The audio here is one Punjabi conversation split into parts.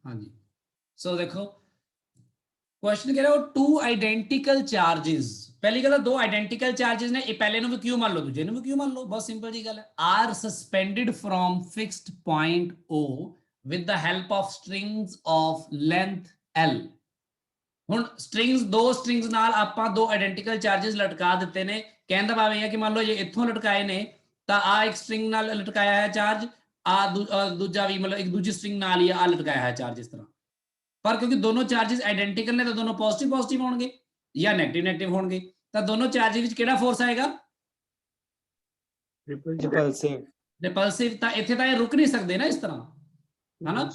हाँ जी। सो देखो क्वेश्चन कह रहा हो टू आइडेंटिकल चार्जेस, पहली गल दो आइडेंटिकल चार्जेस ने, पहले ਨੂੰ ਵੀ क्यों मान लो दूजे ਨੂੰ ਵੀ क्यों मान लो, बहुत सिंपल जी गल है। Are suspended from fixed point O with the help of strings of length L। ਹੁਣ ਸਟ੍ਰਿੰਗਸ ਦੋ ਸਟ੍ਰਿੰਗਸ ਨਾਲ ਆਪਾਂ ਦੋ ਆਇਡੈਂਟੀਕਲ ਚਾਰजेस ਲਟਕਾ ਦਿੱਤੇ ਨੇ। ਕਹਿਣ ਦਾ ਭਾਵ ਇਹ ਹੈ ਕਿ ਮੰਨ ਲਓ ਇਹ ਇੱਥੋਂ ਲਟਕਾਏ ਨੇ ਤਾਂ ਆ ਇੱਕ ਸਟ੍ਰਿੰਗ ਨਾਲ ਲਟਕਾਇਆ ਹੈ ਚਾਰਜ, ਆ ਦੂਜਾ ਵੀ ਮਤਲਬ ਇੱਕ ਦੂਜੀ ਸਟ੍ਰਿੰਗ ਨਾਲ ਹੀ ਆ ਲਟਕਾਇਆ ਹੈ ਚਾਰਜ ਇਸ ਤਰ੍ਹਾਂ। पर क्योंकि दोनों चार्जेस आइडेंटिकल ने तो दोनों पॉजिटिव पॉजिटिव होंगे या नेगेटिव नेगेटिव होंगे, तो दोनों चार्जेस विच केड़ा फोर्स आएगा? रिपल्सिव। रिपल्सिव। तो इत्थे तो ये रुक नहीं सकते ना इस तरह, है ना।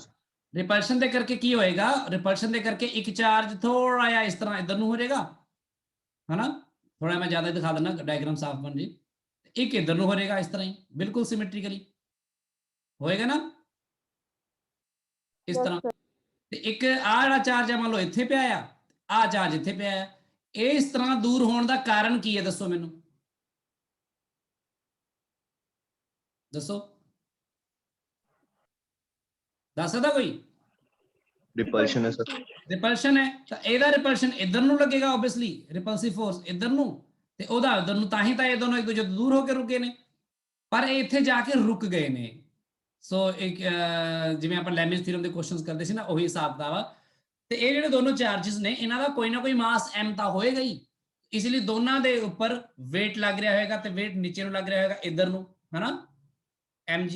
रिपल्शन दे करके की होएगा, रिपल्शन दे करके एक चार्ज थोड़ा या इस तरह इधर नु हो जाएगा, है ना। थोड़ा मैं ज्यादा दिखा देना, डायग्राम साफ बन जी। एक इधर नु हो जाएगा इस तरह ही, बिल्कुल सिमेट्रिकली होएगा ना इस तरह। एक आ चार्ज है मान लो इत्थे पे आया, आ चार्ज इत्थे पे आया, इस तरह दूर होने का कारण की है दसो मैनू, दसो दस सकदा कोई? रिपल्शन है सर। रिपल्शन है तो एदा रिपल्शन इधर नु लगेगा ऑब्वियसली, रिपल्सिव फोर्स इधर नु ते ओदा उधर नु, ताही ता ये दोनों एक दूजे तो दूर होकर रुके ने, पर इत्थे जाके रुक गए ने। सो एक जिवें आपां लैमिज थ्योरम दे क्वेश्चंस करदे सी ना, ओही हिसाब दा वा। ਤੇ ਇਹ ਜਿਹੜੇ ਦੋਨੋਂ ਚਾਰजेस ਨੇ ਇਹਨਾਂ ਦਾ ਕੋਈ ਨਾ ਕੋਈ ਮਾਸ m ਤਾਂ ਹੋਏਗਾ ਹੀ, ਇਸ ਲਈ ਦੋਨਾਂ ਦੇ ਉੱਪਰ weight ਲੱਗ ਰਿਹਾ ਹੋਏਗਾ ਤੇ weight ਨੀਚੇ ਨੂੰ ਲੱਗ ਰਿਹਾ ਹੋਏਗਾ ਇਧਰ ਨੂੰ, ਹੈ ਨਾ, mg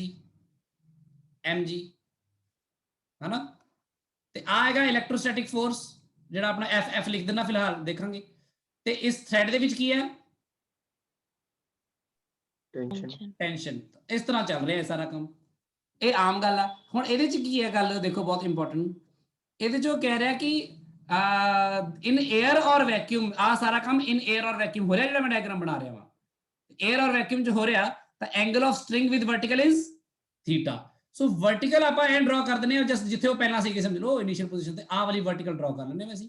ਹੈ ਨਾ। ਤੇ ਆਏਗਾ ਇਲੈਕਟ੍ਰੋਸਟੈਟਿਕ ਫੋਰਸ ਜਿਹੜਾ ਆਪਣਾ f ਲਿਖ ਦੇਣਾ ਫਿਲਹਾਲ ਦੇਖਾਂਗੇ। ਤੇ ਇਸ ਥ੍ਰੈਡ ਦੇ ਵਿੱਚ ਕੀ ਹੈ? ਟੈਂਸ਼ਨ। ਇਸ ਤਰ੍ਹਾਂ ਚੱਲ ਰਿਹਾ ਹੈ ਸਾਰਾ ਕੰਮ, ਇਹ ਆਮ ਗੱਲ ਆ। ਹੁਣ ਇਹਦੇ ਚ ਕੀ ਹੈ ਗੱਲ, ਦੇਖੋ ਬਹੁਤ ਇੰਪੋਰਟੈਂਟ। ਇਹਦੇ ਜੋ ਕਹਿ ਰਿਹਾ ਕਿ ਇਨ 에ਅਰ ਔਰ ਵੈਕਿਊਮ, ਆ ਸਾਰਾ ਕੰਮ ਇਨ 에ਅਰ ਔਰ ਵੈਕਿਊਮ ਹੋ ਰਿਹਾ ਜਿਹੜਾ ਮੈਂ ਡਾਇਗਰਾਮ ਬਣਾ ਰਿਹਾ ਵਾ। 에ਅਰ ਔਰ ਵੈਕਿਊਮ ਚ ਹੋ ਰਿਹਾ ਤਾਂ angle of string with vertical is theta. So vertical ਆਪਾਂ ਐਂ ਡਰਾ ਕਰ ਦਿੰਦੇ ਹਾਂ ਜਸਟ ਜਿੱਥੇ ਉਹ ਪਹਿਲਾਂ ਸੀਗੇ, ਸਮਝ ਲਓ ਇਨੀਸ਼ੀਅਲ ਪੋਜੀਸ਼ਨ ਤੇ ਆਹ ਵਾਲੀ ਵਰਟੀਕਲ ਡਰਾ ਕਰ ਲੈਂਦੇ ਹਾਂ ਅਸੀਂ,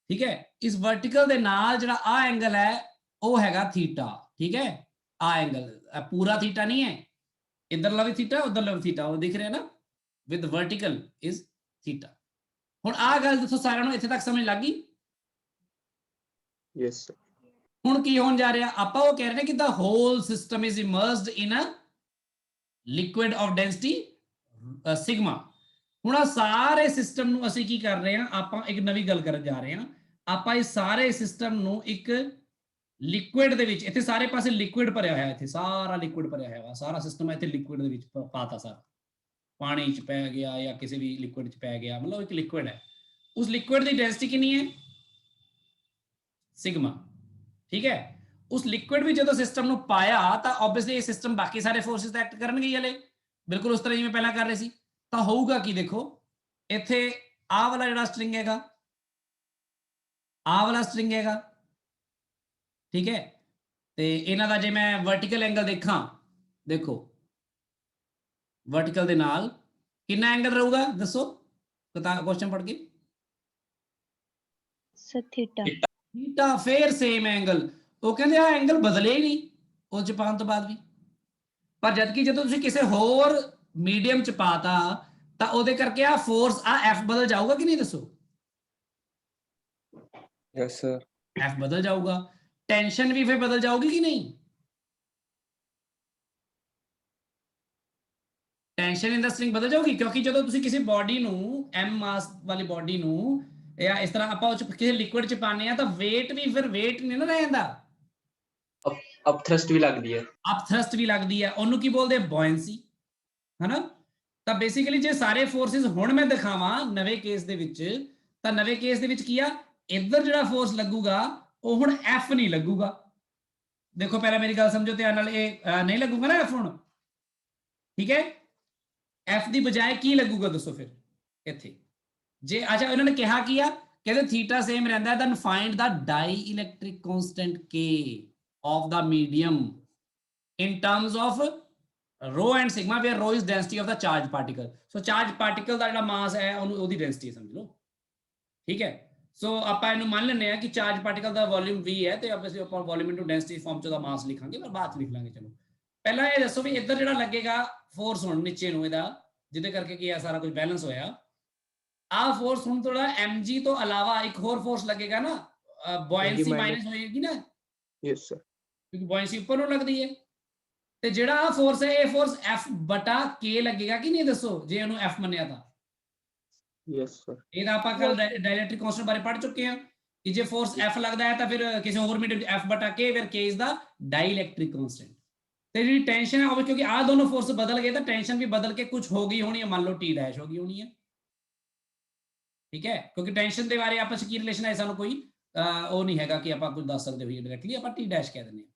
ਠੀਕ ਹੈ। ਇਸ ਵਰਟੀਕਲ ਦੇ ਨਾਲ ਜਿਹੜਾ ਆ ਐਂਗਲ ਹੈ ਉਹ ਹੈਗਾ ਥੀਟਾ, ਠੀਕ ਹੈ। ਆ ਐਂਗਲ ਪੂਰਾ ਥੀਟਾ ਨਹੀਂ ਹੈ, ਇਧਰਲਾ ਵੀ ਥੀਟਾ ਉਧਰਲਾ ਵੀ ਥੀਟਾ, ਉਹ ਦਿਖ ਰਿਹਾ ਨਾ, ਵਿਦ ਵਰਟੀਕਲ ਇਜ਼ थीटा। ਹੁਣ ਆ ਗੱਲ ਦੱਸੋ ਸਾਰਿਆਂ ਨੂੰ ਇੱਥੇ ਤੱਕ ਸਮਝ ਲੱਗ ਗਈ? Yes sir. ਹੁਣ ਕੀ ਹੋਣ ਜਾ ਰਿਹਾ, ਆਪਾਂ ਉਹ ਕਹਿ ਰਹੇ ਨੇ ਕਿ the whole system is immersed in a liquid of density sigma। ਹੁਣ ਆ ਸਾਰੇ ਸਿਸਟਮ ਨੂੰ ਅਸੀਂ ਕੀ ਕਰ ਰਹੇ ਹਾਂ, ਆਪਾਂ ਇੱਕ ਨਵੀਂ ਗੱਲ ਕਰਨ ਜਾ ਰਹੇ ਹਾਂ। ਆਪਾਂ ਇਸ ਸਾਰੇ ਸਿਸਟਮ ਨੂੰ ਇੱਕ ਲਿਕੁਇਡ ਦੇ ਵਿੱਚ, ਇੱਥੇ ਸਾਰੇ ਪਾਸੇ ਲਿਕੁਇਡ ਭਰਿਆ ਹੋਇਆ, ਇੱਥੇ ਸਾਰਾ ਲਿਕੁਇਡ ਭਰਿਆ ਹੋਇਆ ਵਾ, ਸਾਰਾ ਸਿਸਟਮ ਇੱਥੇ ਲਿਕੁਇਡ ਦੇ ਵਿੱਚ ਪਾਤਾ ਸਾਰਾ, ਪਾਣੀ ਚ ਪੈ ਗਿਆ ਜਾਂ ਕਿਸੇ ਵੀ ਲਿਕੁਇਡ ਚ ਪੈ ਗਿਆ, ਮਤਲਬ ਇੱਕ ਲਿਕੁਇਡ ਹੈ। ਉਸ ਲਿਕੁਇਡ ਦੀ ਡੈਂਸਿਟੀ ਕਿੰਨੀ ਹੈ? ਸਿਗਮਾ, ਠੀਕ ਹੈ। ਉਸ ਲਿਕੁਇਡ ਵਿੱਚ ਜਦੋਂ ਸਿਸਟਮ ਨੂੰ ਪਾਇਆ ਤਾਂ ਆਬਵੀਅਸਲੀ ਇਹ ਸਿਸਟਮ ਬਾਕੀ ਸਾਰੇ ਫੋਰਸਿਸ ਐਕਟ ਕਰਨਗੇ ਹਲੇ, ਬਿਲਕੁਲ ਉਸ ਤਰ੍ਹਾਂ ਜਿਵੇਂ ਪਹਿਲਾਂ ਕਰ ਰਹੇ ਸੀ। ਤਾਂ ਹੋਊਗਾ ਕੀ, ਦੇਖੋ ਇੱਥੇ ਆਹ ਵਾਲਾ ਜਿਹੜਾ ਸਟ੍ਰਿੰਗ ਹੈਗਾ, ਆਹ ਵਾਲਾ ਸਟ੍ਰਿੰਗ ਹੈਗਾ, ਠੀਕ ਹੈ। ਤੇ ਇਹਨਾਂ ਦਾ ਜੇ ਮੈਂ ਵਰਟੀਕਲ ਐਂਗਲ ਦੇਖਾਂ, ਦੇਖੋ वर्टिकल दे नाल कितना एंगल रहूगा दसो, क्वेश्चन पढ़ के। थीटा। थीटा फिर सेम एंगल, वो कहते हैं एंगल बदले ही नहीं उस च पाउण तो बाद भी, पर जबकि जो तुसीं किसी होर मीडियम च पाता तां ओहदे करके आ फोर्स आ एफ बदल जाऊगा कि नहीं, दसो? Yes sir. एफ बदल जाऊगा, टेंशन भी फिर बदल जाऊगी कि नहीं? टेंशन इन द स्ट्रिंग बदल जाऊगी, क्योंकि जो तुसी किसी बॉडी नू m मास वाली बॉडी नू या इस तरह ਆਪਾਂ ਉਹ ਕਿਸੇ ਲਿਕੁਇਡ ਚ ਪਾਣੇ ਆ ਤਾਂ weight ਵੀ ਫਿਰ weight ਨਹੀਂ ਨਾ ਰਹਿੰਦਾ, ਅਪ ਥਰਸਟ ਵੀ ਲੱਗਦੀ ਹੈ, ਅਪ ਥਰਸਟ ਵੀ ਲੱਗਦੀ ਹੈ, ਉਹਨੂੰ ਕੀ ਬੋਲਦੇ ਆ? ਬੋਇੰਸੀ, ਹਨਾ। ਤਾਂ ਬੇਸਿਕਲੀ ਜੇ ਸਾਰੇ ਫੋਰਸਿਸ ਹੁਣ ਮੈਂ ਦਿਖਾਵਾਂ ਨਵੇਂ ਕੇਸ ਦੇ ਵਿੱਚ, ਤਾਂ ਨਵੇਂ ਕੇਸ ਦੇ ਵਿੱਚ ਕੀ ਆ, ਇੱਧਰ ਜਿਹੜਾ ਫੋਰਸ ਲੱਗੂਗਾ ਉਹ ਹੁਣ F ਨਹੀਂ ਲੱਗੂਗਾ। ਦੇਖੋ ਪਹਿਲਾਂ ਮੇਰੀ ਗੱਲ ਸਮਝੋ ਧਿਆਨ ਨਾਲ, ਇਹ ਨਹੀਂ ਲੱਗੂਗਾ ਨਾ F ਹੁਣ, ਠੀਕ ਹੈ। F ਦੀ ਬਜਾਏ ਕੀ ਲੱਗੂਗਾ ਦੱਸੋ ਫਿਰ ਇੱਥੇ? ਜੇ ਅੱਛਾ ਉਹਨਾਂ ਨੇ ਕਿਹਾ ਕੀ ਆ, ਕਹਿੰਦੇ ਥੀਟਾ ਸੇਮ ਰਹਿੰਦਾ, then find the dielectric constant K of the medium in terms of rho and sigma, where rho is density of the charged particle। so charged particle ਦਾ ਜਿਹੜਾ ਮਾਸ ਹੈ ਉਹਨੂੰ ਉਹਦੀ ਡੈਂਸਿਟੀ ਸਮਝ ਲਓ, ਠੀਕ ਹੈ। ਸੋ ਆਪਾਂ ਇਹਨੂੰ ਮੰਨ ਲੈਂਦੇ ਆ ਕਿ ਚਾਰਜ ਪਾਰਟੀਕਲ ਦਾ ਵੋਲਿਊਮ v ਹੈ, ਤੇ ਆਬਵੀਅਸਲੀ ਆਪਾਂ ਵੋਲਿਊਮ ਇਨਟੂ ਡੈਂਸਿਟੀ ਫਾਰਮ ਚ ਉਹਦਾ ਮਾਸ ਲਿਖਾਂਗੇ, ਪਰ ਬਾਅਦ ਚ ਲਿਖ ਲਾਂਗੇ। ਚਲੋ ਪਹਿਲਾਂ ਇਹ ਦੱਸੋ ਵੀ ਇੱਧਰ ਜਿਹੜਾ ਲੱਗੇਗਾ ਫੋਰਸ ਹੁਣ ਨੀਚੇ ਨੂੰ ਇਹਦਾ, ਜਿਹਦੇ ਕਰਕੇ ਕੀ ਆ ਸਾਰਾ ਕੁਝ ਬੈਲੈਂਸ ਹੋਇਆ, ਆ ਫੋਰਸ ਹੁਣ ਥੋੜਾ mg ਤੋਂ ਇਲਾਵਾ ਇੱਕ ਹੋਰ ਫੋਰਸ ਲੱਗੇਗਾ ਨਾ, ਬੋਇੰਸੀ ਮਾਈਨਸ ਹੋਏਗੀ ਨਾ, Yes, sir. ਕਿਉਂਕਿ ਬੋਇੰਸੀ ਉੱਪਰ ਨੂੰ ਲੱਗਦੀ ਹੈ, ਤੇ ਜਿਹੜਾ ਆ ਫੋਰਸ ਹੈ ਇਹ ਫੋਰਸ F ਬਟਾ K ਲੱਗੇਗਾ ਕਿ ਨਹੀਂ, ਦੱਸੋ ਜੇ ਇਹਨੂੰ F ਮੰਨਿਆ ਤਾਂ। Yes, sir. ਇਹਦਾ ਆਪਾਂ ਕੱਲ ਡਾਇਲੈਕਟ੍ਰਿਕ ਕਾਂਸਟੈਂਟ ਬਾਰੇ ਪੜ੍ਹ ਚੁੱਕੇ ਹਾਂ ਕਿ ਜੇ ਫੋਰਸ F ਲੱਗਦਾ ਹੈ ਤਾਂ ਫਿਰ ਕਿਸੇ ਹੋਰ ਮੀਡੀਅਮ F ਬਟਾ K, ਫਿਰ K is the dielectric constant. ਤੇ ਜਿਹੜੀ ਟੈਂਸ਼ਨ ਹੈ ਉਹ ਕਿਉਂਕਿ ਆ ਦੋਨੋਂ ਫੋਰਸ ਬਦਲ ਗਏ ਤਾਂ ਟੈਂਸ਼ਨ ਵੀ ਬਦਲ ਕੇ ਕੁਝ ਹੋ ਗਈ ਹੋਣੀ ਹੈ, ਮੰਨ ਲਓ T ਡੈਸ਼ ਹੋ ਗਈ ਹੋਣੀ ਹੈ, ਠੀਕ ਹੈ, ਕਿਉਂਕਿ ਟੈਂਸ਼ਨ ਦੇ ਬਾਰੇ ਆਪਸ ਕੀ ਰਿਲੇਸ਼ਨ ਹੈ ਸਾਨੂੰ ਕੋਈ ਉਹ ਨਹੀਂ ਹੈਗਾ ਕਿ ਆਪਾਂ ਕੁਝ ਦੱਸ ਸਕਦੇ ਹੋਈਏ ਡਾਇਰੈਕਟਲੀ, ਆਪਾਂ T ਡੈਸ਼ ਕਹਿ ਦਿੰਦੇ ਹਾਂ।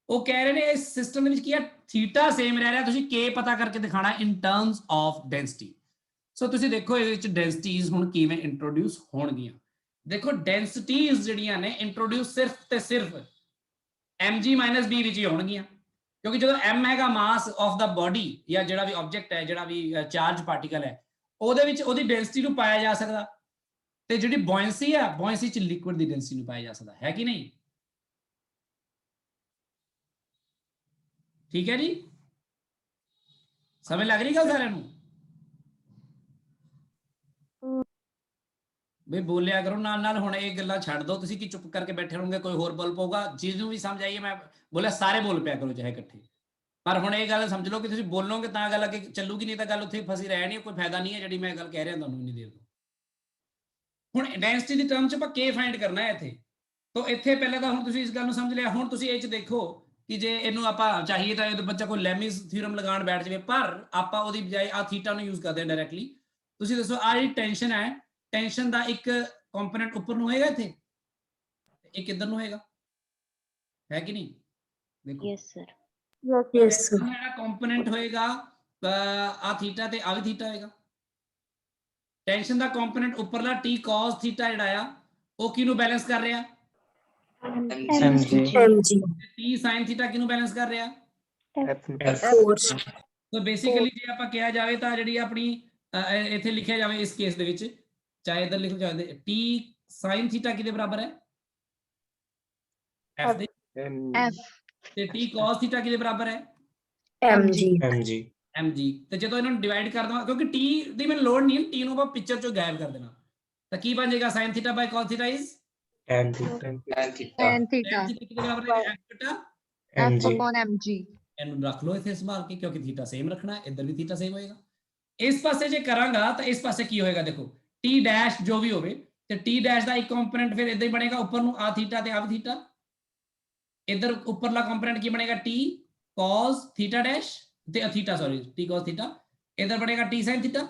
ਉਹ ਕਹਿ ਰਹੇ ਨੇ ਇਸ ਸਿਸਟਮ ਦੇ ਵਿੱਚ ਕੀ ਹੈ, ਥੀਟਾ ਸੇਮ ਰਹਿ ਰਿਹਾ, ਤੁਸੀਂ K ਪਤਾ ਕਰਕੇ ਦਿਖਾਣਾ ਇਨ ਟਰਮਸ ਆਫ ਡੈਂਸਿਟੀ। ਸੋ ਤੁਸੀਂ ਦੇਖੋ ਇਹਦੇ ਵਿੱਚ ਡੈਂਸਿਟੀਜ਼ ਹੁਣ ਕਿਵੇਂ ਇੰਟਰੋਡਿਊਸ ਹੋਣਗੀਆਂ। ਦੇਖੋ ਡੈਂਸਿਟੀਜ਼ ਜਿਹੜੀਆਂ ਨੇ ਇੰਟਰੋਡਿਊਸ ਸਿਰਫ ਤੇ ਸਿਰਫ mg - b ਵਿੱਚ ਹੀ ਹੋਣਗੀਆਂ, ਕਿਉਂਕਿ ਜਦੋਂ m ਹੈਗਾ ਮਾਸ ਆਫ ਦਾ ਬੋਡੀ ਜਾਂ ਜਿਹੜਾ ਵੀ ਆਬਜੈਕਟ ਹੈ, ਜਿਹੜਾ ਵੀ ਚਾਰਜ ਪਾਰਟੀਕਲ ਹੈ, ਉਹਦੇ ਵਿੱਚ ਉਹਦੀ ਡੈਂਸਿਟੀ ਨੂੰ ਪਾਇਆ ਜਾ ਸਕਦਾ, ਤੇ ਜਿਹੜੀ ਬੋਇੰਸੀ ਹੈ, ਬੋਇੰਸੀ ਚ ਲਿਕੁਇਡ ਦੀ ਡੈਂਸਿਟੀ ਨੂੰ ਪਾਇਆ ਜਾ ਸਕਦਾ ਹੈ ਕਿ ਨਹੀਂ, ਠੀਕ ਹੈ ਜੀ, ਸਮਝ ਲੱਗ ਰਹੀ ਗੱਲ ਸਾਰਿਆਂ ਨੂੰ? ਵੀ ਬੋਲਿਆ ਕਰੋ ਨਾਲ ਨਾਲ, ਹੁਣ ਇਹ ਗੱਲਾਂ ਛੱਡ ਦੋ, ਤੁਸੀਂ ਕੀ ਚੁੱਪ ਕਰਕੇ ਬੈਠੇ ਰਹੋਗੇ, ਕੋਈ ਹੋਰ ਬੋਲ ਪਊਗਾ, ਜਿਹਨੂੰ ਵੀ ਸਮਝ ਆਈਏ, ਮੈਂ ਬੋਲਿਆ ਸਾਰੇ ਬੋਲ ਪਿਆ ਕਰੋ ਚਾਹੇ ਇਕੱਠੇ, ਪਰ ਹੁਣ ਇਹ ਗੱਲ ਸਮਝ ਲਓ ਕਿ ਤੁਸੀਂ ਬੋਲੋਗੇ ਤਾਂ ਗੱਲ ਅੱਗੇ ਚੱਲੂਗੀ, ਨਹੀਂ ਤਾਂ ਗੱਲ ਉੱਥੇ ਫਸੀ ਰਹਿਣੀ, ਕੋਈ ਫਾਇਦਾ ਨਹੀਂ ਹੈ ਜਿਹੜੀ ਮੈਂ ਗੱਲ ਕਹਿ ਰਿਹਾ ਤੁਹਾਨੂੰ ਇੰਨੀ ਦੇਰ ਤੋਂ। ਹੁਣ ਡੈਂਸਿਟੀ ਦੀ ਟਰਮ ਚ ਆਪਾਂ K ਫਾਈਂਡ ਕਰਨਾ ਹੈ ਇੱਥੇ, ਤਾਂ ਇੱਥੇ ਪਹਿਲਾਂ ਤਾਂ ਹੁਣ ਤੁਸੀਂ ਇਸ ਗੱਲ ਨੂੰ ਸਮਝ ਲਿਆ। ਹੁਣ ਤੁਸੀਂ ਇਹ ਚ ਦੇਖੋ ਕਿ ਜੇ ਇਹਨੂੰ ਆਪਾਂ ਚਾਹੀਏ ਤਾਂ ਇਹ ਬੱਚਾ ਕੋਈ ਲੈਮਿਸ ਥਿਊਰਮ ਲਗਾਉਣ ਬੈਠ ਜਾਵੇ, ਪਰ ਆਪਾਂ ਉਹਦੀ ਬਜਾਏ ਆ ਥੀਟਾ ਨੂੰ ਯੂਜ਼ ਕਰਦੇ ਹਾਂ ਡਾਇਰੈਕਟਲੀ। ਤੁਸੀਂ ਦੱਸੋ ਆ ਜਿਹੜੀ ਟੈਂਸ਼ਨ ਹੈ, ਟੈਂਸ਼ਨ ਦਾ ਇੱਕ ਕੰਪੋਨੈਂਟ ਉੱਪਰ ਨੂੰ ਹੋਏਗਾ ਇੱਥੇ, ਇੱਕ ਇੱਧਰ ਨੂੰ ਹੋਏਗਾ, ਹੈ ਕਿ ਨਹੀਂ? ਦੇਖੋ यस सर। Yes sir. ਜਿਹੜਾ ਕੰਪੋਨੈਂਟ ਹੋਏਗਾ ਆ ਥੀਟਾ ਤੇ ਆ ਵੀ ਥੀਟਾ ਹੋਏਗਾ। ਟੈਂਸ਼ਨ ਦਾ ਕੰਪੋਨੈਂਟ ਉੱਪਰਲਾ T cos ਥੀਟਾ ਜਿਹੜਾ ਆ ਉਹ ਕਿਹਨੂੰ ਬੈਲੈਂਸ ਕਰ ਰਿਹਾ? mg. T sin ਥੀਟਾ ਕਿਹਨੂੰ ਬੈਲੈਂਸ ਕਰ ਰਿਹਾ? F. फोर्स। ਸੋ ਬੇਸਿਕਲੀ ਜੇ ਆਪਾਂ ਕਿਹਾ ਜਾਵੇ ਤਾਂ ਜਿਹੜੀ ਆਪਣੀ ਇੱਥੇ ਲਿਖਿਆ ਜਾਵੇ ਇਸ ਕੇਸ ਦੇ ਵਿੱਚ, ਚਾਹੇ ਇੱਧਰ ਲਿਖੋ ਚਾਹੇ T sin ਥੀਟਾ ਕਿਹਦੇ ਬਰਾਬਰ ਹੈ? F ਦੇ। F। ਤੇ T cos ਥੀਟਾ ਕਿਹਦੇ ਬਰਾਬਰ ਹੈ? mg। mg। ਤੇ ਜਦੋਂ ਇਹਨਾਂ ਨੂੰ ਡਿਵਾਈਡ ਕਰ ਦਵਾਂ, ਕਿਉਂਕਿ T ਦੀ ਮੈਨੂੰ ਲੋੜ ਨਹੀਂ ਹੈ, T ਨੂੰ ਆਪਾਂ ਪਿਕਚਰ ਚੋਂ ਗਾਇਬ ਕਰ ਦੇਣਾ, ਤਾਂ ਕੀ ਬਣ ਜਾਏਗਾ? sin theta by cos theta is Tan theta. tan theta। ਕਿਹਦੇ ਬਰਾਬਰ ਹੈ? F ਬਟਾ F upon mg। ਇਹਨੂੰ ਰੱਖ ਲਓ ਇੱਥੇ ਸੰਭਾਲ ਕੇ, ਕਿਉਂਕਿ ਥੀਟਾ ਸੇਮ ਰੱਖਣਾ ਹੈ, ਇੱਧਰ ਵੀ ਥੀਟਾ ਸੇਮ ਹੋਏਗਾ। ਇਸ ਪਾਸੇ ਜੇ ਕਰਾਂਗਾ ਤਾਂ ਇਸ ਪਾਸੇ ਕੀ ਹੋਏਗਾ? ਦੇਖੋ T ਡੈਸ਼ ਜੋ ਵੀ ਹੋਵੇ, ਤੇ T ਡੈਸ਼ ਦਾ ਇੱਕ ਕੰਪੋਨੈਂਟ ਫਿਰ ਇਦਾਂ ਹੀ ਬਣੇਗਾ, ਉੱਪਰ ਨੂੰ ਆ ਥੀਟਾ ਤੇ ਆ ਵੀ ਥੀਟਾ, ਇੱਧਰ ਉੱਪਰਲਾ ਕੰਪੋਨੈਂਟ ਕੀ ਬਣੇਗਾ? T cos ਥੀਟਾ ਡੈਸ਼ ਤੇ theta, sorry T cos theta, ਇੱਧਰ ਬਣੇਗਾ T sin theta,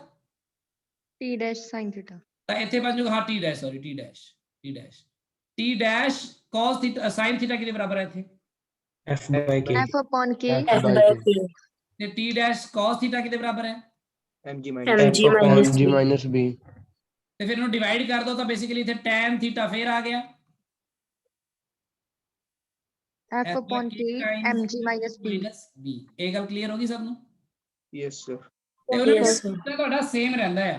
t dash sin theta। ਤਾਂ ਇੱਥੇ ਬਣ ਜਾਊਗਾ ਹਾਂ T dash, sorry T dash cos theta sin theta ਕਿਹਦੇ ਬਰਾਬਰ ਹੈ ਇੱਥੇ? F upon k। ਤੇ T ਡੈਸ਼ cos ਥੀਟਾ ਕਿਹਦੇ ਬਰਾਬਰ ਹੈ? mg - b. ਤੇ ਫਿਰ ਇਹਨੂੰ ਡਿਵਾਈਡ ਕਰ ਦੋ ਤਾਂ ਬੇਸਿਕਲੀ ਇੱਥੇ tan ਥੀਟਾ ਫੇਰ ਆ ਗਿਆ, F upon k mg - b। ਇਹ ਗੱਲ ਕਲੀਅਰ ਹੋ ਗਈ ਸਭ ਨੂੰ? Yes, sir. ਥੀਟਾ ਤੁਹਾਡਾ ਸੇਮ ਰਹਿੰਦਾ ਆ,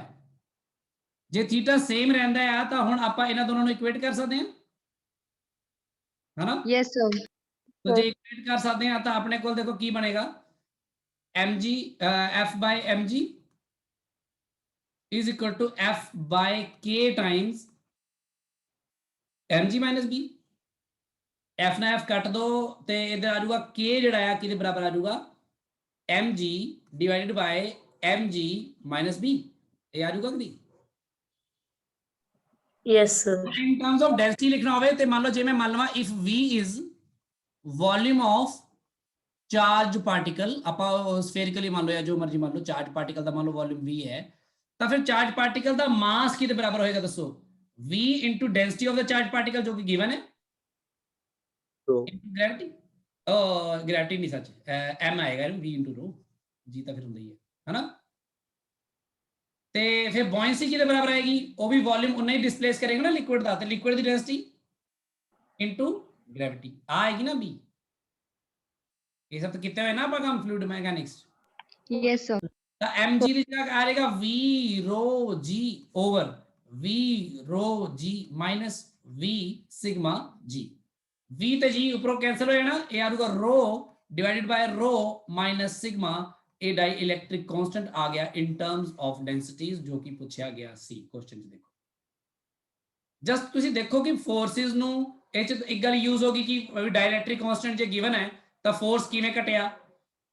ਜੇ ਥੀਟਾ ਸੇਮ ਰਹਿੰਦਾ ਆ ਤਾਂ ਹੁਣ ਆਪਾਂ ਇਹਨਾਂ ਦੋਨਾਂ ਨੂੰ ਇਕੁਏਟ ਕਰ ਸਕਦੇ ਹਾਂ, ਹਨਾ? yes sir। तो ਜੇ ਇਕੁਏਟ ਕਰ ਸਕਦੇ ਹਾਂ ਤਾਂ ਆਪਣੇ ਕੋਲ ਦੇਖੋ ਕੀ ਬਣੇਗਾ? mg f by mg is equal to f by k times mg minus b। f ਨਾਲ f ਕੱਟ ਦੋ ਤੇ ਇਧਰ ਆ ਜਾਊਗਾ k ਜਿਹੜਾ ਆ ਕਿਹਦੇ ਬਰਾਬਰ ਆ ਜਾਊਗਾ? mg divided by mg minus b। ਇਹ ਆ ਜਾਊਗਾ ਕਿ ਨਹੀਂ? Yes, sir. in terms of density ਲਿਖਣਾ ਹੋਵੇ ਤੇ ਮੰਨ ਲਓ ਜੇ ਮੈਂ ਮੰਨ ਲਵਾਂ if v is volume of charge particle, ਆਪਾਂ ਸਫੇਰਿਕਲੀ ਮੰਨ ਲਓ ਜਾਂ ਜੋ ਮਰਜ਼ੀ ਮੰਨ ਲਓ, ਚਾਰਜ ਪਾਰਟੀਕਲ ਦਾ ਮੰਨ ਲਓ ਵੋਲਿਊਮ v ਹੈ, ਤਾਂ ਫਿਰ ਚਾਰਜ ਪਾਰਟੀਕਲ ਦਾ ਮਾਸ ਕਿਹਦੇ ਬਰਾਬਰ ਹੋਏਗਾ ਦੱਸੋ? v into density of the charge particle ਜੋ ਕਿ ਗਿਵਨ ਹੈ, ਗ੍ਰੈਵਿਟੀ, ਗ੍ਰੈਵਿਟੀ ਨਹੀਂ ਸੱਚ m ਆਏਗਾ v into rho, g ਤਾਂ ਫਿਰ ਹੁੰਦਾ ਹੀ ਹੈ, ਹਨਾ? ਤੇ ਫਿਰ ਬੋਇੰਸੀ ਕਿਹਦੇ ਬਰਾਬਰ ਆਏਗੀ? ਉਹ ਵੀ ਵੋਲਿਊਮ ਉਨਾ ਹੀ ਡਿਸਪਲੇਸ ਕਰੇਗਾ ਨਾ ਲਿਕੁਇਡ ਦਾ, ਤੇ ਲਿਕੁਇਡ ਦੀ ਡੈਂਸਿਟੀ ਇਨਟੂ ਗ੍ਰੈਵਿਟੀ ਆਏਗੀ ਨਾ b। ਇਹ ਸਭ ਤਾਂ ਕੀਤਾ ਹੋਇਆ ਨਾ ਆਪਾਂ ਕੰਮ ਫਲੂਇਡ ਮੈਕੈਨਿਕਸ। yes sir। ਤਾਂ mg ਦੀ ਜਗ੍ਹਾ ਆ ਜਾਏਗਾ v rho g over v rho g minus v sigma g। v ਤੇ g ਉੱਪਰੋਂ ਕੈਂਸਲ ਹੋ ਜਾਣਾ, ਇਹ ਆ ਜਾਊਗਾ rho divided by rho minus sigma ਇਹ ਡਾਈ ਇਲੈਕਟ੍ਰਿਕ ਕਾਂਸਟੈਂਟ ਆ ਗਿਆ ਇਨ ਟਰਮਸ ਆਫ ਡੈਂਸਿਟੀਜ਼, ਜੋ ਕਿ ਪੁੱਛਿਆ ਗਿਆ ਸੀ ਕੁਐਸਚਨ 'ਚ। ਦੇਖੋ ਜਸਟ ਤੁਸੀਂ ਦੇਖੋ ਕਿ ਫੋਰਸਿਸ ਨੂੰ ਇਹ 'ਚ ਇੱਕ ਗੱਲ ਯੂਜ਼ ਹੋ ਗਈ ਕਿ ਡਾਇਲੈਕਟ੍ਰਿਕ ਕਾਂਸਟੈਂਟ ਜੇ ਗਿਵਨ ਹੈ ਤਾਂ ਫੋਰਸ ਕਿਵੇਂ ਘਟਿਆ।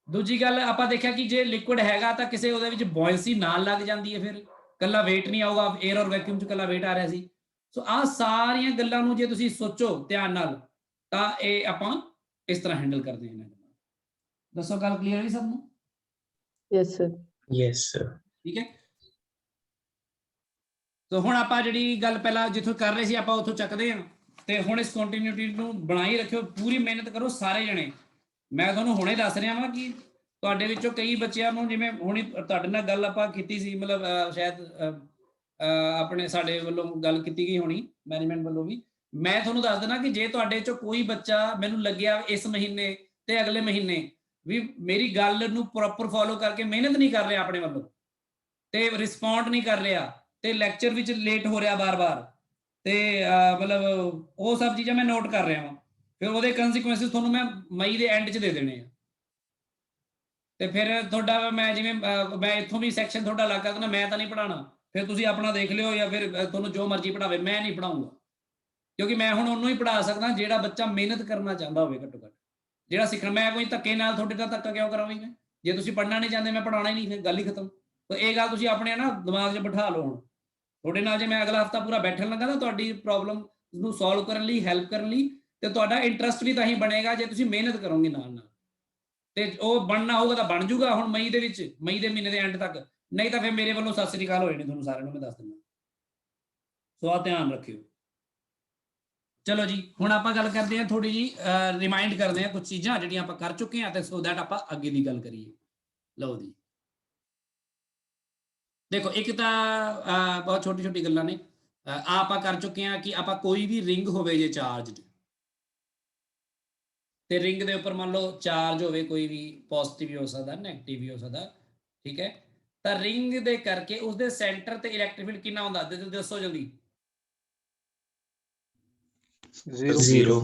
ਦੂਜੀ ਗੱਲ ਆਪਾਂ ਦੇਖਿਆ ਕਿ ਜੇ ਲਿਕੁਇਡ ਹੈਗਾ ਤਾਂ ਕਿਸੇ ਉਹਦੇ ਵਿੱਚ ਬੋਇੰਸੀ ਨਾਲ ਲੱਗ ਜਾਂਦੀ ਹੈ, ਫਿਰ ਕੱਲਾ weight ਨਹੀਂ ਆਊਗਾ। 에ਅਰ ਔਰ ਵੈਕਿਊਮ 'ਚ ਕੱਲਾ weight ਆ ਰਿਹਾ ਸੀ। ਸੋ ਆਹ ਸਾਰੀਆਂ ਗੱਲਾਂ ਨੂੰ ਜੇ ਤੁਸੀਂ ਸੋਚੋ ਧਿਆਨ ਨਾਲ ਤਾਂ ਇਹ ਆਪਾਂ ਇਸ ਤਰ੍ਹਾਂ ਹੈਂਡਲ ਕਰਦੇ ਹਾਂ। ਦੱਸੋ ਗੱਲ ਕਲੀਅਰ ਹੈ ਸਭ ਨੂੰ? Yes, sir. Yes, sir. ਠੀਕ ਹੈ। ਸੋ ਹੁਣ ਆਪਾਂ ਜਿਹੜੀ ਗੱਲ ਪਹਿਲਾਂ ਜਿੱਥੋਂ ਕਰ ਰਹੇ ਸੀ ਆਪਾਂ ਉੱਥੋਂ ਚੱਕਦੇ ਹਾਂ, ਤੇ ਹੁਣ ਇਸ ਕੰਟੀਨਿਊਟੀ ਨੂੰ ਬਣਾਈ ਰੱਖਿਓ, ਪੂਰੀ ਮਿਹਨਤ ਕਰੋ ਸਾਰੇ ਜਣੇ। ਮੈਂ ਤੁਹਾਨੂੰ ਹੁਣੇ ਦੱਸ ਰਿਹਾ ਵਾਂ ਕਿ ਤੁਹਾਡੇ ਵਿੱਚੋਂ ਕਈ ਬੱਚਿਆਂ ਨੂੰ, ਜਿਵੇਂ ਹੁਣੀ ਤੁਹਾਡੇ ਨਾਲ ਗੱਲ ਆਪਾਂ ਕੀਤੀ ਸੀ, ਮਤਲਬ ਸ਼ਾਇਦ ਆਪਣੇ ਸਾਡੇ ਵੱਲੋਂ ਗੱਲ ਕੀਤੀ ਗਈ ਹੋਣੀ, ਮੈਨੇਜਮੈਂਟ ਵੱਲੋਂ ਵੀ। ਮੈਂ ਤੁਹਾਨੂੰ ਦੱਸ ਦੇਣਾ ਕਿ ਜੇ ਤੁਹਾਡੇ ਚੋਂ ਕੋਈ ਬੱਚਾ ਮੈਨੂੰ ਲੱਗਿਆ ਇਸ ਮਹੀਨੇ ਤੇ ਅਗਲੇ ਮਹੀਨੇ ਵੀ ਮੇਰੀ ਗੱਲ ਨੂੰ ਪ੍ਰੋਪਰ ਫੋਲੋ ਕਰਕੇ ਮਿਹਨਤ ਨਹੀਂ ਕਰ ਰਿਹਾ ਆਪਣੇ ਵੱਲੋਂ, ਤੇ ਰਿਸਪੌਂਡ ਨਹੀਂ ਕਰ ਰਿਹਾ, ਤੇ ਲੈਕਚਰ ਵਿੱਚ ਲੇਟ ਹੋ ਰਿਹਾ ਬਾਰ-ਬਾਰ, ਤੇ ਮਤਲਬ ਉਹ ਸਭ ਚੀਜ਼ਾਂ ਮੈਂ ਨੋਟ ਕਰ ਰਿਹਾ ਵਾਂ, ਫਿਰ ਉਹਦੇ ਕੰਸੀਕੁਐਂਸਿਸ ਤੁਹਾਨੂੰ ਮੈਂ ਮਈ ਦੇ ਐਂਡ 'ਚ ਦੇ ਦੇਣੇ ਆ। ਤੇ ਫਿਰ ਤੁਹਾਡਾ ਮੈਂ ਜਿਵੇਂ ਮੈਂ ਇੱਥੋਂ ਵੀ ਸੈਕਸ਼ਨ ਤੁਹਾਡਾ ਅਲੱਗ ਕਰ ਦੇਣਾ, ਮੈਂ ਤਾਂ ਨਹੀਂ ਪੜ੍ਹਾਉਣਾ, ਫਿਰ ਤੁਸੀਂ ਆਪਣਾ ਦੇਖ ਲਿਓ, ਜਾਂ ਫਿਰ ਤੁਹਾਨੂੰ ਜੋ ਮਰਜ਼ੀ ਪੜ੍ਹਾਵੇ, ਮੈਂ ਨਹੀਂ ਪੜ੍ਹਾਊਂਗਾ। ਕਿਉਂਕਿ ਮੈਂ ਹੁਣ ਉਹਨੂੰ ਹੀ ਪੜ੍ਹਾ ਸਕਦਾ ਜਿਹੜਾ ਬੱਚਾ ਮਿਹਨਤ ਕਰਨਾ ਚਾਹੁੰਦਾ ਹੋਵੇ, ਘੱਟੋ ਘੱਟ ਜਿਹੜਾ ਸਿੱਖਣਾ। ਮੈਂ ਕੋਈ ਧੱਕੇ ਨਾਲ ਤੁਹਾਡੇ ਨਾਲ ਧੱਕਾ ਕਿਉਂ ਕਰਾਂਗੀ ਮੈਂ? ਜੇ ਤੁਸੀਂ ਪੜ੍ਹਨਾ ਨਹੀਂ ਚਾਹੁੰਦੇ, ਮੈਂ ਪੜ੍ਹਾਉਣਾ ਹੀ ਨਹੀਂ, ਫਿਰ ਗੱਲ ਹੀ ਖਤਮ। ਤਾਂ ਇਹ ਗੱਲ ਤੁਸੀਂ ਆਪਣੇ ਨਾ ਦਿਮਾਗ 'ਚ ਬਿਠਾ ਲਓ। ਹੁਣ ਤੁਹਾਡੇ ਨਾਲ ਜੇ ਮੈਂ ਅਗਲਾ ਹਫਤਾ ਪੂਰਾ ਬੈਠਣ ਲੱਗਾ ਤਾਂ ਤੁਹਾਡੀ ਪ੍ਰੋਬਲਮ ਨੂੰ ਸੋਲਵ ਕਰਨ ਲਈ, ਹੈਲਪ ਕਰਨ ਲਈ, ਤੇ ਤੁਹਾਡਾ ਇੰਟਰਸਟ ਵੀ ਤਾਂ ਹੀ ਬਣੇਗਾ ਜੇ ਤੁਸੀਂ ਮਿਹਨਤ ਕਰੋਗੇ ਨਾਲ ਨਾਲ। ਤੇ ਉਹ ਬਣਨਾ ਹੋਊਗਾ ਤਾਂ ਬਣ ਜੂਗਾ ਹੁਣ ਮਈ ਦੇ ਵਿੱਚ, ਮਈ ਦੇ ਮਹੀਨੇ ਦੇ ਐਂਡ ਤੱਕ, ਨਹੀਂ ਤਾਂ ਫਿਰ ਮੇਰੇ ਵੱਲੋਂ ਸਤਿ ਸ੍ਰੀ ਅਕਾਲ ਹੋ ਜਾਣੀ ਤੁਹਾਨੂੰ ਸਾਰਿਆਂ ਨੂੰ, ਮੈਂ ਦੱਸ ਦਿੰਦਾ। ਸੋ ਆਹ ਧਿਆਨ ਰੱਖਿਓ। ਚਲੋ ਜੀ, ਹੁਣ ਆਪਾਂ ਗੱਲ ਕਰਦੇ ਹਾਂ, ਥੋੜੀ ਜੀ ਰਿਮਾਈਂਡ ਕਰਦੇ ਹਾਂ ਕੁਝ ਚੀਜ਼ਾਂ ਜਿਹੜੀਆਂ ਆਪਾਂ ਕਰ ਚੁੱਕੇ ਹਾਂ, ਤੇ ਸੋ ਦੈਟ ਆਪਾਂ ਅੱਗੇ ਦੀ ਗੱਲ ਕਰੀਏ। ਲਓ ਜੀ, ਦੇਖੋ ਇੱਕ ਤਾਂ ਬਹੁਤ ਛੋਟੀ ਛੋਟੀ ਗੱਲਾਂ ਨੇ। ਆਪਾਂ ਕਰ ਚੁੱਕੇ ਹਾਂ ਕਿ ਆਪਾਂ ਕੋਈ ਵੀ ਰਿੰਗ ਹੋਵੇ ਜੇ ਚਾਰਜਡ, ਤੇ ਰਿੰਗ ਦੇ ਉੱਪਰ ਮੰਨ ਲਓ ਚਾਰਜ ਹੋਵੇ, ਕੋਈ ਵੀ ਪੋਜ਼ਿਟਿਵ ਵੀ ਹੋ ਸਕਦਾ, ਨੈਗੇਟਿਵ ਵੀ ਹੋ ਸਕਦਾ, ਠੀਕ ਹੈ। ਤਾਂ ਰਿੰਗ ਦੇ ਕਰਕੇ ਉਸਦੇ ਸੈਂਟਰ ਤੇ ਇਲੈਕਟ੍ਰਿਕ ਫੀਲਡ ਕਿੰਨਾ ਹੁੰਦਾ, ਦੱਸੋ ਜਲਦੀ। 0.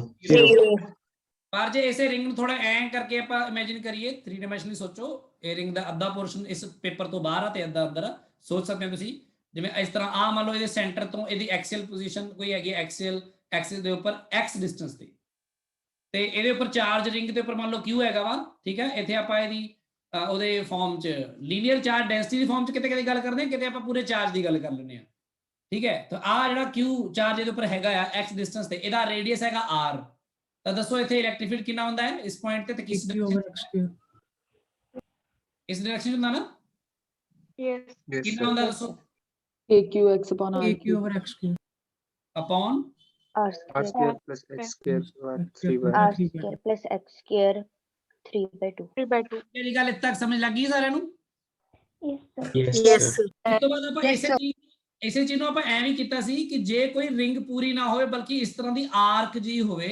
ਪਰ ਜੇ ਇਸੇ ਰਿੰਗ ਨੂੰ ਥੋੜਾ ਐਂ ਕਰਕੇ ਆਪਾਂ ਇਮੇਜਿਨ ਕਰੀਏ, 3 ਡਾਇਮੈਂਸ਼ਨਲੀ ਸੋਚੋ, ਇਹ ਰਿੰਗ ਦਾ ਅੱਧਾ ਪੋਰਸ਼ਨ ਇਸ ਪੇਪਰ ਤੋਂ ਬਾਹਰ ਆ ਤੇ ਅੱਧਾ ਅੰਦਰ ਆ। ਸੋਚ ਸਕਦੇ ਹੋ ਤੁਸੀਂ, ਜਿਵੇਂ ਇਸ ਤਰ੍ਹਾਂ ਆ ਮੰਨ ਲਓ ਇਹਦੇ ਸੈਂਟਰ ਤੋਂ ਇਹਦੀ ਐਕਸੀਅਲ ਪੋਜੀਸ਼ਨ ਕੋਈ ਹੈਗੀ, ਐਕਸੀਅਲ ਦੇ ਉੱਪਰ x ਡਿਸਟੈਂਸ ਤੇ ਇਹਦੇ ਉੱਪਰ ਚਾਰਜ ਰਿੰਗ ਦੇ ਉੱਪਰ ਮੰਨ ਲਓ Q ਹੈਗਾ ਵਾ, ਠੀਕ ਹੈ। ਇੱਥੇ ਆਪਾਂ ਇਹਦੀ ਉਹਦੇ ਫਾਰਮ 'ਚ ਲੀਨੀਅਰ ਚਾਰਜ ਡੈਂਸਿਟੀ ਦੀ ਫਾਰਮ 'ਚ ਕਿਤੇ ਕਿਤੇ ਗੱਲ ਕਰਦੇ ਹਾਂ, ਕਿਤੇ ਆਪਾਂ ਪੂਰੇ ਚਾਰਜ ਦੀ ਗੱਲ ਕਰ ਲੈਂਦੇ ਹਾਂ, ਠੀਕ ਹੈ। ਤਾਂ ਆ ਜਿਹੜਾ Q ਚਾਰਜ ਇਹਦੇ ਉੱਪਰ ਹੈਗਾ ਆ x ਡਿਸਟੈਂਸ ਤੇ, ਇਹਦਾ ਰੇਡੀਅਸ ਹੈਗਾ r। ਤਾਂ ਦੱਸੋ ਇੱਥੇ ਇਲੈਕਟ੍ਰਿਕ ਫੀਲਡ ਕਿੰਨਾ ਹੁੰਦਾ ਹੈ ਇਸ ਪੁਆਇੰਟ ਤੇ ਕਿਸ ਡਾਇਰੈਕਸ਼ਨ? ਇਸ ਡਾਇਰੈਕਸ਼ਨ ਹੁੰਦਾ ਨਾ? Yes, ਕਿੰਨਾ sir. ਹੁੰਦਾ ਦੱਸੋ? AQX upon RQ. Upon R R square square plus X square plus 3 by R square plus X square 3/2. ਮੇਰੀ ਗੱਲ ਇੱਥੇ ਤੱਕ ਸਮਝ ਲੱਗ ਗਈ ਸਾਰਿਆਂ ਨੂੰ? Yes, sir. Yes, sir. ਉਸ ਤੋਂ ਬਾਅਦ ਆਪਾਂ Yes, sir. ਇਸੇ ਚੀਜ਼ ਨੂੰ ਆਪਾਂ ਐਵੇਂ ਕੀਤਾ ਸੀ ਕਿ ਜੇ ਕੋਈ ਰਿੰਗ ਪੂਰੀ ਨਾ ਹੋਵੇ ਬਲਕਿ ਇਸ ਤਰ੍ਹਾਂ ਦੀ ਆਰਕ ਜੀ ਹੋਵੇ,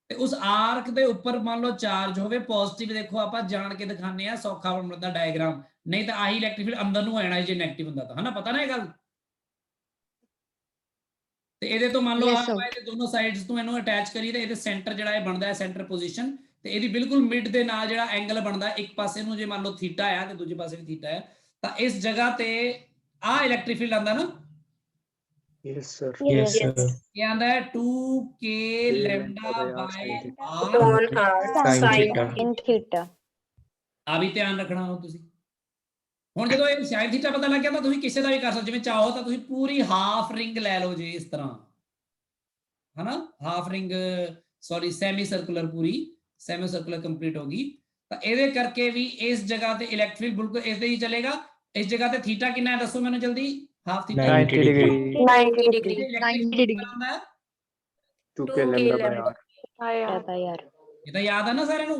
ਤੇ ਉਸ ਆਰਕ ਦੇ ਉੱਪਰ ਮੰਨ ਲਓ ਚਾਰਜ ਹੋਵੇ ਪੋਜ਼ਿਟਿਵ। ਦੇਖੋ ਆਪਾਂ ਜਾਣ ਕੇ ਦਿਖਾਉਂਦੇ ਆ, ਸੌਖਾ ਬਣਦਾ ਡਾਇਗਰਾਮ, ਨਹੀਂ ਤਾਂ ਆਹੀ ਇਲੈਕਟ੍ਰਿਕ ਫੀਲਡ ਅੰਦਰ ਨੂੰ ਹੋ ਜਾਣਾ ਜੇ ਨੈਗੇਟਿਵ ਹੁੰਦਾ ਤਾਂ, ਹਨਾ? ਪਤਾ ਨਾ ਇਹ ਗੱਲ। ਤੇ ਇਹਦੇ ਤੋਂ ਮੰਨ ਲਓ Yes, sir. ਆਪਾਂ ਇਹਦੇ ਦੋਨੋਂ ਸਾਈਡਸ ਤੋਂ ਇਹਨੂੰ ਅਟੈਚ ਕਰੀਏ ਤੇ ਇਹਦੇ ਸੈਂਟਰ ਜਿਹੜਾ ਇਹ ਬਣਦਾ ਹੈ ਸੈਂਟਰ ਪੋਜੀਸ਼ਨ, ਤੇ ਇਹਦੀ ਬਿਲਕੁਲ ਮਿਡ ਦੇ ਨਾਲ ਜਿਹੜਾ ਐਂਗਲ ਬਣਦਾ, ਇੱਕ ਪਾਸੇ ਨੂੰ ਜੇ ਮੰਨ ਲਓ ਥੀਟਾ ਆ ਤੇ ਦੂਜੇ ਪਾਸੇ ਵੀ ਥੀਟਾ ਹੈ, ਤਾਂ ਇਸ ਜਗ੍ਹਾ ਤੇ ਆਹ ਇਲੈਕਟ੍ਰਿਕ ਫੀਲਡ ਆਉਂਦਾ ਨਾ। Yes, sir. Yes, sir. ਇਹ ਆਉਂਦਾ ਹੈ 2k lambda by r In theta. ਆ ਵੀ ਧਿਆਨ ਰੱਖਣਾ ਹੋ ਤੁਸੀਂ। ਹੁਣ ਜਦੋਂ ਇਹ ਸਾਈਨ ਥੀਟਾ ਪਤਾ ਲੱਗ ਗਿਆ ਤਾਂ ਤੁਸੀਂ ਕਿਸੇ ਦਾ ਵੀ ਕਰ ਸਕਦੇ, ਜਿਵੇਂ ਚਾਹੋ ਤਾਂ ਤੁਸੀਂ ਪੂਰੀ ਹਾਫ ਰਿੰਗ ਲੈ ਲਓ ਜੀ ਇਸ ਤਰ੍ਹਾਂ, ਹਨਾ? Half ring, sorry semi circular, ਪੂਰੀ ਸੈਮੀ ਸਰਕੂਲਰ ਕੰਪਲੀਟ ਹੋ ਗਈ। ਤਾਂ ਇਹਦੇ ਕਰਕੇ ਵੀ ਇਸ ਜਗ੍ਹਾ ਤੇ ਇਲੈਕਟ੍ਰਿਕ ਫੀਲਡ ਬਿਲਕੁਲ ਇਸਦੇ ਹੀ ਚੱਲੇਗਾ। ਇਸ ਜਗ੍ਹਾ ਤੇ ਥੀਟਾ ਕਿੰਨਾ ਹੈ ਦੱਸੋ ਮੈਨੂੰ ਜਲਦੀ? Half theta 90 degree. 90 degree. 90 degree 2k lambda by r. By R. ਇਹ ਤਾਂ ਯਾਦ ਆ ਨਾ ਸਾਰਿਆਂ ਨੂੰ?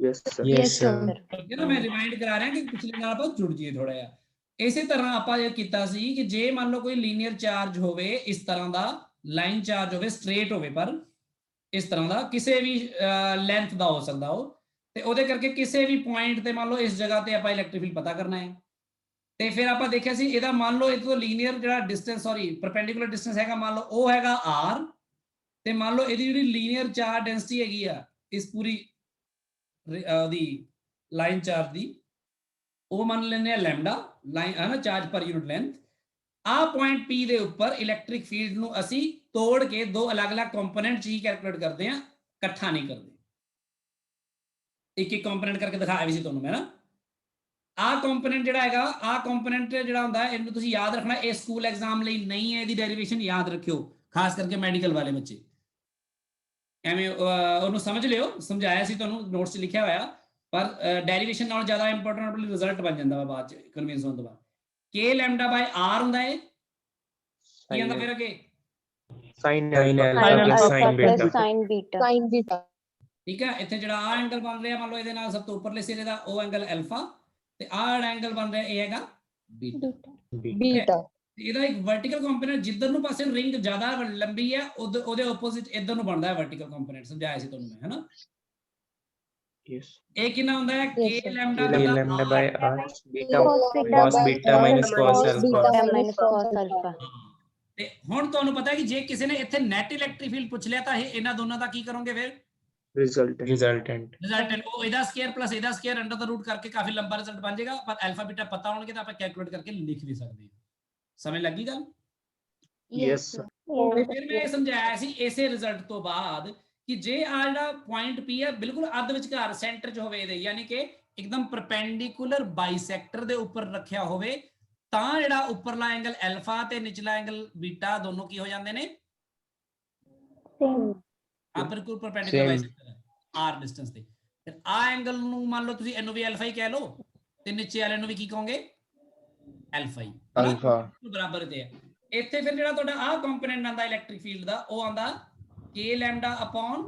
Yes, sir. Yes, sir. ਠੀਕ ਹੈ ਨਾ, ਮੈਂ ਰਿਮਾਈਂਡ ਕਰਾ ਰਿਹਾ ਕਿ ਪਿਛਲੇ ਨਾਲ ਆਪਾਂ ਜੁੜ ਜਾਈਏ ਥੋੜਾ ਜਿਹਾ। ਇਸੇ ਤਰ੍ਹਾਂ ਆਪਾਂ ਇਹ ਕੀਤਾ ਸੀ ਕਿ ਜੇ ਮੰਨ ਲਓ ਕੋਈ ਲੀਨੀਅਰ ਚਾਰਜ ਹੋਵੇ, ਇਸ ਤਰ੍ਹਾਂ ਦਾ ਲਾਈਨ ਚਾਰਜ ਹੋਵੇ, ਸਟ੍ਰੇਟ ਹੋਵੇ, ਪਰ ਇਸ ਤਰ੍ਹਾਂ ਦਾ ਕਿਸੇ ਵੀ ਲੈਂਥ ਦਾ ਹੋ ਸਕਦਾ ਉਹ, ਤੇ ਉਹਦੇ ਕਰਕੇ ਕਿਸੇ ਵੀ ਪੁਆਇੰਟ ਤੇ ਮੰਨ ਲਓ ਇਸ ਜਗ੍ਹਾ ਤੇ ਆਪਾਂ ਇਲੈਕਟ੍ਰਿਕ ਫੀਲਡ ਪਤਾ ਕਰਨਾ ਹੈ। ਤੇ ਫਿਰ ਆਪਾਂ ਦੇਖਿਆ ਸੀ ਇਹਦਾ ਮੰਨ ਲਓ ਇਹ ਤੋਂ ਲੀਨੀਅਰ ਜਿਹੜਾ ਡਿਸਟੈਂਸ, ਸੌਰੀ ਪਰਪੈਂਡੀਕੂਲਰ ਡਿਸਟੈਂਸ ਹੈਗਾ, ਮੰਨ ਲਓ ਉਹ ਹੈਗਾ r, ਤੇ ਮੰਨ ਲਓ ਇਹਦੀ ਜਿਹੜੀ ਲੀਨੀਅਰ ਚਾਰਜ ਡੈਂਸਿਟੀ ਹੈਗੀ ਆ ਇਸ ਪੂਰੀ ਉਹਦੀ ਲਾਈਨ ਚਾਰਜ ਦੀ, ਉਹ ਮੰਨ ਲੈਂਦੇ ਆ ਲੈਮਡਾ ਲਾਈਨ ਹੈ ਨਾ, ਚਾਰਜ ਪਰ ਯੂਨਿਟ ਲੈਂਥ। ਆ ਪੁਆਇੰਟ P ਦੇ ਉੱਪਰ ਇਲੈਕਟ੍ਰਿਕ ਫੀਲਡ ਨੂੰ ਅਸੀਂ ਤੋੜ ਕੇ ਦੋ ਅਲੱਗ-ਅਲੱਗ ਕੰਪੋਨੈਂਟ 'ਚ ਹੀ ਕੈਲਕੂਲੇਟ ਕਰਦੇ ਆ, ਇਕੱਠਾ ਨਹੀਂ ਕਰਦੇ। ਇੱਕ ਇੱਕ ਕੰਪੋਨੈਂਟ ਕਰਕੇ ਦਿਖਾਇਆ ਵੀ ਸੀ ਤੁਹਾਨੂੰ ਮੈਂ ਨਾ। ਆਹ ਕੰਪੋਨੈਂਟ ਜਿਹੜਾ ਹੈਗਾ, ਆਹ ਕੰਪੋਨੈਂਟ ਜਿਹੜਾ ਹੁੰਦਾ ਇਹਨੂੰ ਤੁਸੀਂ ਯਾਦ ਰੱਖਣਾ, ਇਹ ਸਕੂਲ ਐਗਜ਼ਾਮ ਲਈ ਨਹੀਂ ਹੈ, ਇਹਦੀ ਡੈਰੀਵੇਸ਼ਨ ਯਾਦ ਰੱਖਿਓ, ਖਾਸ ਕਰਕੇ ਮੈਡੀਕਲ ਵਾਲੇ ਬੱਚੇ। ਐਵੇਂ ਉਹਨੂੰ ਸਮਝ ਲਿਓ, ਸਮਝਾਇਆ ਸੀ ਤੁਹਾਨੂੰ, ਨੋਟਸ 'ਚ ਲਿਖਿਆ ਹੋਇਆ, ਪਰ ਡੈਰੀਵੇਸ਼ਨ ਨਾਲ ਜ਼ਿਆਦਾ ਇੰਪੋਰਟੈਂਟ ਆਪਣੀ ਰਿਜ਼ਲਟ ਬਣ ਜਾਂਦਾ ਵਾ ਬਾਅਦ 'ਚ ਕਨਵਿੰਸ ਹੋਣ ਤੋਂ ਬਾਅਦ। K lambda by R ਹੁੰਦਾ ਹੈ, ਕੀ ਆਂਦਾ ਫਿਰ ਅੱਗੇ? Sin Sin alpha alpha plus sin plus beta. sin beta. Sin beta. ਠੀਕ ਹੈ, ਇੱਥੇ ਜਿਹੜਾ ਆ ਐਂਗਲ ਬਣ ਰਿਹਾ ਮੰਨ ਲਓ ਇਹਦੇ ਨਾਲ ਸਭ ਤੋਂ ਉੱਪਰਲੇ ਸਿਰੇ ਦਾ ਉਹ ਐਂਗਲ ਅਲਫਾ, ਤੇ ਆਹ ਐਂਗਲ ਬਣ ਰਿਹਾ ਇਹ ਹੈਗਾ ਬੀਟਾ। Beta. ਇਹਦਾ ਇੱਕ ਵਰਟੀਕਲ ਕੰਪੋਨੈਂਟ ਜਿੱਧਰ ਨੂੰ ਪਾਸੇ ਰਿੰਗ ਜ਼ਿਆਦਾ ਲੰਬੀ ਹੈ ਉਹਦੇ ਆਪੋਜ਼ਿਟ ਇੱਧਰ ਨੂੰ ਬਣਦਾ ਹੈ ਵਰਟੀਕਲ ਕੰਪੋਨੈਂਟ, ਸਮਝਾਇਆ ਸੀ ਤੁਹਾਨੂੰ ਮੈਂ, ਹੈਨਾ। Yes. ਇਹ ਕਿੰਨਾ ਹੁੰਦਾ ਹੈ? K Yes, sir. lambda K lambda by R. Beta cos beta minus cos alpha. Beta minus cos alpha. ਤੇ ਹੁਣ ਤੁਹਾਨੂੰ ਪਤਾ ਹੈ ਕਿ ਜੇ ਕਿਸੇ ਨੇ ਇੱਥੇ ਨੈਟ ਇਲੈਕਟ੍ਰਿਕ ਫੀਲਡ ਪੁੱਛ ਲਿਆ ਤਾਂ ਇਹ ਇਹਨਾਂ ਦੋਨਾਂ ਦਾ ਕੀ ਕਰੋਗੇ ਫਿਰ? Resultant. ਰਿਜ਼ਲਟੈਂਟ ਉਹ ਇਹਦਾ ਸਕੁਅਰ ਪਲੱਸ ਇਹਦਾ ਸਕੁਅਰ ਅੰਡਰ ਦਾ ਰੂਟ ਕਰਕੇ ਕਾਫੀ ਲੰਬਾ ਰਿਜ਼ਲਟ ਬਣ ਜਾਏਗਾ, ਪਰ ਅਲਫਾ ਬੀਟਾ ਪਤਾ ਹੋਣਗੇ ਤਾਂ ਆਪਾਂ ਕੈਲਕੂਲੇਟ ਕਰਕੇ ਲਿਖ ਵੀ ਸਕਦੇ ਹਾਂ। ਸਮਝ ਲੱਗੀ ਗੱਲ? Yes, sir. ਤੇ ਫਿਰ ਮੈਂ ਇਹ ਸਮਝਾਇਆ ਸੀ ਇਸੇ ਰਿਜ਼ਲਟ ਤੋਂ ਬਾਅਦ ਕਿ ਜੇ ਆ ਜਿਹੜਾ ਪੁਆਇੰਟ P ਹੈ ਬਿਲਕੁਲ ਅੱਧ ਵਿਚਕਾਰ ਸੈਂਟਰ 'ਚ ਹੋਵੇ ਇਹਦੇ, ਯਾਨੀ ਕਿ ਇੱਕਦਮ ਪਰਪੈਂਡੀਕੂਲਰ ਬਾਈਸੈਕਟਰ ਦੇ ਉੱਪਰ ਰੱਖਿਆ ਹੋਵੇ, ਤਾਂ ਜਿਹੜਾ ਉੱਪਰਲਾ ਐਂਗਲ ਅਲਫਾ ਤੇ ਨਿਚਲਾ ਐਂਗਲ ਬੀਟਾ ਦੋਨੋਂ ਕੀ ਹੋ ਜਾਂਦੇ ਨੇ? ਆ ਬਿਲਕੁਲ ਪਰਪੈਂਡੀਕੂਲਰ ਬਾਈਸੈਕਟਰ ਹੈ r ਡਿਸਟੈਂਸ ਤੇ। ਫਿਰ ਆ ਐਂਗਲ ਨੂੰ ਮੰਨ ਲਓ ਤੁਸੀਂ ਇਹਨੂੰ ਵੀ ਅਲਫਾ ਹੀ ਕਹਿ ਲਓ ਤੇ ਨੀਚੇ ਵਾਲੇ ਨੂੰ ਵੀ ਕੀ ਕਹੋਗੇ? ਅਲਫਾ ਹੀ, ਬਰਾਬਰ ਤੇ ਹੈ। ਇੱਥੇ ਫਿਰ ਜਿਹੜਾ ਤੁਹਾਡਾ ਆਹ ਕੰਪੋਨੈਂਟ ਆਂਦਾ ਇਲੈਕਟ੍ਰਿਕ ਫੀਲਡ ਦਾ, ਉਹ ਆਂਦਾ K lambda upon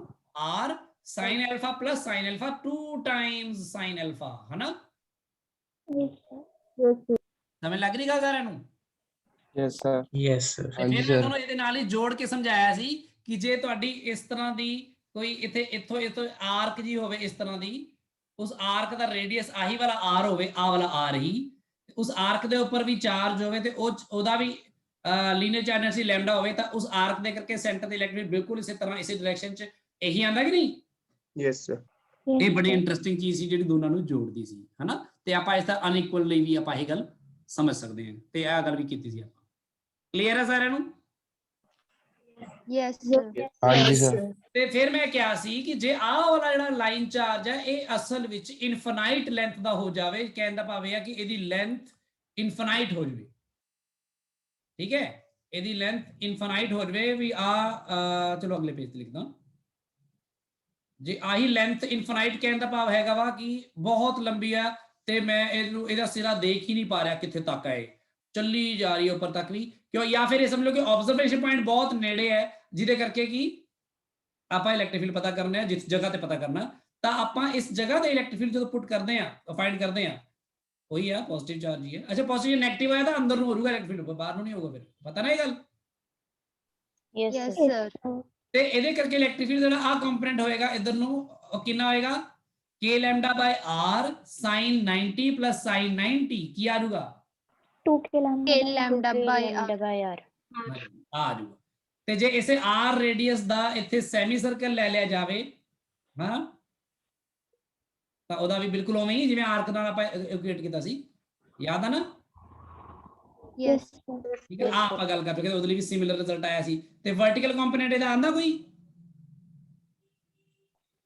R sin alpha plus sin alpha 2 times sin alpha, है ना? ਸਮਝ ਲੱਗ ਰਹੀ ਗੱਲ ਸਾਰਿਆਂ ਨੂੰ? Yes, sir. Yes, sir. ਫਿਰ ਮੈਂ ਤੁਹਾਨੂੰ ਇਹਦੇ ਨਾਲ ਹੀ ਜੋੜ ਕੇ ਸਮਝਾਇਆ ਸੀ ਕਿ ਜੇ ਤੁਹਾਡੀ ਇਸ ਤਰ੍ਹਾਂ ਦੀ ਕੋਈ ਇੱਥੋਂ ਆਰਕ ਜੀ ਹੋਵੇ ਇਸ ਤਰ੍ਹਾਂ ਦੀ, ਉਸ ਆਰਕ ਦਾ ਰੇਡੀਅਸ ਆਹੀ ਵਾਲਾ r ਹੋਵੇ, ਆਹ ਵਾਲਾ r ਹੀ, ਉਸ ਆਰਕ ਦੇ ਉੱਪਰ ਵੀ ਚਾਰਜ ਹੋਵੇ ਤੇ ਉਹਦਾ ਵੀ ਲੀਨੀਅਰ ਚਾਰਜ ਡੈਂਸਿਟੀ ਲੈਮਡਾ ਹੋਵੇ, ਤਾਂ ਉਸ ਆਰਕ ਦੇ ਕਰਕੇ ਸੈਂਟਰ ਤੇ ਇਲੈਕਟ੍ਰਿਕ ਬਿਲਕੁਲ ਇਸੇ ਤਰ੍ਹਾਂ ਇਸੇ ਡਾਇਰੈਕਸ਼ਨ 'ਚ ਇਹੀ ਆਂਦਾ ਕਿ ਨਹੀਂ? Yes, sir. ਇਹ ਬੜੀ ਇੰਟਰਸਟਿੰਗ ਚੀਜ਼ ਸੀ ਜਿਹੜੀ ਦੋਨਾਂ ਨੂੰ ਜੋੜਦੀ ਸੀ, ਹਨਾ। ਤੇ ਆਪਾਂ ਇਸ ਦਾ ਅਨਇਕੁਅਲ ਲਈ ਵੀ ਆਪਾਂ ਇਹ ਗੱਲ ਸਮਝ ਸਕਦੇ ਹਾਂ, ਤੇ ਇਹ ਗੱਲ ਵੀ ਕੀਤੀ ਸੀ ਆਪਾਂ। ਕਲੀਅਰ ਹੈ ਸਾਰਿਆਂ ਨੂੰ? Yes, sir. ਹਾਂਜੀ ਸਰ। ਤੇ ਫਿਰ ਮੈਂ ਕਿਹਾ ਸੀ ਕਿ ਜੇ ਆਹ ਵਾਲਾ ਜਿਹੜਾ ਲਾਈਨ ਚਾਰਜ ਹੈ ਇਹ ਅਸਲ ਵਿੱਚ ਇਨਫਾਈਨਾਈਟ ਲੈਂਥ ਦਾ ਹੋ ਜਾਵੇ, ਕਹਿਣ ਦਾ ਭਾਵ ਇਹ ਹੈ ਕਿ ਇਹਦੀ ਲੈਂਥ ਇਨਫਾਈਨਾਈਟ ਹੋ ਜਾਵੇ, ਠੀਕ ਹੈ, ਇਹਦੀ ਲੈਂਥ ਇਨਫਾਈਨਾਈਟ ਹੋ ਜਾਵੇ ਵੀ ਚਲੋ ਅਗਲੇ ਪੇਜ ਤੇ ਲਿਖਦਾ। ਜੇ ਆਹੀ ਲੈਂਥ ਇਨਫਾਈਨਾਈਟ ਕਹਿਣ ਦਾ ਭਾਵ ਹੈਗਾ ਵਾ ਕਿ ਬਹੁਤ ਲੰਬੀ ਆ ਤੇ ਮੈਂ ਇਹਦਾ ਸਿਰਾ ਦੇਖ ਹੀ ਨਹੀਂ ਪਾ ਰਿਹਾ ਕਿੱਥੇ ਤੱਕ ਹੈ, ਚੱਲੀ ਜਾ ਰਹੀ ਹੈ ਉੱਪਰ ਤੱਕ ਵੀ, ਕਿਉਂ? ਜਾਂ ਫਿਰ ਇਹ ਸਮਝ ਲਓ ਕਿ ਆਬਜ਼ਰਵੇਸ਼ਨ ਪੁਆਇੰਟ ਬਹੁਤ ਨੇੜੇ ਹੈ, ਜਿਹਦੇ ਕਰਕੇ ਕਿ ਆਪਾਂ ਇਲੈਕਟ੍ਰਿਕ ਫੀਲਡ ਪਤਾ ਕਰਨਾ ਹੈ, ਜਿਸ ਜਗ੍ਹਾ ਤੇ ਪਤਾ ਕਰਨਾ, ਤਾਂ ਆਪਾਂ ਇਸ ਜਗ੍ਹਾ ਤੇ ਇਲੈਕਟ੍ਰਿਕ ਫੀਲਡ ਜਦੋਂ ਪੁੱਟ ਕਰਦੇ ਆ, ਫਾਈਂਡ ਕਰਦੇ ਆ, ਉਹੀ ਆ ਪੋਜ਼ਿਟਿਵ ਚਾਰਜ ਹੀ ਹੈ। ਅੱਛਾ, ਪੋਜ਼ਿਟਿਵ ਨੈਗੇਟਿਵ ਆਇਆ ਤਾਂ ਅੰਦਰ ਨੂੰ ਹੋਊਗਾ ਇਲੈਕਟ੍ਰਿਕ ਫੀਲਡ, ਬਾਹਰ ਨੂੰ ਨਹੀਂ ਹੋਊਗਾ, ਫਿਰ ਪਤਾ ਨਾ ਇਹ ਗੱਲ? Yes, sir. ਤੇ ਇਹਦੇ ਕਰਕੇ ਇਲੈਕਟ੍ਰਿਕ ਫੀਲਡ ਜਿਹੜਾ ਆ ਕੰਪੋਨੈਂਟ ਹੋਏਗਾ ਇਧਰ ਨੂੰ, ਉਹ ਕਿੰਨਾ ਹੋਏਗਾ? K lambda by R sin 90 plus sin 90 ਕੀ ਆ ਜਾਊਗਾ? 2K lambda by R. ਆ ਜਾਊਗਾ। ਤੇ ਜੇ ਇਸੇ R ਰੇਡੀਅਸ ਦਾ ਇੱਥੇ ਸੈਮੀ ਸਰਕਲ ਲੈ ਲਿਆ ਜਾਵੇ, ਹਾਂ, ਤਾਂ ਉਹਦਾ ਵੀ ਬਿਲਕੁਲ ਉਵੇਂ ਹੀ ਜਿਵੇਂ ਆਰਕ ਨਾਲ ਆਪਾਂ ਇਕੁਏਟ ਕੀਤਾ ਸੀ, ਯਾਦ ਆ ਨਾ? Yes. ਠੀਕ ਹੈ, ਆਪਾਂ ਗੱਲ ਕਰ ਰਹੇ ਉਹਦੇ ਲਈ ਵੀ ਸਿਮਿਲਰ ਰਿਜ਼ਲਟ ਆਇਆ ਸੀ। ਤੇ ਵਰਟੀਕਲ ਕੰਪੋਨੈਂਟ ਇਹਦਾ ਆਂਦਾ ਕੋਈ?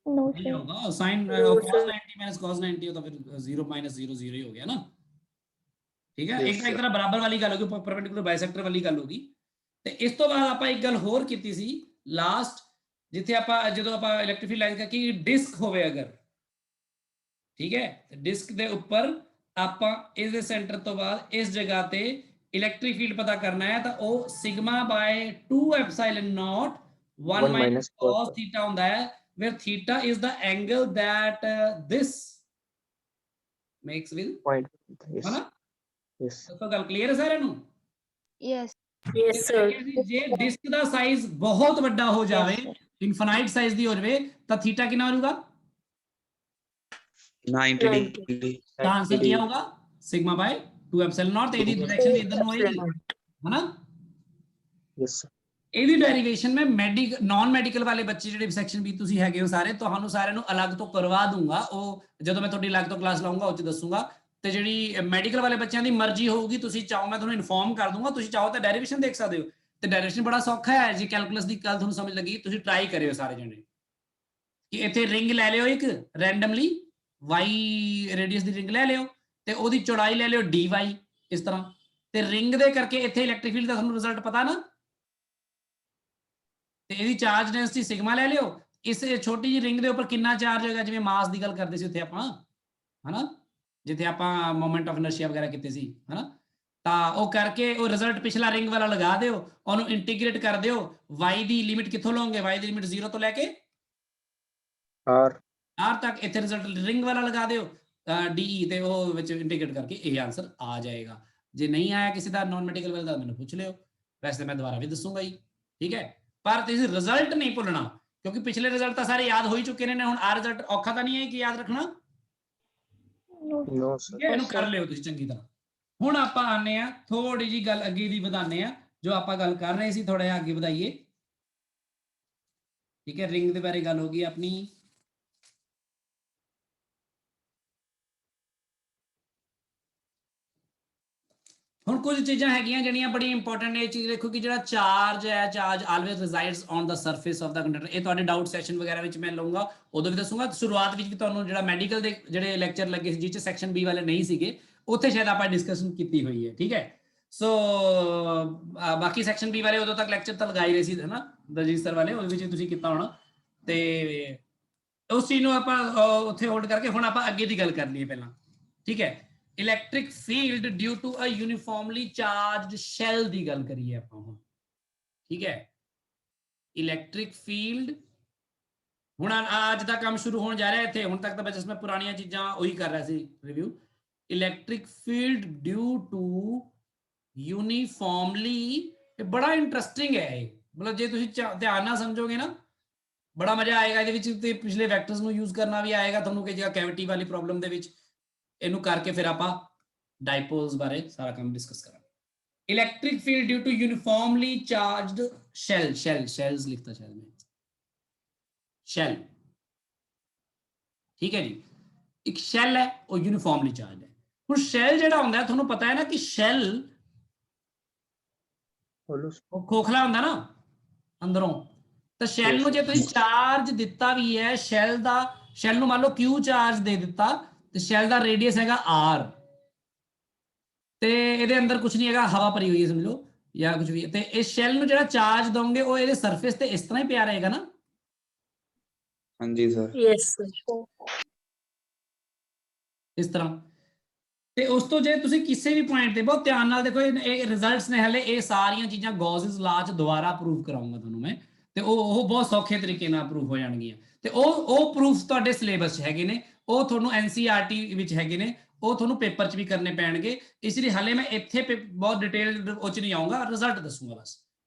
No, ਨਹੀਂ ਹੋਗਾ, sin cos 90 minus cos 90 ਤਾਂ ਫਿਰ 0 minus 0 0 ਹੀ ਹੋ ਗਿਆ ਨਾ, ਠੀਕ ਹੈ। ਇੱਕ ਤਰ੍ਹਾਂ ਬਰਾਬਰ ਵਾਲੀ ਗੱਲ ਹੋ ਗਈ, ਪਰਪੈਂਡੀਕੂਲਰ ਬਾਈਸੈਕਟਰ ਵਾਲੀ ਗੱਲ ਹੋ ਗਈ। ਤੇ ਇਸ ਤੋਂ ਬਾਅਦ ਆਪਾਂ ਇੱਕ ਗੱਲ ਹੋਰ ਕੀਤੀ ਸੀ ਲਾਸਟ, ਜਿੱਥੇ ਆਪਾਂ ਜਦੋਂ ਆਪਾਂ ਇਲੈਕਟ੍ਰਿਕ ਫੀਲਡ ਲਾਈਨ ਕਿ ਡਿਸਕ ਹੋਵੇ ਅਗਰ, ਠੀਕ ਹੈ, ਤੇ ਡਿਸਕ ਦੇ ਉੱਪਰ ਆਪਾਂ ਇਸ ਦੇ ਸੈਂਟਰ ਤੋਂ ਬਾਅਦ ਇਸ ਜਗ੍ਹਾ ਤੇ ਇਲੈਕਟ੍ਰਿਕ ਫੀਲਡ ਪਤਾ ਕਰਨਾ ਹੈ, ਤਾਂ ਉਹ ਸਿਗਮਾ ਬਾਈ 2 ਐਪਸਾਈਲਨ ਨੋਟ 1 minus cos theta ਹੁੰਦਾ ਹੈ, where theta is the angle that this makes with Point. Yes. है ना? Yes. तो ਗੱਲ ਕਲੀਅਰ ਹੈ ਸਾਰਿਆਂ ਨੂੰ? Yes. Yes sir। ਜੇ ਡਿਸਕ ਦਾ ਸਾਈਜ਼ ਬਹੁਤ ਵੱਡਾ ਹੋ ਜਾਵੇ, ਇਨਫਾਈਨਾਈਟ ਸਾਈਜ਼ ਦੀ ਹੋ ਜਾਵੇ, ਤਾਂ ਥੀਟਾ ਕਿੰਨਾ ਹੋ ਜਾਊਗਾ? 90 degree. ਤਾਂ ਆਨਸਰ ਕੀ ਹੋਗਾ? ਸਿਗਮਾ ਬਾਈ 2 ਐਪਸਿਲਨ ਨॉट, ਤੇ ਇਹਦੀ ਡਾਇਰੈਕਸ਼ਨ ਇਧਰ ਨੂੰ ਹੋਏਗੀ, है ना? Yes sir। ਇਹਦੀ ਡੈਰੀਵੇਸ਼ਨ ਮੈਂ ਨਾਨ ਮੈਡੀਕਲ ਵਾਲੇ ਬੱਚੇ ਜਿਹੜੇ ਸੈਕਸ਼ਨ ਵੀ ਤੁਸੀਂ ਹੈਗੇ ਹੋ ਸਾਰੇ, ਤੁਹਾਨੂੰ ਸਾਰਿਆਂ ਨੂੰ ਅਲੱਗ ਤੋਂ ਕਰਵਾ ਦੂੰਗਾ, ਉਹ ਜਦੋਂ ਮੈਂ ਤੁਹਾਡੀ ਅਲੱਗ ਤੋਂ ਕਲਾਸ ਲਾਉਂਗਾ ਉਹ ਚ ਦੱਸੂਗਾ। ਤੇ ਜਿਹੜੀ ਮੈਡੀਕਲ ਵਾਲੇ ਬੱਚਿਆਂ ਦੀ ਮਰਜ਼ੀ ਹੋਊਗੀ, ਤੁਸੀਂ ਚਾਹੋ ਮੈਂ ਤੁਹਾਨੂੰ ਇਨਫੋਰਮ ਕਰ ਦੂੰਗਾ, ਤੁਸੀਂ ਚਾਹੋ ਤਾਂ ਡੈਰੀਵੇਸ਼ਨ ਦੇਖ ਸਕਦੇ ਹੋ, ਤੇ ਡੈਰੀਵੇਸ਼ਨ ਬੜਾ ਸੌਖਾ ਹੈ। ਜੇ ਕੈਲਕੂਲਸ ਦੀ ਗੱਲ ਤੁਹਾਨੂੰ ਸਮਝ ਲੱਗੀ, ਤੁਸੀਂ ਟਰਾਈ ਕਰਿਓ ਸਾਰੇ ਜਣੇ ਕਿ ਇੱਥੇ ਰਿੰਗ ਲੈ ਲਿਓ ਇੱਕ ਰੈਂਡਮਲੀ, ਵਾਈ ਰੇਡੀਅਸ ਦੀ ਰਿੰਗ ਲੈ ਲਿਓ ਤੇ ਉਹਦੀ ਚੌੜਾਈ ਲੈ ਲਿਓ dy ਇਸ ਤਰ੍ਹਾਂ, ਤੇ ਰਿੰਗ ਦੇ ਕਰਕੇ ਇੱਥੇ ਇਲੈਕਟ੍ਰਿਕ ਫੀਲਡ ਦਾ ਤੁਹਾਨੂੰ ਰਿਜ਼ਲਟ ਪਤਾ ਨਾ, ਤੇ ਇਹਦੀ ਚਾਰਜ ਡੈਂਸਿਟੀ ਸਿਗਮਾ ਲੈ ਲਿਓ। ਇਸ ਛੋਟੀ ਜਿਹੀ ਰਿੰਗ ਦੇ ਉੱਪਰ ਕਿੰਨਾ ਚਾਰਜ ਹੋਏਗਾ, ਜਿਵੇਂ ਮਾਸ ਦੀ ਗੱਲ ਕਰਦੇ ਸੀ ਉੱਥੇ ਆਪਾਂ, ਹਨਾ, ਜਿੱਥੇ ਆਪਾਂ ਮੋਮੈਂਟ ਆਫ ਇਨਰਸ਼ੀਆ ਵਗੈਰਾ ਕੀਤੇ ਸੀ, ਹਨਾ, ਤਾਂ ਉਹ ਕਰਕੇ ਉਹ ਰਿਜ਼ਲਟ ਪਿਛਲਾ ਰਿੰਗ ਵਾਲਾ ਲਗਾ ਦਿਓ, ਉਹਨੂੰ ਇੰਟੀਗ੍ਰੇਟ ਕਰ ਦਿਓ। y ਦੀ ਲਿਮਿਟ ਕਿੱਥੋਂ ਲਓਗੇ? y ਦੀ ਲਿਮਿਟ 0 ਤੋਂ ਲੈ ਕੇ r ਤੱਕ, ਇੱਥੇ ਰਿਜ਼ਲਟ ਰਿੰਗ ਵਾਲਾ ਲਗਾ ਦਿਓ de, ਤੇ ਉਹ ਵਿੱਚ ਇੰਟੀਗ੍ਰੇਟ ਕਰਕੇ ਇਹ ਆਨਸਰ ਆ ਜਾਏਗਾ। ਜੇ ਨਹੀਂ ਆਇਆ ਕਿਸੇ ਦਾ ਨਾਨ ਮੈਡੀਕਲ ਵਾਲੇ ਦਾ, ਮੈਨੂੰ ਪੁੱਛ ਲਿਓ, ਵੈਸੇ ਮੈਂ ਦੁਬਾਰਾ ਵੀ ਦੱਸੂਗਾ ਜੀ, ਠੀਕ ਹੈ। ਪਰ ਤੁਸੀਂ ਰਿਜ਼ਲਟ ਨਹੀਂ ਭੁੱਲਣਾ, ਕਿਉਂਕਿ ਪਿਛਲੇ ਰਿਜ਼ਲਟ ਤਾਂ ਸਾਰੇ ਯਾਦ ਹੋ ਹੀ ਚੁੱਕੇ ਨੇ। ਹੁਣ ਆ ਰਿਜ਼ਲਟ ਔਖਾ ਤਾਂ ਨਹੀਂ ਹੈ ਕਿ ਯਾਦ ਰੱਖਣਾ, ਇਹਨੂੰ ਕਰ ਲਿਓ ਤੁਸੀਂ ਚੰਗੀ ਤਰ੍ਹਾਂ। ਹੁਣ ਆਪਾਂ ਆਨੇ ਆ ਥੋੜੀ ਜੀ ਗੱਲ ਅੱਗੇ ਦੀ ਵਧਾਨੇ ਆ, ਜੋ ਆਪਾਂ ਗੱਲ ਕਰ ਰਹੇ ਸੀ ਥੋੜਾ ਜਿਹਾ ਅੱਗੇ ਵਧਾਈਏ, ਠੀਕ ਹੈ। ਰਿੰਗ ਦੇ ਬਾਰੇ ਗੱਲ ਹੋ ਗਈ ਆਪਣੀ। ਹੁਣ ਕੁਝ ਚੀਜ਼ਾਂ ਹੈਗੀਆਂ ਜਿਹੜੀਆਂ ਬੜੀ ਇੰਪੋਰਟੈਂਟ ਨੇ। ਇਹ ਚੀਜ਼ ਦੇਖੋ ਕਿ ਜਿਹੜਾ ਚਾਰਜ ਹੈ, charge always resides on the surface of the conductor. ਇਹ ਤੁਹਾਡੇ ਡਾਊਟ ਸੈਸ਼ਨ ਵਗੈਰਾ ਵਿੱਚ ਮੈਂ ਲਊਂਗਾ, ਉਦੋਂ ਵੀ ਦੱਸੂਗਾ। ਸ਼ੁਰੂਆਤ ਵਿੱਚ ਵੀ ਤੁਹਾਨੂੰ ਜਿਹੜਾ ਮੈਡੀਕਲ ਦੇ ਜਿਹੜੇ ਲੈਕਚਰ ਲੱਗੇ ਸੀ, ਜਿਸ 'ਚ ਸੈਕਸ਼ਨ ਬੀ ਵਾਲੇ ਨਹੀਂ ਸੀਗੇ, ਉੱਥੇ ਸ਼ਾਇਦ ਆਪਾਂ ਡਿਸਕਸ਼ਨ ਕੀਤੀ ਹੋਈ ਹੈ, ਠੀਕ ਹੈ। ਸੋ ਬਾਕੀ ਸੈਕਸ਼ਨ ਬੀ ਵਾਲੇ ਉਦੋਂ ਤੱਕ ਲੈਕਚਰ ਤਾਂ ਲਗਾ ਹੀ ਰਹੇ ਸੀ, ਹਨਾ, ਦਲਜੀਤ ਸਰ ਵਾਲੇ, ਉਹਦੇ ਵਿੱਚ ਤੁਸੀਂ ਕੀਤਾ ਹੋਣਾ। ਤੇ ਉਸ ਚੀਜ਼ ਨੂੰ ਆਪਾਂ ਉੱਥੇ ਹੋਲਡ ਕਰਕੇ ਹੁਣ ਆਪਾਂ ਅੱਗੇ ਦੀ ਗੱਲ ਕਰ ਲਈਏ ਪਹਿਲਾਂ, ਠੀਕ ਹੈ। Electric field due to a uniformly charged shell ਦੀ ਗੱਲ ਕਰੀਏ ਆਪਾਂ ਹੁਣ, ਠੀਕ ਹੈ। ਇਲੈਕਟ੍ਰਿਕ ਫੀਲਡ, ਹੁਣ ਅੱਜ ਦਾ ਕੰਮ ਸ਼ੁਰੂ ਹੋਣ ਜਾ ਰਿਹਾ ਇੱਥੇ। ਹੁਣ ਤੱਕ ਤਾਂ ਬਸ ਮੈਂ ਪੁਰਾਣੀਆਂ ਚੀਜ਼ਾਂ ਉਹੀ ਕਰ ਰਿਹਾ ਸੀ review. Electric field due to uniformly, ਇਹ ਬੜਾ ਇੰਟਰਸਟਿੰਗ ਹੈ ਇਹ, ਮਤਲਬ ਜੇ ਤੁਸੀਂ ਧਿਆਨ ਨਾਲ ਸਮਝੋਗੇ ਨਾ, ਬੜਾ ਮਜ਼ਾ ਆਏਗਾ ਇਹਦੇ ਵਿੱਚ। ਤੇ ਪਿਛਲੇ ਵੈਕਟਰਸ ਨੂੰ ਯੂਜ਼ ਕਰਨਾ ਵੀ ਆਏਗਾ ਤੁਹਾਨੂੰ, ਕਿ ਜਿਹੜਾ ਕੈਵਿਟੀ ਵਾਲੀ ਪ੍ਰੋਬਲਮ ਦੇ ਵਿੱਚ ਇਹਨੂੰ ਕਰਕੇ ਫਿਰ ਆਪਾਂ ਡਾਈਪੋਲਸ ਬਾਰੇ ਸਾਰਾ ਕੰਮ ਡਿਸਕਸ ਕਰਾਂਗੇ। Electric field due to uniformly charged shell, shells ਲਿਖਤਾ ਸ਼ਾਇਦ ਮੈਂ, ਸ਼ੈਲ, ਠੀਕ ਹੈ ਜੀ। ਇੱਕ ਸ਼ੈਲ ਹੈ, ਉਹ ਯੂਨੀਫਾਰਮਲੀ ਚਾਰਜ ਹੈ। ਹੁਣ ਸ਼ੈਲ ਜਿਹੜਾ ਹੁੰਦਾ, ਤੁਹਾਨੂੰ ਪਤਾ ਹੈ ਨਾ ਕਿ ਸ਼ੈਲ ਉਹ ਖੋਖਲਾ ਹੁੰਦਾ ਨਾ ਅੰਦਰੋਂ, ਤਾਂ ਸ਼ੈਲ ਨੂੰ ਜੇ ਤੁਸੀਂ ਚਾਰਜ ਦਿੱਤਾ ਵੀ ਹੈ, ਸ਼ੈਲ ਨੂੰ ਮੰਨ ਲਓ Q ਚਾਰਜ ਦੇ ਦਿੱਤਾ, ਤੇ ਸ਼ੈਲ ਦਾ ਰੇਡੀਅਸ ਹੈਗਾ r, ਤੇ ਇਹਦੇ ਅੰਦਰ ਕੁਝ ਨਹੀਂ ਹੈਗਾ, ਹਵਾ ਭਰੀ ਹੋਈ ਹੈ ਸਮਝ ਲਓ, ਜਾਂ ਕੁਝ ਵੀ। ਤੇ ਇਸ ਸ਼ੈਲ ਨੂੰ ਜਿਹੜਾ ਚਾਰਜ ਦੋਗੇ, ਉਹ ਇਹਦੇ ਸਰਫੇਸ ਤੇ ਇਸ ਤਰ੍ਹਾਂ ਹੀ ਪਿਆ ਰਹੇਗਾ ਨਾ। ਹਾਂਜੀ ਸਰ, ਯੈਸ ਸਰ, ਇਸ ਤਰ੍ਹਾਂ। ਤੇ ਉਸ ਤੋਂ ਜੇ ਤੁਸੀਂ ਕਿਸੇ ਵੀ ਪੁਆਇੰਟ ਤੇ, ਬਹੁਤ ਧਿਆਨ ਨਾਲ ਦੇਖੋ, ਇਹ ਰਿਜ਼ਲਟਸ ਨੇ ਹਲੇ, ਇਹ ਸਾਰੀਆਂ ਚੀਜ਼ਾਂ ਗੌਸਿਸ ਲਾ ਚ ਦੁਬਾਰਾ ਪ੍ਰੂਵ ਕਰਾਉਂਗਾ ਤੁਹਾਨੂੰ ਮੈਂ, ਤੇ ਉਹ ਬਹੁਤ ਸੌਖੇ ਤਰੀਕੇ ਨਾਲ ਪ੍ਰੂਵ ਹੋ ਜਾਣਗੀਆਂ। ਤੇ ਉਹ ਪ੍ਰੂਫ ਤੁਹਾਡੇ ਸਿਲੇਬਸ 'ਚ ਹੈਗੇ ਨੇ, ਉਹ ਤੁਹਾਨੂੰ NCERT ਵਿੱਚ ਹੈਗੇ ਨੇ, ਉਹ ਤੁਹਾਨੂੰ ਪੇਪਰ 'ਚ ਵੀ ਕਰਨੇ ਪੈਣਗੇ। ਇਸ ਲਈ ਹਲੇ ਮੈਂ ਇੱਥੇ ਬਹੁਤ ਡਿਟੇਲ ਉਹ 'ਚ ਨਹੀਂ ਆਉਂਗਾ, ਰਿਜ਼ਲਟ ਦੱਸੂਗਾ ਬਸ,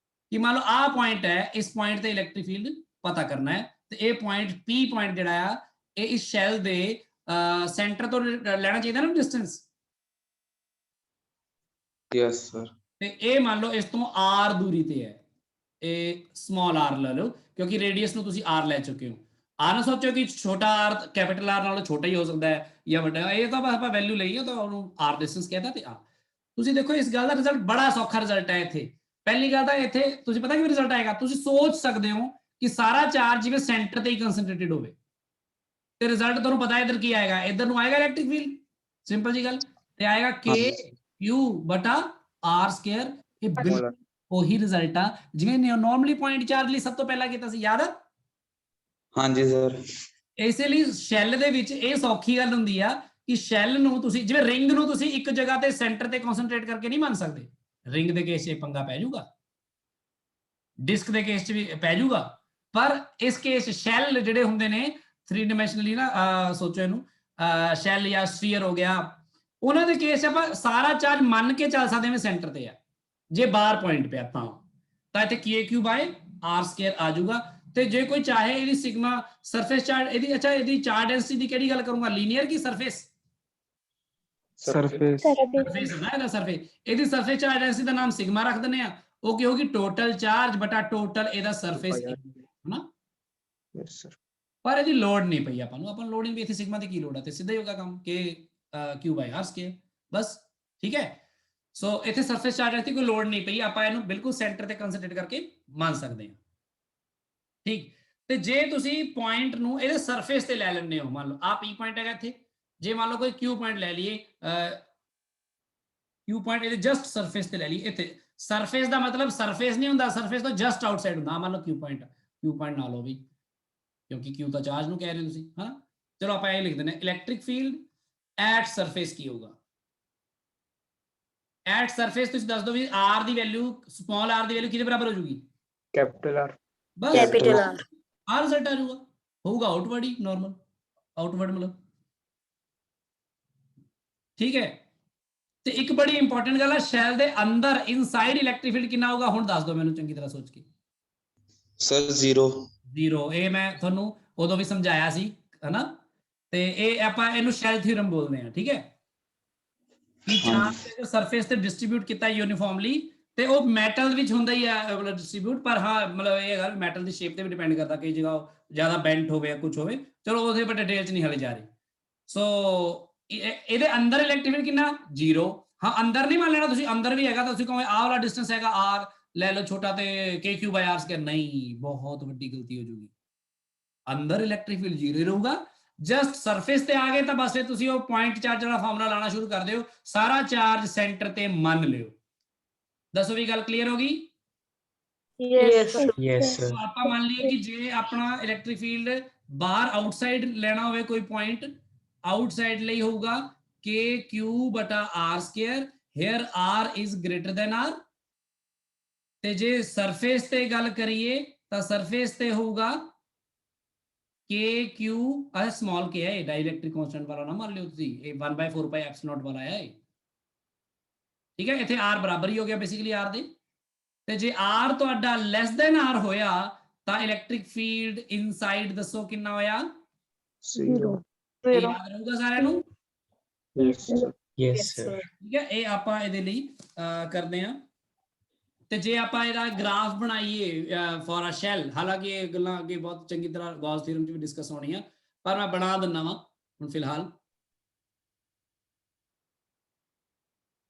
ਕਿ ਮੰਨ ਲਓ ਆਹ ਪੁਆਇੰਟ ਹੈ, ਇਸ ਪੁਆਇੰਟ ਤੇ ਇਲੈਕਟ੍ਰਿਕ ਫੀਲਡ ਪਤਾ ਕਰਨਾ ਹੈ, ਤੇ ਇਹ ਪੁਆਇੰਟ P ਪੁਆਇੰਟ ਜਿਹੜਾ ਆ, ਇਹ ਇਸ ਸ਼ੈਲ ਦੇ ਸੈਂਟਰ ਤੋਂ ਲੈਣਾ ਚਾਹੀਦਾ ਨਾ ਡਿਸਟੈਂਸ। Yes sir. ਤੇ ਇਹ ਮੰਨ ਲਓ ਇਸ ਤੋਂ r ਦੂਰੀ ਤੇ ਹੈ, ਇਹ ਸਮਾਲ r ਲੈ ਲਓ, ਕਿਉਂਕਿ ਰੇਡੀਅਸ ਨੂੰ ਤੁਸੀਂ r ਲੈ ਚੁੱਕੇ ਹੋ। ਆ ਨਾ ਸੋਚੋ ਕਿ ਛੋਟਾ r ਕੈਪੀਟਲ R ਨਾਲੋਂ ਛੋਟਾ ਹੀ ਹੋ ਸਕਦਾ ਹੈ ਜਾਂ ਵੱਡਾ, ਇਹ ਤਾਂ ਆਪਾਂ ਵੈਲਿਊ ਲਈ ਹੈ ਤਾਂ ਉਹਨੂੰ r ਡਿਸਟੈਂਸ ਕਹਿੰਦਾ। ਤੇ ਤੁਸੀਂ ਦੇਖੋ ਇਸ ਗੱਲ ਦਾ ਰਿਜ਼ਲਟ ਬੜਾ ਸੌਖਾ ਰਿਜ਼ਲਟ ਹੈ ਇੱਥੇ। ਪਹਿਲੀ ਗੱਲ ਤਾਂ ਇੱਥੇ ਤੁਸੀਂ ਪਤਾ ਕਿਵੇਂ ਰਿਜ਼ਲਟ ਆਏਗਾ, ਤੁਸੀਂ ਸੋਚ ਸਕਦੇ ਹੋ ਕਿ ਸਾਰਾ ਚਾਰਜ ਜਿਵੇਂ ਸੈਂਟਰ ਤੇ ਹੀ ਕੰਸੈਂਟਰੇਟਡ ਹੋਵੇ, ਤੇ ਰਿਜ਼ਲਟ ਤੁਹਾਨੂੰ ਪਤਾ ਇੱਧਰ ਕੀ ਆਏਗਾ, ਇੱਧਰ ਨੂੰ ਆਏਗਾ ਇਲੈਕਟ੍ਰਿਕ ਫੀਲਡ, ਸਿੰਪਲ ਜੀ ਗੱਲ, ਤੇ ਆਏਗਾ KQ ਬਟਾ r ਸਕੁਅਰ। ਇਹ ਬਿਲਕੁਲ ਉਹੀ ਰਿਜ਼ਲਟ ਆ ਜਿਵੇਂ ਨਾਰਮਲੀ ਪੁਆਇੰਟ ਚਾਰਜ ਲਈ ਸਭ ਤੋਂ ਪਹਿਲਾਂ ਕੀਤਾ ਸੀ, ਯਾਦ ਆ? ਹਾਂਜੀ ਸਰ। ਇਸੇ ਲਈ ਸ਼ੈਲ ਦੇ ਵਿੱਚ ਇਹ ਸੌਖੀ ਗੱਲ ਹੁੰਦੀ ਆ ਕਿ ਸ਼ੈਲ ਨੂੰ ਤੁਸੀਂ ਜਿਵੇਂ ਰਿੰਗ ਨੂੰ ਤੁਸੀਂ ਇੱਕ ਜਗ੍ਹਾ ਤੇ ਸੈਂਟਰ ਤੇ ਕਨਸੈਂਟਰੇਟ ਕਰਕੇ ਨਹੀਂ ਮੰਨ ਸਕਦੇ। ਰਿੰਗ ਦੇ ਕੇਸ 'ਚ ਪੰਗਾ ਪੈ ਜਾਊਗਾ, ਡਿਸਕ ਦੇ ਕੇਸ 'ਚ ਵੀ ਪੈ ਜਾਊਗਾ, ਪਰ ਇਸ ਕੇਸ ਸ਼ੈਲ ਜਿਹੜੇ ਹੁੰਦੇ ਨੇ 3 ਡਾਈਮੈਂਸ਼ਨਲੀ ਨਾ, ਸੋਚੋ ਇਹਨੂੰ ਸ਼ੈਲ ਜਾਂ ਸਫੀਅਰ ਹੋ ਗਿਆ, ਉਹਨਾਂ ਦੇ ਕੇਸ 'ਚ ਆਪਾਂ ਸਾਰਾ ਚਾਰਜ ਮੰਨ ਕੇ ਚੱਲ ਸਕਦੇ ਹਾਂ ਸੈਂਟਰ ਤੇ ਆ। ਜੇ ਬਾਹਰ ਪੁਆਇੰਟ ਪਿਆ ਤਾਂ ਇੱਥੇ KQ ਬਾਏ r ਸਕੁਅਰ ਆ ਜਾਊਗਾ। ਤੇ ਜੇ ਕੋਈ ਚਾਹੇ ਇਹਦੀ ਸਿਗਮਾ ਸਰਫੇਸ ਚਾਰਜ, ਇਹਦੀ ਅੱਛਾ ਇਹਦੀ ਚਾਰਜ ਡੈਂਸਿਟੀ ਦੀ ਕਿਹੜੀ ਗੱਲ ਕਰੂੰਗਾ, ਲੀਨੀਅਰ ਕੀ ਸਰਫੇਸ? ਸਰਫੇਸ ਹੈ ਨਾ ਇਹਦਾ ਸਰਫੇਸ, ਇਹਦੀ ਸਰਫੇਸ ਚਾਰਜ ਡੈਂਸਿਟੀ ਦਾ ਨਾਮ ਸਿਗਮਾ ਰੱਖ ਦਿੰਦੇ ਆ। ਉਹ ਕੀ ਹੋਗੀ, ਟੋਟਲ ਚਾਰਜ ਬਟਾ ਟੋਟਲ ਇਹਦਾ ਸਰਫੇਸ ਹੈ ਨਾ। Yes sir. ਪਰ ਇਹਦੀ ਲੋਡ ਨਹੀਂ ਪਈ ਆਪਾਂ ਨੂੰ ਲੋਡ ਨਹੀਂ ਪਈ ਇੱਥੇ, ਸਿਗਮਾ ਦੀ ਕੀ ਲੋਡ ਹੈ, ਤੇ ਸਿੱਧਾ ਹੀ ਹੋਗਾ ਕੰਮ ਕਿ Q by R square बस ठीक है। सो इथे सरफेस चार्ज रहती कोई लोड नहीं पई, ਆਪਾਂ ਇਹਨੂੰ ਬਿਲਕੁਲ ਸੈਂਟਰ ਤੇ ਕੰਸੈਂਟਰੇਟ ਕਰਕੇ ਮੰਨ ਸਕਦੇ ਹਾਂ ਠੀਕ। ਤੇ ਜੇ ਤੁਸੀਂ ਪੁਆਇੰਟ ਨੂੰ ਇਹਦੇ ਸਰਫੇਸ ਤੇ ਲੈ ਲੈਂਦੇ ਹੋ, ਮੰਨ ਲਓ ਆ P ਪੁਆਇੰਟ ਹੈਗਾ ਇੱਥੇ, ਜੇ ਮੰਨ ਲਓ ਕੋਈ Q ਪੁਆਇੰਟ ਲੈ ਲਈਏ, Q ਪੁਆਇੰਟ ਇਹਦੇ ਜਸਟ ਸਰਫੇਸ ਤੇ ਲੈ ਲਈਏ, ਇੱਥੇ ਸਰਫੇਸ ਦਾ ਮਤਲਬ ਸਰਫੇਸ ਨਹੀਂ ਹੁੰਦਾ, ਸਰਫੇਸ ਤੋਂ ਜਸਟ ਆਊਟਸਾਈਡ ਹੁੰਦਾ। ਮੰਨ ਲਓ Q ਪੁਆਇੰਟ ਨਾ ਲਓ ਵੀ, ਕਿਉਂਕਿ Q ਤਾਂ ਚਾਰਜ ਨੂੰ ਕਹਿ ਰਹੇ ਹੋ ਤੁਸੀਂ, ਹਾਂ। ਚਲੋ ਆਪਾਂ ਇਹ ਲਿਖ ਦਿੰਦੇ ਹਾਂ, ਇਲੈਕਟ੍ਰਿਕ ਫੀਲਡ ਐਟ ਸਰਫੇਸ ਕੀ ਹੋਊਗਾ। ਐਟ ਸਰਫੇਸ ਤੁਸੀਂ ਦੱਸ ਦਿਓ ਵੀ R ਦੀ ਵੈਲਿਊ, ਸਮਾਲ r ਦੀ ਵੈਲਿਊ ਕਿਹਦੇ ਬਰਾਬਰ ਹੋ ਜੂਗੀ, कैपिटल R, ਬਸ कैपिटल R, R ਰਿਜ਼ਲਟ ਆ ਜਾਊਗਾ, ਹੋਊਗਾ ਆਊਟਵਰਡ ਹੀ, ਨਾਰਮਲ ਆਊਟਵਰਡ ਮਤਲਬ ਠੀਕ ਹੈ। ਤੇ ਇੱਕ ਬੜੀ ਇੰਪੋਰਟੈਂਟ ਗੱਲ ਹੈ, ਸ਼ੈਲ ਦੇ ਅੰਦਰ ਇਨਸਾਈਡ ਇਲੈਕਟ੍ਰਿਕ ਫੀਲਡ ਕਿੰਨਾ ਹੋਊਗਾ, ਹੁਣ ਦੱਸ ਦਿਓ ਮੈਨੂੰ ਚੰਗੀ ਤਰ੍ਹਾਂ ਸੋਚ ਕੇ। सर 0 0, ਇਹ ਮੈਂ ਤੁਹਾਨੂੰ ਉਦੋਂ ਵੀ ਸਮਝਾਇਆ ਸੀ ਹਨਾ। ਤੇ ਇਹ ਆਪਾਂ ਇਹਨੂੰ ਸ਼ੈਲ ਥਿਊਰਮ ਬੋਲਦੇ ਆ, ਠੀਕ ਹੈ। ਕਿ ਚਾਰਜ ਸਰਫੇਸ ਤੇ ਡਿਸਟ੍ਰੀਬਿਊਟ ਕੀਤਾ ਯੂਨੀਫਾਰਮਲੀ, ਤੇ ਉਹ ਮੈਟਲ ਵਿੱਚ ਹੁੰਦਾ ਹੀ ਆ ਮਤਲਬ ਡਿਸਟ੍ਰੀਬਿਊਟ, ਪਰ ਹਾਂ ਮਤਲਬ ਇਹ ਗੱਲ ਮੈਟਲ ਦੀ ਸ਼ੇਪ ਤੇ ਵੀ ਡਿਪੈਂਡ ਕਰਦਾ, ਕਈ ਜਗ੍ਹਾ ਜ਼ਿਆਦਾ ਬੈਂਟ ਹੋਵੇ ਜਾਂ ਕੁਝ ਹੋਵੇ, ਚਲੋ ਉਹਦੇ ਪਰ ਡਿਟੇਲ ਚ ਨਹੀਂ ਹਲੇ ਜਾ ਰਹੀ। ਸੋ ਇਹਦੇ ਅੰਦਰ ਇਲੈਕਟ੍ਰਿਕ ਫੀਲਡ ਕਿੰਨਾ, 0। ਹਾਂ ਅੰਦਰ ਨਹੀਂ ਮੰਨ ਲੈਣਾ ਤੁਸੀਂ, ਅੰਦਰ ਵੀ ਹੈਗਾ ਤਾਂ ਤੁਸੀਂ ਕਹੋਗੇ ਆਹ ਵਾਲਾ ਡਿਸਟੈਂਸ ਹੈਗਾ r, ਲੈ ਲਓ ਛੋਟਾ ਤੇ KQ by R square, ਨਹੀਂ, ਬਹੁਤ ਵੱਡੀ ਗਲਤੀ ਹੋ ਜੂਗੀ। ਅੰਦਰ ਇਲੈਕਟ੍ਰਿਕ ਫੀਲਡ 0 ਰਹੂਗਾ, ਜਸਟ ਸਰਫੇਸ ਤੇ ਆ ਗਏ ਤਾਂ ਬਸ ਫਿਰ ਤੁਸੀਂ ਉਹ ਪੁਆਇੰਟ ਚਾਰਜ ਵਾਲਾ ਫਾਰਮੂਲਾ ਲਾਣਾ ਸ਼ੁਰੂ ਕਰ ਦਿਓ, ਸਾਰਾ ਚਾਰਜ ਸੈਂਟਰ ਤੇ ਮੰਨ ਲਿਓ। ਦੱਸੋ ਵੀ ਗੱਲ ਕਲੀਅਰ ਹੋ ਗਈ। yes, yes sir, ਆਪਾਂ ਮੰਨ ਲਈਏ ਕਿ ਜੇ ਆਪਣਾ ਇਲੈਕਟ੍ਰਿਕ ਫੀਲਡ ਬਾਹਰ ਆਊਟਸਾਈਡ ਲੈਣਾ ਹੋਵੇ ਕੋਈ ਪੁਆਇੰਟ, ਆਊਟਸਾਈਡ ਲਈ ਹੋਊਗਾ KQ ਬਟਾ R square, here R is greater than R। ਤੇ ਜੇ ਸਰਫੇਸ ਤੇ ਗੱਲ ਕਰੀਏ ਤਾਂ ਸਰਫੇਸ ਤੇ ਹੋਊਗਾ KQ, ਆ ਸਮਾਲ k ਹੈ, ਡਾਈਇਲੈਕਟ੍ਰਿਕ ਕਾਂਸਟੈਂਟ ਵਾਲਾ ਨਾ ਮੰਨ ਲਿਓ ਤੁਸੀਂ, ਇਹ 1/4 ਪਾਈ ਐਪਸੀਲੋਨ ਵਾਲਾ ਹੈ, ਠੀਕ ਹੈ। ਇੱਥੇ R ਬਰਾਬਰ ਹੀ ਹੋ ਗਿਆ ਬੇਸਿਕਲੀ R ਦੇ। ਤੇ ਜੇ R ਤੁਹਾਡਾ ਲੈਸ ਦੈਨ R ਹੋਇਆ ਤਾਂ ਇਲੈਕਟ੍ਰਿਕ ਫੀਲਡ ਇਨਸਾਈਡ ਦੱਸੋ ਕਿੰਨਾ ਹੋਇਆ, 0, ਇਹ ਯਾਦ ਰਹੂਗਾ ਸਾਰਿਆਂ ਨੂੰ, yes sir, ਠੀਕ ਹੈ। ਇਹ ਆਪਾਂ ਇਹਦੇ ਲਈ ਕਰਦੇ ਹਾਂ। ਤੇ ਜੇ ਆਪਾਂ ਇਹਦਾ ਗ੍ਰਾਫ ਬਣਾਈਏ ਫॉर ਅ ਸ਼ੈਲ, ਹਾਲਾਂਕਿ ਇਹ ਗੱਲਾਂ ਅੱਗੇ ਬਹੁਤ ਚੰਗੀ ਤਰ੍ਹਾਂ ਗੌਸ ਥਿਊਰਮ ਚ ਵੀ ਡਿਸਕਸ ਹੋਣੀਆਂ, ਪਰ ਮੈਂ ਬਣਾ ਦਿੰਦਾ ਵਾਂ ਹੁਣ ਫਿਲਹਾਲ।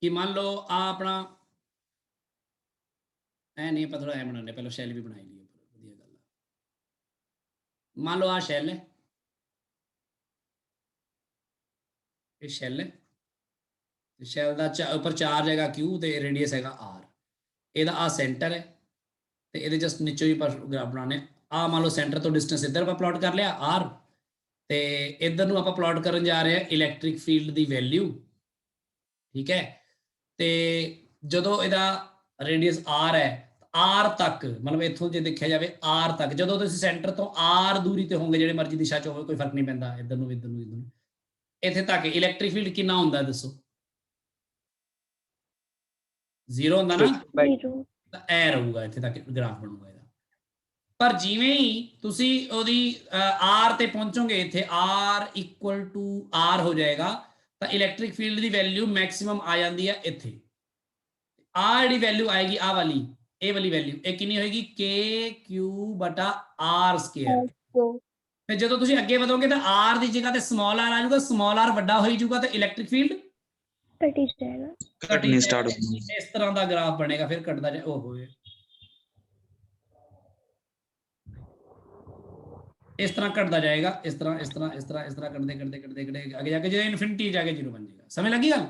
ਕਿ ਮੰਨ ਲਓ ਆ ਆਪਣਾ ਐ ਨਹੀਂ, ਆਪਾਂ ਥੋੜਾ ਐ ਬਣਾਉਂਦੇ, ਪਹਿਲਾਂ ਸ਼ੈਲ ਵੀ ਬਣਾਈ ਲਈਏ, ਵਧੀਆ ਗੱਲ ਆ। ਮੰਨ ਲਓ ਆ ਸ਼ੈਲ ਹੈ, ਇਹ ਸ਼ੈਲ ਹੈ, ਸ਼ੈਲ ਦਾ ਉੱਪਰ ਚਾਰਜ ਹੈਗਾ Q ਤੇ ਰੇਡੀਅਸ ਹੈਗਾ R, ਇਹਦਾ ਆ ਸੈਂਟਰ ਹੈ ਤੇ ਇਹਦੇ ਜਸਟ ਨੀਚੇ ਹੀ ਗ੍ਰਾਫ ਬਣਾਉਣੇ ਆ। ਮੰਨ ਲਓ ਸੈਂਟਰ ਤੋਂ ਡਿਸਟੈਂਸ ਇੱਧਰ ਆਪਾਂ ਪਲਾਟ ਕਰ ਲਿਆ R, ਤੇ ਇੱਧਰ ਨੂੰ ਆਪਾਂ ਪਲਾਟ ਕਰਨ ਜਾ ਰਹੇ ਹਾਂ ਇਲੈਕਟ੍ਰਿਕ ਫੀਲਡ ਦੀ ਵੈਲਿਊ, ਠੀਕ ਹੈ। ਤੇ ਜਦੋਂ ਇਹਦਾ ਰੇਡੀਅਸ R ਹੈ, R ਤੱਕ ਮਤਲਬ ਇੱਥੋਂ ਜੇ ਦੇਖਿਆ ਜਾਵੇ R ਤੱਕ, ਜਦੋਂ ਤੁਸੀਂ ਸੈਂਟਰ ਤੋਂ R ਦੂਰੀ ਤੇ ਹੋਵੋਗੇ, ਜਿਹੜੇ ਮਰਜ਼ੀ ਦਿਸ਼ਾ ਚ ਹੋਵੇ ਕੋਈ ਫਰਕ ਨਹੀਂ ਪੈਂਦਾ, ਇੱਧਰ ਨੂੰ ਇੱਧਰ ਨੂੰ ਇੱਧਰ ਨੂੰ, ਇੱਥੇ ਤੱਕ ਇਲੈਕਟ੍ਰਿਕ ਫੀਲਡ ਕਿੰਨਾ ਹੁੰਦਾ ਦੱਸੋ, 0 ਹੁੰਦਾ ਨਾ, ਤਾਂ ਐ ਰਹੂਗਾ, ਇੱਥੇ ਤੱਕ ਗ੍ਰਾਫ ਬਣੂਗਾ ਇਹਦਾ। ਪਰ ਜਿਵੇਂ ਹੀ ਤੁਸੀਂ ਉਹਦੀ R ਤੇ ਪਹੁੰਚੋਗੇ, ਇੱਥੇ R ਇਕੁਅਲ ਟੂ R ਹੋ ਜਾਏਗਾ, ਤਾਂ ਇਲੈਕਟ੍ਰਿਕ ਫੀਲਡ ਦੀ ਵੈਲਿਊ ਮੈਕਸਿਮਮ ਆ ਜਾਂਦੀ ਹੈ ਇੱਥੇ। ਆ ਜਿਹੜੀ ਵੈਲਿਊ ਆਏਗੀ ਆ ਵਾਲੀ, ਇਹ ਵਾਲੀ ਵੈਲਿਊ, ਇਹ ਕਿੰਨੀ ਹੋਏਗੀ, KQ ਬਟਾ R ਸਕੁਅਰ। ਫਿਰ ਜਦੋਂ ਤੁਸੀਂ ਅੱਗੇ ਵਧੋਗੇ ਤਾਂ R ਦੀ ਜਗ੍ਹਾ ਤੇ ਸਮਾਲ r ਆ ਜਾਊਗਾ, ਸਮਾਲ r ਵੱਡਾ ਹੋਈ ਜਾਊਗਾ, ਤੇ ਇਲੈਕਟ੍ਰਿਕ ਫੀਲਡ ਘਟੀ ਜਾਏਗਾ, घटनी स्टार्ट हो गई। ਇਸ ਤਰ੍ਹਾਂ ਦਾ ਗ੍ਰਾਫ ਬਣੇਗਾ, ਫਿਰ ਘਟਦਾ ਜਾਏ, ਉਹ ਹੋਏ ਇਸ ਤਰ੍ਹਾਂ ਘਟਦਾ ਜਾਏਗਾ, ਇਸ ਤਰ੍ਹਾਂ ਇਸ ਤਰ੍ਹਾਂ ਇਸ ਤਰ੍ਹਾਂ ਇਸ ਤਰ੍ਹਾਂ ਕਰਦੇ ਕਰਦੇ ਕਰਦੇ ਕਰਦੇ ਅੱਗੇ ਜਾ ਕੇ ਜੇ ਇਨਫਿਨਿਟੀ ਜਾ ਕੇ 0 ਬਣ ਜਾਏਗਾ। ਸਮਝ ਲੱਗੀ ਗੱਲ।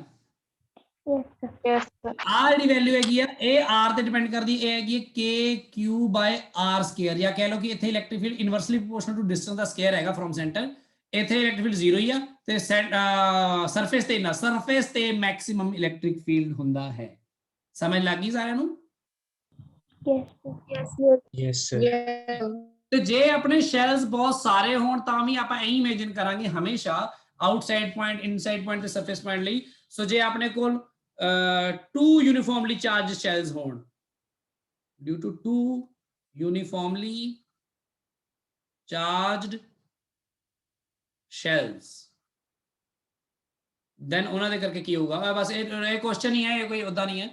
yes sir, ਆ ਜਿਹੜੀ ਵੈਲਿਊ ਹੈਗੀ ਆ ਇਹ R ਤੇ ਡਿਪੈਂਡ ਕਰਦੀ, ਇਹ ਹੈਗੀ ਹੈ KQ ਬਾਈ R ਸਕੁਅਰ, ਜਾਂ ਕਹਿ ਲਓ ਕਿ ਇੱਥੇ electric field inversely proportional to distance ਦਾ ਸਕੁਅਰ ਹੈਗਾ ਫਰੋਮ ਸੈਂਟਰ, ਇੱਥੇ ਇਲੈਕਟ੍ਰਿਕ ਫੀਲਡ 0 ਹੀ ਆ, ਤੇ ਸਰਫੇਸ ਤੇ ਇੰਨਾ, ਸਰਫੇਸ ਤੇ ਮੈਕਸਿਮਮ ਇਲੈਕਟ੍ਰਿਕ ਫੀਲਡ ਹੁੰਦਾ ਹੈ। ਸਮਝ ਲੱਗ ਗਈ ਸਾਰਿਆਂ ਨੂੰ। yes sir, ਤੇ ਜੇ ਆਪਣੇ ਸ਼ੈਲਸ ਬਹੁਤ ਸਾਰੇ ਹੋਣ ਤਾਂ ਵੀ ਆਪਾਂ ਐਂ ਇਮੇਜਿਨ ਕਰਾਂਗੇ ਹਮੇਸ਼ਾ ਆਊਟਸਾਈਡ ਪੁਆਇੰਟ, ਇਨਸਾਈਡ ਪੁਆਇੰਟ ਤੇ ਸਰਫੇਸ ਪੁਆਇੰਟ ਲਈ। ਸੋ ਜੇ ਆਪਣੇ ਕੋਲ 2 ਯੂਨੀਫਾਰਮਲੀ ਚਾਰਜਡ ਸ਼ੈਲਸ ਹੋਣ, due to 2 uniformly charged shells, then ਉਹਨਾਂ ਦੇ ਕਰਕੇ ਕੀ ਹੋਊਗਾ, ਬਸ ਇਹ ਕੁਐਸਚਨ ਹੀ ਹੈ, ਇਹ ਕੋਈ ਉਦਾਂ ਨਹੀਂ ਹੈ।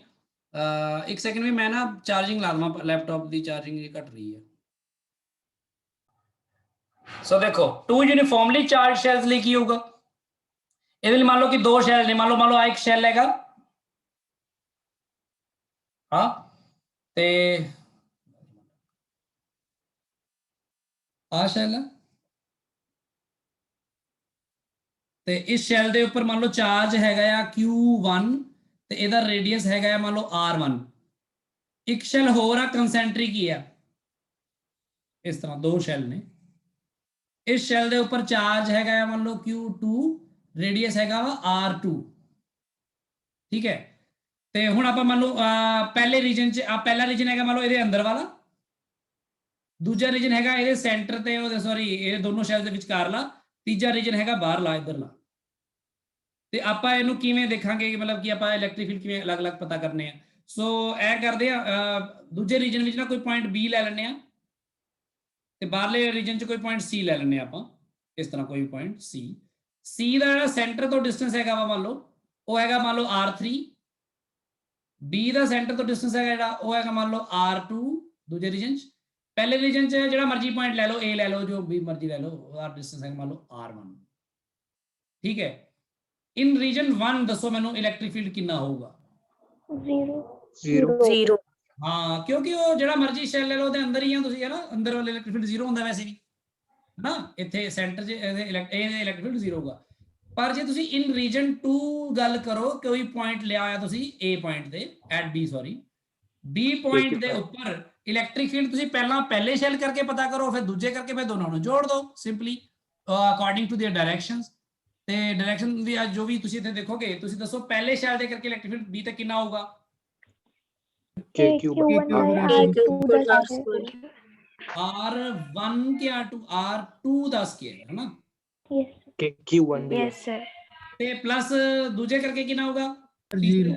ਇੱਕ ਸੈਕਿੰਡ ਵੀ ਮੈਂ ਨਾ ਚਾਰਜਿੰਗ ਲਾ ਲਵਾਂ, ਲੈਪਟਾਪ ਦੀ ਚਾਰਜਿੰਗ ਘਟ ਰਹੀ ਹੈ। ਸੋ ਦੇਖੋ 2 ਯੂਨੀਫਾਰਮਲੀ ਚਾਰਜ ਸ਼ੈਲਸ ਲਈ ਕੀ ਹੋਊਗਾ, ਇਹਦੇ ਲਈ ਮੰਨ ਲਓ ਕਿ ਦੋ ਸ਼ੈਲ ਨੇ, ਮੰਨ ਲਓ ਆ ਇੱਕ ਸ਼ੈਲ ਹੈਗਾ ਹਾਂ, ਤੇ ਆ ਸ਼ੈਲ ਹੈ, ਤੇ ਇਸ ਸ਼ੈਲ ਦੇ ਉੱਪਰ ਮੰਨ ਲਓ ਚਾਰਜ ਹੈਗਾ ਆ Q1 ਤੇ ਇਹਦਾ ਰੇਡੀਅਸ ਹੈਗਾ ਆ ਮੰਨ ਲਓ R1। ਇੱਕ ਸ਼ੈਲ ਹੋਰ ਆ ਕੰਸੈਂਟਰਿਕ ਹੀ ਆ, ਇਸ ਤਰ੍ਹਾਂ ਦੋ ਸ਼ੈਲ ਨੇ। ਇਸ ਸ਼ੈਲ ਦੇ ਉੱਪਰ ਚਾਰਜ ਹੈਗਾ ਆ ਮੰਨ ਲਓ Q2, ਰੇਡੀਅਸ ਹੈਗਾ ਵਾ R2। ਠੀਕ ਹੈ, ਤੇ ਹੁਣ ਆਪਾਂ ਮੰਨ ਲਓ ਪਹਿਲੇ ਰੀਜਨ ਚ ਪਹਿਲਾ ਰੀਜਨ ਹੈਗਾ ਮੰਨ ਲਓ ਇਹਦੇ ਅੰਦਰ ਵਾਲਾ, ਦੂਜਾ ਰੀਜਨ ਹੈਗਾ ਇਹਦੇ ਸੈਂਟਰ ਤੇ, ਉਹਦੇ ਸੌਰੀ ਇਹ ਦੋਨੋਂ ਸ਼ੈਲ ਦੇ ਵਿਚਕਾਰਲਾ, ਤੀਜਾ ਰੀਜਨ ਹੈਗਾ ਬਾਹਰਲਾ ਇਧਰਲਾ। ਤੇ ਆਪਾਂ ਇਹਨੂੰ ਕਿਵੇਂ ਦੇਖਾਂਗੇ, ਮਤਲਬ ਕਿ ਆਪਾਂ ਇਲੈਕਟ੍ਰਿਕ ਫੀਲਡ ਕਿਵੇਂ ਅਲੱਗ-ਅਲੱਗ ਪਤਾ ਕਰਨੇ ਆ। ਸੋ ਇਹ ਕਰਦੇ ਆ, ਦੂਜੇ ਰੀਜਨ ਵਿੱਚ ਨਾ ਕੋਈ ਪੁਆਇੰਟ B ਲੈ ਲੈਣੇ ਆ ਤੇ ਬਾਹਰਲੇ ਰੀਜਨ ਚ ਕੋਈ ਪੁਆਇੰਟ C ਲੈ ਲੈਣੇ ਆ ਆਪਾਂ, ਇਸ ਤਰ੍ਹਾਂ ਕੋਈ ਪੁਆਇੰਟ C ਦਾ ਜਿਹੜਾ ਸੈਂਟਰ ਤੋਂ ਡਿਸਟੈਂਸ ਹੈਗਾ ਵਾ ਮੰਨ ਲਓ ਉਹ ਹੈਗਾ ਮੰਨ ਲਓ R3, B ਦਾ ਸੈਂਟਰ ਤੋਂ ਡਿਸਟੈਂਸ ਹੈਗਾ ਜਿਹੜਾ ਉਹ ਹੈਗਾ ਮੰਨ ਲਓ R2 ਦੂਜੇ ਰੀਜਨ ਚ। ਪਹਿਲੇ ਰੀਜਨ ਚ ਜਿਹੜਾ ਮਰਜ਼ੀ ਪੁਆਇੰਟ ਲੈ ਲਓ, A ਲੈ ਲਓ, ਜੋ ਵੀ ਮਰਜ਼ੀ ਲੈ ਲਓ, ਉਹਦਾ ਡਿਸਟੈਂਸ ਹੈਗਾ ਮੰਨ ਲਓ R1। ਠੀਕ ਹੈ, ਇਨ ਰੀਜਨ 1 ਦੱਸੋ ਮੈਨੂੰ ਇਲੈਕਟ੍ਰਿਕ ਫੀਲਡ ਕਿੰਨਾ ਹੋਊਗਾ? 0 ਹਾਂ, ਕਿਉਂਕਿ ਉਹ ਜਿਹੜਾ ਮਰਜ਼ੀ ਸ਼ੈਲ ਲੈ ਲਓ ਉਹਦੇ ਅੰਦਰ ਹੀ ਆ ਤੁਸੀਂ, ਹੈ ਨਾ, ਅੰਦਰ ਵਾਲੇ ਇਲੈਕਟ੍ਰਿਕ ਫੀਲਡ 0 ਹੁੰਦਾ ਵੈਸੇ ਵੀ, ਹੈ ਨਾ। ਇੱਥੇ ਸੈਂਟਰ 'ਚ ਇਹਦੇ ਇਲੈਕਟ੍ਰਿਕ ਫੀਲਡ 0 ਹੋਊਗਾ। ਪਰ ਜੇ ਤੁਸੀਂ ਇਨ ਰੀਜਨ 2 ਗੱਲ ਕਰੋ, ਕੋਈ ਪੁਆਇੰਟ ਲਿਆ ਹੋਇਆ ਤੁਸੀਂ A ਪੁਆਇੰਟ ਤੇ at B, sorry B point ਦੇ ਉੱਪਰ ਇਲੈਕਟ੍ਰਿਕ ਫੀਲਡ ਤੁਸੀਂ ਪਹਿਲਾਂ ਪਹਿਲੇ ਸ਼ੈਲ ਕਰਕੇ ਪਤਾ ਕਰੋ, ਫਿਰ ਦੂਜੇ ਕਰਕੇ, ਫਿਰ ਦੋਨਾਂ ਨੂੰ ਜੋੜ ਦਿਓ simply according to their directions. ਤੇ ਡਾਇਰੈਕਸ਼ਨ ਦੀ ਜੋ ਵੀ ਤੁਸੀਂ ਇੱਥੇ ਦੇਖੋਗੇ, ਤੁਸੀਂ ਦੱਸੋ ਪਹਿਲੇ ਸ਼ੈਲ ਦੇ ਕਰਕੇ ਇਲੈਕਟ੍ਰਿਕ ਫੀਲਡ B ਤੇ ਕਿੰਨਾ ਹੋਊਗਾ? R1 के R2, R2 ਦਾ ਸਕੁਅਰ, ਹੈ ਨਾ, Q1 yes sir ਤੇ ਪਲੱਸ ਦੂਜੇ ਕਰਕੇ ਕਿੰਨਾ ਹੋਊਗਾ? 0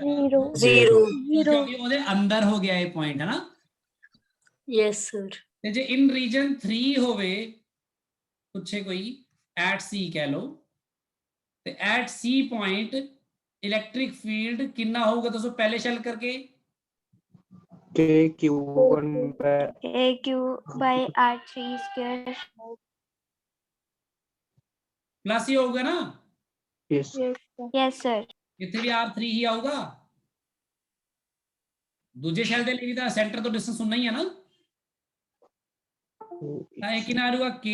ਕਿਉਂਕਿ ਉਹਦੇ ਅੰਦਰ ਹੋ ਗਿਆ ਇਹ ਪੁਆਇੰਟ, ਹੈ ਨਾ। yes sir ਤੇ ਜੇ ਇਨ ਰੀਜਨ 3 ਹੋਵੇ, ਪੁੱਛੇ ਕੋਈ ਐਟ C ਕਹਿ ਲਓ, ਤੇ at C point electric field ਕਿੰਨਾ ਹੋਊਗਾ ਦੱਸੋ ਪਹਿਲੇ ਸ਼ੈਲ ਕਰਕੇ? Q1 AQ by R3 square plus ਹੀ ਹੋਊਗਾ ਨਾ, yes yes sir ਇੱਥੇ ਵੀ R3 ਹੀ ਆਊਗਾ। ਦੂਜੇ ਸ਼ੈਲ ਦੇ ਲਈ ਵੀ ਤਾਂ ਸੈਂਟਰ ਤੋਂ ਡਿਸਟੈਂਸ ਉਨਾ ਹੀ ਹੈ ਨਾ, ਤਾਂ ਇਹ ਕਿੰਨਾ ਆਊਗਾ? K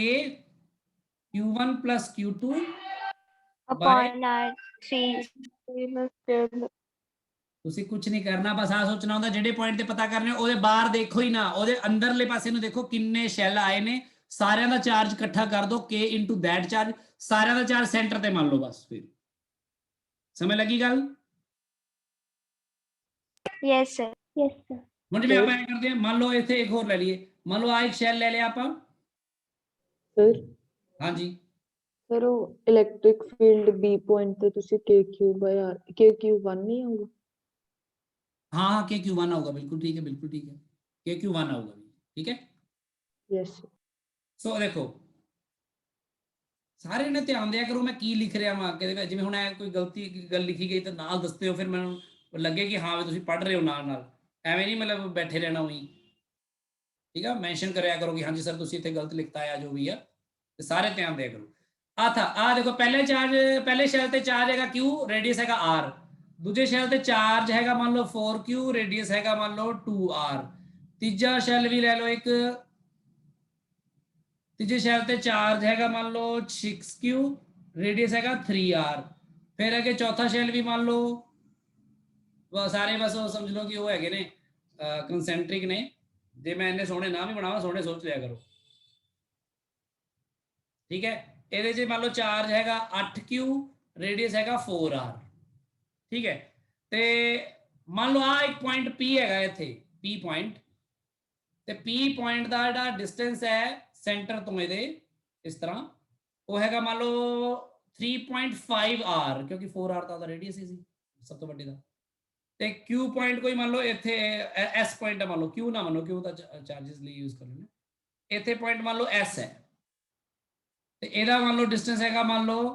Q1 plus Q2 upon R3 ਤੁਸੀਂ ਕੁਝ ਨਹੀਂ ਕਰਨਾ, ਬਸ ਆ ਸੋਚਣਾ ਹੁੰਦਾ ਜਿਹੜੇ ਪੁਆਇੰਟ ਤੇ ਪਤਾ ਕਰਨੇ ਉਹਦੇ ਬਾਹਰ ਦੇਖੋ ਹੀ ਨਾ, ਉਹਦੇ ਅੰਦਰਲੇ ਪਾਸੇ ਨੂੰ ਦੇਖੋ ਕਿੰਨੇ ਸ਼ੈਲ ਆਏ ਨੇ, ਸਾਰਿਆਂ ਦਾ ਚਾਰਜ ਇਕੱਠਾ ਕਰ ਦੋ K into that ਚਾਰਜ, ਸਾਰਿਆਂ ਦਾ ਚਾਰਜ ਸੈਂਟਰ ਤੇ ਮੰਨ ਲਓ, ਬਸ ਫਿਰ ਸਮਝ ਲੱਗੀ ਗੱਲ? yes sir ਹੁਣ ਜਿਵੇਂ ਆਪਾਂ ਇਹ ਕਰਦੇ ਹਾਂ, ਮੰਨ ਲਓ ਇੱਥੇ ਇੱਕ ਹੋਰ ਲੈ ਲਈਏ, ਮੰਨ ਲਓ ਆ ਇੱਕ ਸ਼ੈਲ ਲੈ ਲਿਆ ਆਪਾਂ, ਸਰ ਹਾਂਜੀ ਸਰ ਉਹ ਇਲੈਕਟ੍ਰਿਕ ਫੀਲਡ B ਪੁਆਇੰਟ ਤੇ ਤੁਸੀਂ KQ1 ਨਹੀਂ ਆਊਗਾ? ਹਾਂ KQ1 ਆਊਗਾ, ਬਿਲਕੁਲ ਠੀਕ ਹੈ, ਬਿਲਕੁਲ ਠੀਕ ਹੈ, KQ1 ਆਊਗਾ, ਠੀਕ ਹੈ। ਯੈਸ ਸੋ ਦੇਖੋ ਸਾਰੇ ਨੇ ਧਿਆਨ ਦਿਆ ਕਰੋ ਮੈਂ ਕੀ ਲਿਖ ਰਿਹਾ ਵਾਂ ਅੱਗੇ ਦੇ ਵਿੱਚ, ਜਿਵੇਂ ਹੁਣ ਕੋਈ ਗਲਤੀ ਗੱਲ ਲਿਖੀ ਗਈ ਤਾਂ ਨਾਲ ਦੱਸਦੇ ਹੋ, ਫਿਰ ਮੈਨੂੰ ਲੱਗੇ ਕਿ ਹਾਂ ਵੀ ਤੁਸੀਂ ਪੜ੍ਹ ਰਹੇ ਹੋ ਨਾਲ ਨਾਲ, ਐਵੇਂ ਨਹੀਂ ਮਤਲਬ ਬੈਠੇ ਰਹਿਣਾ ਉਹੀ, ਠੀਕ ਆ। ਮੈਂਸ਼ਨ ਕਰਿਆ ਕਰੋ ਕਿ ਹਾਂਜੀ ਸਰ ਤੁਸੀਂ ਇੱਥੇ ਗਲਤ ਲਿਖਤਾ ਆ, ਜੋ ਵੀ ਆ, ਤੇ ਸਾਰੇ ਧਿਆਨ ਦਿਆ ਕਰੋ। ਆ ਦੇਖੋ ਪਹਿਲੇ ਸ਼ੈਲ ਤੇ ਚਾਰਜ ਹੈਗਾ Q, ਰੇਡੀਅਸ ਹੈਗਾ R, ਦੂਜੇ ਸ਼ੈਲ ਤੇ ਚਾਰਜ ਹੈਗਾ ਮੰਨ ਲਓ 4Q, ਰੇਡੀਅਸ ਹੈਗਾ ਮੰਨ ਲਓ 2R, ਤੀਜਾ ਸ਼ੈਲ ਵੀ ਲੈ ਲਓ ਇੱਕ, ਤੀਜੇ ਸ਼ੈਲ ਤੇ ਚਾਰਜ ਹੈਗਾ ਮੰਨ ਲਓ 6Q, ਰੇਡੀਅਸ ਹੈਗਾ 3R, ਫਿਰ ਅੱਗੇ ਚੌਥਾ ਸ਼ੈਲ ਵੀ ਮੰਨ ਲਓ, ਸਾਰੇ ਬਸ ਸਮਝ ਲਓ ਕਿ ਉਹ ਹੈਗੇ ਨੇ ਕੰਸੈਂਟਰਿਕ ਨੇ। ਜੇ ਮੈਂ ਇੰਨੇ ਸੋਹਣੇ ਨਾ ਵੀ ਬਣਾਵਾਂ, ਸੋਹਣੇ ਸੋਚ ਲਿਆ ਕਰੋ, ਠੀਕ ਹੈ। ਇਹਦੇ 'ਚ ਮੰਨ ਲਓ ਚਾਰਜ ਹੈਗਾ 8Q, ਰੇਡੀਅਸ ਹੈਗਾ 4R, ਠੀਕ ਹੈ। ਤੇ ਮੰਨ ਲਓ ਆ ਇੱਕ ਪੁਆਇੰਟ P ਹੈਗਾ ਇੱਥੇ, P ਪੁਆਇੰਟ, ਤੇ P ਪੁਆਇੰਟ ਦਾ ਜਿਹੜਾ ਡਿਸਟੈਂਸ ਹੈ ਸੈਂਟਰ ਤੋਂ ਇਹਦੇ ਇਸ ਤਰ੍ਹਾਂ, ਉਹ ਹੈਗਾ ਮੰਨ ਲਓ 3.5R, ਕਿਉਂਕਿ 4R ਤਾਂ ਉਹਦਾ ਰੇਡੀਅਸ ਹੀ ਸੀ ਸਭ ਤੋਂ ਵੱਡੇ ਦਾ। ਤੇ Q ਪੁਆਇੰਟ ਕੋਈ ਮੰਨ ਲਓ ਇੱਥੇ S ਪੁਆਇੰਟ ਹੈ, ਮੰਨ ਲਓ Q ਨਾ ਮੰਨੋ, Q ਤਾਂ ਚਾਰजेस ਲਈ ਯੂਜ਼ ਕਰ ਲੈਣਾ, ਇੱਥੇ ਪੁਆਇੰਟ ਮੰਨ ਲਓ S ਹੈ, ਤੇ ਇਹਦਾ ਮੰਨ ਲਓ ਡਿਸਟੈਂਸ ਹੈਗਾ ਮੰਨ ਲਓ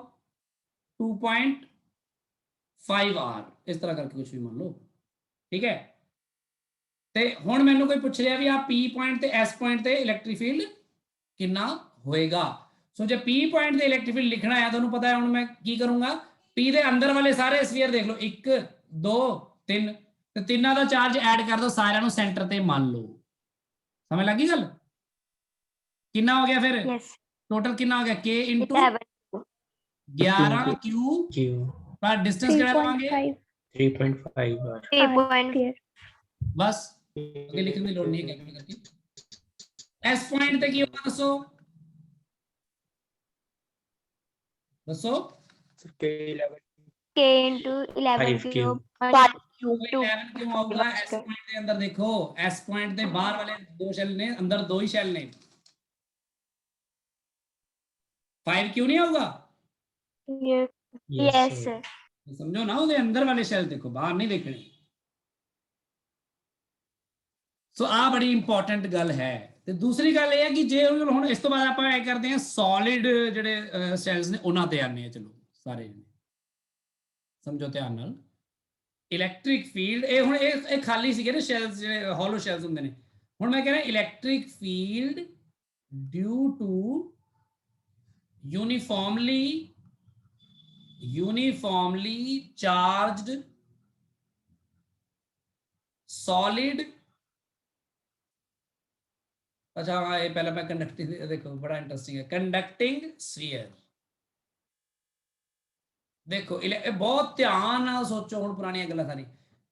2.5R, ਇਸ ਤਰ੍ਹਾਂ ਕਰਕੇ ਕੁਝ ਵੀ ਮੰਨ ਲਓ, ਠੀਕ ਹੈ। ਤੇ ਹੁਣ ਮੈਨੂੰ ਕੋਈ ਪੁੱਛ ਰਿਹਾ ਵੀ ਆ P ਪੁਆਇੰਟ ਤੇ S ਪੁਆਇੰਟ ਤੇ ਇਲੈਕਟ੍ਰਿਕ ਫੀਲਡ ਕਿੰਨਾ ਹੋਏਗਾ। ਸੋ ਜੇ P ਪੁਆਇੰਟ ਤੇ ਇਲੈਕਟ੍ਰਿਕ ਫੀਲਡ ਲਿਖਣਾ ਹੈ, ਤੁਹਾਨੂੰ ਪਤਾ ਹੈ ਹੁਣ ਮੈਂ ਕੀ ਕਰੂੰਗਾ, P ਦੇ ਅੰਦਰ ਵਾਲੇ ਸਾਰੇ ਸਫੀਅਰ ਦੇਖ ਲਓ 1 2 3 ਤੇ ਤਿੰਨਾਂ ਦਾ ਚਾਰਜ ਐਡ ਕਰ ਦਿਓ ਸਾਰਿਆਂ ਨੂੰ ਸੈਂਟਰ ਤੇ ਮੰਨ ਲਓ ਸਮਝ ਲੱਗੀ ਗੱਲ ਕਿੰਨਾ ਹੋ ਗਿਆ ਫਿਰ Yes. ਟੋਟਲ ਕਿੰਨਾ ਹੋ ਗਿਆ K into 11. 11 Q Q पर डिस्टेंस कितना लवांगे 3.5 R 3.5. बस आगे लिखने की लोड नहीं है कैलकुलेट करके एस पॉइंट तक ये होगा दसो दसो K 11 K into 11 5 Q. cube. 5 तो 11 क्यों आऊगा एस पॉइंट के अंदर देखो एस पॉइंट के बाहर वाले दो शेल ने अंदर दो ही शेल ने 5 क्यों नहीं आऊगा Yes, sir. समझो ना ਉਹਦੇ ਅੰਦਰ ਵਾਲੇ ਸ਼ੈਲ ਦੇਖੋ ਬਾਹਰ ਨਹੀਂ ਦੇਖਣੇ ਸੋ ਆ ਬੜੀ ਇੰਪੋਰਟੈਂਟ ਗੱਲ ਹੈ ਤੇ ਦੂਸਰੀ ਗੱਲ ਇਹ ਹੈ ਕਿ ਜੇ ਹੁਣ ਇਸ ਤੋਂ ਬਾਅਦ ਆਪਾਂ ਇਹ ਕਰਦੇ ਹਾਂ ਸੋਲਿਡ ਜਿਹੜੇ ਸੈਲਸ ਨੇ ਉਹਨਾਂ ਤੇ ਆਨੇ ਆ ਚਲੋ ਸਾਰੇ ਸਮਝੋ ਧਿਆਨ ਨਾਲ ਇਲੈਕਟ੍ਰਿਕ ਫੀਲਡ ਇਹ ਹੁਣ ਇਹ ਖਾਲੀ ਸੀਗੇ ਨਾ ਸ਼ੈਲਸ ਜਿਹੜੇ ਹੋਲੋ ਸ਼ੈਲਸ ਹੁੰਦੇ ਨੇ ਹੁਣ ਮੈਂ ਕਹਿੰਦਾ electric field due to uniformly charged solid अच्छा हाँ ये पहले मैं कंडक्टिंग देखो बड़ा इंटरेस्टिंग है कंडक्टिंग स्फीयर देखो बहुत ध्यान नाल सोचो हुण पुरानी गल्लां सारी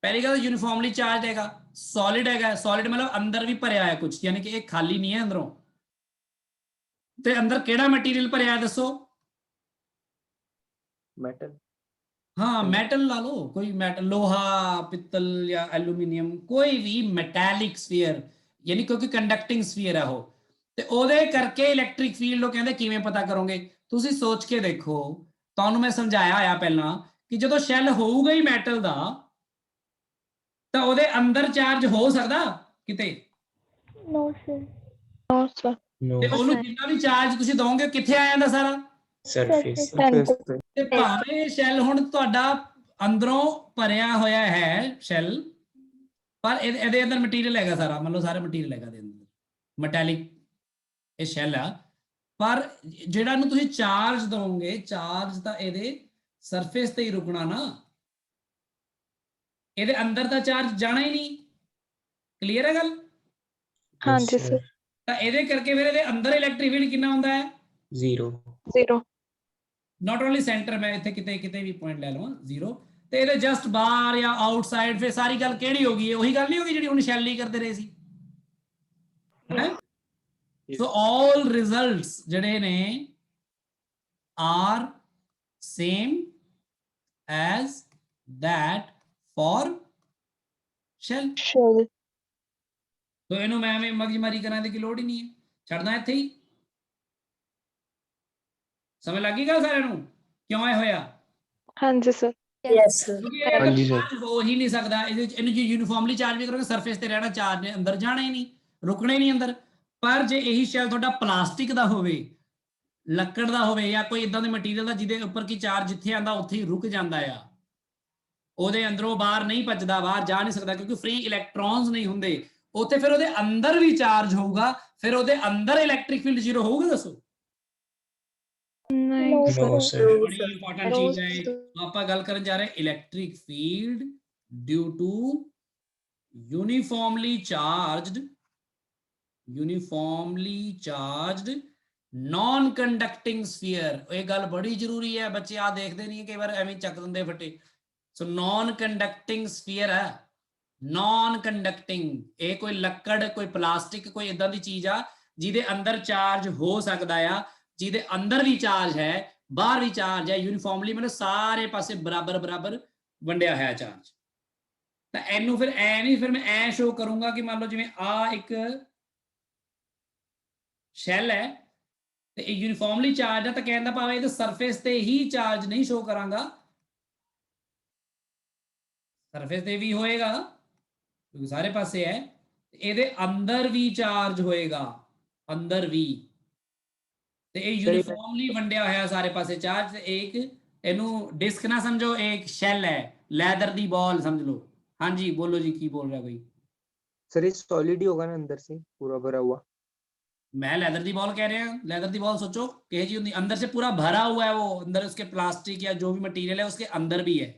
पहली गल यूनिफॉर्मली चार्ज हैगा सॉलिड मतलब अंदर भी भरिया है कुछ यानी कि ये खाली नहीं है अंदरों ते अंदर केड़ा मटीरियल भरिया है दसो मेटल हाँ मेटल ला लो कोई मेटल लोहा पित्तल या एल्यूमीनियम कोई भी मैटेलिक स्फीयर यानी क्योंकि कंडक्टिंग स्फीयर है वो ते ओदे करके इलैक्ट्रिक फील्ड लोग कहंदे किवें पता करोगे तुसी सोच के देखो ਤੁਹਾਨੂੰ मैं समझाया आया पहला कि जो शैल होऊगा ही मैटल दा ਤਾਂ ਉਹਦੇ ਅੰਦਰ ਚਾਰਜ ਹੋ ਸਕਦਾ ਕਿਤੇ No, sir. No, sir. no ਤੇ ਉਹਨੂੰ ਜਿੰਨਾ ਵੀ ਚਾਰਜ ਤੁਸੀਂ ਦੋਗੇ ਕਿੱਥੇ ਆ ਜਾਂਦਾ ਸਾਰਾ surface ਤੇ ਭਾਵੇਂ ਸ਼ੈਲ ਹੁਣ ਤੁਹਾਡਾ ਅੰਦਰੋਂ ਭਰਿਆ ਹੋਇਆ ਹੈ ਸ਼ੈਲ ਪਰ ਇਹਦੇ ਅੰਦਰ ਮਟੀਰੀਅਲ ਹੈਗਾ ਸਾਰਾ ਮੰਨ ਲਓ ਸਾਰੇ ਮਟੀਰੀਅਲ ਹੈਗਾ ਦੇ ਅੰਦਰ ਮੈਟੈਲਿਕ ਇਹ ਸ਼ੈਲ ਆ ਪਰ ਜਿਹੜਾ ਨੂੰ ਤੁਸੀਂ ਚਾਰਜ ਦੋਗੇ ਚਾਰਜ ਤਾਂ ਇਹਦੇ ਸਰਫੇਸ ਤੇ ਹੀ ਰੁਕਣਾ ਨਾ ਇਹਦੇ ਅੰਦਰ ਤਾਂ ਚਾਰਜ ਜਾਣਾ ਹੀ ਨਹੀਂ ਕਲੀਅਰ ਹੈ ਗੱਲ ਹਾਂਜੀ ਸਰ ਤਾਂ ਇਹਦੇ ਕਰਕੇ ਫਿਰ ਇਹਦੇ ਅੰਦਰ ਇਲੈਕਟ੍ਰਿਕ ਫੀਲਡ ਕਿੰਨਾ ਹੁੰਦਾ ਹੈ 0 not only center ਮੈਂ ਇੱਥੇ ਕਿਤੇ ਵੀ ਪੁਆਇੰਟ ਲੈ ਲਵਾਂ 0 ਤੇ ਇਹਦੇ ਜਸਟ ਬਾਹਰ ਜਾਂ ਆਊਟਸਾਈਡ ਫਿਰ ਸਾਰੀ ਗੱਲ ਕਿਹੜੀ ਹੋ ਗਈ ਹੈ ਉਹੀ ਗੱਲ ਨਹੀਂ ਹੋ ਗਈ ਜਿਹੜੀ ਹੁਣ ਸ਼ੈਲ ਹੀ ਕਰਦੇ ਰਹੇ ਸੀ ਹੈ ਸੋ all results ਜਿਹੜੇ ਨੇ are same as that for shell तो ਇਹਨੂੰ ਮੈਂ ਐਵੇਂ ਮਗਜਮਾਰੀ ਕਰਾਂ ਦੀ ਲੋੜ ਹੀ ਨਹੀਂ ਹੈ ਛੱਡਣਾ ਇੱਥੇ ਹੀ ਸਮਝ ਲੱਗੀ ਗੱਲ ਸਾਰਿਆਂ ਨੂੰ ਕਿਉਂ ਇਹ ਹੋਇਆ ਹਾਂਜੀ ਸਰ Yes. ਹਾਂਜੀ ਸਰ ਹੋ ਹੀ ਨਹੀਂ ਸਕਦਾ ਇਹਨੂੰ ਜੇ ਯੂਨੀਫਾਰਮਲੀ ਚਾਰਜ ਵੀ ਕਰੋਗੇ ਸਰਫੇਸ ਤੇ ਰਹਿਣਾ ਚਾਰਜ ਨੇ ਅੰਦਰ ਜਾਣਾ ਹੀ ਨਹੀਂ ਰੁਕਣਾ ਹੀ ਨਹੀਂ ਅੰਦਰ ਪਰ ਜੇ ਇਹੀ ਸ਼ੈਲ ਤੁਹਾਡਾ ਪਲਾਸਟਿਕ ਦਾ ਹੋਵੇ ਲੱਕੜ ਦਾ ਹੋਵੇ ਜਾਂ ਕੋਈ ਇਦਾਂ ਦੇ ਮਟੀਰੀਅਲ ਦਾ ਜਿਹਦੇ ਉੱਪਰ ਕੀ ਚਾਰਜ ਜਿੱਥੇ ਆਂਦਾ ਉੱਥੇ ਹੀ ਰੁਕ ਜਾਂਦਾ ਆ ਉਹਦੇ ਅੰਦਰੋਂ ਬਾਹਰ ਨਹੀਂ ਭੱਜਦਾ ਬਾਹਰ ਜਾ ਨਹੀਂ ਸਕਦਾ ਕਿਉਂਕਿ ਫ੍ਰੀ ਇਲੈਕਟ੍ਰੋਨਸ ਨਹੀਂ ਹੁੰਦੇ ਉੱਥੇ ਫਿਰ ਉਹਦੇ ਅੰਦਰ ਵੀ ਚਾਰਜ ਹੋਊਗਾ ਫਿਰ ਉਹਦੇ ਅੰਦਰ ਇਲੈਕਟ੍ਰਿਕ ਫੀਲਡ 0 ਹੋਊਗਾ ਦੱਸੋ ਨਹੀਂ no sir ਬੜੀ ਇੰਪੋਰਟੈਂਟ ਚੀਜ਼ ਹੈ ਆਪਾਂ ਗੱਲ ਕਰਨ ਜਾ ਰਹੇ electric field due to uniformly charged non conducting sphere ਇਹ ਗੱਲ ਬੜੀ ਜ਼ਰੂਰੀ ਹੈ ਬੱਚੇ ਆ ਦੇਖਦੇ ਨਹੀਂ ਕਈ ਵਾਰ ਐਵੇਂ ਚੱਕ ਦਿੰਦੇ ਫੱਟੇ ਸੋ ਨॉन ਕੰਡਕਟਿੰਗ ਸਫੀਅਰ ਹੈ ਨॉन ਕੰਡਕਟਿੰਗ ਇਹ ਕੋਈ ਲੱਕੜ ਕੋਈ ਪਲਾਸਟਿਕ ਕੋਈ ਇਦਾਂ ਦੀ ਚੀਜ਼ ਆ ਜਿਹਦੇ ਅੰਦਰ ਚਾਰਜ ਹੋ ਸਕਦਾ ਆ ਜਿਹਦੇ ਅੰਦਰ ਵੀ ਚਾਰਜ ਹੈ ਬਾਹਰ ਵੀ ਚਾਰਜ ਹੈ ਯੂਨੀਫਾਰਮਲੀ ਮਤਲਬ ਸਾਰੇ ਪਾਸੇ ਬਰਾਬਰ ਵੰਡਿਆ ਹੋਇਆ ਚਾਰਜ ਤਾਂ ਇਹਨੂੰ ਫਿਰ ਐ ਨਹੀਂ ਫਿਰ ਮੈਂ ਐ ਸ਼ੋ ਕਰੂੰਗਾ ਕਿ ਮੰਨ ਲਓ ਜਿਵੇਂ ਆ ਇੱਕ ਸ਼ੈਲ ਹੈ ਤੇ ਇਹ ਯੂਨੀਫਾਰਮਲੀ ਚਾਰਜ ਹੈ ਤਾਂ ਕਹਿਣ ਦਾ ਭਾਵ ਇਹਦੇ ਸਰਫੇਸ ਤੇ ਹੀ ਚਾਰਜ ਨਹੀਂ ਸ਼ੋ ਕਰਾਂਗਾ ਸਰਫੇਸ ਤੇ ਵੀ ਹੋਏਗਾ ਕਿਉਂਕਿ ਸਾਰੇ ਪਾਸੇ ਹੈ ਇਹਦੇ ਅੰਦਰ ਵੀ ਚਾਰਜ ਹੋਏਗਾ ਅੰਦਰ ਵੀ ਤੇ ਇਹ ਯੂਨੀਫਾਰਮਲੀ ਵੰਡਿਆ ਹੋਇਆ ਸਾਰੇ ਪਾਸੇ ਚਾਰਜ ਤੇ ਇੱਕ ਇਹਨੂੰ ਡਿਸਕ ਨਾ ਸਮਝੋ ਇੱਕ ਸ਼ੈਲ ਹੈ ਲੈਦਰ ਦੀ ਬॉल समझ लो हाँ जी बोलो जी की बोल रहा है कोई सर ये सॉलिड ही होगा ना अंदर से पूरा भरा हुआ मैं लेदर दी बॉल कह रहे हैं। लेदर दी बॉल सोचो कहे जी होंगी, अंदर से पूरा भरा हुआ है, वो अंदर उसके प्लास्टिक या जो भी मटेरियल है उसके अंदर भी है,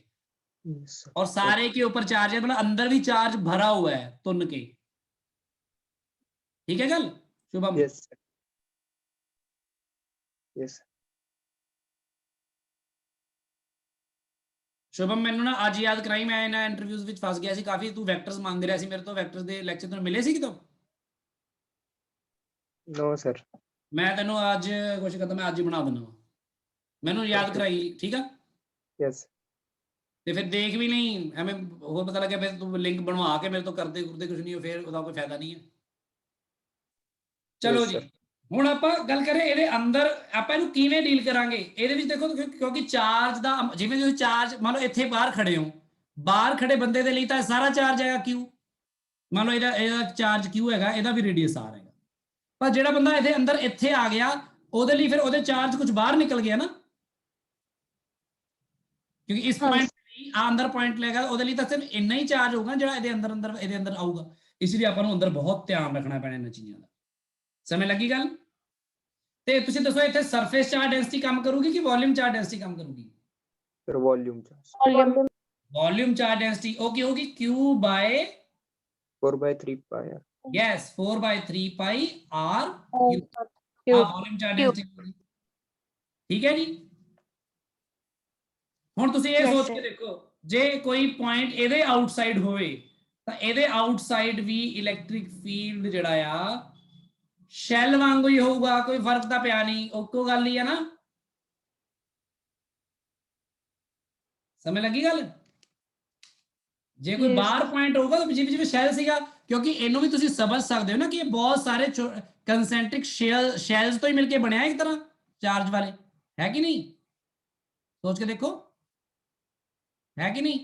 Yes, sir. और सारे के ऊपर चार्ज है, मतलब अंदर भी चार्ज भरा हुआ है तुन के। ठीक है गल Shubham? Yes, sir. Yes, sir. Shubham मैंने ना आज याद कराई, मैं ना इंटरव्यूज ਵਿੱਚ ਫਸ ਗਿਆ ਸੀ ਕਾਫੀ, ਤੂੰ ਵੈਕਟਰਸ ਮੰਗ ਰਿਹਾ ਸੀ ਮੇਰੇ ਤੋਂ, ਵੈਕਟਰਸ ਦੇ ਲੈਕਚਰ ਤੈਨੂੰ ਮਿਲੇ ਸੀ ਕਿਤੋਂ? No, sir. ਮੈਂ ਤੈਨੂੰ ਅੱਜ ਕੋਸ਼ਿਸ਼ ਕਰਦਾ ਮੈਂ ਅੱਜ ਹੀ ਬਣਾ ਦਿੰਦਾ, ਮੈਨੂੰ ਯਾਦ ਕਰਾਈ ਠੀਕ ਆ? Yes. ਤੇ ਫਿਰ ਦੇਖ ਵੀ ਨਹੀਂ ਐਵੇਂ ਹੋਰ ਪਤਾ ਲੱਗਿਆ ਫਿਰ ਤੂੰ ਲਿੰਕ ਬਣਵਾ ਕੇ ਮੇਰੇ ਤੋਂ ਕਰਦੇ ਕੁਝ ਨਹੀਂ, ਫਿਰ ਉਹਦਾ ਕੋਈ ਫਾਇਦਾ ਨਹੀਂ ਹੈ। ਚਲੋ Yes, ਜੀ sir. ਹੁਣ ਆਪਾਂ ਗੱਲ ਕਰੀਏ ਇਹਦੇ ਅੰਦਰ ਆਪਾਂ ਇਹਨੂੰ ਕਿਵੇਂ ਡੀਲ ਕਰਾਂਗੇ। ਇਹਦੇ ਵਿੱਚ ਦੇਖੋ ਕਿਉਂਕਿ ਚਾਰਜ ਦਾ ਜਿਵੇਂ ਤੁਸੀਂ ਚਾਰਜ ਮੰਨ ਲਓ ਇੱਥੇ ਬਾਹਰ ਖੜੇ ਹੋ, ਬਾਹਰ ਖੜੇ ਬੰਦੇ ਦੇ ਲਈ ਤਾਂ ਸਾਰਾ ਚਾਰਜ ਹੈਗਾ Q, ਮੰਨ ਲਓ ਇਹਦਾ ਚਾਰਜ Q ਹੈਗਾ, ਇਹਦਾ ਵੀ ਰੇਡੀਅਸ R ਹੈਗਾ, ਪਰ ਜਿਹੜਾ ਬੰਦਾ ਇਹਦੇ ਅੰਦਰ ਇੱਥੇ ਆ ਗਿਆ ਉਹਦੇ ਲਈ ਫਿਰ ਉਹਦੇ ਚਾਰਜ ਕੁਝ ਬਾਹਰ ਨਿਕਲ ਗਿਆ ਨਾ, ਕਿਉਂਕਿ ਇਸ ਪੁਆਇੰਟ ਆ ਅੰਦਰ ਪੁਆਇੰਟ ਲੈਗਾ ਉਹਦੇ ਲਈ ਤਾਂ ਸਿਰਫ ਇੰਨਾ ਹੀ ਚਾਰਜ ਹੋਊਗਾ ਜਿਹੜਾ ਇਹਦੇ ਅੰਦਰ ਆਊਗਾ। ਇਸ ਲਈ ਆਪਾਂ ਨੂੰ ਅੰਦਰ ਬਹੁਤ ਧਿਆਨ ਰੱਖਣਾ ਪੈਣਾ ਇਹਨਾਂ ਚੀਜ਼ਾਂ ਦਾ। ਸਮਝ ਲੱਗੀ ਗੱਲ? ਤੇ ਤੁਸੀਂ ਦੱਸੋ ਇੱਥੇ ਸਰਫੇਸ ਚਾਰਜ ਡੈਂਸਿਟੀ ਕੰਮ ਕਰੂਗੀ ਕਿ ਵੋਲਿਊਮ ਚਾਰਜ ਡੈਂਸਿਟੀ ਕੰਮ ਕਰੂਗੀ? Sir, volume charge. Volume charge density okay होगी Q by 4/3 pi r. Yes 4/3 pi R Q. Volume charge density. ठीक है जी। ਹੁਣ ਤੁਸੀਂ ਇਹ Yes, ਸੋਚ sir. ਕੇ ਦੇਖੋ ਜੇ ਕੋਈ ਪੁਆਇੰਟ ਇਹਦੇ ਆਊਟਸਾਈਡ ਹੋਵੇ ਤਾਂ ਇਹਦੇ ਆਊਟਸਾਈਡ ਵੀ ਇਲੈਕਟ੍ਰਿਕ ਫੀਲਡ ਜਿਹੜਾ ਆ ਸ਼ੈਲ ਵਾਂਗੂ ਹੀ ਹੋਊਗਾ, ਕੋਈ ਫਰਕ ਤਾਂ ਪਿਆ ਨਹੀਂ, ਇੱਕੋ ਗੱਲ ਹੀ ਹੈ ਨਾ। ਸਮਝ ਲੱਗੀ ਗੱਲ? ਜੇ ਕੋਈ Yes. ਬਾਹਰ ਪੁਆਇੰਟ ਹੋਊਗਾ ਤਾਂ ਜਿਵੇਂ ਜਿਵੇਂ ਸ਼ੈਲ ਸੀਗਾ, ਕਿਉਂਕਿ ਇਹਨੂੰ ਵੀ ਤੁਸੀਂ ਸਮਝ ਸਕਦੇ ਹੋ ਨਾ ਕਿ ਇਹ ਬਹੁਤ ਸਾਰੇ ਕੰਸੈਂਟ੍ਰਿਕ ਸ਼ੈਲਸ ਤੋਂ ਹੀ ਮਿਲ ਕੇ ਬਣਿਆ ਇੱਕ ਤਰ੍ਹਾਂ ਚਾਰਜ ਵਾਲੇ, ਹੈ ਕਿ ਨਹੀਂ? ਸੋਚ ਕੇ ਦੇਖੋ ਹੈ ਕਿ ਨਹੀਂ?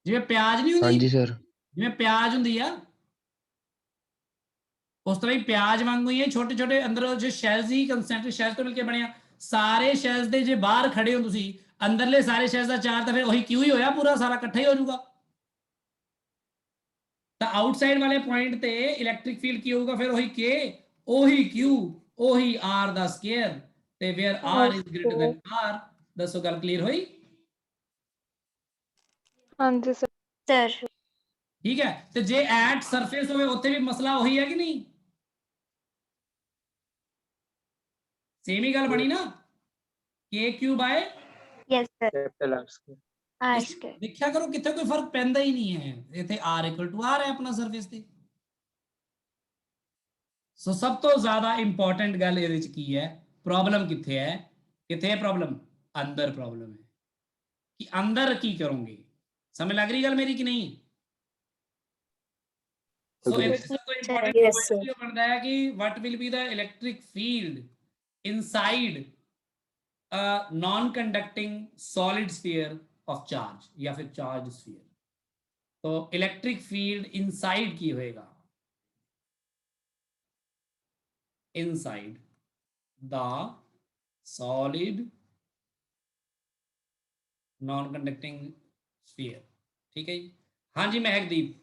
ਜਿਵੇਂ ਪਿਆਜ਼ ਨਹੀਂ ਹੁੰਦੀ, ਹਾਂਜੀ sir. ਜਿਵੇਂ ਪਿਆਜ਼ ਹੁੰਦੀ ਆ ਉਸ ਤਰ੍ਹਾਂ ਹੀ ਪਿਆਜ਼ ਵਾਂਗੂ ਹੀ ਛੋਟੇ ਛੋਟੇ ਅੰਦਰੋਂ ਜੋ ਸ਼ੈਲਸ ਹੀ ਕੰਸੈਂਟ੍ਰਿਕ ਸ਼ੈਲਸ ਤੋਂ ਮਿਲ ਕੇ ਬਣਿਆ। ਸਾਰੇ ਸ਼ੈਲਸ ਦੇ ਜੇ ਬਾਹਰ ਖੜੇ ਹੋ ਤੁਸੀਂ, ਅੰਦਰਲੇ ਸਾਰੇ ਸ਼ੈਲਸ ਦਾ ਚਾਰਜ ਤਾਂ ਫਿਰ ਉਹੀ Q ਹੀ ਹੋਇਆ, ਪੂਰਾ ਸਾਰਾ ਇਕੱਠਾ ਹੀ ਹੋ ਜਾਊਗਾ। ਤਾਂ ਆਊਟਸਾਈਡ ਵਾਲੇ ਪੁਆਇੰਟ ਤੇ ਇਲੈਕਟ੍ਰਿਕ ਫੀਲਡ ਕੀ ਹੋਊਗਾ? ਫਿਰ ਉਹੀ K, ਉਹੀ Q, ਉਹੀ R ਦਾ ਸਕੁਅਰ, ਤੇ where R is greater than R। ਦੱਸੋ ਗੱਲ ਕਲੀਅਰ ਹੋਈ? ਹਾਂਜੀ ਸਰ। Sir. ਠੀਕ ਹੈ। ਤੇ ਜੇ ਐਟ ਸਰਫੇਸ ਹੋਵੇ ਉੱਥੇ ਵੀ ਮਸਲਾ ਉਹੀ ਹੈ ਕਿ ਨਹੀਂ? ਸੇਮ ਹੀ ਗੱਲ ਬਣੀ ਨਾ, KQ by Yes, sir. Capital R square. R square. ਦੇਖਿਆ ਕਰੋ ਕਿੱਥੇ ਕੋਈ ਫਰਕ ਪੈਂਦਾ ਹੀ ਨਹੀਂ ਹੈ, ਇੱਥੇ R ਇਕੁਅਲ ਟੂ R ਹੈ ਆਪਣਾ ਸਰਫੇਸ ਤੇ। ਸੋ ਸਭ ਤੋਂ ਜ਼ਿਆਦਾ ਇੰਪੋਰਟੈਂਟ ਗੱਲ ਇਹਦੇ ਵਿੱਚ ਕੀ ਹੈ? ਪ੍ਰੋਬਲਮ ਕਿੱਥੇ ਹੈ? ਕਿੱਥੇ ਹੈ ਪ੍ਰੋਬਲਮ? ਅੰਦਰ ਪ੍ਰੋਬਲਮ ਹੈ ਕਿ ਅੰਦਰ ਕੀ ਕਰੋਗੇ। ਸਮਝ ਲੱਗ ਰਹੀ ਗੱਲ ਮੇਰੀ ਕਿ ਨਹੀਂ? ਸੋ ਇਹਦੇ ਵਿੱਚ ਸਭ ਤੋਂ ਇੰਪੋਰਟੈਂਟ Yes, sir. ਕੁਐਸਚਨ ਬਣਦਾ ਹੈ ਕਿ what will be the electric field inside a non-conducting solid sphere of charge या फिर charge sphere। तो इलेक्ट्रिक फील्ड इनसाइड की होएगा, inside the solid non conducting sphere. ठीक है जी। हाँ जी महकदीप।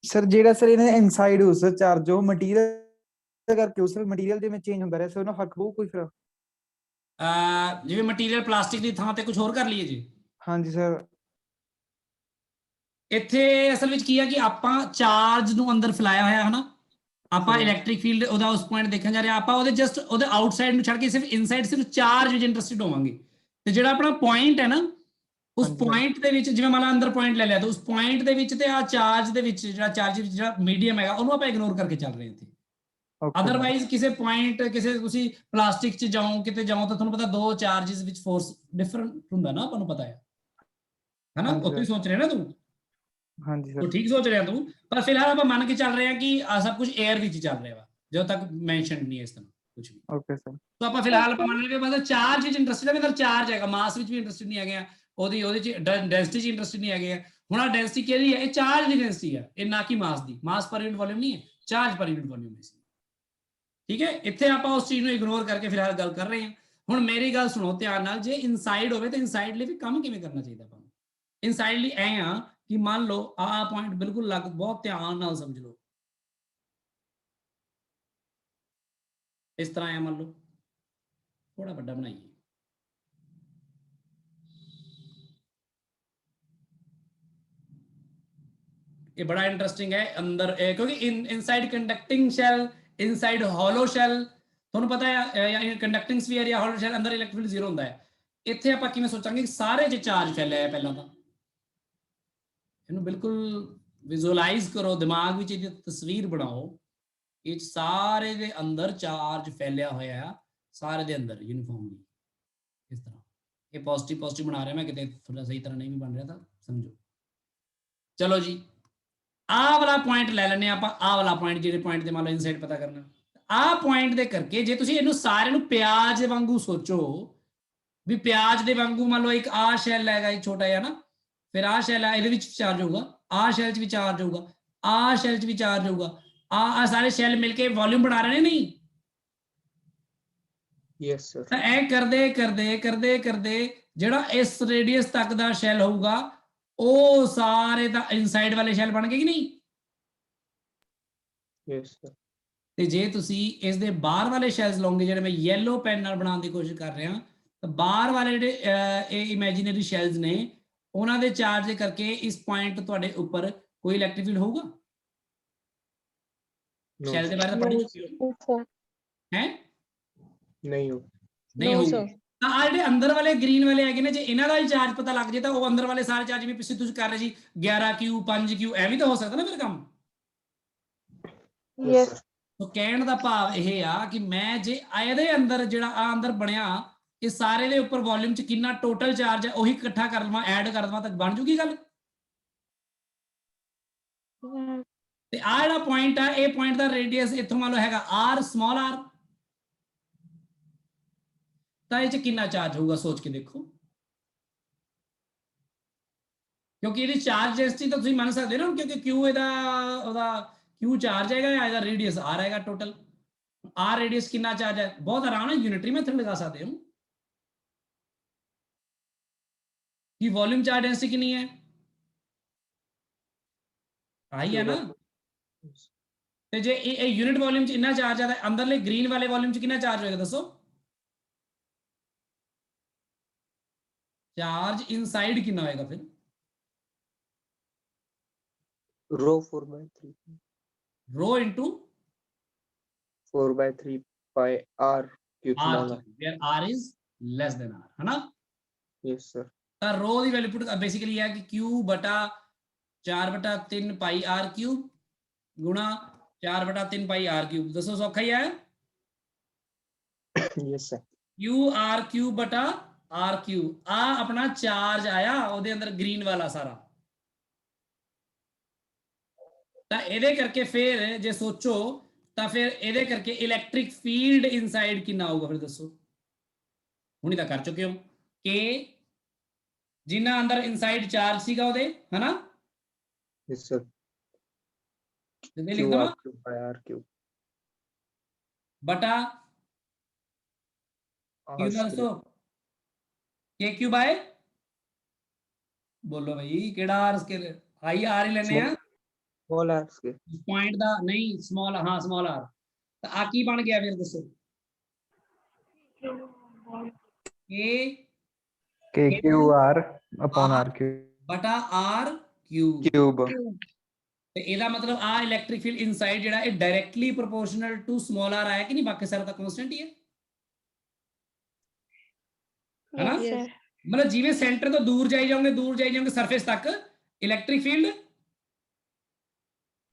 ਸਰ ਜਿਹੜਾ ਸਰ ਇਹਨਾਂ ਇਨਸਾਈਡ ਉਸ ਚਾਰਜ ਉਹ ਮਟੀਰੀਅਲ ਕਰਕੇ ਉਸ ਮਟੀਰੀਅਲ ਦੇ ਵਿੱਚ ਚੇਂਜ ਹੁੰਦਾ ਰਿਹਾ ਸਰ, ਉਹਨਾਂ ਫਰਕ ਹੋਊ ਕੋਈ ਫਿਰ? ਜਿਵੇਂ ਮਟੀਰੀਅਲ ਪਲਾਸਟਿਕ ਦੀ ਥਾਂ ਤੇ ਕੁਝ ਹੋਰ ਕਰ ਲਈਏ ਜੀ। ਹਾਂਜੀ ਸਰ। ਇੱਥੇ ਅਸਲ ਵਿੱਚ ਕੀ ਹੈ ਕਿ ਆਪਾਂ ਚਾਰਜ ਨੂੰ ਅੰਦਰ ਫੈਲਾਇਆ ਹੋਇਆ ਹੈ ਨਾ, ਆਪਾਂ ਇਲੈਕਟ੍ਰਿਕ ਫੀਲਡ ਉਹਦਾ ਉਸ ਪੁਆਇੰਟ ਦੇਖਣ ਜਾ ਰਹੇ ਆਪਾਂ ਉਹਦੇ ਜਸਟ ਉਹਦੇ ਆਊਟਸਾਈਡ ਨੂੰ ਛੱਡ ਕੇ ਸਿਰਫ ਇਨਸਾਈਡ ਸਿਰਫ ਚਾਰਜ ਵਿੱਚ ਇੰਟਰਸਟਿਡ ਹੋਵਾਂਗੇ। ਤੇ ਜਿਹੜਾ ਆਪਣਾ ਪੁਆਇੰਟ ਹੈ ਨਾ ਉਸ ਪੁਆਇੰਟ ਦੇ ਵਿੱਚ ਜਿਵੇਂ ਮੰਨ ਲਾ ਅੰਦਰ ਪੁਆਇੰਟ ਲੈ ਲਿਆ ਤਾਂ ਉਸ ਪੁਆਇੰਟ ਦੇ ਵਿੱਚ ਤੇ ਆ ਚਾਰਜ ਦੇ ਵਿੱਚ ਜਿਹੜਾ ਚਾਰਜ ਵਿੱਚ ਜਿਹੜਾ ਮੀਡੀਅਮ ਹੈਗਾ ਉਹਨੂੰ ਆਪਾਂ ਇਗਨੋਰ ਕਰਕੇ ਚੱਲ ਰਹੇ ਹਾਂ ਇੱਥੇ। ਅਦਰਵਾਈਜ਼ ਕਿਸੇ ਪੁਆਇੰਟ ਕਿਸੇ ਤੁਸੀਂ ਪਲਾਸਟਿਕ 'ਚ ਜਾਓ ਕਿਤੇ ਜਾਓ ਤਾਂ ਤੁਹਾਨੂੰ ਪਤਾ ਦੋ ਚਾਰजेस ਵਿੱਚ ਫੋਰਸ ਡਿਫਰੈਂਟ ਹੁੰਦਾ ਨਾ, ਆਪਾਂ ਨੂੰ ਪਤਾ ਹੈ ਨਾ, ਉੱਥੇ ਹੀ ਸੋਚ ਰਹੇ ਨਾ ਤੂੰ। ਹਾਂਜੀ ਸਰ। ਤੂੰ ਠੀਕ ਸੋਚ ਰਿਹਾ ਤੂੰ, ਪਰ ਫਿਲਹਾਲ ਆਪਾਂ ਮੰਨ ਕੇ ਚੱਲ ਰਹੇ ਹਾਂ ਕਿ ਆ ਸਭ ਕੁਝ 에ਅਰ ਵਿੱਚ ਚੱਲ ਰਿਹਾ ਵਾ ਜਦੋਂ ਤੱਕ ਮੈਂਸ਼ਨ ਨਹੀਂ ਹੈ ਇਸ ਤਰ੍ਹਾਂ ਕੁਝ ਵੀ। Okay sir. ਤਾਂ ਆਪਾਂ ਫਿਲਹਾਲ ਆਪਾਂ ਮੰਨ ਲਈਏ ਮਤਲਬ ਚਾਰਜ ਵਿੱਚ ਇੰਟਰਸਟਿਡ ਹੈ, ਮਤਲਬ ਚਾਰਜ ਹੈਗਾ, ਮਾਸ ਵਿੱਚ ਵੀ ਇੰਟਰਸਟਿਡ ਨਹੀਂ ਹੈਗੇ, ਉਹਦੇ ਚ ਡੈਂਸਿਟੀ 'ਚ ਇੰਟਰਸਟਿਡ ਨਹੀਂ ਹੈਗੇ। ਹੁਣ ਆ ਡੈਂਸਿਟੀ ਕਿਹਦੀ ਹੈ? ਇਹ ਚਾਰਜ ਦੀ ਡੈਂਸਿਟੀ ਹੈ, ਇਹ ਨਾ ਕਿ ਮਾਸ ਦੀ। ਮਾਸ ਪਰ ਯੂਨਿਟ ਵੋਲਿਊਮ ਨਹੀਂ ਹੈ, ਚਾਰਜ ਪਰ ਯੂਨਿਟ ਵੋਲਿਊਮ ਹੈ। ਠੀਕ ਹੈ, ਇੱਥੇ ਆਪਾਂ ਉਸ ਚੀਜ਼ ਨੂੰ ਇਗਨੋਰ ਕਰਕੇ ਫਿਲਹਾਲ ਗੱਲ ਕਰ ਰਹੇ ਹਾਂ। ਹੁਣ ਮੇਰੀ ਗੱਲ ਸੁਣੋ ਧਿਆਨ ਨਾਲ, ਜੇ ਇਨਸਾਈਡ ਹੋਵੇ ਤਾਂ ਇਨਸਾਈਡ ਲਈ ਵੀ ਕੰਮ ਕਿਵੇਂ ਕਰਨਾ ਚਾਹੀਦਾ ਆਪਾਂ ਨੂੰ? ਇਨਸਾਈਡ ਲਈ ਐ ਆ ਕਿ ਮੰਨ ਲਓ ਆਹ ਪੁਆਇੰਟ ਬਿਲਕੁਲ ਲੱਗ, ਬਹੁਤ ਧਿਆਨ ਨਾਲ ਸਮਝ ਲਓ। इस तरह आया मान लो, थोड़ा बड़ा बनाइए, ये बड़ा इंटरेस्टिंग है अंदर क्योंकि inside conducting shell, inside hollow shell, ਤੁਹਾਨੂੰ ਪਤਾ ਹੈ ਜਾਂ ਕੰਡਕਟਿੰਗ ਸਫੀਅਰ ਜਾਂ ਹੌਲੋ ਸ਼ੈਲ ਅੰਦਰ ਇਲੈਕਟ੍ਰਿਕ ਫੀਲਡ 0 ਹੁੰਦਾ ਹੈ। ਇੱਥੇ ਆਪਾਂ ਕਿਵੇਂ ਸੋਚਾਂਗੇ ਕਿ ਸਾਰੇ 'ਚ ਚਾਰਜ ਫੈਲਿਆ ਹੈ। ਪਹਿਲਾਂ ਤਾਂ ਇਹਨੂੰ ਬਿਲਕੁਲ ਵਿਜ਼ੂਅਲਾਈਜ਼ ਕਰੋ, ਦਿਮਾਗ ਵਿੱਚ ਇਹਦੀ ਤਸਵੀਰ ਬਣਾਓ, ਇਹ ਸਾਰੇ ਦੇ ਅੰਦਰ ਚਾਰਜ ਫੈਲਿਆ ਹੋਇਆ ਆ, ਸਾਰੇ ਦੇ ਅੰਦਰ ਯੂਨੀਫਾਰਮਲੀ ਇਸ ਤਰ੍ਹਾਂ। ਇਹ ਪੋਜ਼ਿਟਿਵ ਬਣਾ ਰਿਹਾ ਮੈਂ, ਕਿਤੇ ਥੋੜਾ ਸਹੀ ਤਰ੍ਹਾਂ ਨਹੀਂ ਵੀ ਬਣ ਰਿਹਾ ਤਾਂ ਸਮਝੋ। ਚਲੋ ਜੀ, ਆਹ ਵਾਲਾ ਪੁਆਇੰਟ ਲੈ ਲੈਣੇ ਆਪਾਂ, ਆਹ ਵਾਲਾ ਪੁਆਇੰਟ ਜਿਹੜੇ ਪੁਆਇੰਟ ਦੇ ਮੰਨ ਲਓ ਇਨਸਾਈਡ ਪਤਾ ਕਰਨਾ, ਆਹ ਪੁਆਇੰਟ ਦੇ ਕਰਕੇ ਜੇ ਤੁਸੀਂ ਇਹਨੂੰ ਸਾਰਿਆਂ ਨੂੰ ਪਿਆਜ਼ ਵਾਂਗੂ ਸੋਚੋ ਵੀ ਪਿਆਜ਼ ਦੇ ਵਾਂਗੂ ਮੰਨ ਲਓ ਇੱਕ ਆਹ ਸ਼ੈਲ ਹੈਗਾ ਇੱਕ ਛੋਟਾ ਜਿਹਾ ਨਾ, ਫਿਰ ਆਹ ਸ਼ੈਲ ਹੈ ਇਹਦੇ ਵਿੱਚ ਚਾਰਜ ਹੋਊਗਾ, ਆਹ ਸ਼ੈਲ 'ਚ ਵੀ ਚਾਰਜ ਹੋਊਗਾ, ਆਹ ਸ਼ੈਲ 'ਚ ਵੀ ਚਾਰਜ ਹੋਊਗਾ, ਆਹ ਸਾਰੇ ਸ਼ੈਲ ਮਿਲ ਕੇ ਵੋਲਿਊਮ ਬਣਾ ਰਹੇ ਨੇ ਨਹੀਂ? Yes sir. ਤਾਂ ਇਹ ਕਰਦੇ ਜਿਹੜਾ ਇਸ ਰੇਡੀਅਸ ਤੱਕ ਦਾ ਸ਼ੈਲ ਹੋਊਗਾ ਉਹ ਸਾਰੇ ਤਾਂ ਇਨਸਾਈਡ ਵਾਲੇ ਸ਼ੈਲ ਬਣ ਗਏ ਕਿ ਨਹੀਂ? Yes sir. ਤੇ ਜੇ ਤੁਸੀਂ ਇਸ ਦੇ ਬਾਹਰ ਵਾਲੇ ਸ਼ੈਲਸ ਲਓਗੇ, ਜਿਹੜੇ ਮੈਂ ਯੈਲੋ ਪੈਨ ਨਾਲ ਬਣਾਉਣ ਦੀ ਕੋਸ਼ਿਸ਼ ਕਰ ਰਿਹਾ, ਤਾਂ ਬਾਹਰ ਵਾਲੇ ਜਿਹੜੇ ਇਹ ਇਮੇਜਿਨਰੀ ਸ਼ੈਲਸ ਨੇ ਉਹਨਾਂ ਦੇ ਚਾਰਜ ਕਰਕੇ ਇਸ ਪੁਆਇੰਟ ਤੁਹਾਡੇ ਉੱਪਰ ਕੋਈ ਇਲੈਕਟ੍ਰਿਕ ਫੀਲਡ ਹੋਊਗਾ? ਸ਼ੈਲ ਦੇ ਬਾਰੇ ਪੜ੍ਹ ਚੁੱਕੇ ਹੈ? ਨਹੀਂ ਹੋ ਨਹੀਂ ਹੋਊਗਾ। ਤਾਂ ਆ ਜਿਹੜੇ ਅੰਦਰ ਵਾਲੇ ਗ੍ਰੀਨ ਵਾਲੇ ਹੈਗੇ ਨੇ, ਜੇ ਇਹਨਾਂ ਦਾ ਹੀ ਚਾਰਜ ਪਤਾ ਲੱਗ ਜੇ ਤਾਂ ਉਹ ਅੰਦਰ ਵਾਲੇ ਸਾਰੇ ਚਾਰਜ ਵੀ ਪਿੱਛੇ ਤੁਸੀਂ ਕਰ ਰਹੇ ਸੀ 11Q 5Q ਐਵੇਂ ਤਾਂ ਹੋ ਸਕਦਾ ਨਾ ਫਿਰ ਕੰਮ। Yes. तो कहने का भाव यह आ कि मैं जे ਇਹਦੇ अंदर ਜਿਹੜਾ ਆ अंदर ਬਣਿਆ ਇਹ ਸਾਰੇ ਦੇ ਉੱਪਰ ਵੋਲਿਊਮ ਚ ਕਿੰਨਾ ਟੋਟਲ ਚਾਰਜ ਹੈ ਉਹੀ ਇਕੱਠਾ ਕਰ ਲਵਾਂ, ਐਡ ਕਰ ਦਵਾਂ ਤਾਂ ਬਣ ਜੂਗੀ ਗੱਲ। ਤੇ ਆ ਜਿਹੜਾ ਪੁਆਇੰਟ ਆ ਇਹ ਪੁਆਇੰਟ ਦਾ ਰੇਡੀਅਸ ਇੱਥੋਂ ਮੰਨ ਲਓ ਹੈਗਾ r ਸਮਾਲ r, ਤਾਂ ਇਹ ਚ ਕਿੰਨਾ ਚਾਰਜ ਹੋਊਗਾ ਸੋਚ ਕੇ ਦੇਖੋ, ਕਿਉਂਕਿ ਇਹਦੀ ਚਾਰਜ ਡੈਂਸਿਟੀ ਤਾਂ ਤੁਸੀਂ ਮੰਨ ਸਕਦੇ ਹੋ ਨਾ, ਕਿਉਂਕਿ q ਇਹਦਾ ਉਹਦਾ q ਚਾਰਜ ਹੈਗਾ, ਇਹਦਾ ਰੇਡੀਅਸ r ਹੈਗਾ, ਟੋਟਲ r ਰੇਡੀਅਸ ਕਿੰਨਾ ਚਾਰਜ ਹੈ, ਬਹੁਤ ਆਰਾਮ ਨਾਲ यूनिटरी मेथड लगा सकते हो कि वॉल्यूम चार्ज डेंसिटी कितनी है, आई है ना। ਤੇ ਜੇ ਇਹ यूनिट वॉल्यूम ਚ ਇੰਨਾ ਚਾਰਜ ਆਦਾ, ਅੰਦਰਲੇ ਗ੍ਰੀਨ ਵਾਲੇ ਵੋਲਿਊਮ ਚ ਕਿੰਨਾ ਚਾਰਜ ਹੋਏਗਾ ਦੱਸੋ? ਚਾਰਜ ਇਨਸਾਈਡ ਕਿੰਨਾ ਹੋਏਗਾ ਫਿਰ? रो 4/3 रो into 4/3 pi r cube r smaller. where r is less than r, है ना। Yes sir. ਤਾਂ रो ਦੀ ਵੈਲਿਊ ਪੁੱਟ ਬੇਸਿਕਲੀ ਇਹ ਹੈ ਕਿ q ਬਟਾ 4/3 ਪਾਈ r ਕਿਊਬ ਗੁਣਾ 4/3 ਪਾਈ r ਕਿਊਬ। ਦੱਸੋ ਸੌਖਾ ਹੀ ਹੈ? Yes sir. q r cube ਬਟਾ r ਕਿਊਬ, ਆ ਆਪਣਾ ਚਾਰਜ ਆਇਆ ਉਹਦੇ ਅੰਦਰ ਗ੍ਰੀਨ ਵਾਲਾ ਸਾਰਾ। ਤਾਂ ਇਹਦੇ ਕਰਕੇ ਫਿਰ ਜੇ ਸੋਚੋ ਤਾਂ ਫਿਰ ਇਹਦੇ ਕਰਕੇ ਇਲੈਕਟ੍ਰਿਕ ਫੀਲਡ ਇਨਸਾਈਡ ਕਿੰਨਾ ਆਊਗਾ ਫਿਰ ਦੱਸੋ? ਹੁਣੀ ਤਾਂ ਕਰ ਚੁੱਕੇ ਹੋ ਕਿ ਜਿੰਨਾ ਅੰਦਰ ਇਨਸਾਈਡ ਚਾਰਜ ਸੀਗਾ ਉਹਦੇ, ਹਨਾ? Yes sir. ਜਿੰਨੇ ਲਿਖ ਦਵਾਂ cube by r cube. ਬਟਾ ਕਿਉਂ ਨਾ ਦੱਸੋ k ਕਿਊਬ ਆਏ, ਬੋਲੋ ਭਾਈ ਕਿਹੜਾ r ਸਕੇਲ? ਹਾਈ r ਹੀ ਲੈਣੇ ਆ, Small r scale. ਪੁਆਇੰਟ ਦਾ ਨਹੀਂ, ਸਮਾਲ, ਹਾਂ ਸਮਾਲ r। ਤਾਂ ਆ ਕੀ ਬਣ ਗਿਆ ਫਿਰ ਦੱਸੋ? KQR upon R cube ਬਟਾ r cube. cube ਤੇ ਇਹਦਾ ਮਤਲਬ ਆ ਇਲੈਕਟ੍ਰਿਕ ਫੀਲਡ ਇਨਸਾਈਡ ਜਿਹੜਾ ਇਹ directly proportional to small r ਆਇਆ ਕਿ ਨਹੀਂ? ਬਾਕੀ ਸਾਰਾ ਤਾਂ ਕਾਂਸਟੈਂਟ ਹੀ ਹੈ, ਹੈਨਾ? मतलब जिवें सेंटर तो दूर जाई जाओगे सरफेस तक इलैक्ट्रिक फील्ड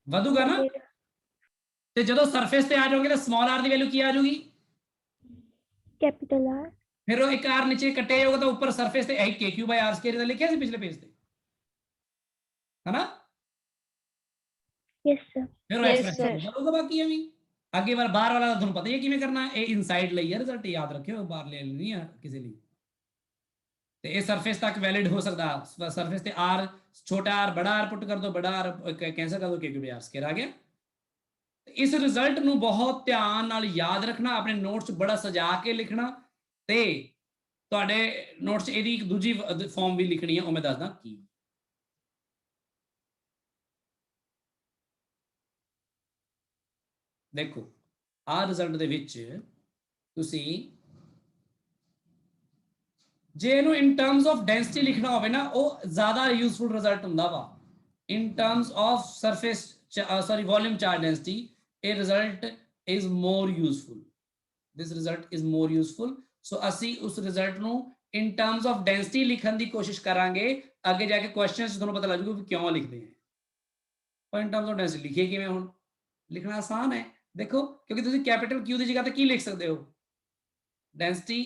ਵਧੂਗਾ ਨਾ। ਤੇ ਜਦੋਂ ਸਰਫੇਸ ਤੇ ਆ ਜਾਓਗੇ ਤਾਂ ਸਮਾਲ r ਦੀ ਵੈਲਿਊ ਕੀ ਆ ਜਾਊਗੀ? Capital R। ਫਿਰ ਉਹ ਇੱਕ r ਨੀਚੇ ਕੱਟੇ ਜਾਊਗਾ ਤਾਂ ਉੱਪਰ ਸਰਫੇਸ ਤੇ ਇਹ kq/r² ਦਾ ਲਿਖਿਆ ਸੀ ਪਿਛਲੇ ਪੇਜ ਤੇ, ਹੈਨਾ? Yes sir. ਫਿਰ ਉਹ ਐਕਸਪ੍ਰੈਸ਼ਨ ਵਧੂਗਾ। ਬਾਕੀ ਐਵੇਂ ਅੱਗੇ ਵਾਰ ਬਾਹਰ ਵਾਲਾ ਤੁਹਾਨੂੰ ਪਤਾ ਹੀ ਹੈ ਕਿਵੇਂ ਕਰਨਾ, ਇਹ ਇਨਸਾਈਡ ਲਈ ਹੈ ਰਿਜ਼ਲਟ, ਯਾਦ ਰੱਖਿਓ, ਬਾਹਰ ਲਈ ਨਹੀਂ ਆ ਕਿਸੇ ਲਈ। ਤੇ ਇਹ ਸਰਫੇਸ ਤੱਕ ਵੈਲਿਡ ਹੋ ਸਕਦਾ, ਸਰਫੇਸ ਤੇ r ਛੋਟਾ r ਬੜਾ r ਪੁੱਟ ਕਰ ਦੋ, ਬੜਾ r ਕੈਂਸਲ ਕਰ ਦੋ, kq/r² ਆ ਗਿਆ। ਇਸ ਰਿਜ਼ਲਟ ਨੂੰ ਬਹੁਤ ਧਿਆਨ ਨਾਲ ਯਾਦ ਰੱਖਣਾ, ਆਪਣੇ ਨੋਟਸ ਬੜਾ ਸਜਾ ਕੇ ਲਿਖਣਾ, ਤੇ ਤੁਹਾਡੇ ਨੋਟਸ ਇਹਦੀ ਇੱਕ ਦੂਜੀ ਫਾਰਮ ਵੀ ਲਿਖਣੀ ਹੈ, ਉਹ ਮੈਂ ਦੱਸਦਾ ਕੀ। ਦੇਖੋ ਆ ਰਿਜ਼ਲਟ ਦੇ ਵਿੱਚ ਤੁਸੀਂ ਜੇ ਇਹਨੂੰ ਇਨ ਟਰਮਸ ਆਫ ਡੈਂਸਿਟੀ ਲਿਖਣਾ ਹੋਵੇ ਨਾ ਉਹ ਜ਼ਿਆਦਾ ਯੂਜ਼ਫੁਲ ਰਿਜ਼ਲਟ ਹੁੰਦਾ ਵਾ in terms of surface sorry volume charge density ਇਹ result is more useful this result is more useful so ਅਸੀਂ ਉਸ ਰਿਜ਼ਲਟ ਨੂੰ in terms of density ਲਿਖਣ ਦੀ ਕੋਸ਼ਿਸ਼ ਕਰਾਂਗੇ ਅੱਗੇ ਜਾ ਕੇ ਕੁਐਸਚਨਸ ਤੁਹਾਨੂੰ ਪਤਾ ਲੱਗ ਜੂਗਾ ਕਿ ਕਿਉਂ ਲਿਖਦੇ ਆ ਪਰ in terms of density ਲਿਖੇ ਕਿਵੇਂ ਹੁਣ ਲਿਖਣਾ ਆਸਾਨ ਹੈ ਦੇਖੋ ਕਿਉਂਕਿ ਤੁਸੀਂ ਕੈਪੀਟਲ Q ਦੀ ਜਗ੍ਹਾ ਤੇ ਕੀ ਲਿਖ ਸਕਦੇ ਹੋ density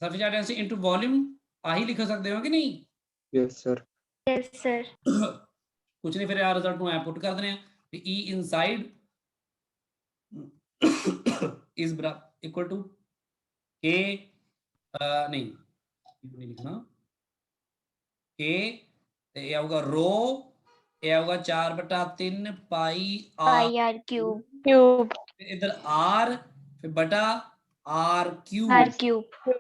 surface charge density into volume ਆਹੀ ਲਿਖ ਸਕਦੇ ਹੋ ਕਿ ਨਹੀਂ Yes, sir. Yes, sir. ਕੁਝ ਨਹੀਂ ਫਿਰ ਆ ਰਿਜ਼ਲਟ ਨੂੰ ਐ ਪੁੱਟ ਕਰ ਦਿੰਦੇ ਆ ਕਿ E inside is equal to K नहीं लिखना K ਤੇ ਇਹ ਆਊਗਾ ਰੋ ਇਹ ਆਊਗਾ 4/3 ਪਾਈ Pi r r cube. Cube. ਫਿਰ ਇਧਰ r ਫਿਰ ਬਟਾ r cube R cube.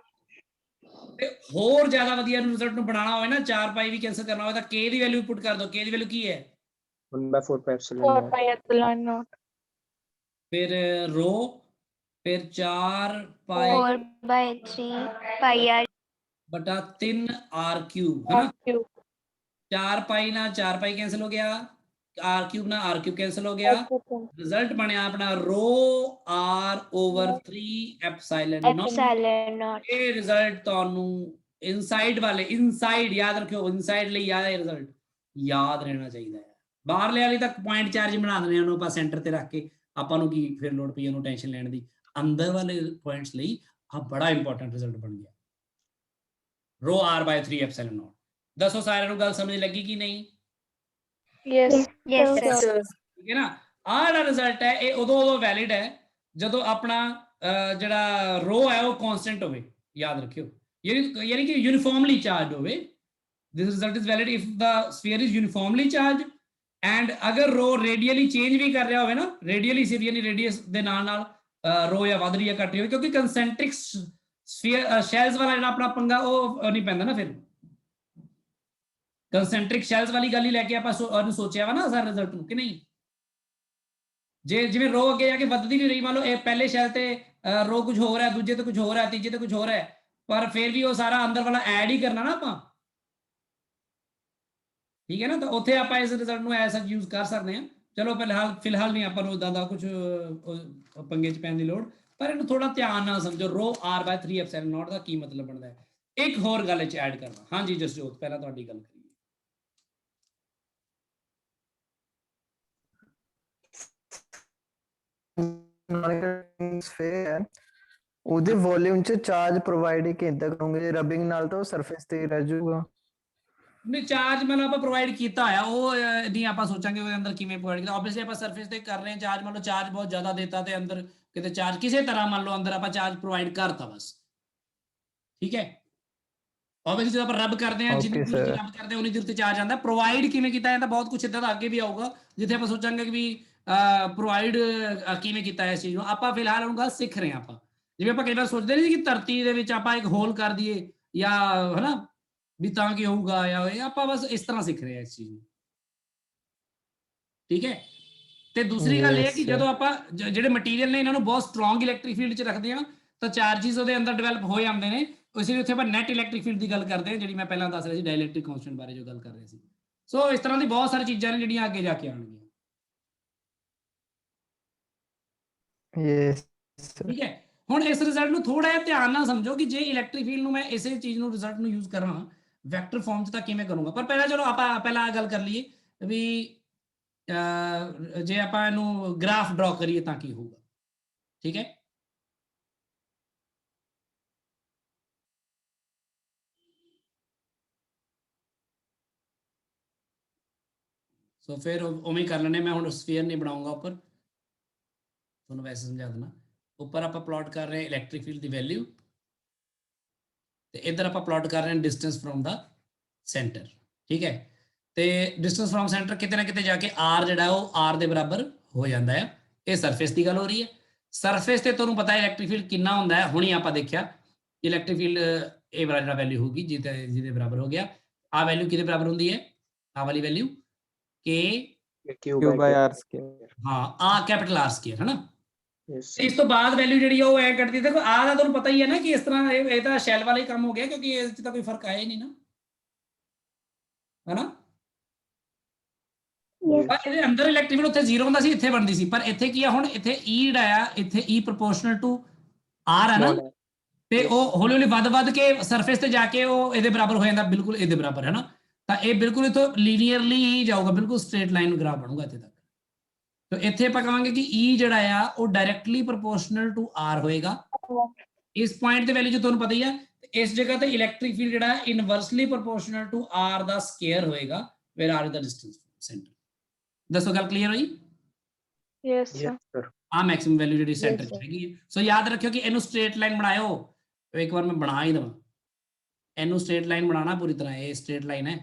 ਤੇ ਹੋਰ ਜ਼ਿਆਦਾ ਵਧੀਆ ਨੂੰ ਰਿਜ਼ਲਟ ਨੂੰ ਬਣਾਉਣਾ ਹੋਵੇ ਨਾ 4 ਪਾਈ ਵੀ ਕੈਨਸਲ ਕਰਨਾ ਹੋਵੇ ਤਾਂ k ਦੀ ਵੈਲਿਊ ਪੁੱਟ ਕਰ ਦਿਓ k ਦੀ ਵੈਲਿਊ ਕੀ ਹੈ 1/4 pi epsilon 4 naught. pi epsilon naught. ਫਿਰ ਰੋ ਫਿਰ 4 ਪਾਈ 4 by 3 pi r ਬਟਾ 3 r cube है R ना cube. 4 पाई ना 4 पाई कैंसिल हो गया r cube ना r cube कैंसिल हो गया रिजल्ट बनया अपना रो r over 3 epsilon naught epsilon naught. ये रिजल्ट ਤੁਹਾਨੂੰ ਇਨਸਾਈਡ ਵਾਲੇ ਇਨਸਾਈਡ ਯਾਦ ਰੱਖਿਓ ਇਨਸਾਈਡ ਲਈ ਯਾਦ ਹੈ ਰਿਜ਼ਲਟ ਯਾਦ ਰਹਿਣਾ ਚਾਹੀਦਾ ਹੈ ਬਾਹਰਲੇ ਵਾਲੀ ਤੱਕ ਪੁਆਇੰਟ ਚਾਰਜ ਬਣਾ ਦਿੰਦੇ ਉਹਨੂੰ ਆਪਾਂ ਸੈਂਟਰ ਤੇ ਰੱਖ ਕੇ ਆਪਾਂ ਨੂੰ ਕੀ ਫਿਰ ਲੋਡ ਪਈ ਉਹਨੂੰ ਟੈਨਸ਼ਨ ਲੈਣ ਦੀ ਅੰਦਰ ਵਾਲੇ ਪੁਆਇੰਟਸ ਲਈ ਆ ਬੜਾ ਇੰਪੋਰਟੈਂਟ ਰਿਜ਼ਲਟ ਬਣ ਗਿਆ ਰੋ r/3 epsilon naught ਦੱਸੋ ਸਾਰਿਆਂ ਨੂੰ ਗੱਲ ਸਮਝ ਲੱਗੀ ਕਿ ਨਹੀਂ Yes. Yes, sir. sir. ਠੀਕ ਹੈ ਨਾ ਆਹ ਜਿਹੜਾ ਰਿਜ਼ਲਟ ਹੈ ਇਹ ਉਦੋਂ ਵੈਲਿਡ ਹੈ ਜਦੋਂ ਆਪਣਾ ਜਿਹੜਾ ਰੋ ਹੈ ਉਹ ਕਾਂਸਟੈਂਟ ਹੋਵੇ ਯਾਦ ਰੱਖਿਓ ਯਾਨੀ ਕਿ ਯੂਨੀਫਾਰਮਲੀ ਚਾਰਜ ਹੋਵੇ this result is valid if the sphere is uniformly charged and ਅਗਰ ਰੋ ਰੇਡੀਅਲੀ ਚੇਂਜ ਵੀ ਕਰ ਰਿਹਾ ਹੋਵੇ ਨਾ ਰੇਡੀਅਲੀ ਸਿਰ ਯਾਨੀ ਰੇਡੀਅਸ ਦੇ ਨਾਲ ਰੋ ਜਾਂ ਵਧ ਰਹੀ ਹੈ ਘਟ ਰਹੀ ਹੋਵੇ ਕਿਉਂਕਿ ਕੰਸੈਂਟ੍ਰਿਕ ਸਫੀਅਰ ਸ਼ੈਲਸ ਵਾਲਾ ਜਿਹੜਾ ਆਪਣਾ ਪੰਗਾ ਉਹ ਨਹੀਂ ਪੈਂਦਾ ਨਾ ਫਿਰ ਕੰਸੈਂਟ੍ਰਿਕ ਸ਼ੈਲਸ ਵਾਲੀ ਗੱਲ ਹੀ ਲੈ ਕੇ ਆਪਾਂ ਉਹਨੂੰ ਸੋਚਿਆ ਵਾ ਨਾ ਸਾਰੇ ਰਿਜ਼ਲਟ ਨੂੰ ਕਿ ਨਹੀਂ ਜੇ ਜਿਵੇਂ ਰੋ ਅੱਗੇ ਜਾ ਕੇ ਵੱਧਦੀ ਵੀ ਰਹੀ ਮੰਨ ਲਓ ਇਹ ਪਹਿਲੇ ਸ਼ੈਲ ਤੇ ਰੋ ਕੁਝ ਹੋਰ ਹੈ ਦੂਜੇ ਤੇ ਕੁਝ ਹੋਰ ਹੈ ਤੀਜੇ ਤੇ ਕੁਝ ਹੋਰ ਹੈ ਪਰ ਫਿਰ ਵੀ ਉਹ ਸਾਰਾ ਅੰਦਰ ਵਾਲਾ ਐਡ ਹੀ ਕਰਨਾ ਨਾ ਆਪਾਂ ਠੀਕ ਹੈ ਨਾ ਤਾਂ ਉੱਥੇ ਆਪਾਂ ਇਸ ਰਿਜ਼ਲਟ ਨੂੰ ਐਸਾ ਯੂਜ਼ ਕਰ ਸਕਦੇ ਹਾਂ ਚਲੋ ਫਿਲਹਾਲ ਨਹੀਂ ਆਪਾਂ ਨੂੰ ਉਦਾਂ ਦਾ ਕੁਝ ਪੰਗੇ ਚ ਪੈਣ ਦੀ ਲੋੜ ਪਰ ਇਹਨੂੰ ਥੋੜਾ ਧਿਆਨ ਨਾਲ ਸਮਝੋ ਰੋ r/3 epsilon naught ਦਾ ਕੀ ਮਤਲਬ ਬਣਦਾ ਹੈ ਇੱਕ ਹੋਰ ਗੱਲ ਚ ਐਡ ਕਰਨਾ ਹਾਂਜੀ ਜਸਜੋਤ ਪਹਿਲਾਂ ਤੁਹਾਡੀ ਗੱਲ ਕਰੀਏ ਹੈ ਉਹਦੇ ਵੋਲਿਊਮ ਚ ਚਾਰਜ ਪ੍ਰੋਵਾਈਡ ਕਿੱਦਾਂ ਕਰੋਗੇ ਜੇ ਰਬਿੰਗ ਨਾਲ ਤਾਂ ਉਹ ਸਰਫੇਸ ਤੇ ਰਹਿ ਜਾਊਗਾ ਨਹੀਂ ਚਾਰਜ ਮਤਲਬ ਆਪਾਂ ਪ੍ਰੋਵਾਈਡ ਕੀਤਾ ਹੋਇਆ ਉਹ ਨਹੀਂ ਆਪਾਂ ਸੋਚਾਂਗੇ ਉਹਦੇ ਅੰਦਰ ਕਿਵੇਂ ਪ੍ਰੋਵਾਈਡ ਕੀਤਾ ਆਬਵੀਅਸਲੀ ਆਪਾਂ ਸਰਫੇਸ ਤੇ ਕਰ ਰਹੇ ਹਾਂ ਚਾਰਜ ਮੰਨ ਲਓ ਚਾਰਜ ਬਹੁਤ ਜ਼ਿਆਦਾ ਦਿੱਤਾ ਤੇ ਅੰਦਰ ਕਿਤੇ ਚਾਰਜ ਕਿਸੇ ਤਰ੍ਹਾਂ ਮੰਨ ਲਓ ਅੰਦਰ ਆਪਾਂ ਚਾਰਜ ਪ੍ਰੋਵਾਈਡ ਕਰਤਾ ਬਸ ਠੀਕ ਹੈ ਆਬਵੀਅਸਲੀ ਜਦੋਂ ਆਪਾਂ ਰੱਬ ਕਰਦੇ ਹਾਂ ਜਿੰਨੀ ਦੇਰ ਰੱਬ ਕਰਦੇ ਉਨੀ ਦੇਰ ਤੇ ਚਾਰਜ ਆਉਂਦਾ ਪ੍ਰੋਵਾਈਡ ਕਿਵੇਂ ਕੀਤਾ ਜਾਂਦਾ ਬਹੁਤ ਕੁਝ ਇਦਾਂ ਦਾ ਅੱਗੇ ਵੀ ਆਊਗਾ ਜਿੱਥੇ ਆਪਾਂ ਸੋਚਾਂਗੇ ਕਿ ਵੀ ਪ੍ਰੋਵਾਈਡ ਕਿਵੇਂ ਕੀਤਾ ਇਸ ਚੀਜ਼ ਨੂੰ ਆਪਾਂ ਫਿਲਹਾਲ ਉਹਨੂੰ ਗੱਲ ਸਿੱਖ ਰਹੇ ਹਾਂ ਆਪਾਂ ਜਿਵੇਂ ਆਪਾਂ ਕਈ ਵਾਰ ਸੋਚਦੇ ਨਹੀਂ ਕਿ ਧਰਤੀ ਦੇ ਵਿੱਚ ਆਪਾਂ ਇੱਕ ਹੋਲ ਕਰ ਦਈਏ ਜਾਂ ਹਨਾ ਵੀ ਤਾਂ ਕੀ ਹੋਊਗਾ ਜਾਂ ਆਪਾਂ ਬਸ ਇਸ ਤਰ੍ਹਾਂ ਸਿੱਖ ਰਹੇ ਹਾਂ ਇਸ ਚੀਜ਼ ਨੂੰ ਠੀਕ ਹੈ ਤੇ ਦੂਸਰੀ ਗੱਲ ਇਹ ਹੈ ਕਿ ਜਦੋਂ ਆਪਾਂ ਜਿਹੜੇ ਮਟੀਰੀਅਲ ਨੇ ਇਹਨਾਂ ਨੂੰ ਬਹੁਤ ਸਟਰੋਂਗ ਇਲੈਕਟ੍ਰਿਕ ਫੀਲਡ 'ਚ ਰੱਖਦੇ ਹਾਂ ਤਾਂ ਚਾਰਜਸ ਉਹਦੇ ਅੰਦਰ ਡਿਵੈਲਪ ਹੋ ਜਾਂਦੇ ਨੇ ਇਸ ਲਈ ਉੱਥੇ ਆਪਾਂ ਨੈਟ ਇਲੈਕਟ੍ਰਿਕ ਫੀਲਡ ਦੀ ਗੱਲ ਕਰਦੇ ਹਾਂ ਜਿਹੜੀ ਮੈਂ ਪਹਿਲਾਂ ਦੱਸ ਰਿਹਾ ਸੀ ਡਾਇਲੈਕਟ੍ਰਿਕ ਕਾਂਸਟੈਂਟ ਬਾਰੇ ਜੋ ਗੱਲ ਕਰ ਰਹੇ ਸੀ ਸੋ ਇਸ ਤਰ੍ਹਾਂ ਦੀ ਬਹੁਤ ਸਾਰੀ ਚੀਜ਼ਾਂ ਨੇ ਜਿਹੜੀਆਂ ਅੱਗੇ ਜਾ ਕੇ ਆਉਣਗੀਆਂ ਠੀਕ ਹੈ ਹੁਣ ਇਸ ਰਿਜ਼ਲਟ ਨੂੰ ਥੋੜਾ ਜਿਹਾ ਧਿਆਨ ਨਾਲ ਸਮਝੋ ਕਿ ਜੇ ਇਲੈਕਟ੍ਰਿਕ ਫੀਲਡ ਨੂੰ ਮੈਂ ਇਸੇ ਚੀਜ਼ ਨੂੰ ਰਿਜ਼ਲਟ ਨੂੰ ਯੂਜ਼ ਕਰਾਂ ਵੈਕਟਰ ਫਾਰਮ 'ਚ ਤਾਂ ਕਿਵੇਂ ਕਰੂੰਗਾ ਪਰ ਪਹਿਲਾਂ ਚਲੋ ਆਪਾਂ ਪਹਿਲਾਂ ਗੱਲ ਕਰ ਲਈਏ ਵੀ ਜੇ ਆਪਾਂ ਇਹਨੂੰ ਗ੍ਰਾਫ ਡਰਾ ਕਰੀਏ ਤਾਂ ਕੀ ਹੋਊਗਾ ਠੀਕ ਹੈ ਸੋ ਫਿਰ ਉਵੇਂ ਕਰ ਲੈਣੇ ਮੈਂ ਹੁਣ ਸਫੀਅਰ ਨਹੀਂ ਬਣਾਉਂਗਾ ਉੱਪਰ ਤੁਹਾਨੂੰ ਵੈਸੇ ਸਮਝਾ ਦੇਣਾ ਉੱਪਰ ਆਪਾਂ ਪਲਾਟ ਕਰ ਰਹੇ ਹਾਂ ਇਲੈਕਟ੍ਰਿਕ ਫੀਲਡ ਦੀ ਵੈਲਿਊ ਤੇ ਇੱਧਰ ਆਪਾਂ ਪਲਾਟ ਕਰ ਰਹੇ ਹਾਂ ਡਿਸਟੈਂਸ ਫਰੋਮ ਦਾ ਸੈਂਟਰ ਠੀਕ ਹੈ ਤੇ ਡਿਸਟੈਂਸ ਫਰੋਮ ਸੈਂਟਰ ਕਿਤੇ ਨਾ ਕਿਤੇ ਜਾ ਕੇ r ਜਿਹੜਾ ਉਹ r ਦੇ ਬਰਾਬਰ ਹੋ ਜਾਂਦਾ ਹੈ ਇਹ ਸਰਫੇਸ ਦੀ ਗੱਲ ਹੋ ਰਹੀ ਹੈ ਸਰਫੇਸ ਤੇ ਤੁਹਾਨੂੰ ਪਤਾ ਹੈ ਇਲੈਕਟ੍ਰਿਕ ਫੀਲਡ ਕਿੰਨਾ ਹੁੰਦਾ ਹੈ ਹੁਣੀ ਆਪਾਂ ਦੇਖਿਆ ਇਲੈਕਟ੍ਰਿਕ ਫੀਲਡ ਇਹ ਜਿਹੜਾ ਵੈਲਿਊ ਹੋਗੀ ਜਿਹਦੇ ਬਰਾਬਰ ਹੋ ਗਿਆ ਆ ਵੈਲਿਊ ਕਿਹਦੇ ਬਰਾਬਰ ਹੁੰਦੀ ਹੈ ਆ ਵਾਲੀ value k Q by r square. ਹਾਂ ਆ ਕੈਪੀਟਲ R ਸਕੁਅਰ ਹੈ ਨਾ Yes. ਤੇ ਇਸ ਤੋਂ ਬਾਅਦ ਵੈਲਿਊ ਜਿਹੜੀ ਆ ਉਹ ਐ ਕੱਟਦੀ। ਦੇਖੋ ਆਹ ਦਾ ਤੁਹਾਨੂੰ ਪਤਾ ਹੀ ਹੈ ਨਾ ਕਿ ਇਸ ਤਰ੍ਹਾਂ ਇਹ ਤਾਂ ਸ਼ੈਲ ਵਾਲਾ ਹੀ ਕੰਮ ਹੋ ਗਿਆ, ਕਿਉਂਕਿ ਇਸ 'ਚ ਤਾਂ ਕੋਈ ਫਰਕ ਆਇਆ ਹੀ ਨਹੀਂ ਨਾ, ਹਨਾ। Yes. ਪਰ ਇਹਦੇ ਅੰਦਰ ਇਲੈਕਟ੍ਰਿਕ ਫੀਲਡ ਉੱਥੇ 0 ਹੁੰਦਾ ਸੀ, ਇੱਥੇ ਬਣਦੀ ਸੀ, ਪਰ ਇੱਥੇ ਕੀ ਆ ਹੁਣ ਇੱਥੇ E ਜਿਹੜਾ ਆ ਇੱਥੇ E ਪ੍ਰੋਪੋਰਸ਼ਨਲ ਟੂ R ਹੈ ਨਾ, Small r. ਤੇ ਉਹ ਹੌਲੀ ਹੌਲੀ ਵੱਧ ਕੇ ਸਰਫੇਸ ਤੇ ਜਾ ਕੇ ਉਹ ਇਹਦੇ ਬਰਾਬਰ ਹੋ ਜਾਂਦਾ, ਬਿਲਕੁਲ ਇਹਦੇ ਬਰਾਬਰ, ਹੈ ਨਾ। ਤਾਂ ਇਹ ਬਿਲਕੁਲ ਇਥੋਂ ਲੀਨੀਅਰਲੀ ਹੀ ਜਾਊਗਾ, ਬਿਲਕੁਲ ਸਟ੍ਰੇਟ ਲਾਈਨ ਗ੍ਰਾਫ ਬਣੂਗਾ ਇੱਥੇ ਤੱਕ। ਤਾਂ ਇੱਥੇ ਆਪਾਂ ਕਹਾਂਗੇ ਕਿ E ਜਿਹੜਾ ਆ ਉਹ ਡਾਇਰੈਕਟਲੀ ਪ੍ਰੋਪੋਰਸ਼ਨਲ ਟੂ R ਹੋਏਗਾ। ਇਸ ਪੁਆਇੰਟ ਤੇ ਵੈਲਿਊ ਜੋ ਤੁਹਾਨੂੰ ਪਤਾ ਹੀ ਹੈ, ਇਸ ਜਗ੍ਹਾ ਤੇ ਇਲੈਕਟ੍ਰਿਕ ਫੀਲਡ ਜਿਹੜਾ ਇਨਵਰਸਲੀ ਪ੍ਰੋਪੋਰਸ਼ਨਲ ਟੂ R ਦਾ ਸਕੁਅਰ ਹੋਏਗਾ, where R is the distance from centre. ਦੱਸੋ ਗੱਲ ਕਲੀਅਰ ਹੋਈ? Yes, sir. Yes, sir. ਆ ਮੈਕਸਿਮਮ ਵੈਲਿਊ ਜਿਹੜੀ ਸੈਂਟਰ Yes, 'ਚ sir. ਹੈਗੀ ਹੈ। ਸੋ ਯਾਦ ਰੱਖਿਓ ਕਿ ਇਹਨੂੰ ਸਟ੍ਰੇਟ ਲਾਈਨ ਬਣਾਇਓ। ਇੱਕ ਵਾਰ ਮੈਂ ਬਣਾ ਹੀ ਦਵਾਂ, ਇਹਨੂੰ ਸਟ੍ਰੇਟ ਲਾਈਨ ਬਣਾਉਣਾ ਪੂਰੀ ਤਰ੍ਹਾਂ, ਇਹ ਸਟ੍ਰੇਟ ਲਾਈਨ ਹੈ,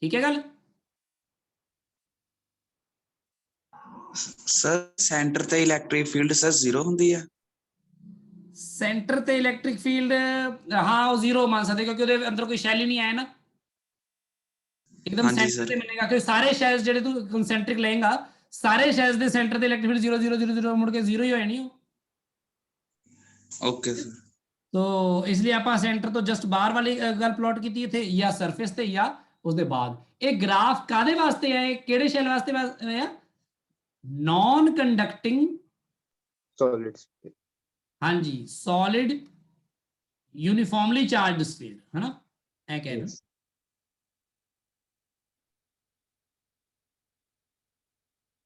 ਠੀਕ ਹੈ ਗੱਲ। ਸਰ ਸੈਂਟਰ ਤੇ ਇਲੈਕਟ੍ਰਿਕ ਫੀਲਡ ਸਰ 0 ਹੁੰਦੀ ਆ। ਸੈਂਟਰ ਤੇ ਇਲੈਕਟ੍ਰਿਕ ਫੀਲਡ ਹਾਂ ਉਹ 0 ਮੰਨ ਸਕਦੇ, ਕਿਉਂਕਿ ਉਹਦੇ ਅੰਦਰ ਕੋਈ ਸ਼ੈਲ ਹੀ ਨਹੀਂ ਆਇਆ ਨਾ, ਇੱਕਦਮ ਹਾਂਜੀ ਸੈਂਟਰ sir. ਤੇ ਮਿਲੇਗਾ। ਕਿ ਸਾਰੇ ਸ਼ੈਲਸ ਜਿਹੜੇ ਤੂੰ ਕੰਸੈਂਟ੍ਰਿਕ ਲਏਗਾ, ਸਾਰੇ ਸ਼ੈਲਸ ਦੇ ਸੈਂਟਰ ਤੇ ਇਲੈਕਟ੍ਰਿਕ ਫੀਲਡ 0 0 0 0 ਮੁੜ ਕੇ 0 ਹੀ ਹੋ ਜਾਣੀ ਉਹ। Okay sir. तो इसलिए आप सेंटर तो जस्ट बाहर वाली गल प्लॉट की थे, या सरफेस ते या उसके बाद ये ग्राफ कादे वास्ते है, केड़े शैल वास्ते है? Non conducting Solid. हाँ जी सॉलिड यूनिफॉर्मली चार्ज स्फीयर, है ना, ऐ कह रहे Yes.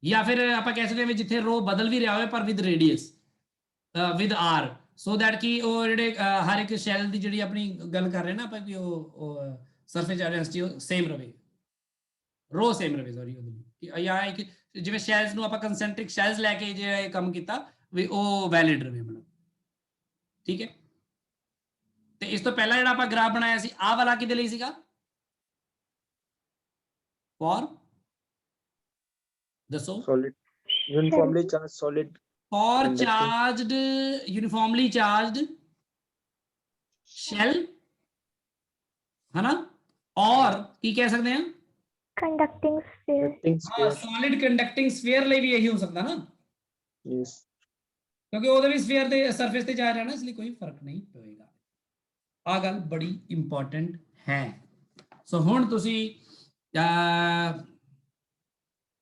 या फिर आप कह सकते हैं जिथे रो बदल भी रहा हो पर with radius with R, so that कि वो ਜਿਹੜੇ ਹਰ ਇੱਕ ਸ਼ੈਲ ਦੀ ਜਿਹੜੀ ਆਪਣੀ ਗੱਲ ਕਰ ਰਹੇ ਨਾ ਆਪਾਂ ਕਿ ਉਹ ਸਰਫੇਸ ਚਾਰਜ ਸੇਮ ਰਵੇ, ਰੋ ਸੇਮ ਰਵੇ, ਸੌਰੀ ਉਹਦੀ ਜਾਂ ਇੱਕ ਜਿਵੇਂ ਸ਼ੈਲਸ ਨੂੰ ਆਪਾਂ ਕੰਸੈਂਟ੍ਰਿਕ ਸ਼ੈਲਸ ਲੈ ਕੇ ਜਿਹੜਾ ਇਹ ਕੰਮ ਕੀਤਾ ਵੀ ਉਹ ਵੈਲਿਡ ਰਵੇ, ਮਤਲਬ ਠੀਕ ਹੈ। ਤੇ ਇਸ ਤੋਂ ਪਹਿਲਾਂ ਜਿਹੜਾ ਆਪਾਂ ਗ੍ਰਾਫ ਬਣਾਇਆ ਸੀ ਆਹ ਵਾਲਾ ਕਿਹਦੇ ਲਈ ਸੀਗਾ? ਫॉर ਦੱਸੋ। Solid. Uniformly charged solid. For Conducting. charged uniformly charged shell, है ना, और की कह सकते हैं Conducting sphere. Conducting sphere. Solid conducting sphere ਲਈ ਵੀ ਇਹੀ ਹੋ ਸਕਦਾ ਨਾ, Yes. ਕਿਉਂਕਿ ਉਹਦੇ ਵੀ ਸਫੀਅਰ ਦੇ ਸਰਫੇਸ ਤੇ ਜਾ ਰਿਹਾ ਨਾ, ਇਸ ਲਈ ਕੋਈ ਫਰਕ ਨਹੀਂ ਪਵੇਗਾ। ਆ ਗੱਲ ਬੜੀ ਇੰਪੋਰਟੈਂਟ ਹੈ। ਸੋ ਹੁਣ ਤੁਸੀਂ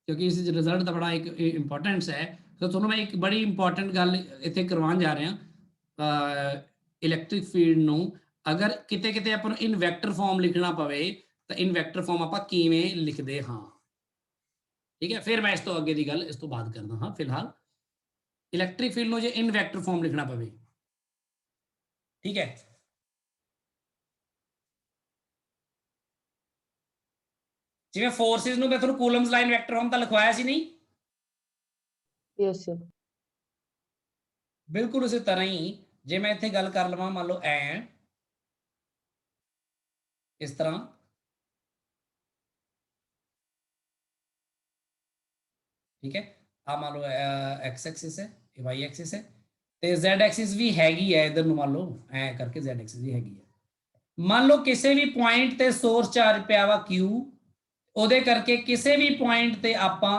ਕਿਉਂਕਿ ਇਸ ਰਿਜ਼ਲਟ ਦਾ ਬੜਾ ਇੱਕ ਇੰਪੋਰਟੈਂਸ ਹੈ, ਸੋ ਤੁਹਾਨੂੰ ਮੈਂ ਇੱਕ ਬੜੀ ਇੰਪੋਰਟੈਂਟ ਗੱਲ ਇੱਥੇ ਕਰਵਾਉਣ ਜਾ ਰਿਹਾ। ਇਲੈਕਟ੍ਰਿਕ ਫੀਲਡ ਨੂੰ ਅਗਰ ਕਿਤੇ ਕਿਤੇ ਆਪਾਂ ਨੂੰ ਇਨ ਵੈਕਟਰ ਫਾਰਮ ਲਿਖਣਾ ਪਵੇ ਤਾਂ ਇਨ ਵੈਕਟਰ ਫਾਰਮ ਆਪਾਂ ਕਿਵੇਂ ਲਿਖਦੇ ਹਾਂ, ਠੀਕ ਹੈ। ਫਿਰ ਮੈਂ ਇਸ ਤੋਂ ਅੱਗੇ ਦੀ ਗੱਲ ਇਸ ਤੋਂ ਬਾਅਦ ਕਰਦਾ ਹਾਂ। ਫਿਲਹਾਲ ਇਲੈਕਟ੍ਰਿਕ ਫੀਲਡ ਨੂੰ ਜੇ ਇਨ ਵੈਕਟਰ ਫਾਰਮ ਲਿਖਣਾ ਪਵੇ, ਠੀਕ ਹੈ, ਜਿਵੇਂ ਫੋਰਸਿਸ ਨੂੰ ਮੈਂ ਤੁਹਾਨੂੰ ਕੂਲਮਸ ਲਾਈਨ ਵੈਕਟਰ ਫਾਰਮ ਤਾਂ ਲਿਖਵਾਇਆ ਸੀ ਨਹੀਂ, Yes, sir. ਬਿਲਕੁਲ ਉਸੇ ਤਰ੍ਹਾਂ ਹੀ ਜੇ ਮੈਂ ਇੱਥੇ ਗੱਲ ਕਰ ਲਵਾਂ, ਮੰਨ ਲਓ ਐ ਇਸ ਤਰ੍ਹਾਂ, ਠੀਕ ਹੈ। ਆ ਮੰਨ ਲਓ x ਐਕਸਿਸ ਹੈ, ਇਹ y ਐਕਸਿਸ ਹੈ, ਤੇ z ਐਕਸਿਸ ਵੀ ਹੈਗੀ ਹੈ ਇਧਰ ਨੂੰ, ਮੰਨ ਲਓ ਐ ਕਰਕੇ z ਐਕਸਿਸ ਵੀ ਹੈਗੀ ਹੈ। ਮੰਨ ਲਓ ਕਿਸੇ ਵੀ ਪੁਆਇੰਟ ਤੇ ਸੋਰਸ ਚਾਰਜ ਪਿਆ ਵਾ q, ਉਹਦੇ ਕਰਕੇ ਕਿਸੇ ਵੀ ਪੁਆਇੰਟ ਤੇ ਆਪਾਂ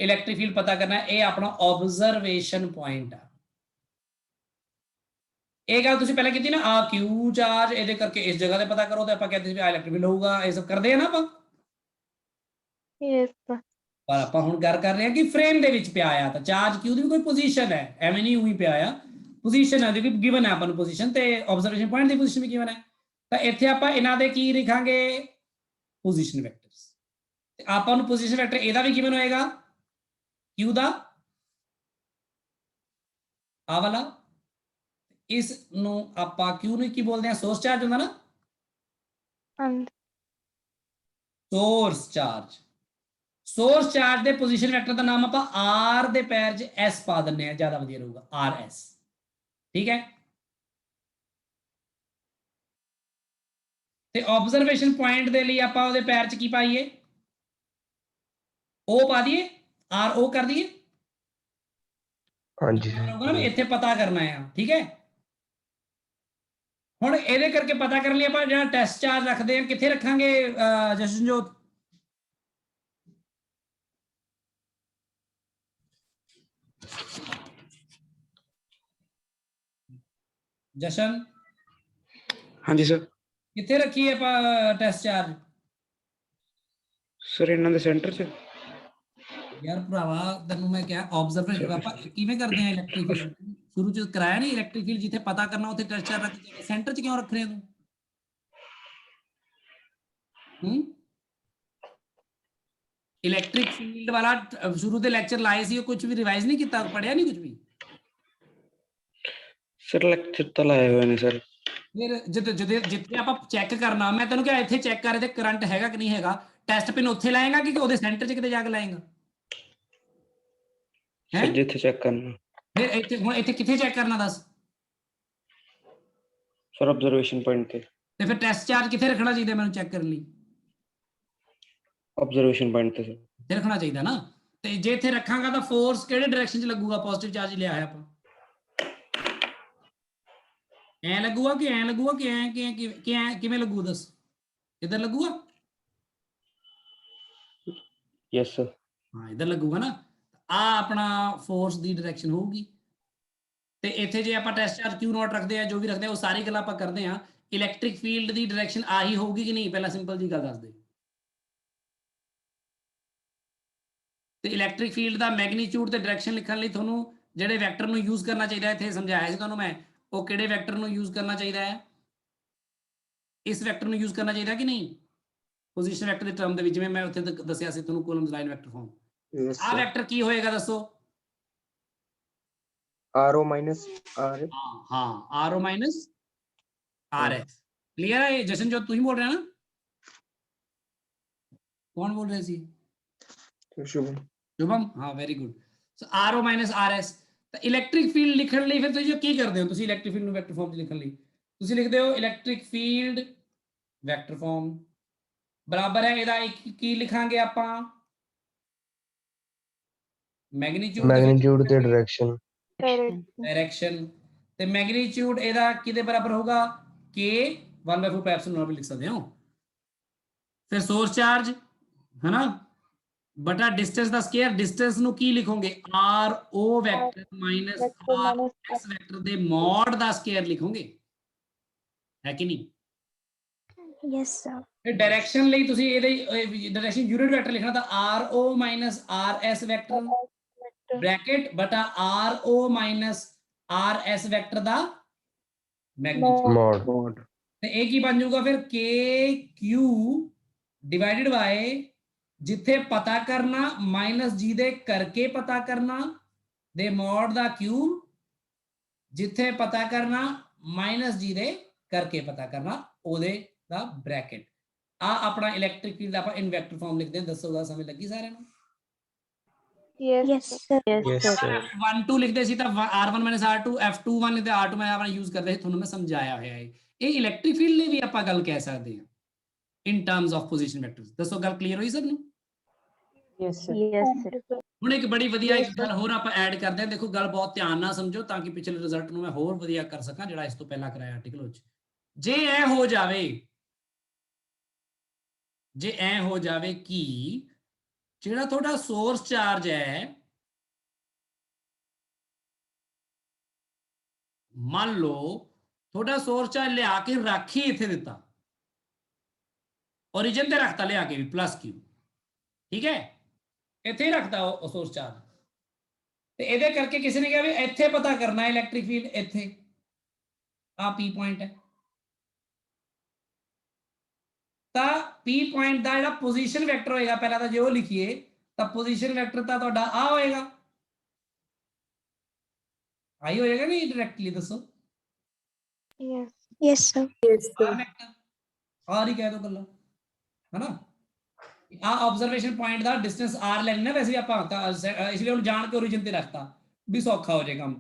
ਇਲੈਕਟ੍ਰਿਕ ਫੀਲਡ ਪਤਾ ਕਰਨਾ, ਇਹ ਆਪਣਾ ਆਬਜ਼ਰਵੇਸ਼ਨ ਪੁਆਇੰਟ ਆ। ਇਹ ਗੱਲ ਤੁਸੀਂ ਪਹਿਲਾਂ ਕੀਤੀ ਨਾ, ਆ q ਚਾਰਜ ਇਹਦੇ ਕਰਕੇ ਇਸ ਜਗ੍ਹਾ ਤੇ ਪਤਾ ਕਰੋ, ਤੇ ਆਪਾਂ ਕਹਿੰਦੇ ਸੀ ਵੀ ਆ ਇਲੈਕਟ੍ਰਿਕ ਫੀਲਡ ਹੋਊਗਾ, ਇਹ ਸਭ ਕਰਦੇ ਆ ਨਾ ਆਪਾਂ। Yes, sir. ਪਰ ਆਪਾਂ ਹੁਣ ਗੱਲ ਕਰ ਰਹੇ ਹਾਂ ਕਿ ਫਰੇਮ ਦੇ ਵਿੱਚ ਪਿਆ ਆ, ਤਾਂ ਚਾਰਜ q ਦੀ ਵੀ ਕੋਈ ਪੋਜੀਸ਼ਨ ਹੈ, ਐਵੇਂ ਨਹੀਂ ਉਹੀ ਪਿਆ ਆ, ਪੋਜੀਸ਼ਨ ਹੈ ਜਿਹੜੀ ਗਿਵਨ ਹੈ ਆਪਾਂ ਨੂੰ ਪੋਜੀਸ਼ਨ, ਤੇ ਆਬਜ਼ਰਵੇਸ਼ਨ ਪੁਆਇੰਟ ਦੀ ਪੋਜੀਸ਼ਨ ਵੀ ਗਿਵਨ ਹੈ। ਤਾਂ ਇੱਥੇ ਆਪਾਂ ਇਹਨਾਂ ਦੇ ਕੀ ਲਿਖਾਂਗੇ? Position vectors. ਤੇ ਆਪਾਂ ਨੂੰ ਪੋਜੀਸ਼ਨ ਵੈਕਟਰ ਇਹਦਾ ਵੀ ਗਿਵਨ ਹੋਏਗਾ, q ਦਾ ਆ ਵਾਲਾ, ਇਸ ਨੂੰ ਆਪਾਂ q ਨੂੰ ਕੀ ਬੋਲਦੇ ਆ? ਸੋਰਸ ਚਾਰਜ ਹੁੰਦਾ ਨਾ, And source charge. Source charge ਦੇ ਪੋਜੀਸ਼ਨ ਵੈਕਟਰ ਦਾ ਨਾਮ ਆਪਾਂ r ਦੇ ਪੈਰ 'ਚ s ਪਾ ਦਿੰਨੇ ਆ, ਜ਼ਿਆਦਾ ਵਧੀਆ ਰਹੂਗਾ, rs, ਠੀਕ ਹੈ। ਤੇ ਆਬਜ਼ਰਵੇਸ਼ਨ ਪੁਆਇੰਟ ਦੇ ਲਈ ਆਪਾਂ ਉਹਦੇ ਪੈਰ 'ਚ ਕੀ ਪਾਈਏ? o ਪਾ ਦਈਏ, ro ਕਰ ਦਈਏ, ਹਾਂਜੀ ਇੱਥੇ ਪਤਾ ਕਰਨਾ ਆ, ਠੀਕ ਹੈ। ਹੁਣ ਇਹਦੇ ਕਰਕੇ ਪਤਾ ਕਰਨ ਲਈ ਆਪਾਂ ਜਿਹੜਾ ਟੈਸਟ ਚਾਰਜ ਰੱਖਦੇ ਆ, ਕਿੱਥੇ ਰੱਖਾਂਗੇ ਜਸ਼ਨਜੋਤ? ਜਸ਼ਨ ਹਾਂਜੀ ਸਰ। ਕਿੱਥੇ ਰੱਖੀ ਹੈ ਆਪਾਂ ਟੈਸਟ ਚਾਰਜ? ਸਰ ਇਹਨਾਂ ਦੇ ਸੈਂਟਰ 'ਚ। ਯਾਰ ਭਰਾਵਾ ਤੈਨੂੰ ਮੈਂ ਕਿਹਾ ਆਬਜ਼ਰਵੇਸ਼ਨ ਆਪਾਂ ਕਿਵੇਂ ਕਰਦੇ ਆ ਇਲੈਕਟ੍ਰਿਕ ਫੀਲਡ ਸ਼ੁਰੂ ਚ ਕਰਾਇਆ ਨਹੀਂ ਇਲੈਕਟ੍ਰਿਕ ਫੀਲਡ ਜਿੱਥੇ ਪਤਾ ਕਰਨਾ ਉੱਥੇ ਟੈਸਟ ਚਾਰਜ ਰੱਖ ਕੇ ਸੈਂਟਰ ਚ ਕਿਉਂ ਰੱਖ ਰਿਹਾ ਤੂੰ ਇਲੈਕਟ੍ਰਿਕ ਫੀਲਡ ਵਾਲਾ ਸ਼ੁਰੂ ਦੇ ਲੈਕਚਰ ਲਾਏ ਸੀ ਉਹ ਕੁਝ ਵੀ ਰਿਵਾਈਜ਼ ਨਹੀਂ ਕੀਤਾ ਪੜਿਆ ਨਹੀਂ ਕੁਝ ਵੀ ਸਰ ਲੈਕਚਰ ਤਾਂ ਲਾਏ ਹੋਏ ਨੇ ਸਰ। ਫਿਰ ਜਿੱਥੇ ਆਪਾਂ ਚੈੱਕ ਕਰਨਾ ਮੈਂ ਤੈਨੂੰ ਕਿਹਾ ਇੱਥੇ ਚੈੱਕ ਕਰ ਤੇ ਕਰੰਟ ਹੈਗਾ ਕਿ ਨਹੀਂ ਹੈਗਾ ਟੈਸਟ ਪਿਨ ਉੱਥੇ ਲਾਏਗਾ ਕਿ ਉਹਦੇ ਸੈਂਟਰ ਚ ਕਿਤੇ ਜਾ ਕੇ ਲਾਏਗਾ ਸਰ ਜਿੱਥੇ ਚੈੱਕ ਕਰਨਾ। ਫਿਰ ਇੱਥੇ ਹੁਣ ਇੱਥੇ ਕਿੱਥੇ ਚੈੱਕ ਕਰਨਾ ਦੱਸ ਸਰ ਆਬਜ਼ਰਵੇਸ਼ਨ ਪੁਆਇੰਟ ਤੇ ਫਿਰ ਟੈਸਟ ਚਾਰਜ ਕਿੱਥੇ ਰੱਖਣਾ ਚਾਹੀਦਾ ਮੈਨੂੰ ਚੈੱਕ ਕਰਨ ਲਈ? ਆਬਜ਼ਰਵੇਸ਼ਨ ਪੁਆਇੰਟ ਤੇ ਸਰ ਤੇ ਰੱਖਣਾ ਚਾਹੀਦਾ ਨਾ ਤੇ ਜੇ ਇੱਥੇ ਰੱਖਾਂਗਾ ਤਾਂ ਫੋਰਸ ਕਿਹੜੇ ਡਾਇਰੈਕਸ਼ਨ 'ਚ ਲੱਗੂਗਾ? ਪੋਜ਼ਿਟਿਵ ਚਾਰਜ ਲਿਆ ਹੈ ਆਪਾਂ ਐ ਲੱਗੂਗਾ ਕਿ ਐ ਲੱਗੂਗਾ ਕਿ ਐ ਕਿਵੇਂ ਲੱਗੂ ਦੱਸ ਇਧਰ ਲੱਗੂਗਾ? Yes sir. ਹਾਂ ਇਧਰ ਲੱਗੂਗਾ ਨਾ ਆ ਆਪਣਾ ਫੋਰਸ ਦੀ ਡਾਇਰੈਕਸ਼ਨ ਹੋਊਗੀ ਤੇ ਇੱਥੇ ਜੇ ਆਪਾਂ ਟੈਸਟ ਚਾਰਜ Q ਨੋਟ ਰੱਖਦੇ ਆ ਜੋ ਵੀ ਰੱਖਦੇ ਆ ਉਹ ਸਾਰੀ ਗੱਲਾਂ ਆਪਾਂ ਕਰਦੇ ਆ ਇਲੈਕਟ੍ਰਿਕ ਫੀਲਡ ਦੀ ਡਾਇਰੈਕਸ਼ਨ ਆਹੀ ਹੋਊਗੀ ਕਿ ਨਹੀਂ ਪਹਿਲਾਂ ਸਿੰਪਲ ਜੀ ਗੱਲ ਦੱਸ ਦੇ ਤੇ ਇਲੈਕਟ੍ਰਿਕ ਫੀਲਡ ਦਾ ਮੈਗਨੀਟਿਊਡ ਤੇ ਡਾਇਰੈਕਸ਼ਨ ਲਿਖਣ ਲਈ ਤੁਹਾਨੂੰ ਜਿਹੜੇ ਵੈਕਟਰ ਨੂੰ ਯੂਜ਼ ਕਰਨਾ ਚਾਹੀਦਾ ਇੱਥੇ ਸਮਝਾਇਆ ਸੀ ਤੁਹਾਨੂੰ ਮੈਂ ਉਹ ਕਿਹੜੇ ਵੈਕਟਰ ਨੂੰ ਯੂਜ਼ ਕਰਨਾ ਚਾਹੀਦਾ ਹੈ ਇਸ ਵੈਕਟਰ ਨੂੰ ਯੂਜ਼ ਕਰਨਾ ਚਾਹੀਦਾ ਕਿ ਨਹੀਂ ਪੋਜੀਸ਼ਨ ਵੈਕਟਰ ਦੇ ਟਰਮ ਦੇ ਵਿੱਚ ਜਿਵੇਂ ਮੈਂ ਉੱਥੇ ਦੱਸਿਆ ਸੀ ਤੁਹਾਨੂੰ ਕੂਲਮਜ਼ ਲਾਈਨ ਵੈਕਟਰ ਫਾਰਮ ਆ ਵੈਕਟਰ ਕੀ ਹੋਏਗਾ ਦੱਸੋ RO minus R ਹਾਂ RO minus RS क्लियर है जशन जो तू ही बोल रहा है ना कौन बोल रहे सी शुभम हाँ very good so RO minus RS ਤਾਂ ਇਲੈਕਟ੍ਰਿਕ ਫੀਲਡ ਲਿਖਣ ਲਈ ਫਿਰ ਤੁਸੀਂ ਕੀ ਕਰਦੇ ਹੋ ਤੁਸੀਂ ਇਲੈਕਟ੍ਰਿਕ ਫੀਲਡ ਨੂੰ ਵੈਕਟਰ ਫਾਰਮ 'ਚ ਲਿਖਣ ਲਈ ਤੁਸੀਂ ਲਿਖਦੇ ਹੋ ਇਲੈਕਟ੍ਰਿਕ ਫੀਲਡ ਵੈਕਟਰ ਫਾਰਮ ਬਰਾਬਰ ਹੈ ਇਹਦਾ ਕੀ ਲਿਖਾਂਗੇ ਆਪਾਂ ਮੈਗਨੀਟਿਊਡ ਤੇ डायरेक्शन ਤੇ ਮੈਗਨੀਟਿਊਡ ਇਹਦਾ ਕਿਹਦੇ ਬਰਾਬਰ ਹੋਊਗਾ k 1/4 pi epsilon ਵੀ ਲਿਖ ਸਕਦੇ ਹੋ ਫਿਰ ਸੋਰਸ ਚਾਰਜ ਹੈ ਨਾ ਬਟਾ ਡਿਸਟੈਂਸ ਦਾ ਸਕੁਅਰ ਡਿਸਟੈਂਸ ਨੂੰ ਕੀ ਲਿਖੋਗੇ RO vector minus RS vector ਦੇ ਮੋਡ ਦਾ ਸਕੁਅਰ ਲਿਖੋਗੇ ਹੈ ਕਿ ਨਹੀਂ Yes, sir. ਫਿਰ ਡਾਇਰੈਕਸ਼ਨ ਲਈ ਤੁਸੀਂ ਇਹਦੇ ਡਾਇਰੈਕਸ਼ਨ ਯੂਨਿਟ ਵੈਕਟਰ ਲਿਖਣਾ ਤਾਂ RO minus RS vector bracket बटा RO minus RS वेक्टर दा मैग्नीट्यूड mod ते एक ही बन जाऊगा फिर KQ डिवाइडेड बाय जिथे पता करना माइनस जी दे करके पता करना दे मॉड दा क्यूब जिथे पता करना माइनस जी दे करके पता करना ओदे दा ब्रैकेट आ अपना इलेक्ट्रिक फील्ड आप इन वेक्टर फॉर्म लिखते हैं दसो दा समय लगी सारे ਨੂੰ Yes, sir. yes sir F12 ਲਿਖਦੇ ਸੀ ਤਾਂ R1 R2 F21 ਲਿਖਦੇ R2 ਮੈਂ ਆਪਣਾ ਯੂਜ਼ ਕਰਦੇ ਸੀ ਤੁਹਾਨੂੰ ਮੈਂ ਸਮਝਾਇਆ ਹੋਇਆ ਹੈ ਇਹ ਇਲੈਕਟ੍ਰਿਕ ਫੀਲਡ ਲਈ ਵੀ ਆਪਾਂ ਗੱਲ ਕਹਿ ਸਕਦੇ ਹਾਂ ਇਨ ਟਰਮਸ ਆਫ ਪੋਜੀਸ਼ਨ ਵੈਕਟਰਸ ਦੱਸੋ ਗੱਲ ਕਲੀਅਰ ਹੋਈ ਸਭ ਨੂੰ Yes, sir. Yes, sir. ਹੁਣ ਇੱਕ ਬੜੀ ਵਧੀਆ ਇੱਕ ਗੱਲ ਹੋਰ ਆਪਾਂ ਐਡ ਕਰਦੇ ਹਾਂ ਦੇਖੋ ਗੱਲ ਬਹੁਤ ਧਿਆਨ ਨਾਲ ਸਮਝੋ ਤਾਂ ਕਿ ਪਿਛਲੇ ਰਿਜ਼ਲਟ ਨੂੰ ਮੈਂ ਹੋਰ ਵਧੀਆ ਕਰ ਸਕਾਂ ਜਿਹੜਾ ਇਸ ਤੋਂ ਪਹਿਲਾਂ ਕਰਾਇਆ ਆਰਟੀਕਲ ਵਿੱਚ ਜੇ ਇਹ ਹੋ ਜਾਵੇ ਕਿ ਜਿਹੜਾ ਤੁਹਾਡਾ ਸੋਰਸ ਚਾਰਜ ਹੈ ਮੰਨ ਲਓ ਤੁਹਾਡਾ ਸੋਰਸ ਚਾਰਜ ਲਿਆ ਕੇ ਰੱਖੀ ਇੱਥੇ ਦਿੱਤਾ origin ਤੇ ਰੱਖਤਾ ਲਿਆ ਕੇ ਵੀ +q ਠੀਕ ਹੈ ਇੱਥੇ ਹੀ ਰੱਖਤਾ ਉਹ ਸੋਰਸ ਚਾਰਜ ਤੇ ਇਹਦੇ ਕਰਕੇ ਕਿਸੇ ਨੇ ਕਿਹਾ ਵੀ ਇੱਥੇ ਪਤਾ ਕਰਨਾ ਇਲੈਕਟ੍ਰਿਕ ਫੀਲਡ ਇੱਥੇ ਆ p ਪੁਆਇੰਟ ਹੈ ਤਾਂ p ਪੁਆਇੰਟ ਦਾ ਜਿਹੜਾ ਪੋਜੀਸ਼ਨ ਵੈਕਟਰ ਹੋਏਗਾ ਪਹਿਲਾਂ ਤਾਂ ਜੇ ਉਹ ਲਿਖੀਏ ਤਾਂ ਪੋਜੀਸ਼ਨ ਵੈਕਟਰ ਤਾਂ ਤੁਹਾਡਾ ਆ ਹੋਏਗਾ ਆਈ ਹੋਏਗਾ ਨਹੀਂ ਡਾਇਰੈਕਟਲੀ ਦੱਸੋ Yes. Yes, sir. ਆਰ ਹੀ ਕਹਿ ਦੋ ਗੱਲਾਂ ਹੈਨਾ ਆ ਆਬਜ਼ਰਵੇਸ਼ਨ ਪੁਆਇੰਟ ਦਾ ਡਿਸਟੈਂਸ r ਲੈਣਾ ਵੈਸੇ ਵੀ ਆਪਾਂ ਇਸ ਲਈ ਉਹਨੂੰ ਜਾਣ ਕੇ origin ਤੇ ਰੱਖਤਾ ਵੀ ਸੌਖਾ ਹੋ ਜਾਏ ਕੰਮ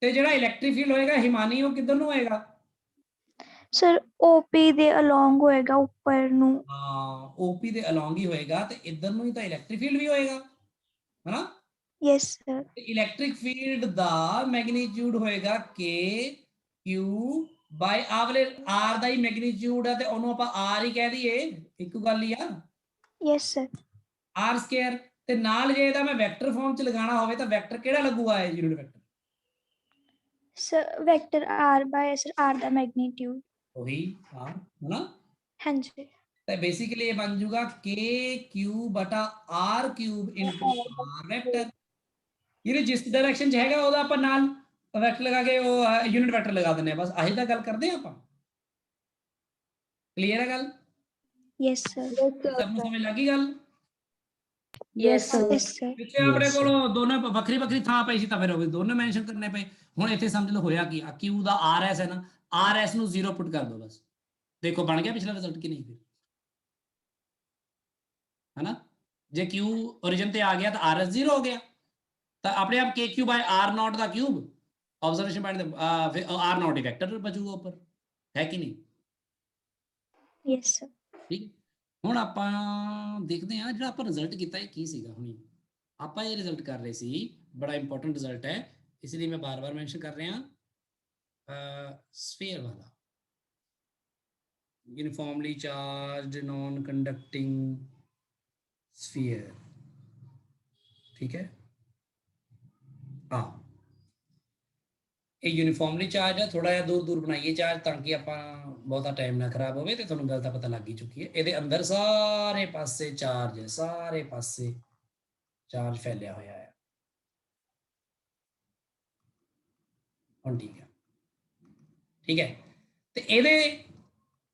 ਤੇ ਜਿਹੜਾ ਇਲੈਕਟ੍ਰਿਕ ਫੀਲਡ ਹੋਏਗਾ ਹਿਮਾਨੀ ਉਹ ਕਿੱਧਰ ਨੂੰ ਹੋਏਗਾ Sir, OP ਦੇ along ਹੋਏਗਾ ਉੱਪਰ ਨੂੰ ਹਾਂ OP ਦੇ ਅਲੋਂਗ ਹੀ ਹੋਏਗਾ ਤੇ ਇੱਧਰ ਨੂੰ ਹੀ ਤਾਂ ਇਲੈਕਟ੍ਰਿਕ ਫੀਲਡ ਵੀ ਹੋਏਗਾ ਹੈਨਾ Yes, sir. ਤੇ ਇਲੈਕਟ੍ਰਿਕ ਫੀਲਡ ਦਾ ਮੈਗਨੀਟਿਊਡ ਹੋਏਗਾ k q ਬਾਈ ਆ ਵਾਲੇ r ਦਾ ਹੀ ਮੈਗਨੀਟਿਊਡ ਹੈ ਤੇ ਉਹਨੂੰ ਆਪਾਂ r ਹੀ ਕਹਿ ਦਈਏ ਇੱਕ ਗੱਲ ਹੀ ਆ Yes, sir. r ਸਕੁਅਰ ਤੇ ਨਾਲ ਜੇ ਇਹਦਾ ਮੈਂ ਵੈਕਟਰ ਫਾਰਮ ਚ ਲਗਾਉਣਾ ਹੋਵੇ ਤਾਂ ਵੈਕਟਰ ਕਿਹੜਾ ਲੱਗੂਗਾ ਇਹ unit vector sir vector r by sir r ਦਾ मैग्नीट्यूड ਉਹੀ ਹਾਂ ਹੈ ਨਾ। हाँ जी तो बेसिकली ये बन जाऊगा k क्यूब बटा r cube into r vector. ये जिस डायरेक्शन च हैगा ਉਹਦਾ ਆਪਾਂ ਨਾਲ वेक्टर लगा के वो यूनिट वेक्टर लगा देने बस आही ਤਾਂ ਗੱਲ ਕਰਦੇ ਆਪਾਂ। क्लियर है गल? यस सर सब ਨੂੰ ਸਮਝ ਲੱਗੀ ਗੱਲ? Yes, sir. यस सर ਪਿੱਛੇ ਆਪਣੇ ਕੋਲ ਦੋਨੋਂ ਵੱਖਰੀ ਵੱਖਰੀ ਥਾਂ ਪਈ ਸੀ ਤਾਂ ਫਿਰ ਉਹ ਦੋਨੋਂ ਮੈਂਸ਼ਨ ਕਰਨੇ ਪਏ। ਹੁਣ ਇੱਥੇ ਸਮਝ ਲਓ ਹੋਇਆ ਕੀ, q ਦਾ rs ਹੈ ਨਾ, rs ਨੂੰ 0 ਪੁੱਟ ਕਰ ਦਿਓ ਬਸ। ਦੇਖੋ ਬਣ ਗਿਆ ਪਿਛਲਾ ਰਿਜ਼ਲਟ ਕਿ ਨਹੀਂ ਫਿਰ, है ना। जे q ओरिजिन ਤੇ ਆ ਗਿਆ ਤਾਂ rs 0 ਹੋ ਗਿਆ, ਤਾਂ ਆਪਣੇ ਆਪ kq ਬਾय r ਨੋਟ ਦਾ ਕਿਊਬ ਆਬਜ਼ਰਵੇਸ਼ਨ ਪੁਆਇੰਟ ਤੇ ਫਿਰ r ਨੋਟ ਹੀ ਵੈਕਟਰ ਬਚੂਗਾ ਉੱਪਰ, ਹੈ ਕਿ ਨਹੀਂ? यस सर ਠੀਕ। ਹੁਣ ਆਪਾਂ ਦੇਖਦੇ ਹਾਂ ਜਿਹੜਾ ਆਪਾਂ ਰਿਜ਼ਲਟ ਕੀਤਾ ਇਹ ਕੀ ਸੀਗਾ। ਹੁਣੀ ਆਪਾਂ ਇਹ ਰਿਜ਼ਲਟ ਕਰ ਰਹੇ ਸੀ, ਬੜਾ ਇੰਪੋਰਟੈਂਟ ਰਿਜ਼ਲਟ ਹੈ, ਇਸ ਲਈ ਮੈਂ ਬਾਰ-ਬਾਰ ਮੈਂਸ਼ਨ ਕਰ ਰਿਹਾ ਸਫੀਅਰ ਵਾਲਾ, uniformly charged non conducting sphere. ठीक है, हाँ ये यूनिफॉर्मली चार्ज है, थोड़ा जिहा दूर दूर बनाइए चार्ज ताकि ਆਪਾਂ ਬਹੁਤਾ ਟਾਈਮ ਨਾ ਖਰਾਬ ਹੋਵੇ ਤੇ ਤੁਹਾਨੂੰ ਗੱਲ ਦਾ ਪਤਾ ਲੱਗ ਹੀ ਚੁੱਕੀ ਹੈ। ਇਹਦੇ ਅੰਦਰ ਸਾਰੇ ਪਾਸੇ ਚਾਰਜ ਹੈ, ਸਾਰੇ ਪਾਸੇ ਚਾਰਜ ਫੈਲਿਆ ਹੋਇਆ ਹੈ। ਹੁਣ ਠੀਕ ਹੈ, ਠੀਕ ਹੈ। ਤੇ ਇਹਦੇ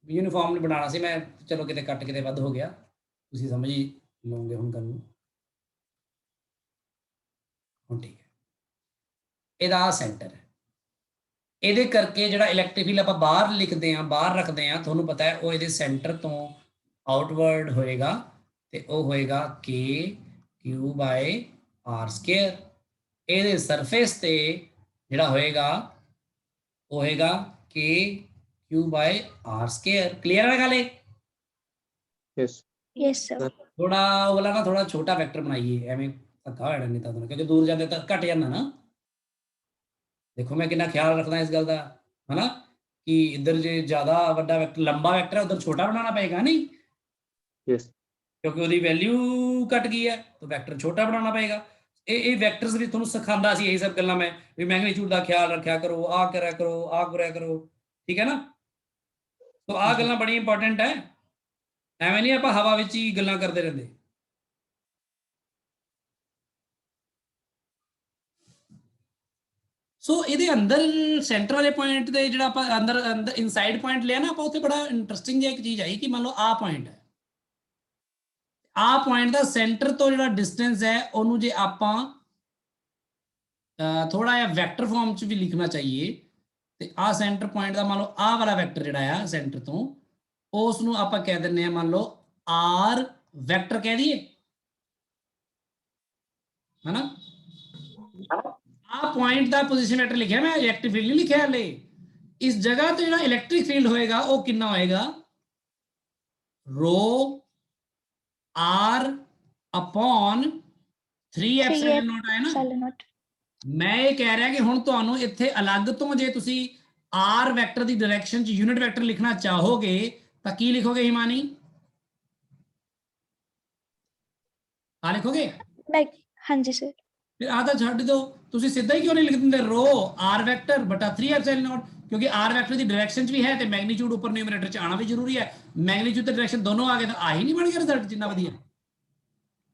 यूनिफॉर्मली बनाना सी मैं, चलो किते कट किते वध हो गया, तुसीं समझ ही लओगे हुण गल नूं। हुण ठीक है, ਇਹਦਾ सेंटर है, ਇਹਦੇ ਕਰਕੇ ਜਿਹੜਾ ਇਲੈਕਟ੍ਰਿਕ ਫੀਲਡ ਆਪਾਂ ਬਾਹਰ ਲਿਖਦੇ ਆਂ, ਬਾਹਰ ਰੱਖਦੇ ਆਂ, ਤੁਹਾਨੂੰ ਪਤਾ ਹੈ ਉਹ ਇਹਦੇ ਸੈਂਟਰ ਤੋਂ ਆਊਟਵਰਡ ਹੋਏਗਾ ਤੇ ਉਹ ਹੋਏਗਾ k q ਬਾय r ਸਕੁਅਰ। ਇਹਦੇ ਸਰਫੇਸ ਤੇ ਜਿਹੜਾ ਹੋਏਗਾ ਉਹ ਹੋਏਗਾ k q by r square। Clear है गल? Yes. यस सर थोड़ा वाला ना थोड़ा छोटा वेक्टर बनाइए, एवें धक्का होना नहीं था क्योंकि दूर जाते तो घट जाना ना। देखो मैं कितना ख्याल रखदा इस गल दा, है ना, कि इधर जे ज्यादा बड़ा वेक्टर लंबा वेक्टर है उधर छोटा बनाना पड़ेगा नहीं, Yes. क्योंकि ਉਹਦੀ वैल्यू घट गई है तो वेक्टर छोटा बनाना पड़ेगा। ਇਹ ਵੈਕਟਰਸ ਵੀ ਤੁਹਾਨੂੰ ਸਿਖਾਉਂਦਾ ਸੀ, ਇਹ ਸਭ ਗੱਲਾਂ ਮੈਂ ਵੀ ਮੈਗਨੀਟਿਊਡ ਦਾ ਖਿਆਲ ਰੱਖਿਆ ਕਰੋ, ਆ ਕਰਿਆ ਕਰੋ, ਆ ਕਰਿਆ ਕਰੋ, ਠੀਕ ਹੈ ਨਾ। तो आ गल्लां बड़ी इंपॉर्टेंट है, एवें नहीं आपां हवा विच ही गल्लां करते रहंदे। सो ਇਹਦੇ ਅੰਦਰ ਸੈਂਟਰ ਵਾਲੇ ਪੁਆਇੰਟ ਤੇ ਜਿਹੜਾ ਆਪਾਂ ਅੰਦਰ ਇਨਸਾਈਡ ਪੁਆਇੰਟ ਲਿਆ ਨਾ ਆਪਾਂ, ਉੱਥੇ ਬੜਾ ਇੰਟਰਸਟਿੰਗ ਜਿਹਾ ਇੱਕ ਚੀਜ਼ ਆਈ ਕਿ ਮੰਨ ਲਓ ਆ ਪੁਆਇੰਟ ਹੈ, ਆ ਪੁਆਇੰਟ ਦਾ ਸੈਂਟਰ ਤੋਂ ਜਿਹੜਾ ਡਿਸਟੈਂਸ ਹੈ ਉਹਨੂੰ ਜੇ ਆਪਾਂ ਥੋੜਾ ਜਿਹਾ ਵੈਕਟਰ ਫਾਰਮ ਚ ਵੀ ਲਿਖਣਾ ਚਾਹੀਏ ਤੇ ਆ ਸੈਂਟਰ ਪੁਆਇੰਟ ਦਾ ਮੰਨ ਲਓ ਆ ਵਾਲਾ ਵੈਕਟਰ ਜਿਹੜਾ ਆ ਸੈਂਟਰ ਤੋਂ, ਉਸ ਨੂੰ ਆਪਾਂ ਕਹਿ ਦਿੰਨੇ ਆ ਮੰਨ ਲਓ r ਵੈਕਟਰ ਕਹਿ ਦਈਏ, है ना। ਆ ਪੁਆਇੰਟ ਦਾ ਪੋਜੀਸ਼ਨ ਵੈਕਟਰ ਲਿਖਿਆ ਮੈਂ, ਇਲੈਕਟ੍ਰਿਕ ਫੀਲਡ ਨਹੀਂ ਲਿਖਿਆ ਹਲੇ। ਇਸ ਜਗ੍ਹਾ ਤੇ ਜਿਹੜਾ ਇਲੈਕਟ੍ਰਿਕ ਫੀਲਡ ਹੋਏਗਾ ਉਹ ਕਿੰਨਾ ਹੋਏਗਾ, ਰੋ r upon 3 ਐਪਸੀਲਨ ਨੋਟ ਹੈ ਨਾ। एप्सिलॉन नॉट मैं ये कह रहा कि हुण तुहानूं इत्थे अलग तो जे तुसी r वैक्टर दी डायरेक्शन च यूनिट वैक्टर लिखना चाहोगे तो की लिखोगे हिमानी? आ लिखोगे हाँ जी सर। फिर आधा छड्ड दो, तुसी सीधा ही क्यों नहीं लिख दिंदे रो r वैक्टर बटा 3 एप्सिलॉन नॉट, क्योंकि r वैक्टर दी डायरेक्शन च भी है ते मैग्नीट्यूड ऊपर न्यूमरेटर च आना भी जरूरी है। मैग्नीट्यूड ते डायरेक्शन दोनों आ गए तो आ ही नहीं बन गया रिजल्ट जिन्ना वधिया।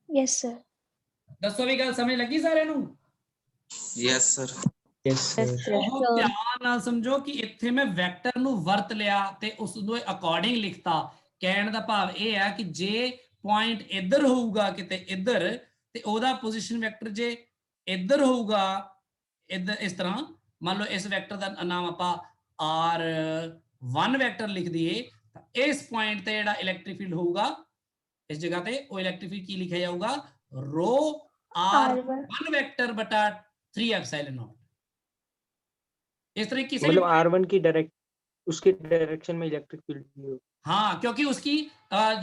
यस सर दसो भी गल समझ लगी सारे नूं? Yes sir. Yes, sir. बहुत ध्यान ਨਾਲ ਸਮਝੋ ਕਿ ਇੱਥੇ ਮੈਂ ਵੈਕਟਰ ਨੂੰ ਵਰਤ ਲਿਆ ਤੇ ਉਸ ਨੂੰ ਅਕੋਰਡਿੰਗ ਲਿਖਤਾ। ਕਹਿਣ ਦਾ ਭਾਵ ਇਹ ਹੈ ਕਿ ਜੇ ਪੁਆਇੰਟ ਇੱਧਰ ਹੋਊਗਾ ਕਿਤੇ ਇੱਧਰ ਤੇ ਉਹਦਾ ਪੋਜੀਸ਼ਨ ਵੈਕਟਰ ਜੇ ਇੱਧਰ ਹੋਊਗਾ ਇੱਧਰ ਇਸ ਤਰ੍ਹਾਂ, ਮੰਨ ਲਓ ਇਸ ਵੈਕਟਰ ਦਾ ਨਾਮ ਆਪਾਂ r1 ਵੈਕਟਰ ਲਿਖ ਦਈਏ ਤਾਂ ਇਸ ਪੁਆਇੰਟ ਤੇ ਜਿਹੜਾ ਇਲੈਕਟ੍ਰਿਕ ਫੀਲਡ ਹੋਊਗਾ ਇਸ ਜਗ੍ਹਾ ਤੇ ਉਹ ਇਲੈਕਟ੍ਰਿਕ ਫੀਲਡ ਕੀ ਲਿਖਿਆ ਜਾਊਗਾ, ਰੋ r1 ਵੈक्टर बटा 3 एप्सिलॉन नॉट। इस तरीके से मतलब R1 की उसके डायरेक्शन में इलेक्ट्रिक फील्ड भी हो। हाँ, क्योंकि उसकी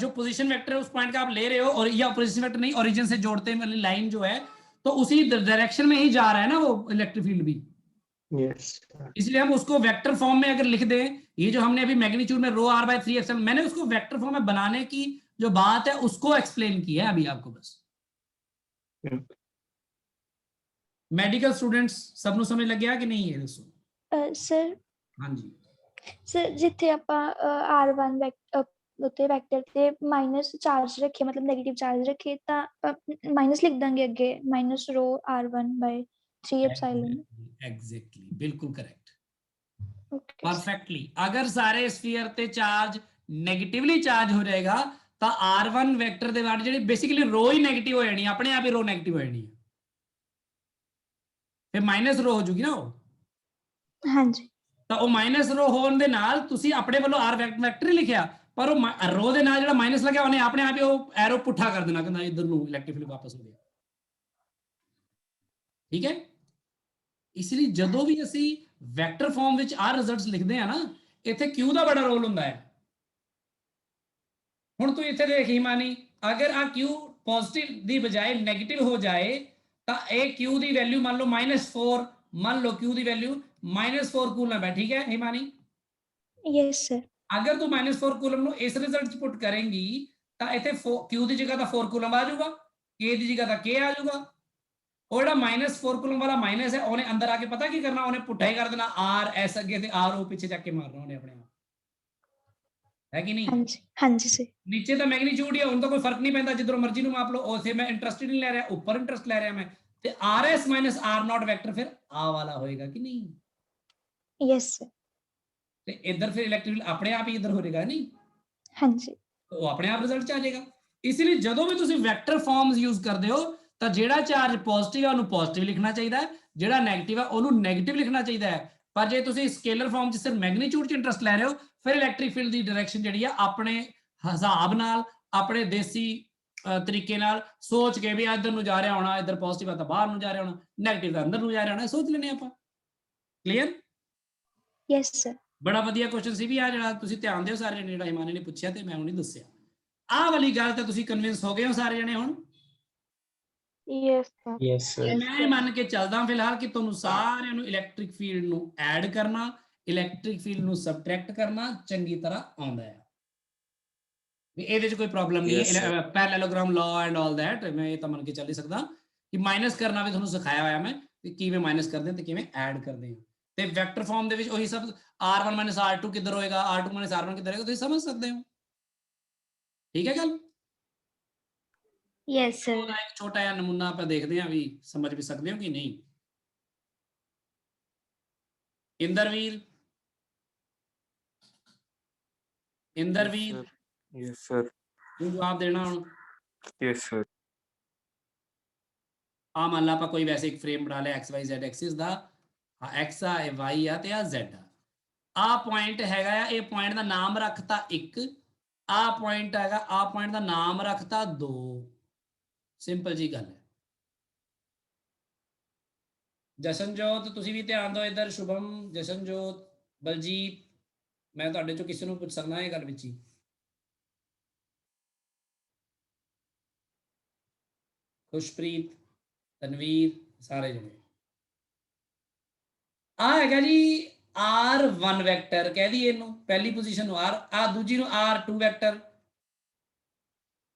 जो पोजीशन वेक्टर है उस पॉइंट का आप ले रहे हो और या पोजीशन वेक्टर नहीं, ओरिजिन से जोड़ते वाली लाइन जो है तो उसी डायरेक्शन में ही जा रहा है ना वो इलेक्ट्रिक फील्ड भी। Yes. इसलिए हम उसको वेक्टर फॉर्म में अगर लिख दें, ये जो हमने अभी मैग्नीट्यूड में रो r बाय 3 एप्सिलॉन, मैंने उसको वेक्टर फॉर्म में बनाने की जो बात है उसको एक्सप्लेन की है अभी आपको बस। मेडिकल स्टूडेंट्स सब नु समझ लग गया कि नहीं है? दोस्तों ਸਰ ਹਾਂਜੀ ਸਰ ਜਿੱਥੇ ਆਪਾਂ R1 ਉੱਤੇ ਵੈਕਟਰ ਤੇ ਮਾਈਨਸ ਚਾਰਜ ਰੱਖੇ, ਮਤਲਬ ਨੈਗੇਟਿਵ ਚਾਰਜ ਰੱਖੇ, ਤਾਂ ਮਾਈਨਸ ਲਿਖ ਦਾਂਗੇ ਅੱਗੇ, ਮਾਈਨਸ ਰੋ R1 ਬਾਈ 3 ਐਪਸਾਈਲਨ। ਐਗਜ਼ੈਕਟਲੀ, ਬਿਲਕੁਲ ਕਰੈਕਟ, ਓਕੇ परफेक्टली। अगर सारे स्फीयर ते चार्ज नेगेटिवली चार्ज हो जाएगा तो R1 वेक्टर दे बाद ਜਿਹੜੀ बेसिकली रो ही नेगेटिव हो जानी, अपने आप ही रो नेगेटिव हो जानी है, फिर माइनस रो हो जूगी ना वो, ਹਾਂਜੀ ਤਾਂ ਉਹ ਮਾਈਨਸ ਰੋ ਹੋਣ ਦੇ ਨਾਲ ਤੁਸੀਂ ਆਪਣੇ ਵੱਲੋਂ R ਵੈਕਟਰ ਹੀ ਲਿਖਿਆ, ਪਰ ਉਹ ਰੋ ਦੇ ਨਾਲ ਜਿਹੜਾ ਮਾਈਨਸ ਲੱਗਿਆ ਉਹਨੇ ਆਪਣੇ ਆਪ ਹੀ ਉਹ ਐਰੋ ਪੁੱਠਾ ਕਰ ਦੇਣਾ, ਕਹਿੰਦਾ ਇਧਰ ਨੂੰ ਇਲੈਕਟ੍ਰਿਕ ਫੀਲਡ ਵਾਪਸ ਹੋ ਗਿਆ। ਠੀਕ ਹੈ, ਇਸ ਲਈ ਜਦੋਂ ਵੀ ਅਸੀਂ ਵੈਕਟਰ ਫਾਰਮ ਵਿੱਚ ਆਹ ਰਿਜ਼ਲਟਸ ਲਿਖਦੇ ਆ ਨਾ, ਇੱਥੇ Q ਦਾ ਬੜਾ ਰੋਲ ਹੁੰਦਾ ਹੈ। ਹੁਣ ਤੂੰ ਇੱਥੇ ਦੇਖ ਹਿਮਾਨੀ, ਅਗਰ ਆ Q ਪੋਜ਼ਿਟਿਵ ਦੀ ਬਜਾਏ ਨੈਗੇਟਿਵ ਹੋ ਜਾਏ ਤਾਂ ਇਹ Q ਦੀ ਵੈਲਿਊ ਮੰਨ ਲਓ -4, मान लो Q की वैल्यू -4 कूलम है, ठीक है हिमानी? Yes sir. अगर तू -4 कूलम नु इस रिजल्ट च पुट करेंगी तो इथे Q की जगह तो 4 कूलम आ जाऊगा, K की जगह तो K आ जाऊगा, और ਜਿਹੜਾ -4 कूलम वाला माइनस है ਉਹਨੇ अंदर आके पता की करना, ਉਹਨੇ पुट्ठा ही कर देना, R S अगे ते R O पीछे जाके मारना ਉਹਨੇ अपने आप, है कि नहीं? हाँ जी, हाँ जी सर। नीचे तो मैग्नीट्यूड ही है, उन तो कोई फर्क नहीं पैंदा, जिधरों मर्जी नु माप लो, उसे मैं इंटरेस्ट ही नहीं ले रहा, ऊपर इंटरेस्ट ले रहा मैं, ਤੇ RS - R0 ਵੈਕਟਰ ਫਿਰ ਆ ਵਾਲਾ ਹੋਏਗਾ ਕਿ ਨਹੀਂ? Yes sir. ਤੇ ਇੱਧਰ ਫਿਰ ਇਲੈਕਟ੍ਰਿਕ ਫੀਲਡ ਆਪਣੇ ਆਪ ਹੀ ਇੱਧਰ ਹੋ ਜਾਏਗਾ ਨਹੀਂ? ਹਾਂਜੀ, ਉਹ ਆਪਣੇ ਆਪ ਰਿਜ਼ਲਟ ਚ ਆ ਜਾਏਗਾ। ਇਸ ਲਈ ਜਦੋਂ ਵੀ ਤੁਸੀਂ ਵੈਕਟਰ ਫਾਰਮਸ ਯੂਜ਼ ਕਰਦੇ ਹੋ ਤਾਂ ਜਿਹੜਾ ਚਾਰਜ ਪੋਜ਼ਿਟਿਵ ਹੈ ਉਹਨੂੰ ਪੋਜ਼ਿਟਿਵ ਲਿਖਣਾ ਚਾਹੀਦਾ ਹੈ, ਜਿਹੜਾ ਨੈਗੇਟਿਵ ਹੈ ਉਹਨੂੰ ਨੈਗੇਟਿਵ ਲਿਖਣਾ ਚਾਹੀਦਾ ਹੈ। ਪਰ ਜੇ ਤੁਸੀਂ ਸਕੇਲਰ ਫਾਰਮ ਚ ਸਿਰਫ ਮੈਗਨੀਟਿਊਡ ਚ ਇੰਟਰਸਟ ਲੈ ਰਹੇ ਹੋ, ਫਿਰ ਇਲੈਕਟ੍ਰਿਕ ਫੀਲਡ ਦੀ ਡਾਇਰੈਕਸ਼ਨ ਜਿਹੜੀ ਆ ਆਪਣੇ ਹਿਸਾਬ ਨਾਲ, ਆਪਣੇ ਦੇਸੀ ਤਰੀਕੇ ਨਾਲ ਸੋਚ ਕੇ ਵੀ ਇੱਧਰ ਨੂੰ ਜਾ ਰਿਹਾ ਹੋਣਾ, ਇੱਧਰ ਪੋਜ਼ਿਟਿਵ ਹੈ ਤਾਂ ਬਾਹਰ ਨੂੰ ਜਾ ਰਿਹਾ ਹੋਣਾ, ਨੈਗੇਟਿਵ ਤਾਂ ਅੰਦਰ ਨੂੰ ਜਾ ਰਿਹਾ ਹੋਣਾ, ਸੋਚ ਲੈਣੇ ਆਪਾਂ। ਕਲੀਅਰ? Yes sir. ਬੜਾ ਵਧੀਆ ਕੁਐਸਚਨ ਸੀ ਵੀ ਆ, ਜਿਹੜਾ ਤੁਸੀਂ ਧਿਆਨ ਦਿਓ ਸਾਰੇ ਜਣੇ, ਜਿਹੜਾ ਹਿਮਾਨੀ ਨੇ ਪੁੱਛਿਆ ਤੇ ਮੈਂ ਉਹਨੇ ਦੱਸਿਆ। ਆਹ ਵਾਲੀ ਗੱਲ ਤਾਂ ਤੁਸੀਂ ਕਨਵਿੰਸ ਹੋ ਗਏ ਹੋ ਸਾਰੇ ਜਣੇ ਹੁਣ? Yes sir. ਮੈਂ ਮੰਨ ਕੇ ਚੱਲਦਾ ਫਿਲਹਾਲ ਕਿ ਤੁਹਾਨੂੰ ਸਾਰਿਆਂ ਨੂੰ ਇਲੈਕਟ੍ਰਿਕ ਫੀਲਡ ਨੂੰ ਐਡ ਕਰਨਾ, ਇਲੈਕਟ੍ਰਿਕ ਫੀਲਡ ਨੂੰ ਸਬਟ੍ਰੈਕਟ ਕਰਨਾ ਚੰਗੀ ਤਰ੍ਹਾਂ ਆਉਂਦਾ ਹੈ, ਵੀ ਇਹਦੇ 'ਚ ਕੋਈ ਪ੍ਰੋਬਲਮ ਨਹੀਂ ਹੈ। ਪੈਰਲੈਲੋਗ੍ਰਾਮ ਲਾਅ ਐਂਡ ਆਲ ਦੈਟ ਮੈਂ ਇਹ ਤਾਂ ਮੰਨ ਕੇ ਚੱਲ ਹੀ ਸਕਦਾ ਕਿ ਮਾਈਨਸ ਕਰਨਾ ਵੀ ਤੁਹਾਨੂੰ ਸਿਖਾਇਆ ਹੋਇਆ ਮੈਂ, ਕਿ ਕਿਵੇਂ ਮਾਈਨਸ ਕਰਦੇ ਤੇ ਕਿਵੇਂ ਐਡ ਕਰਦੇ ਹਾਂ। ਤੇ ਵੈਕਟਰ ਫਾਰਮ ਦੇ ਵਿੱਚ ਉਹੀ ਸਭ R1 - R2 ਕਿੱਧਰ ਹੋਏਗਾ, R2 - R1 ਕਿੱਧਰ ਹੋਏਗਾ, ਤੁਸੀਂ ਸਮਝ ਸਕਦੇ ਹੋ। ਠੀਕ ਹੈ ਗੱਲ? Yes sir. ਉਹਦਾ ਇੱਕ ਛੋਟਾ ਜਿਹਾ ਨਮੂਨਾ ਆਪਾਂ ਦੇਖਦੇ ਹਾਂ ਵੀ ਸਮਝ ਵੀ ਸਕਦੇ ਹੋ ਕਿ ਨਹੀਂ। Inderveer, Inderveer yes sir. ਤੂੰ ਜਵਾਬ ਦੇਣਾ ਹੁਣ। Yes sir. ਆ ਮੰਨ ਲਾ ਆਪਾਂ ਕੋਈ ਵੈਸੇ ਇੱਕ ਫਰੇਮ ਬਣਾ ਲਿਆ XYZ ਐਕਸਿਸ ਦਾ, ਆ X ਆ, ਇਹ Y ਆ ਤੇ ਆ Z ਆ। ਆ ਪੁਆਇੰਟ ਹੈਗਾ ਆ, ਇਹ ਪੁਆਇੰਟ ਦਾ ਨਾਮ ਰੱਖਤਾ 1, ਆ ਪੁਆਇੰਟ ਹੈਗਾ, ਆ ਪੁਆਇੰਟ ਦਾ ਨਾਮ ਰੱਖਤਾ 2। ਸਿੰਪਲ ਜੀ ਗੱਲ ਹੈ। ਜਸ਼ਨਜੋਤ ਤੁਸੀਂ ਵੀ ਧਿਆਨ ਦਿਓ ਇੱਧਰ, ਸ਼ੁਭਮ, ਜਸ਼ਨਜੋਤ, ਬਲਜੀਤ, ਮੈਂ ਤੁਹਾਡੇ ਚੋਂ ਕਿਸੇ ਨੂੰ ਪੁੱਛ ਸਕਦਾ ਇਹ ਗੱਲ ਵਿੱਚ ਹੀ। ਖੁਸ਼ਪ੍ਰੀਤ, ਤਨਵੀਰ, ਸਾਰੇ ਜਣੇ। ਆ ਹੈਗਾ ਜੀ R1 ਵੈਕਟਰ, ਕਹਿ ਦਈਏ ਇਹਨੂੰ ਪਹਿਲੀ ਪੋਜੀਸ਼ਨ ਨੂੰ R, ਆ ਦੂਜੀ ਨੂੰ R2 ਵੈਕਟਰ।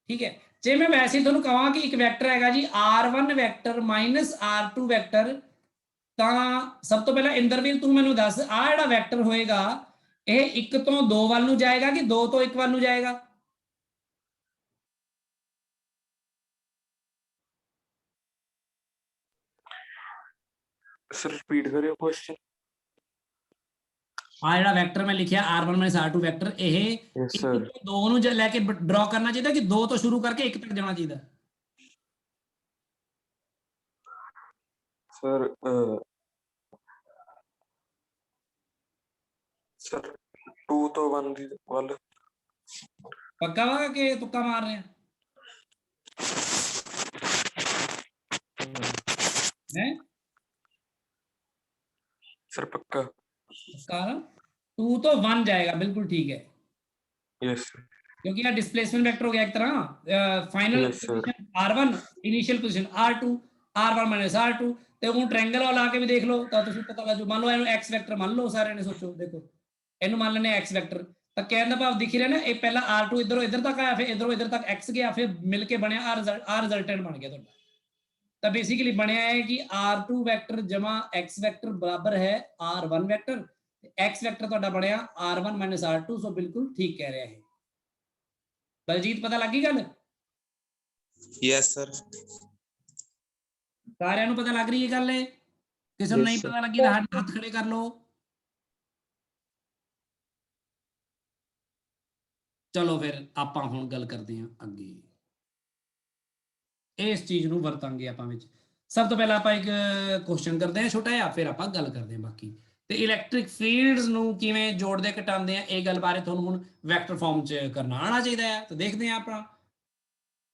ਠੀਕ ਹੈ, ਜੇ ਮੈਂ ਵੈਸੇ ਤੁਹਾਨੂੰ ਕਹਾਂ ਕਿ ਇੱਕ ਵੈਕਟਰ ਹੈਗਾ ਜੀ R1 ਵੈਕਟਰ -R2 ਵੈਕਟਰ, ਤਾਂ ਸਭ ਤੋਂ ਪਹਿਲਾਂ ਇੰਦਰਵੀਰ ਤੂੰ ਮੈਨੂੰ ਦੱਸ, ਆ ਜਿਹੜਾ ਵੈਕਟਰ ਹੋਏਗਾ ਇਹ 1 ਤੋਂ 2 ਵੱਲ ਨੂੰ ਜਾਏਗਾ ਕਿ 2 ਤੋਂ 1 ਵੱਲ ਨੂੰ ਜਾਏਗਾ? सर रिपीट करियो क्वेश्चन। ਆ ਜਿਹੜਾ ਵੈਕਟਰ ਮੈਂ ਲਿਖਿਆ R1 - R2 ਵੈਕਟਰ, ਇਹ यस 1 सर। ਤੋਂ 2 ਨੂੰ ਲੈ ਕੇ ਡਰਾ ਕਰਨਾ ਚਾਹੀਦਾ ਕਿ 2 ਤੋਂ ਸ਼ੁਰੂ ਕਰਕੇ 1 ਤੱਕ ਜਾਣਾ ਚਾਹੀਦਾ? सर सर 2 तो 1 दी वाल। ਪੱਕਾ ਵਾ ਕਿ ਤੁੱਕਾ ਮਾਰ ਰਹੇ ਆ ਹੈ? सर पक्का। पक्का 2 तो 1 जाएगा, बिल्कुल ठीक है, यस सर। क्योंकि यहाँ डिस्प्लेसमेंट वेक्टर हो गया एक तरह। Final Yes, sir. Position R1, initial position R2, R1 - R2 ਤੇ ਹੁਣ ਟ੍ਰਾਇੰਗਲ ਵਾਲਾ ਕੇ ਵੀ ਦੇਖ ਲਓ ਤਾਂ ਤੁਸੀਂ ਪਤਾ ਲੱਗ ਜੂ। ਮੰਨ ਲਓ ਇਹਨੂੰ x ਵੈਕਟਰ ਮੰਨ ਲਓ, ਸਾਰਿਆਂ ਨੇ ਸੋਚੋ, ਦੇਖੋ ਇਹਨੂੰ ਮੰਨ ਲੈਣੇ x ਵੈਕਟਰ, ਤਾਂ ਕਹਿਣ ਦਾ ਭਾਵ ਦਿਖ ਰਿਹਾ ਨਾ, ਇਹ ਪਹਿਲਾਂ R2 ਇਧਰੋਂ ਇਧਰ ਤੱਕ ਆਇਆ, ਫਿਰ ਇਧਰੋਂ ਇਧਰ ਤੱਕ x ਗਿਆ, ਫਿਰ ਮਿਲ ਕੇ ਬਣਿਆ ਆ ਰਿਜ਼ਲਟੈਂਟ ਬਣ ਗਿਆ ਤੁਹਾਡਾ। ਤਾਂ ਬੇਸਿਕਲੀ ਬਣਿਆ ਹੈ ਕਿ r2 ਵੈਕਟਰ ਜਮਾ x ਵੈਕਟਰ ਬਰਾਬਰ ਹੈ r1 ਵੈਕਟਰ, ਤੇ x ਵੈਕਟਰ ਤੁਹਾਡਾ ਬਣਿਆ r1 r2। ਸੋ ਬਿਲਕੁਲ ਠੀਕ ਕਹਿ ਰਿਹਾ ਹੈ ਬਲਜੀਤ, ਪਤਾ ਲੱਗ ਗਈ ਗੱਲ? Yes, sir. ਸਾਰਿਆਂ ਨੂੰ ਪਤਾ ਲੱਗ ਰਹੀ ਹੈ ਗੱਲ? ਹੈ ਕਿਸੇ ਨੂੰ Yes, ਨਹੀਂ sir. ਪਤਾ ਲੱਗੀ ਤਾਂ ਹੱਥ ਖੜੇ ਕਰ ਲਓ। ਚਲੋ ਫਿਰ ਆਪਾਂ ਹੁਣ ਗੱਲ ਕਰਦੇ ਹਾਂ ਅੱਗੇ, ਇਸ ਚੀਜ਼ ਨੂੰ ਵਰਤਾਂਗੇ ਆਪਾਂ ਵਿੱਚ। ਸਭ ਤੋਂ ਪਹਿਲਾਂ ਆਪਾਂ ਇੱਕ ਕੁਐਸਚਨ ਕਰਦੇ ਹਾਂ ਛੋਟਾ ਜਿਹਾ, ਫਿਰ ਆਪਾਂ ਗੱਲ ਕਰਦੇ ਹਾਂ ਬਾਕੀ। ਤੇ ਇਲੈਕਟ੍ਰਿਕ ਫੀਲਡਸ ਨੂੰ ਕਿਵੇਂ ਜੋੜਦੇ ਘਟਾਉਂਦੇ ਆ, ਇਹ ਗੱਲ ਬਾਰੇ ਤੁਹਾਨੂੰ ਹੁਣ ਵੈਕਟਰ ਫਾਰਮ 'ਚ ਕਰਨਾ ਆਉਣਾ ਚਾਹੀਦਾ ਹੈ। ਤਾਂ ਦੇਖਦੇ ਹਾਂ ਆਪਾਂ।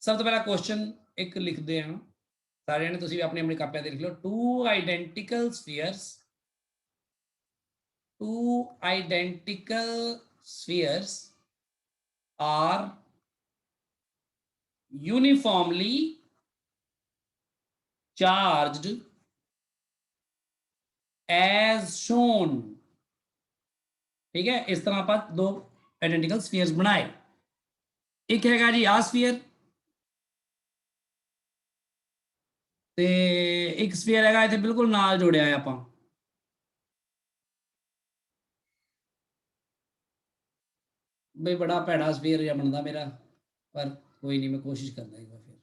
ਸਭ ਤੋਂ ਪਹਿਲਾਂ ਕੁਐਸਚਨ ਇੱਕ ਲਿਖਦੇ ਹਾਂ ਸਾਰਿਆਂ ਨੇ, ਤੁਸੀਂ ਵੀ ਆਪਣੀ ਆਪਣੀ ਕਾਪੀਆਂ ਤੇ ਲਿਖ ਲਓ। two identical spheres are uniformly charged as shown। ठीक है, इस तरह आप दो आइडेंटिकल स्फीयर्स बनाए। एक हैगा जी आ स्फीयर ते एक स्फीयर हैगा इत्थे बिल्कुल नाल जोड़िया है आपां। बई बड़ा भैड़ा स्फीयर जिहा बनदा मेरा, पर कोई नहीं, मैं कोशिश करदा एक बार फिर।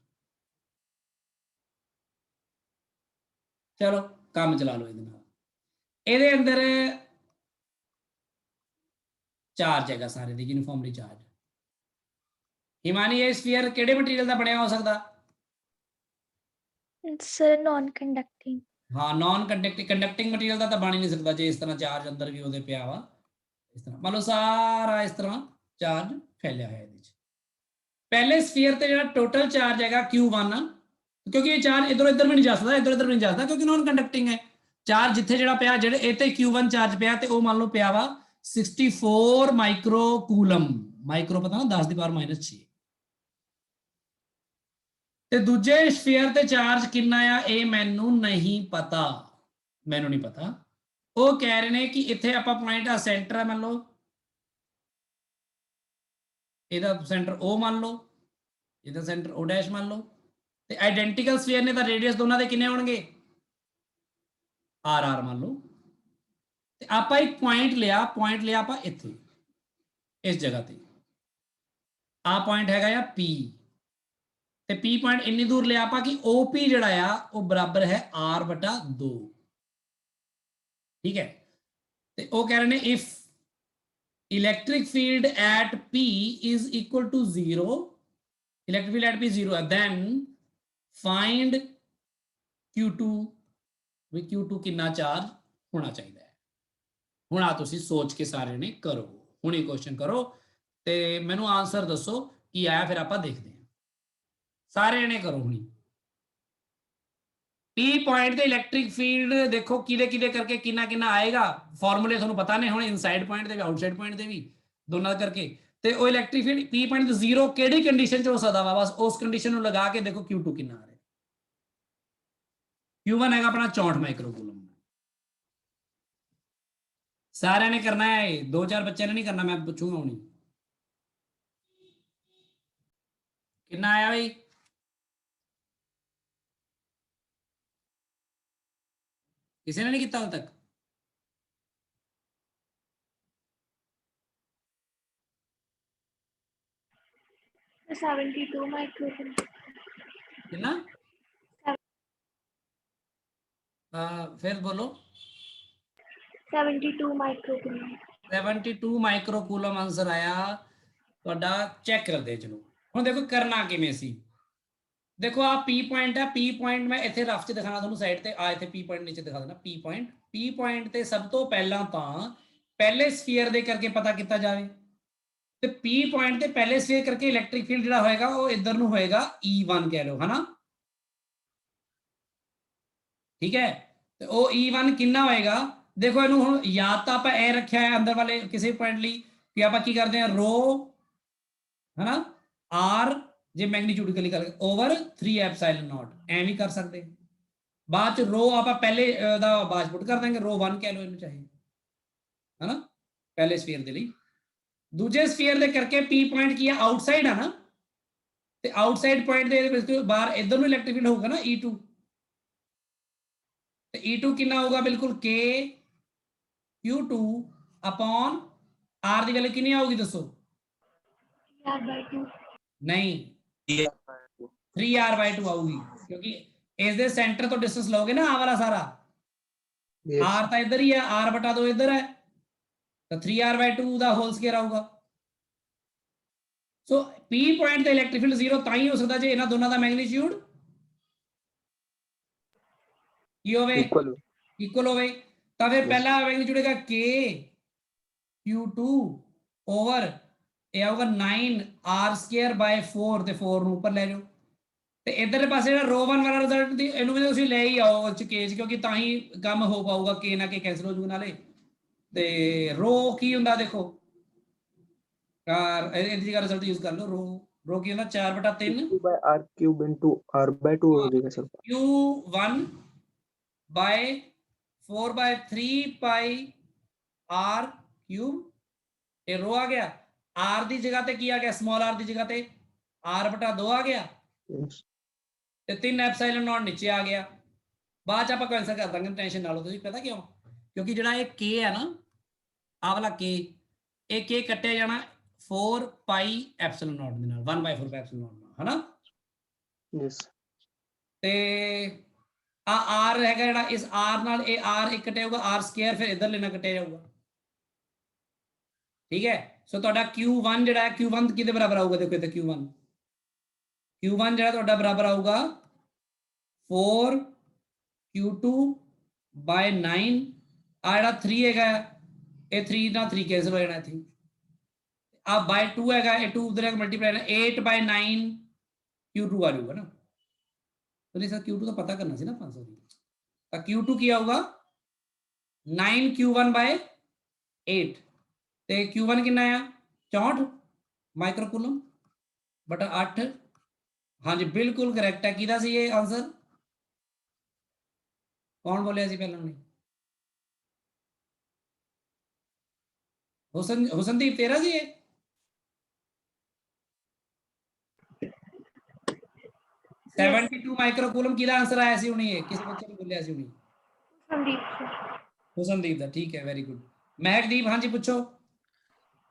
चलो काम चला लो इहदे नाल। ਇਹਦੇ ਅੰਦਰ ਚਾਰਜ ਹੈਗਾ ਸਾਰੇ ਦੀ ਯੂਨੀਫਾਰਮਲੀ ਚਾਰਜ। ਹਿਮਾਨੀ, ਇਹ ਸਫੀਅਰ ਕਿਹੜੇ ਮਟੀਰੀਅਲ ਦਾ ਬਣਿਆ ਹੋ ਸਕਦਾ? Sir non conducting. ਹਾਂ, ਨॉन ਕੰਡਕਟਿੰਗ ਮਟੀਰੀਅਲ ਦਾ ਤਾਂ ਬਣ ਹੀ ਨਹੀਂ ਸਕਦਾ ਜੇ ਇਸ ਤਰ੍ਹਾਂ ਚਾਰਜ ਅੰਦਰ ਵੀ ਉਹਦੇ ਪਿਆ ਵਾ। ਇਸ ਤਰ੍ਹਾਂ ਮੰਨ ਲਓ ਸਾਰਾ ਇਸ ਤਰ੍ਹਾਂ ਚਾਰਜ ਫੈਲਿਆ ਹੋਇਆ ਇਹਦੇ 'ਚ। ਪਹਿਲੇ ਸਫੀਅਰ ਤੇ ਜਿਹੜਾ ਟੋਟਲ ਚਾਰਜ ਹੈਗਾ Q1, ਕਿਉਂਕਿ ਇਹ ਚਾਰਜ ਇੱਧਰੋਂ ਇੱਧਰ ਵੀ ਨਹੀਂ ਜਾ ਸਕਦਾ, ਇੱਧਰ ਇੱਧਰ ਵੀ ਨਹੀਂ ਜਾ ਸਕਦਾ ਕਿਉਂਕਿ ਨॉन ਕੰਡਕਟਿੰਗ ਹੈ। ਚਾਰਜ ਜਿੱਥੇ ਜਿਹੜਾ ਪਿਆ, ਜਿਹੜੇ ਇਹ ਤੇ Q1 ਚਾਰਜ ਪਿਆ ਤੇ ਉਹ ਮੰਨ ਲਓ ਪਿਆ ਵਾ 64 ਮਾਈਕਰੋ ਕੂਲਮ। ਮਾਈਕਰੋ ਪਤਾ ਨਾ 10 ਦੀ ਪਾਵਰ -6। ਤੇ ਦੂਜੇ ਸਫੀਅਰ ਤੇ ਚਾਰਜ ਕਿੰਨਾ ਆ ਇਹ ਮੈਨੂੰ ਨਹੀਂ ਪਤਾ, ਮੈਨੂੰ ਨਹੀਂ ਪਤਾ। ਉਹ ਕਹਿ ਰਹੇ ਨੇ ਕਿ ਇੱਥੇ ਆਪਾਂ ਪੁਆਇੰਟ ਆ ਸੈਂਟਰ ਹੈ, ਮੰਨ ਲਓ ਇਹਦਾ ਸੈਂਟਰ O ਮੰਨ ਲਓ, ਇਹਦਾ ਸੈਂਟਰ O ਡੈਸ਼ ਮੰਨ ਲਓ। ਤੇ ਆਈਡੈਂਟੀਕਲ ਸਫੀਅਰ ਨੇ ਤਾਂ ਰੇਡੀਅਸ ਦੋਨਾਂ ਦੇ ਕਿੰਨੇ ਹੋਣਗੇ? R ਮੰਨ ਲਓ। ਤੇ ਆਪਾਂ ਇੱਕ ਪੁਆਇੰਟ ਲਿਆ ਆਪਾਂ ਇੱਥੇ ਇਸ ਜਗ੍ਹਾ ਤੇ। ਆ ਪੁਆਇੰਟ ਹੈਗਾ ਆ P, ਤੇ P ਪੁਆਇੰਟ ਇੰਨੀ ਦੂਰ ਲਿਆ ਆਪਾਂ ਕਿ OP ਜਿਹੜਾ ਆ ਉਹ ਬਰਾਬਰ ਹੈ R/2। ਠੀਕ ਹੈ, ਤੇ ਉਹ ਕਹਿ ਰਹੇ ਨੇ if electric field at P is equal to 0, electric field at P 0 then find Q2, we Q2 ਕਿੰਨਾ ਚਾਰਜ ਹੋਣਾ ਚਾਹੀਦਾ ਹੈ। ਹੁਣ ਆ ਤੁਸੀਂ ਸੋਚ ਕੇ ਸਾਰਿਆਂ ਨੇ ਕਰੋ, ਹੁਣੇ ਕੁਐਸਚਨ ਕਰੋ ਤੇ ਮੈਨੂੰ ਆਨਸਰ ਦੱਸੋ ਕੀ ਆਇਆ, ਫਿਰ ਆਪਾਂ ਦੇਖਦੇ ਹਾਂ। ਸਾਰਿਆਂ ਨੇ ਕਰੋ ਹੁਣੀ। P ਪੁਆਇੰਟ ਤੇ ਇਲੈਕਟ੍ਰਿਕ ਫੀਲਡ ਦੇਖੋ ਕਿਹਦੇ ਕਿਹਦੇ ਕਰਕੇ ਕਿੰਨਾ ਕਿੰਨਾ ਆਏਗਾ। ਫਾਰਮੂਲੇ ਤੁਹਾਨੂੰ ਪਤਾ ਨੇ ਹੁਣ, ਇਨਸਾਈਡ ਪੁਆਇੰਟ ਦੇ ਵੀ ਆਊਟਸਾਈਡ ਪੁਆਇੰਟ ਦੇ ਵੀ, ਦੋਨਾਂ ਦਾ ਕਰਕੇ। ਤੇ ਉਹ ਇਲੈਕਟ੍ਰਿਕ ਫੀਲਡ P ਪੁਆਇੰਟ 0 ਕਿਹੜੀ ਕੰਡੀਸ਼ਨ 'ਚ ਹੋ ਸਕਦਾ ਵਾ, ਬਸ ਉਸ ਕੰਡੀਸ਼ਨ ਨੂੰ ਲਗਾ ਕੇ ਦੇਖੋ Q2 ਕਿੰਨਾ ਆ ਰਿਹਾ। Q1 ਹੈਗਾ ਆਪਣਾ 64 ਮਾਈਕਰੋ ਕੂਲਮ। ਸਾਰਿਆਂ ਨੇ ਕਰਨਾ ਹੈ, 2-4 ਬੱਚਿਆਂ ਨੇ ਨਹੀਂ ਕਰਨਾ, ਮੈਂ ਪੁੱਛੂਗਾ ਹੁਣੀ ਕਿੰਨਾ ਆਇਆ ਬਈ। ਕਿਸੇ ਨੇ ਨਹੀਂ ਕੀਤਾ ਹਾਲ ਤੱਕ? कितना? फिर बोलो। 72 माइक्रोकूलम। 72 माइक्रोकूलम आंसर आया ਤੁਹਾਡਾ। ਚੈੱਕ ਕਰਦੇ ਚਲੋ ਹੁਣ ਦੇਖੋ ਕਰਨਾ ਕਿਵੇਂ ਸੀ। ਦੇਖੋ ਆ P ਪੁਆਇੰਟ ਹੈ, P ਪੁਆਇੰਟ ਮੈਂ ਇੱਥੇ ਰਫ 'ਚ ਦਿਖਾਣਾ ਤੁਹਾਨੂੰ ਸਾਈਡ ਤੇ, ਆ ਇੱਥੇ P ਪੁਆਇੰਟ ਨੀਚੇ ਦਿਖਾ ਦੇਣਾ। P ਪੁਆਇੰਟ ਤੇ ਸਭ ਤੋਂ ਪਹਿਲਾਂ ਤਾਂ ਪਹਿਲੇ ਸਫੀਅਰ ਦੇ ਕਰਕੇ ਪਤਾ ਕੀਤਾ ਜਾਵੇ, ਤੇ P ਪੁਆਇੰਟ ਤੇ ਪਹਿਲੇ ਸਫੀਅਰ ਕਰਕੇ ਇਲੈਕਟ੍ਰਿਕ ਫੀਲਡ ਜਿਹੜਾ ਹੋਏਗਾ ਉਹ ਇੱਧਰ ਨੂੰ ਹੋਏਗਾ E1 ਕਹਿ ਲਓ, ਹਨਾ। ਠੀਕ ਹੈ, ਤੇ ਉਹ E1 ਕਿੰਨਾ ਹੋਏਗਾ? ਦੇਖੋ ਇਹਨੂੰ ਹੁਣ ਯਾਦ ਤਾਂ ਆਪਾਂ ਇਹ ਰੱਖਿਆ ਹੈ ਅੰਦਰ ਵਾਲੇ ਕਿਸੇ ਪੁਆਇੰਟ ਲਈ ਕਿ ਆਪਾਂ ਕੀ ਕਰਦੇ ਹਾਂ, ਰੋ ਹਨਾ R ਜੇ ਮੈਗਨੀਟਿਊਡਿਕਲੀ ਕਰ ਓਵਰ 3 ਐਪਸਾਈਲਨ ਨੋਟ, ਐ ਵੀ ਕਰ ਸਕਦੇ। ਬਾਅਦ ਚ ਰੋ ਆਪਾਂ ਪਹਿਲੇ ਦਾ ਬਾਅਦ ਪੁੱਟ ਕਰ ਦਾਂਗੇ, ਰੋ 1 ਕਹਿ ਲਓ ਇਹਨੂੰ ਚਾਹੇ, ਹਨਾ ਪਹਿਲੇ ਸਫੀਅਰ ਦੇ ਲਈ। ਦੂਜੇ ਸਫੀਅਰ ਦੇ ਕਰਕੇ P ਪੁਆਇੰਟ ਕੀ ਹੈ, ਆਊਟਸਾਈਡ ਆ ਨਾ, ਤੇ ਆਊਟਸਾਈਡ ਪੁਆਇੰਟ ਦੇ ਵਿੱਚ ਬਾਹਰ ਇਧਰ ਨੂੰ ਇਲੈਕਟ੍ਰਿਕ ਫੀਲਡ ਹੋਊਗਾ ਨਾ E2, ਤੇ E2 ਕਿੰਨਾ ਹੋਊਗਾ ਬਿਲਕੁਲ K Q2 upon R ਦੀ ਵੈਲਿਊ ਕਿੰਨੀ ਆਊਗੀ ਦੱਸੋ? ਨਹੀਂ 3R/2 ਆਊਗੀ, ਕਿਉਂਕਿ ਇਸ ਦੇ ਸੈਂਟਰ ਤੋਂ ਡਿਸਟੈਂਸ ਲਓਗੇ ਨਾ ਆ ਵਾਲਾ ਸਾਰਾ, R ਤਾਂ ਇੱਧਰ ਹੀ ਹੈ, R ਬਟਾ 2 ਇੱਧਰ ਹੈ, ਤਾਂ 3R/2 ਦਾ ਹੋਲ ਸਕੁਅਰ ਆਊਗਾ। ਸੋ P ਪੁਆਇੰਟ ਤੇ ਇਲੈਕਟ੍ਰਿਕ ਫੀਲਡ 0 ਤਾਂ ਹੀ ਹੋ ਸਕਦਾ ਜੇ ਇਹਨਾਂ ਦੋਨਾਂ ਦਾ ਮੈਗਨੀਟਿਊਡ ਕੀ ਹੋਵੇ, ਇਕੁਅਲ ਹੋਵੇ। ਤਾਂ ਫਿਰ ਪਹਿਲਾ ਮੈਗਨੀਟਿਊਡ ਹੈਗਾ K Q2 ਓਵਰ ਇਹ ਆਊਗਾ 9R²/4 ਤੇ 4 ਨੂੰ ਉੱਪਰ ਲੈ ਜਾਓ, ਤੇ ਇਧਰਲੇ ਪਾਸੇ ਜਿਹੜਾ ρ1 ਵਾਲਾ ਰਿਜ਼ਲਟ ਦੀ ਇਹਨੂੰ ਵੀ ਤੁਸੀਂ ਲੈ ਹੀ ਆਓ ਚ K ਚ, ਕਿਉਂਕਿ ਤਾਂ ਹੀ ਕੰਮ ਹੋ ਪਾਊਗਾ, K ਨਾਲ K ਕੈਂਸਲ ਹੋ ਜੂਗਾ ਨਾਲੇ। ਤੇ ρ ਕੀ ਹੁੰਦਾ ਦੇਖੋ, ਇਹਦੀ ਜਗ੍ਹਾ ਰਿਜ਼ਲਟ ਯੂਜ਼ ਕਰ ਲਓ, ρ ਕੀ ਹੁੰਦਾ 4/3 r³ into r/2 ਹੋ ਜਾਏਗਾ sir. Q1 by 4/3 pi r³ ਇਹ ρ ਆ ਗਿਆ, r ਦੀ ਜਗ੍ਹਾ ਤੇ ਕੀ ਆ ਗਿਆ, ਸਮਾਲ r ਦੀ ਜਗ੍ਹਾ ਤੇ r/2 ਆ ਗਿਆ, ਤੇ 3 ਐਪਸਾਈਲਨ ਨੋਟ ਨੀਚੇ ਆ ਗਿਆ। ਬਾਅਦ ਚ ਆਪਾਂ ਕੈਂਸਲ ਕਰ ਦਾਂਗੇ, ਟੈਨਸ਼ਨ ਨਾ ਲਓ ਤੁਸੀਂ। ਪਤਾ ਕਿਉਂ? ਕਿਉਂਕਿ ਜਿਹੜਾ ਇਹ K ਹੈ ਨਾ, ਆਹ ਵਾਲਾ K, ਇਹ K ਕੱਟਿਆ ਜਾਣਾ 4 ਪਾਈ ਐਪਸਿਲਨ ਨੋਟ ਦੇ ਨਾਲ, 1/4 ਐਪਸਿਲਨ ਨੋਟ ਨਾਲ, ਹਨਾ। ਯੈਸ। ਤੇ ਆ R ਹੈਗਾ ਜਿਹੜਾ, ਇਸ R ਨਾਲ ਇਹ R ਇੱਕ ਕੱਟਿਆ ਜਾਊਗਾ, R² ਫਿਰ ਇੱਧਰ ਲੈਣਾ ਕੱਟਿਆ ਜਾਊਗਾ, ਠੀਕ ਹੈ। ਸੋ ਤੁਹਾਡਾ Q1 ਜਿਹੜਾ ਹੈ, Q1 ਕਿਹਦੇ ਬਰਾਬਰ ਆਊਗਾ ਦੇਖੋ ਇੱਥੇ, Q1 ਜਿਹੜਾ ਤੁਹਾਡਾ ਬਰਾਬਰ ਆਊਗਾ 4Q2/9, ਆ ਜਿਹੜਾ 3 ਹੈਗਾ ਇਹ 3 ਨਾਲ 3 ਕੈਂਸਲ ਹੋ ਜਾਣਾ ਇੱਥੇ, ਆ ਬਾਈ 2 ਹੈਗਾ, ਇਹ 2 ਉਧਰ ਮਲਟੀਪਲਾਈ 8/9 Q2 ਆ ਜਾਊਗਾ ਨਾ। ਨਹੀਂ ਸਰ Q2 ਤਾਂ ਪਤਾ ਕਰਨਾ ਸੀ ਨਾ 500 ਦੀ, ਤਾਂ Q2 ਕੀ ਆਊਗਾ 9Q1/8, ਤੇ Q1 ਕਿੰਨਾ ਆ 64 ਮਾਈਕਰੋਕੂਲਮ ਬਟਾ 8। ਹਾਂਜੀ ਬਿਲਕੁਲ ਕਰੈਕਟ ਹੈ। ਕਿਹਦਾ ਸੀ ਇਹ ਆਨਸਰ, ਕੌਣ ਬੋਲਿਆ ਸੀ ਪਹਿਲਾਂ? ਹੁਸਨਦੀਪ ਤੇਰਾ ਸੀ ਇਹ? Yes. 72 ਮਾਈਕਰੋਕੂਲਮ ਕਿਹਦਾ ਆਨਸਰ ਆਇਆ ਸੀ ਹੁਣੀ? ਇਹ ਕਿਸ ਬੱਚੇ ਨੇ ਬੋਲਿਆ ਸੀ ਹੁਣੀ? ਹੁਸਨਦੀਪ ਦਾ, ਠੀਕ ਹੈ, ਵੈਰੀ ਗੁੱਡ। ਮਹਿਕਦੀਪ ਹਾਂਜੀ ਪੁੱਛੋ।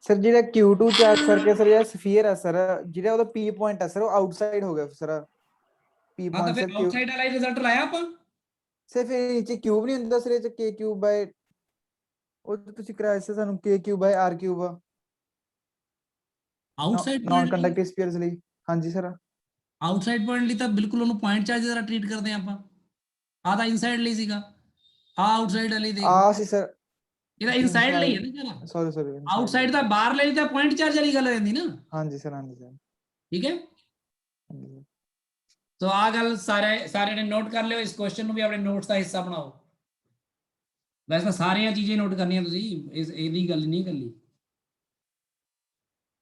ਸਰ ਜਿਹੜਾ Q2 ਚਾਰਜ ਸਰਕਲ ਸਰ ਜਿਹੜਾ ਸਫੀਅਰ ਹੈ ਸਰ, ਜਿਹੜਾ ਉਹਦਾ P ਪੁਆਇੰਟ ਹੈ ਸਰ ਉਹ ਆਊਟਸਾਈਡ ਹੋ ਗਿਆ ਸਰ, P ਹਾਂ ਤਾਂ ਪੁਆਇੰਟ ਫਿਰ ਸਰ ਆਊਟਸਾਈਡ ਵਾਲਾ ਰਿਜ਼ਲਟ ਲਾਇਆ ਆਪਾਂ। ਸਰ ਫਿਰ ਇਹ ਚ ਕਿਊਬ ਨਹੀਂ ਹੁੰਦਾ ਸਰ, ਇਹ ਚ K³ ਉਹ ਤੁਸੀਂ ਕਰਾਇਆ ਸੀ ਸਾਨੂੰ K³/R³ outside non point, conductive spheres ਲਈ। ਹਾਂਜੀ ਸਰ। ਆਊਟਸਾਈਡ ਪੁਆਇੰਟ ਲਈ ਤਾਂ ਬਿਲਕੁਲ ਉਹਨੂੰ ਪੁਆਇੰਟ ਚਾਰਜ ਦਾ ਟ੍ਰੀਟ ਕਰਦੇ ਆ ਆਪਾਂ, ਆਹ ਤਾਂ ਇਨਸਾਈਡ ਲਈ ਸੀਗਾ, ਆ ਆਊਟਸਾਈਡ ਵਾਲੀ ਦੇਖ, ਆ ਸੀ ਸਰ, ਇਹਦਾ ਇਨਸਾਈਡ ਲਈ ਹੈ ਨਾ ਜਰਾ, ਸੌਰੀ ਆਊਟਸਾਈਡ ਤਾਂ ਬਾਹਰ ਲਈ ਤਾਂ ਪੁਆਇੰਟ ਚਾਰਜ ਵਾਲੀ ਗੱਲ ਰਹਿੰਦੀ ਨਾ। ਹਾਂਜੀ ਸਰ, ਹਾਂਜੀ ਸਰ, ਠੀਕ ਹੈ। ਹਾਂਜੀ। ਸੋ ਆ ਗੱਲ ਸਾਰੇ ਨੇ ਨੋਟ ਕਰ ਲਿਓ, ਇਸ ਕੁਐਸਚਨ ਨੂੰ ਵੀ ਆਪਣੇ ਨੋਟਸ ਦਾ ਹਿੱਸਾ ਬਣਾਓ। ਵੈਸੇ ਤਾਂ ਸਾਰੀਆਂ ਚੀਜ਼ਾਂ ਨੋਟ ਕਰਨੀਆਂ ਤੁਸੀਂ, ਇਹਦੀ ਗੱਲ ਨਹੀਂ ਕਰਨੀ।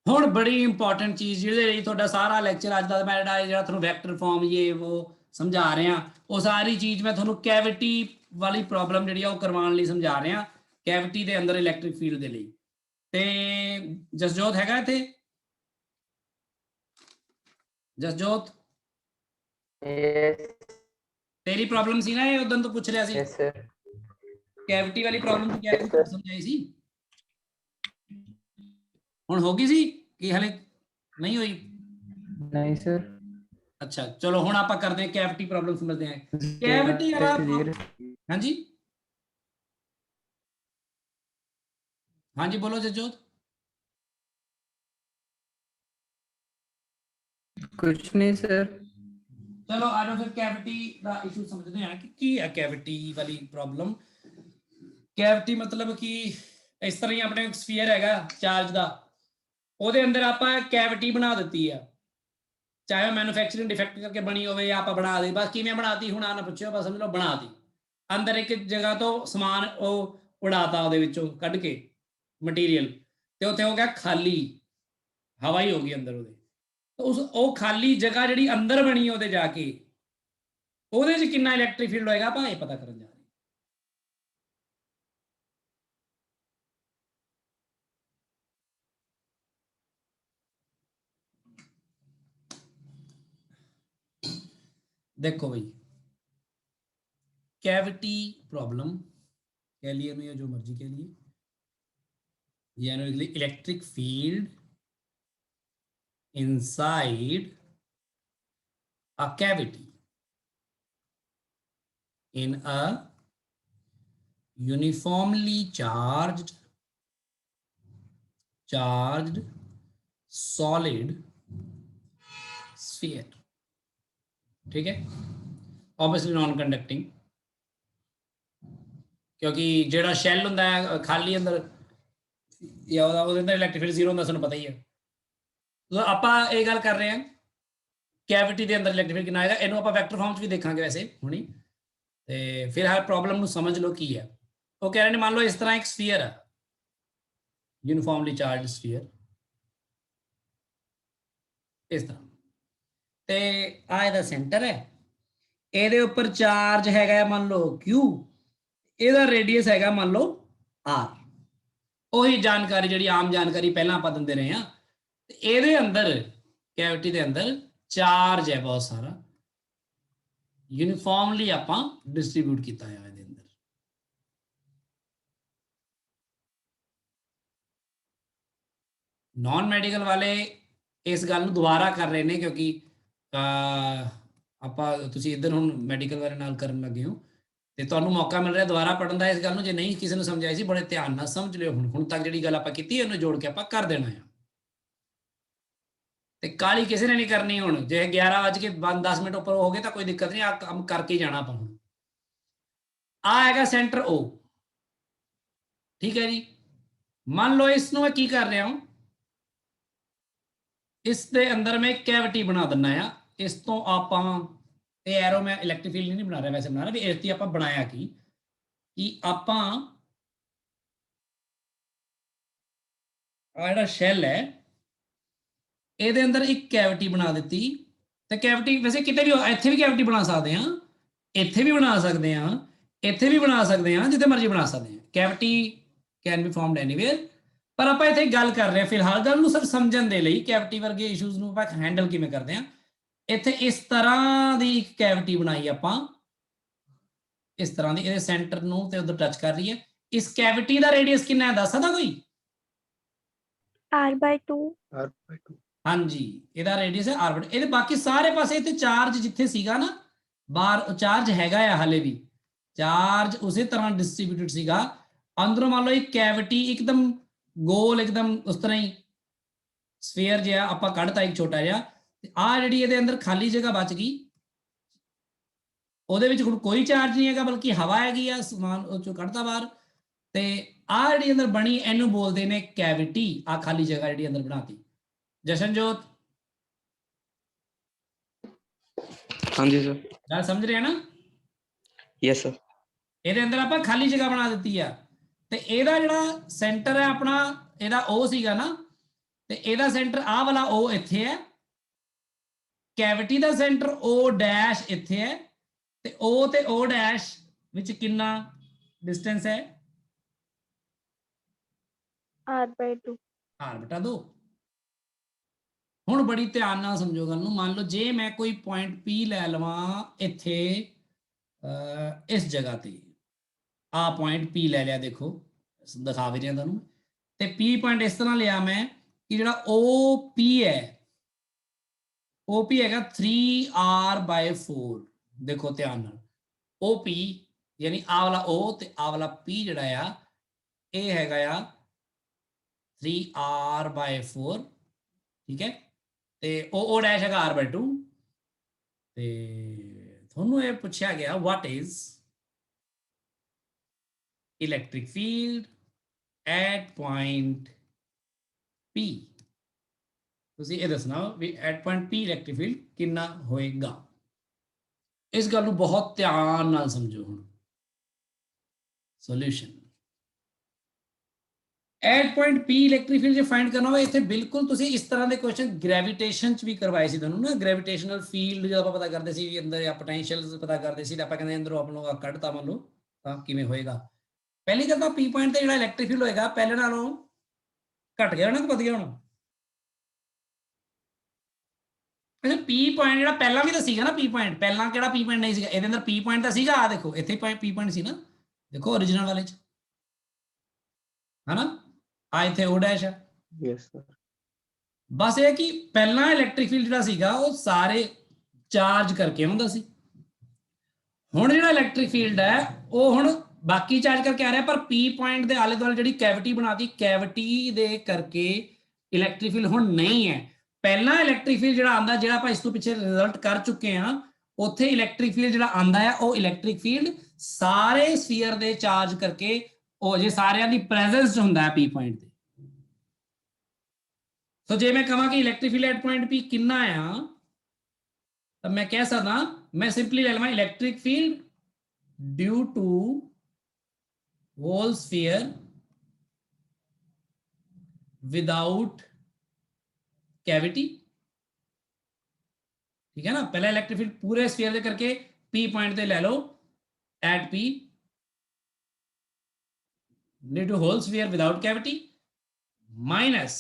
ਹੁਣ ਬੜੀ ਇੰਪੋਰਟੈਂਟ ਚੀਜ਼ ਜਿਹਦੇ ਲਈ ਤੁਹਾਡਾ ਸਾਰਾ ਲੈਕਚਰ ਅੱਜ ਦਾ ਮੈਂ ਜਿਹੜਾ ਤੁਹਾਨੂੰ ਵੈਕਟਰ ਫਾਰਮ ਇਹ ਉਹ ਸਮਝਾ ਰਿਹਾ, ਉਹ ਸਾਰੀ ਚੀਜ਼ ਮੈਂ ਤੁਹਾਨੂੰ ਕੈਵਿਟੀ ਵਾਲੀ ਪ੍ਰੋਬਲਮ ਜਿਹੜੀ ਆ ਉਹ ਕਰਵਾਉਣ ਲਈ ਸਮਝਾ ਰਿਹਾ, ਕੈਵਿਟੀ ਦੇ ਅੰਦਰ ਇਲੈਕਟ੍ਰਿਕ ਫੀਲਡ ਦੇ ਲਈ। ਤੇ ਜਸਜੋਤ ਹੈਗਾ ਇੱਥੇ? ਜਸਜੋਤ ਤੇਰੀ ਪ੍ਰੋਬਲਮ ਸੀ ਨਾ ਇਹ, ਉਦੋਂ ਤੋਂ ਪੁੱਛ ਰਿਹਾ ਸੀ। Yes sir. ਕੈਵਿਟੀ ਵਾਲੀ ਪ੍ਰੋਬਲਮ ਕੀ ਆਈ ਸੀ, ਸਮਝਾਈ ਸੀ? ਹੁਣ ਹੋ ਗਈ ਸੀ ਕਿ ਹਲੇ ਨਹੀਂ ਹੋਈ? नहीं सर। ਅੱਛਾ ਚਲੋ ਹੁਣ ਆਪਾਂ ਕਰਦੇ ਹਾਂ ਕੈਵਿਟੀ ਪ੍ਰੋਬਲਮ, ਸਮਝਦੇ ਹਾਂ ਕੈਵਿਟੀ ਵਾਲਾ। ਹਾਂਜੀ ਹਾਂਜੀ ਬੋਲੋ ਜਸਜੋਤ। कुछ नहीं सर। ਚਲੋ ਆ ਜਾਓ ਫਿਰ ਕੈਵਿਟੀ ਦਾ ਇਸ਼ੂ ਸਮਝਦੇ ਹਾਂ ਕਿ ਕੀ ਹੈ ਕੈਵਿਟੀ ਵਾਲੀ ਪ੍ਰੋਬਲਮ। ਕੈਵਿਟੀ ਮਤਲਬ ਕਿ ਇਸ ਤਰ੍ਹਾਂ ਹੀ ਆਪਣੇ ਸਫੀਅਰ ਹੈਗਾ ਚਾਰਜ ਦਾ, ਉਹਦੇ ਅੰਦਰ ਆਪਾਂ ਕੈਵਿਟੀ ਬਣਾ ਦਿੱਤੀ ਆ, ਚਾਹੇ ਮੈਨੂਫੈਕਚਰਿੰਗ ਡਿਫੈਕਟ ਕਰਕੇ ਬਣੀ ਹੋਵੇ ਜਾਂ ਆਪਾਂ ਬਣਾ ਦੇ, ਬਸ ਕਿਵੇਂ ਬਣਾਤੀ ਹੁਣ ਆ ਨਾ ਪੁੱਛਿਓ, ਬਸ ਸਮਝ ਲਓ ਬਣਾਤੀ। ਅੰਦਰ ਇੱਕ ਜਗ੍ਹਾ ਤੋਂ ਸਮਾਨ ਉਹ ਉਡਾਤਾ, ਉਹਦੇ ਵਿੱਚੋਂ ਕੱਢ ਕੇ ਮਟੀਰੀਅਲ, ਤੇ ਉੱਥੇ ਹੋ ਗਿਆ ਖਾਲੀ, ਹਵਾ ਹੀ ਹੋ ਗਈ ਅੰਦਰ ਉਹਦੇ। ਉਹ ਖਾਲੀ ਜਗ੍ਹਾ ਜਿਹੜੀ ਅੰਦਰ ਬਣੀ ਉਹਦੇ ਜਾ ਕੇ ਉਹਦੇ 'ਚ ਕਿੰਨਾ ਇਲੈਕਟ੍ਰਿਕ ਫੀਲਡ ਹੋਏਗਾ ਆਪਾਂ ਇਹ ਪਤਾ ਕਰਨ ਜਾ ਰਹੇ। ਦੇਖੋ ਬਈ कैविटी प्रॉब्लम कह लिए या जो मर्जी कह लिए, यानी electric field inside a cavity in a uniformly charged solid sphere, ठीक है, obviously non conducting, क्योंकि जेड़ा शैल हुंदा है खाली अंदर या ਉਹਦੇ ਅੰਦਰ ਇਲੈਕਟ੍ਰਿਕ ਫੀਲਡ ਜ਼ੀਰੋ ਹੁੰਦਾ, ਸਾਨੂੰ ਪਤਾ ਹੀ ਹੈ। तो ਆਪਾਂ ਇਹ ਗੱਲ ਕਰ ਰਹੇ ਹਾਂ ਕੈਵਿਟੀ ਦੇ ਅੰਦਰ ਇਲੈਕਟ੍ਰਿਕ ਫੀਲਡ ਕਿੰਨਾ ਆਏਗਾ, ਇਹਨੂੰ ਆਪਾਂ ਵੈਕਟਰ ਫਾਰਮ 'ਚ ਵੀ ਦੇਖਾਂਗੇ ਵੈਸੇ ਹੁਣੀ। ਤੇ ਫਿਰ ਹਰ ਪ੍ਰੋਬਲਮ ਨੂੰ ਸਮਝ ਲਓ ਕੀ ਹੈ। ਉਹ ਕਹਿ ਰਹੇ ਨੇ ਮੰਨ ਲਓ ਇਸ ਤਰ੍ਹਾਂ ਇੱਕ ਸਫੀਅਰ ਹੈ, ਯੂਨੀਫਾਰਮਲੀ ਚਾਰਜਡ ਸਫੀਅਰ ਇਸ ਤਰ੍ਹਾਂ, ਤੇ ਆ ਇਹਦਾ ਸੈਂਟਰ ਹੈ, ਇਹਦੇ ਉੱਪਰ ਚਾਰਜ ਹੈਗਾ ਮੰਨ ਲਓ Q, ਇਹਦਾ ਰੇਡੀਅਸ ਹੈਗਾ ਮੰਨ ਲਓ R। ਉਹੀ ਜਾਣਕਾਰੀ ਜਿਹੜੀ ਆਮ ਜਾਣਕਾਰੀ ਪਹਿਲਾਂ ਆਪਾਂ ਦਿੰਦੇ ਰਹੇ ਹਾਂ। ਇਹਦੇ ਅੰਦਰ ਕੈਵਿਟੀ ਦੇ ਅੰਦਰ ਚਾਰਜ ਹੈ ਬਹੁਤ ਸਾਰਾ, ਯੂਨੀਫਾਰਮਲੀ ਆਪਾਂ ਡਿਸਟ੍ਰੀਬਿਊਟ ਕੀਤਾ ਹੋਇਆ ਇਹਦੇ ਅੰਦਰ। ਨॉन ਮੈਡੀਕਲ ਵਾਲੇ ਇਸ ਗੱਲ ਨੂੰ ਦੁਬਾਰਾ ਕਰ ਰਹੇ ਨੇ, ਕਿਉਂਕਿ ਆਪਾਂ ਤੁਸੀਂ ਇੱਧਰ ਹੁਣ ਮੈਡੀਕਲ ਵਾਲੇ ਨਾਲ ਕਰਨ ਲੱਗੇ ਹੋ ਤੇ ਤੁਹਾਨੂੰ ਮੌਕਾ ਮਿਲ ਰਿਹਾ ਦੁਬਾਰਾ ਪੜਨ ਦਾ ਇਸ ਗੱਲ ਨੂੰ। ਜੇ ਨਹੀਂ ਕਿਸੇ ਨੂੰ ਸਮਝ ਆਈ ਸੀ ਬੜੇ ਧਿਆਨ ਨਾਲ ਸਮਝ ਲਿਓ। ਹੁਣ ਤੱਕ ਜਿਹੜੀ ਗੱਲ ਆਪਾਂ ਕੀਤੀ ਇਹਨੂੰ ਜੋੜ ਕੇ ਆਪਾਂ ਕਰ ਦੇਣਾ ਆ, ਤੇ ਕਾਲੀ ਕਿਸੇ ਨੇ ਨਹੀਂ ਕਰਨੀ। ਹੁਣ ਜੇ 11:10 ਉੱਪਰ ਹੋ ਗਏ ਤਾਂ ਕੋਈ ਦਿੱਕਤ ਨਹੀਂ, ਆ ਕੰਮ ਕਰਕੇ ਜਾਣਾ ਆਪਾਂ। ਹੁਣ ਆ ਹੈਗਾ ਸੈਂਟਰ O, ਠੀਕ ਹੈ ਜੀ। ਮੰਨ ਲਓ ਇਸ ਨੂੰ ਮੈਂ ਕੀ ਕਰ ਰਿਹਾ ਹਾਂ, ਇਸ ਦੇ ਅੰਦਰ ਮੈਂ ਕੈਵਿਟੀ ਬਣਾ ਦਿੰਦਾ ਆ। ਇਸ ਤੋਂ ਆਪਾਂ ਇਹ ਐਰੋ ਮੈਂ ਇਲੈਕਟ੍ਰਿਕ ਫੀਲਡ ਨਹੀਂ ਬਣਾ ਰਿਹਾ, ਵੈਸੇ ਬਣਾ ਰਿਹਾ ਵੀ ਇਸ ਦੀ ਆਪਾਂ ਬਣਾਇਆ ਕੀ ਆਪਾਂ ਆ ਜਿਹੜਾ ਸ਼ੈਲ ਹੈ ਇਹਦੇ ਅੰਦਰ ਇੱਕ ਕੈਵਿਟੀ ਬਣਾ ਦਿੱਤੀ। ਤੇ ਕੈਵਿਟੀ ਵੈਸੇ ਕਿਤੇ ਵੀ ਇੱਥੇ ਵੀ ਕੈਵਿਟੀ ਬਣਾ ਸਕਦੇ ਹਾਂ, ਇੱਥੇ ਵੀ ਬਣਾ ਸਕਦੇ ਹਾਂ, ਇੱਥੇ ਵੀ ਬਣਾ ਸਕਦੇ ਹਾਂ, ਜਿੱਥੇ ਮਰਜ਼ੀ ਬਣਾ ਸਕਦੇ ਹਾਂ। Cavity can be formed anywhere, ਪਰ ਆਪਾਂ ਇੱਥੇ ਗੱਲ ਕਰ ਰਹੇ ਹਾਂ ਫਿਲਹਾਲ ਗੱਲ ਨੂੰ ਸਿਰਫ ਸਮਝਣ ਦੇ ਲਈ, ਕੈਵਿਟੀ ਵਰਗੇ ਇਸ਼ੂਜ਼ ਨੂੰ ਆਪਾਂ ਹੈਂਡਲ ਕਿਵੇਂ ਕਰਦੇ ਹਾਂ। ਇੱਥੇ ਇਸ ਤਰ੍ਹਾਂ ਦੀ ਇੱਕ ਕੈਵਿਟੀ ਬਣਾਈ ਆਪਾਂ, ਇਸ ਤਰ੍ਹਾਂ ਦੀ, ਇਹਦੇ ਸੈਂਟਰ ਨੂੰ ਤੇ ਉਧਰ ਟੱਚ ਕਰ ਰਹੀ ਹੈ। ਇਸ ਕੈਵਿਟੀ ਦਾ ਰੇਡੀਅਸ ਕਿੰਨਾ ਹੈ ਦੱਸ ਸਕਦਾ ਕੋਈ? R/2। ਹਾਂਜੀ, ਇਹਦਾ ਰੇਡੀਅਸ ਹੈ R/2। ਇਹਦੇ ਬਾਕੀ ਸਾਰੇ ਪਾਸੇ ਤੇ ਚਾਰਜ ਜਿੱਥੇ ਸੀਗਾ ਨਾ ਬਾਹਰ, ਚਾਰਜ ਹੈਗਾ ਆ ਹਾਲੇ ਵੀ, ਚਾਰਜ ਉਸੇ ਤਰ੍ਹਾਂ ਡਿਸਟ੍ਰੀਬਿਊਟਡ ਸੀਗਾ। ਅੰਦਰੋਂ ਮੰਨ ਲਓ ਇੱਕ ਕੈਵਿਟੀ ਇੱਕਦਮ ਗੋਲ, ਇੱਕਦਮ ਉਸ ਤਰ੍ਹਾਂ ਹੀ ਸਫੀਅਰ ਜਿਹਾ ਆਪਾਂ ਕੱਢਤਾ ਇੱਕ ਛੋਟਾ ਜਿਹਾ, ਤੇ ਆਹ ਜਿਹੜੀ ਇਹਦੇ ਅੰਦਰ ਖਾਲੀ ਜਗ੍ਹਾ ਬਚ ਗਈ, ਉਹਦੇ ਵਿੱਚ ਹੁਣ ਕੋਈ ਚਾਰਜ ਨਹੀਂ ਹੈਗਾ ਬਲਕਿ ਹਵਾ ਹੈਗੀ ਆ, ਸਮਾਨ ਉਹ ਚੋਂ ਕੱਢਤਾ ਬਾਹਰ। ਤੇ ਆਹ ਜਿਹੜੀ ਅੰਦਰ ਬਣੀ ਇਹਨੂੰ ਬੋਲਦੇ ਨੇ ਕੈਵਿਟੀ। ਆਹ ਖਾਲੀ ਜਗ੍ਹਾ ਜਿਹੜੀ ਅੰਦਰ ਬਣਾਤੀ। ਜਸ਼ਨਜੋਤ ਹਾਂਜੀ ਸਰ। ਗੱਲ ਸਮਝ ਰਹੇ ਨਾ? Yes sir. ਇਹਦੇ ਅੰਦਰ ਆਪਾਂ ਖਾਲੀ ਜਗ੍ਹਾ ਬਣਾ ਦਿੱਤੀ ਆ, ਤੇ ਇਹਦਾ ਜਿਹੜਾ ਸੈਂਟਰ ਹੈ ਆਪਣਾ, ਇਹਦਾ O ਸੀਗਾ ਨਾ, ਤੇ ਇਹਦਾ ਸੈਂਟਰ ਆਹ ਵਾਲਾ O ਇੱਥੇ ਹੈ, ਕੈਵਿਟੀ ਦਾ ਸੈਂਟਰ O' ਇੱਥੇ ਹੈ, ਤੇ O ਤੇ O' ਵਿੱਚ ਕਿੰਨਾ ਡਿਸਟੈਂਸ ਹੈ? R/2। R/2। ਹੁਣ ਬੜੀ ਧਿਆਨ ਨਾਲ ਸਮਝੋ ਗੱਲ ਨੂੰ। ਮੰਨ ਲਓ ਜੇ ਮੈਂ ਕੋਈ ਪੁਆਇੰਟ P ਲੈ ਲਵਾਂ ਇੱਥੇ, ਇਸ ਜਗ੍ਹਾ ਤੇ ਆ ਪੁਆਇੰਟ P ਲੈ ਲਿਆ, ਦੇਖੋ ਦਿਖਾ ਵੀ ਰਿਹਾ ਤੁਹਾਨੂੰ, ਤੇ P ਪੁਆਇੰਟ ਇਸ ਤਰ੍ਹਾਂ ਲਿਆ ਮੈਂ ਕਿ ਜਿਹੜਾ OP ਹੈ, OP ਹੈਗਾ 3R/4। ਦੇਖੋ ਧਿਆਨ ਨਾਲ, OP ਯਾਨੀ ਆ ਵਾਲਾ O ਤੇ ਆ ਵਾਲਾ P ਜਿਹੜਾ ਆ ਇਹ ਹੈਗਾ ਆ 3R/4, ਠੀਕ ਹੈ। ਤੇ O' ਹੈਗਾ R/2। ਤੇ ਤੁਹਾਨੂੰ ਇਹ ਪੁੱਛਿਆ ਗਿਆ what is electric field at point P, ਤੁਸੀਂ ਇਹ ਦੱਸਣਾ ਵੀ at point P electric field ਕਿੰਨਾ ਹੋਏਗਾ। ਇਸ ਗੱਲ ਨੂੰ ਬਹੁਤ ਧਿਆਨ ਨਾਲ ਸਮਝੋ। ਹੁਣ solution at point P electric field ਜੇ ਫਾਈਂਡ ਕਰਨਾ ਹੋਵੇ, ਇੱਥੇ ਬਿਲਕੁਲ ਤੁਸੀਂ ਇਸ ਤਰ੍ਹਾਂ ਦੇ ਕੁਐਸਚਨ ਗ੍ਰੈਵਿਟੇਸ਼ਨ ਚ ਵੀ ਕਰਵਾਏ ਸੀ ਤੁਹਾਨੂੰ ਨਾ। ਗ੍ਰੈਵਿਟੇਸ਼ਨਲ ਫੀਲਡ ਜਦੋਂ ਆਪਾਂ ਪਤਾ ਕਰਦੇ ਸੀ ਵੀ ਅੰਦਰ ਜਾਂ ਪੋਟੈਂਸ਼ੀਅਲ ਪਤਾ ਕਰਦੇ ਸੀ, ਤਾਂ ਆਪਾਂ ਕਹਿੰਦੇ ਅੰਦਰੋਂ ਆਪਾਂ ਨੂੰ ਕੱਢਤਾ ਮੰਨ ਲਓ, ਤਾਂ ਕਿਵੇਂ ਹੋਏਗਾ। ਪਹਿਲੀ ਗੱਲ ਤਾਂ P ਪੁਆਇੰਟ ਤੇ ਜਿਹੜਾ ਇਲੈਕਟ੍ਰਿਕ ਫੀਲਡ ਹੋਏਗਾ ਪਹਿਲੇ ਨਾਲੋਂ ਘਟ ਗਿਆ ਹੋਣਾ ਕਿ ਵਧ ਗਿਆ ਹੋਣਾ? ਅੱਛਾ P ਪੁਆਇੰਟ ਜਿਹੜਾ ਪਹਿਲਾਂ ਵੀ ਤਾਂ ਸੀਗਾ ਨਾ, P ਪੁਆਇੰਟ ਪਹਿਲਾਂ ਕਿਹੜਾ P ਪੁਆਇੰਟ ਨਹੀਂ ਸੀਗਾ, ਇਹਦੇ ਅੰਦਰ P ਪੁਆਇੰਟ ਤਾਂ ਸੀਗਾ, ਆ ਦੇਖੋ ਇੱਥੇ P ਪੁਆਇੰਟ ਸੀ ਨਾ, ਦੇਖੋ origignal ਵਾਲੇ ਚ, ਹਨਾ, ਆ ਇੱਥੇ O ਡੈਸ਼ ਹੈ। Yes, sir. ਬਸ ਇਹ ਕਿ ਪਹਿਲਾਂ ਇਲੈਕਟ੍ਰਿਕ ਫੀਲਡ ਜਿਹੜਾ ਸੀਗਾ ਉਹ ਸਾਰੇ ਚਾਰਜ ਕਰਕੇ ਹੁੰਦਾ ਸੀ, ਹੁਣ ਜਿਹੜਾ ਇਲੈਕਟ੍ਰਿਕ ਫੀਲਡ ਹੈ ਉਹ ਹੁਣ ਬਾਕੀ ਚਾਰਜ ਕਰਕੇ ਆ ਰਿਹਾ, ਪਰ P ਪੁਆਇੰਟ ਦੇ ਆਲੇ ਦੁਆਲੇ ਜਿਹੜੀ ਕੈਵਿਟੀ ਬਣਾਤੀ, ਕੈਵਿਟੀ ਦੇ ਕਰਕੇ ਇਲੈਕਟ੍ਰਿਕ ਫੀਲਡ ਹੁਣ ਨਹੀਂ ਹੈ। ਪਹਿਲਾਂ ਇਲੈਕਟ੍ਰਿਕ ਫੀਲਡ ਜਿਹੜਾ ਆਂਦਾ, ਜਿਹੜਾ ਆਪਾਂ ਇਸ ਤੋਂ ਪਿੱਛੇ ਰਿਜ਼ਲਟ ਕਰ ਚੁੱਕੇ ਹਾਂ, ਉੱਥੇ ਇਲੈਕਟ੍ਰਿਕ ਫੀਲਡ ਜਿਹੜਾ ਆਂਦਾ ਹੈ ਉਹ ਇਲੈਕਟ੍ਰਿਕ ਫੀਲਡ ਸਾਰੇ ਸਫੀਅਰ ਦੇ ਚਾਰਜ ਕਰਕੇ ਉਹ ਜੇ ਸਾਰਿਆਂ ਦੀ ਪ੍ਰੈਜ਼ੈਂਸ ਹੁੰਦਾ ਹੈ P ਪੁਆਇੰਟ ਤੇ। ਸੋ ਜੇ ਮੈਂ ਕਹਾਂ ਕਿ electric field at point P ਕਿੰਨਾ ਆ, ਤਾਂ ਮੈਂ ਕਹਿ ਸਕਦਾ, ਮੈਂ ਸਿੰਪਲੀ ਲੈ ਲਵਾਂ electric field due to whole sphere without cavity, ठीक है ना। पहला इलेक्ट्रिक फील्ड पूरे स्फीयर दे करके P पॉइंट ते ले लो at P due to whole sphere without cavity, minus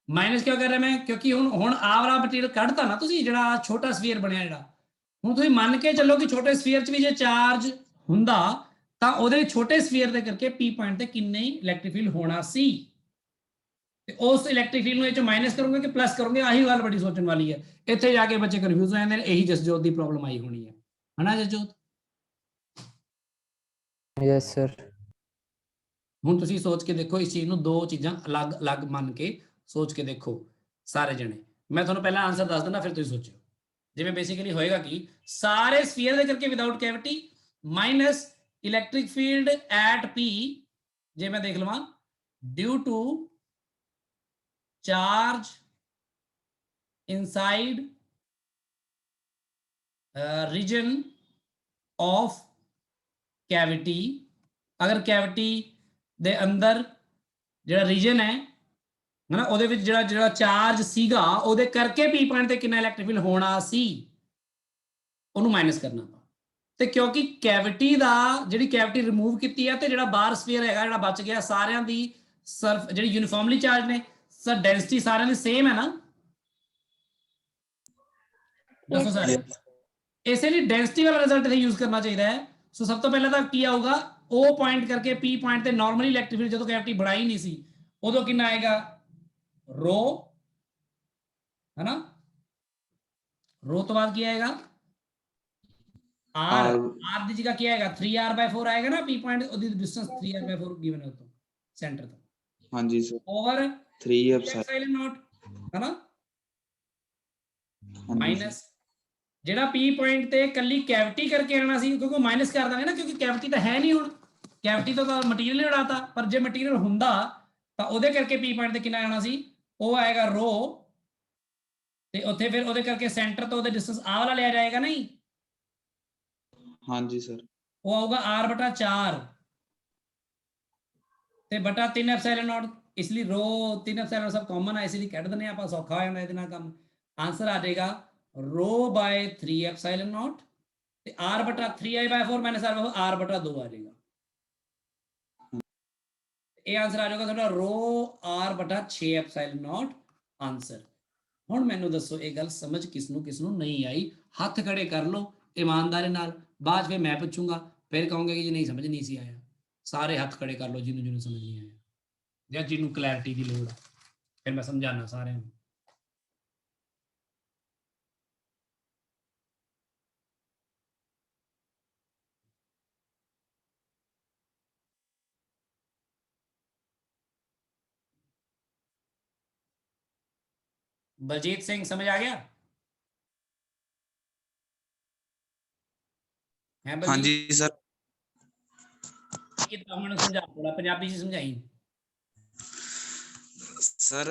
क्यों कर रहा मैं, क्योंकि हुण आ वाला मटीरियल कढ़ता ना तुसीं, जिहड़ा छोटा स्फीयर बनया, जिहड़ा हुण तुसीं मान के चलो कि छोटे स्फीयर च भी जे चार्ज हुंदा तां ओहदे छोटे स्फीयर दे करके P पॉइंट ते किन्ने इलैक्ट्रिक फील्ड होना सी, उस इलैक्ट्रिक फील्ड में माइनस करूंगा कि प्लस करूंगे, आही गल बड़ी सोचने वाली है। इत्थे जाके बच्चे कंफ्यूज हो जाते हैं, यही जसजोत की प्रॉब्लम आई होनी है ना जसजोत। Yes sir. हुण तुसीं सोच के देखो इस चीज़ नूं, दो चीज़ां अलग अलग मान के सोच के देखो सारे जने। मैं तुहानूं पहला आंसर दस दिंदा, फिर तुसीं सोचो। जिवें बेसिकली होएगा कि सारे स्फीयर दे करके without cavity minus electric field at P, जे मैं देख लवां due to charge inside region of cavity, अगर कैविटी दे अंदर ਜਿਹੜਾ रीजन है ना, ਉਹਦੇ ਵਿੱਚ ਜਿਹੜਾ ਚਾਰਜ ਸੀਗਾ ਉਹਦੇ ਕਰਕੇ P ਪੁਆਇੰਟ ਤੇ ਕਿੰਨਾ ਇਲੈਕਟ੍ਰਿਕ ਫੀਲਡ ਹੋਣਾ ਸੀ, ਉਹਨੂੰ ਮਾਈਨਸ ਕਰਨਾ ਆਪਾਂ। ਤੇ ਕਿਉਂਕਿ ਕੈਵਿਟੀ ਦਾ ਜਿਹੜੀ ਕੈਵਿਟੀ ਰਿਮੂਵ ਕੀਤੀ ਹੈ ਤੇ ਜਿਹੜਾ ਬਾਹਰ ਸਫੀਅਰ ਹੈਗਾ ਜਿਹੜਾ ਬਚ ਗਿਆ, ਸਾਰਿਆਂ ਦੀ ਸਰਫ ਜਿਹੜੀ ਯੂਨੀਫਾਰਮਲੀ ਚਾਰਜ ਨੇ, ਸਰ ਡੈਂਸਿਟੀ ਸਾਰਿਆਂ ਦੀ ਸੇਮ ਹੈ ਨਾ, ਦੱਸੋ ਸਾਰੇ। ਇਸੇ ਲਈ ਡੈਂਸਿਟੀ ਵਾਲਾ ਰਿਜ਼ਲਟ ਇਹ ਯੂਜ਼ ਕਰਨਾ ਚਾਹੀਦਾ ਹੈ। ਸੋ ਸਭ ਤੋਂ ਪਹਿਲਾਂ ਤਾਂ ਕੀ ਆਊਗਾ, O ਪੁਆਇੰਟ ਕਰਕੇ P ਪੁਆਇੰਟ ਤੇ ਨਾਰਮਲੀ ਇਲੈਕਟ੍ਰਿਕ ਫੀਲਡ ਜਦੋਂ ਕੈਵਿਟੀ ਬਣਾਈ ਨਹੀਂ ਸੀ ਉਦੋਂ ਕਿੰਨਾ ਆਏਗਾ, ਰੋ, है ना। रो तो बाद क्या आएगा, R, R दी जगह क्या आएगा 3R/4 आएगा ना, P पॉइंट ओदी डिस्टेंस 3R/4 गिवन है तो सेंटर तो, हाँ जी सर, ओवर 3 एप्सिलॉन नॉट, है ना, हाँ जी माइनस जेड़ा P पॉइंट ते कल्ली कैविटी करके आना सी, क्योंकि माइनस कर देंगे ना, क्योंकि कैविटी तो है नहीं हुण, कैविटी तो मटीरियल ही उड़ाता, पर जे मटीरियल हुंदा तो ओदे करके P पॉइंट ते कितना आना सी, वो आएगा रो, ते उत्थे फिर ओदे करके सेंटर तो ओदे डिस्टेंस आ वाला लिया जाएगा नहीं, हाँ जी सर, वो आऊगा R/4 ते बटा 3 एप्सिलॉन नॉट, इसलिए रो 3 एप्सिलॉन सब कॉमन है, इसलिए कट दने आप सौखा हो जाता है इतना काम। आंसर आ जाएगा रो बाय 3 एप्सिलॉन नॉट ते R/3I/4 माइनस R/2 आ जाएगा। ये आंसर आ जाएगा थोड़ा रो R/6 एप्सिलॉन नॉट आंसर। हुण मैनू दसो ये गल समझ किसनू नहीं आई, हाथ खड़े कर लो ईमानदारी नाल, बाद फिर मैं पूछूंगा, फिर कहूंगा कि जी नहीं समझ नहीं सी आया। सारे हाथ खड़े कर लो जिन्होंने समझ नहीं आया या जिन्होंने क्लैरिटी की लोड़ है, फिर मैं समझाना सारे। बलजीत सिंह समझ आ गया है? हाँ जी सर, समझा थोड़ा पंजाबी से समझाई sir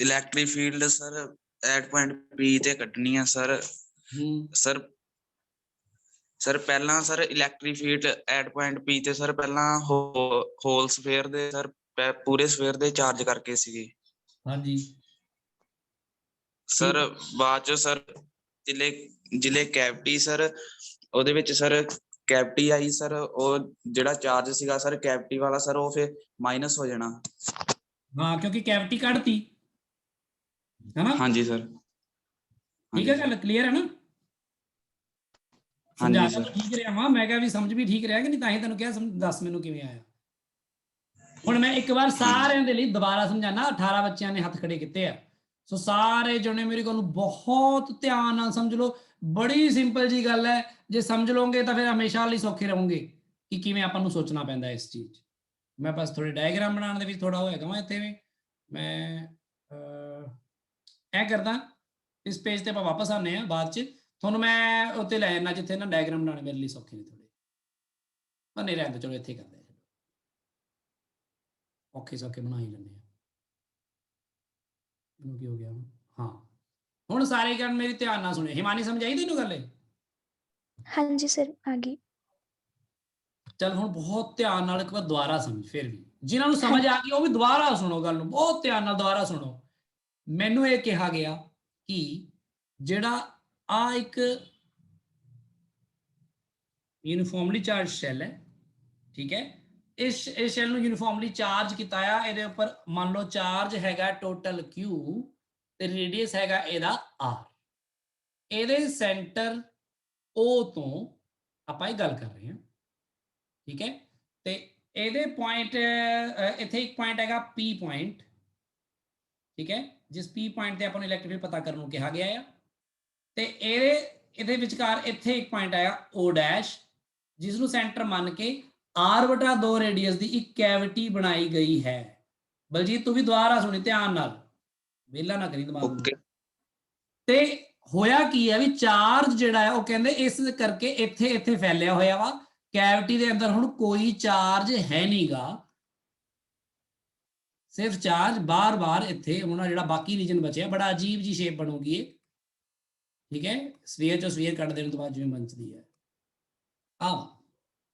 electric field sir at point P ते कटनी है सर। सर सर पहला sir electric field at point P ते सर पहला होल स्फीयर दे सर पूरे स्फीयर दे चार्ज करके सी। हाँ जी सर बाद चो सर जिले कैविटी सर ओदे विच सर कैविटी आई सर, और जेड़ा चार्ज सीगा सर कैविटी वाला सर वो फिर माइनस हो जाना। हाँ क्योंकि कैविटी कटती है ना? हाँ जी सर। ठीक है, गल क्लीयर है ना? हाँ जी समझाता सर। तो ठीक रहा हाँ, मैं क्या भी समझ भी ठीक रहा कि नहीं, ਤਾਂ ਹੀ ਤੈਨੂੰ ਕਿਹਾ ਦੱਸ ਮੈਨੂੰ ਕਿਵੇਂ ਆਇਆ। ਹੁਣ ਮੈਂ ਇੱਕ ਵਾਰ ਸਾਰਿਆਂ ਦੇ ਲਈ ਦੁਬਾਰਾ ਸਮਝਾਣਾ। 18 ਬੱਚਿਆਂ ਨੇ ਹੱਥ ਖੜੇ ਕੀਤੇ ਆ, ਸੋ ਸਾਰੇ ਜਣੇ ਮੇਰੀ ਗੱਲ ਨੂੰ ਬਹੁਤ ਧਿਆਨ ਨਾਲ ਸਮਝ ਲਓ। ਬੜੀ ਸਿੰਪਲ ਜੀ ਗੱਲ ਹੈ, ਜੇ ਸਮਝ ਲਓਗੇ ਤਾਂ ਫਿਰ ਹਮੇਸ਼ਾ ਲਈ ਸੌਖੇ ਰਹੋਗੇ ਕਿ ਕਿਵੇਂ ਆਪਾਂ ਨੂੰ ਸੋਚਣਾ ਪੈਂਦਾ ਇਸ ਚੀਜ਼। ਮੈਂ ਬਸ ਥੋੜੇ ਡਾਇਗਰਾਮ ਬਣਾਉਣ ਦੇ ਵਿੱਚ ਥੋੜਾ ਹੋਏਗਾ ਮੈਂ ਇੱਥੇ ਵੀ ਮੈਂ ਇਹ ਕਰਦਾ। ਇਸ ਪੇਜ ਤੇ ਆਪਾਂ ਵਾਪਸ ਆਉਂਦੇ ਆ ਬਾਅਦ ਚ, ਤੁਹਾਨੂੰ ਮੈਂ ਉੱਤੇ ਲੈ ਜਾਣਾ ਜਿੱਥੇ ਨਾ ਡਾਇਗਰਾਮ ਬਣਾਉਣੇ ਮੇਰੇ ਲਈ ਸੌਖੇ ਨੇ ਥੋੜੇ, ਪਰ ਨਹੀਂ ਰਹਿੰਦੇ, ਚਲੋ ਇੱਥੇ ਕਰਦੇ ਔਖੇ ਸੌਖੇ ਬਣਾ ਹੀ ਲੈਂਦੇ ਆ। ਇਹਨੂੰ ਕੀ ਹੋ ਗਿਆ? ਹਾਂ, ਹੁਣ ਸਾਰੇ ਗੱਲ ਮੇਰੀ ਧਿਆਨ ਨਾਲ ਸੁਣਿਓ। ਹਿਮਾਨੀ ਸਮਝ ਆਈ ਤੈਨੂੰ ਗੱਲ? ਹਾਂਜੀ ਸਰ ਆ ਗਈ। ਚੱਲ ਹੁਣ ਬਹੁਤ ਧਿਆਨ ਨਾਲ ਇੱਕ ਵਾਰ ਦੁਬਾਰਾ ਸਮਝ, ਫਿਰ ਵੀ ਜਿਨ੍ਹਾਂ ਨੂੰ ਸਮਝ ਆ ਗਈ ਉਹ ਵੀ ਦੁਬਾਰਾ ਸੁਣੋ, ਗੱਲ ਨੂੰ ਬਹੁਤ ਧਿਆਨ ਨਾਲ ਦੁਬਾਰਾ ਸੁਣੋ। ਮੈਨੂੰ ਇਹ ਕਿਹਾ ਗਿਆ ਕਿ ਜਿਹੜਾ ਆ ਇੱਕ ਯੂਨੀਫਾਰਮਲੀ ਚਾਰਜ ਸ਼ੈਲ ਹੈ, ਠੀਕ ਹੈ, ਇਸ ਸ਼ੈਲ ਨੂੰ ਯੂਨੀਫਾਰਮਲੀ ਚਾਰਜ ਕੀਤਾ ਆ। ਇਹਦੇ ਉੱਪਰ ਮੰਨ ਲਓ ਚਾਰਜ ਹੈਗਾ ਟੋਟਲ Q ਤੇ ਰੇਡੀਅਸ ਹੈਗਾ ਇਹਦਾ R। ਇਹਦੇ ਸੈਂਟਰ O ਤੋਂ ਆਪਾਂ ਇਹ ਗੱਲ ਕਰ ਰਹੇ ਹਾਂ, ਠੀਕ ਹੈ। ਤੇ ਇਹਦੇ ਪੁਆਇੰਟ ਇੱਥੇ ਇੱਕ ਪੁਆਇੰਟ ਹੈਗਾ P ਪੁਆਇੰਟ, ਠੀਕ ਹੈ, ਜਿਸ P ਪੁਆਇੰਟ ਤੇ ਆਪਾਂ ਨੂੰ ਇਲੈਕਟ੍ਰਿਕ ਫੀਲਡ ਪਤਾ ਕਰਨ ਨੂੰ ਕਿਹਾ ਗਿਆ ਆ। ਤੇ ਇਹਦੇ ਵਿਚਕਾਰ ਇੱਥੇ ਇੱਕ ਪੁਆਇੰਟ ਆਇਆ O ਡੈਸ਼, ਜਿਸ ਨੂੰ ਸੈਂਟਰ ਮੰਨ ਕੇ R/2 ਰੇਡੀਅਸ ਦੀ ਇੱਕ ਕੈਵਿਟੀ ਬਣਾਈ ਗਈ ਹੈ। ਬਲਜੀਤ ਤੂੰ ਵੀ ਦੁਬਾਰਾ ਸੁਣੀ ਧਿਆਨ ਨਾਲ, ਵਿਹਲਾ ਨਾ ਕਰੀ ਦਿਮਾਗ ਨੂੰ। ਤੇ ਹੋਇਆ ਕੀ ਹੈ ਵੀ ਚਾਰਜ ਜਿਹੜਾ ਹੈ ਉਹ ਕਹਿੰਦੇ ਇਸ ਕਰਕੇ ਇੱਥੇ ਫੈਲਿਆ ਹੋਇਆ ਵਾ, ਕੈਵਿਟੀ ਦੇ ਅੰਦਰ ਹੁਣ ਕੋਈ ਚਾਰਜ ਹੈ ਨਹੀਂਗਾ, ਸਿਰਫ ਚਾਰਜ ਬਾਰ-ਬਾਰ ਇੱਥੇ ਹੋਣਾ। ਜਿਹੜਾ ਬਾਕੀ ਰੀਜਨ ਬਚਿਆ ਬੜਾ ਅਜੀਬ ਜੀ ਸ਼ੇਪ ਬਣੂਗੀ ਇਹ, ਠੀਕ ਹੈ, ਸਫੀਅਰ ਚੋਂ ਸਫੀਅਰ ਕੱਢ ਦੇਣ ਤੋਂ ਬਾਅਦ ਜਿਵੇਂ ਬਣਦੀ ਹੈ ਆ।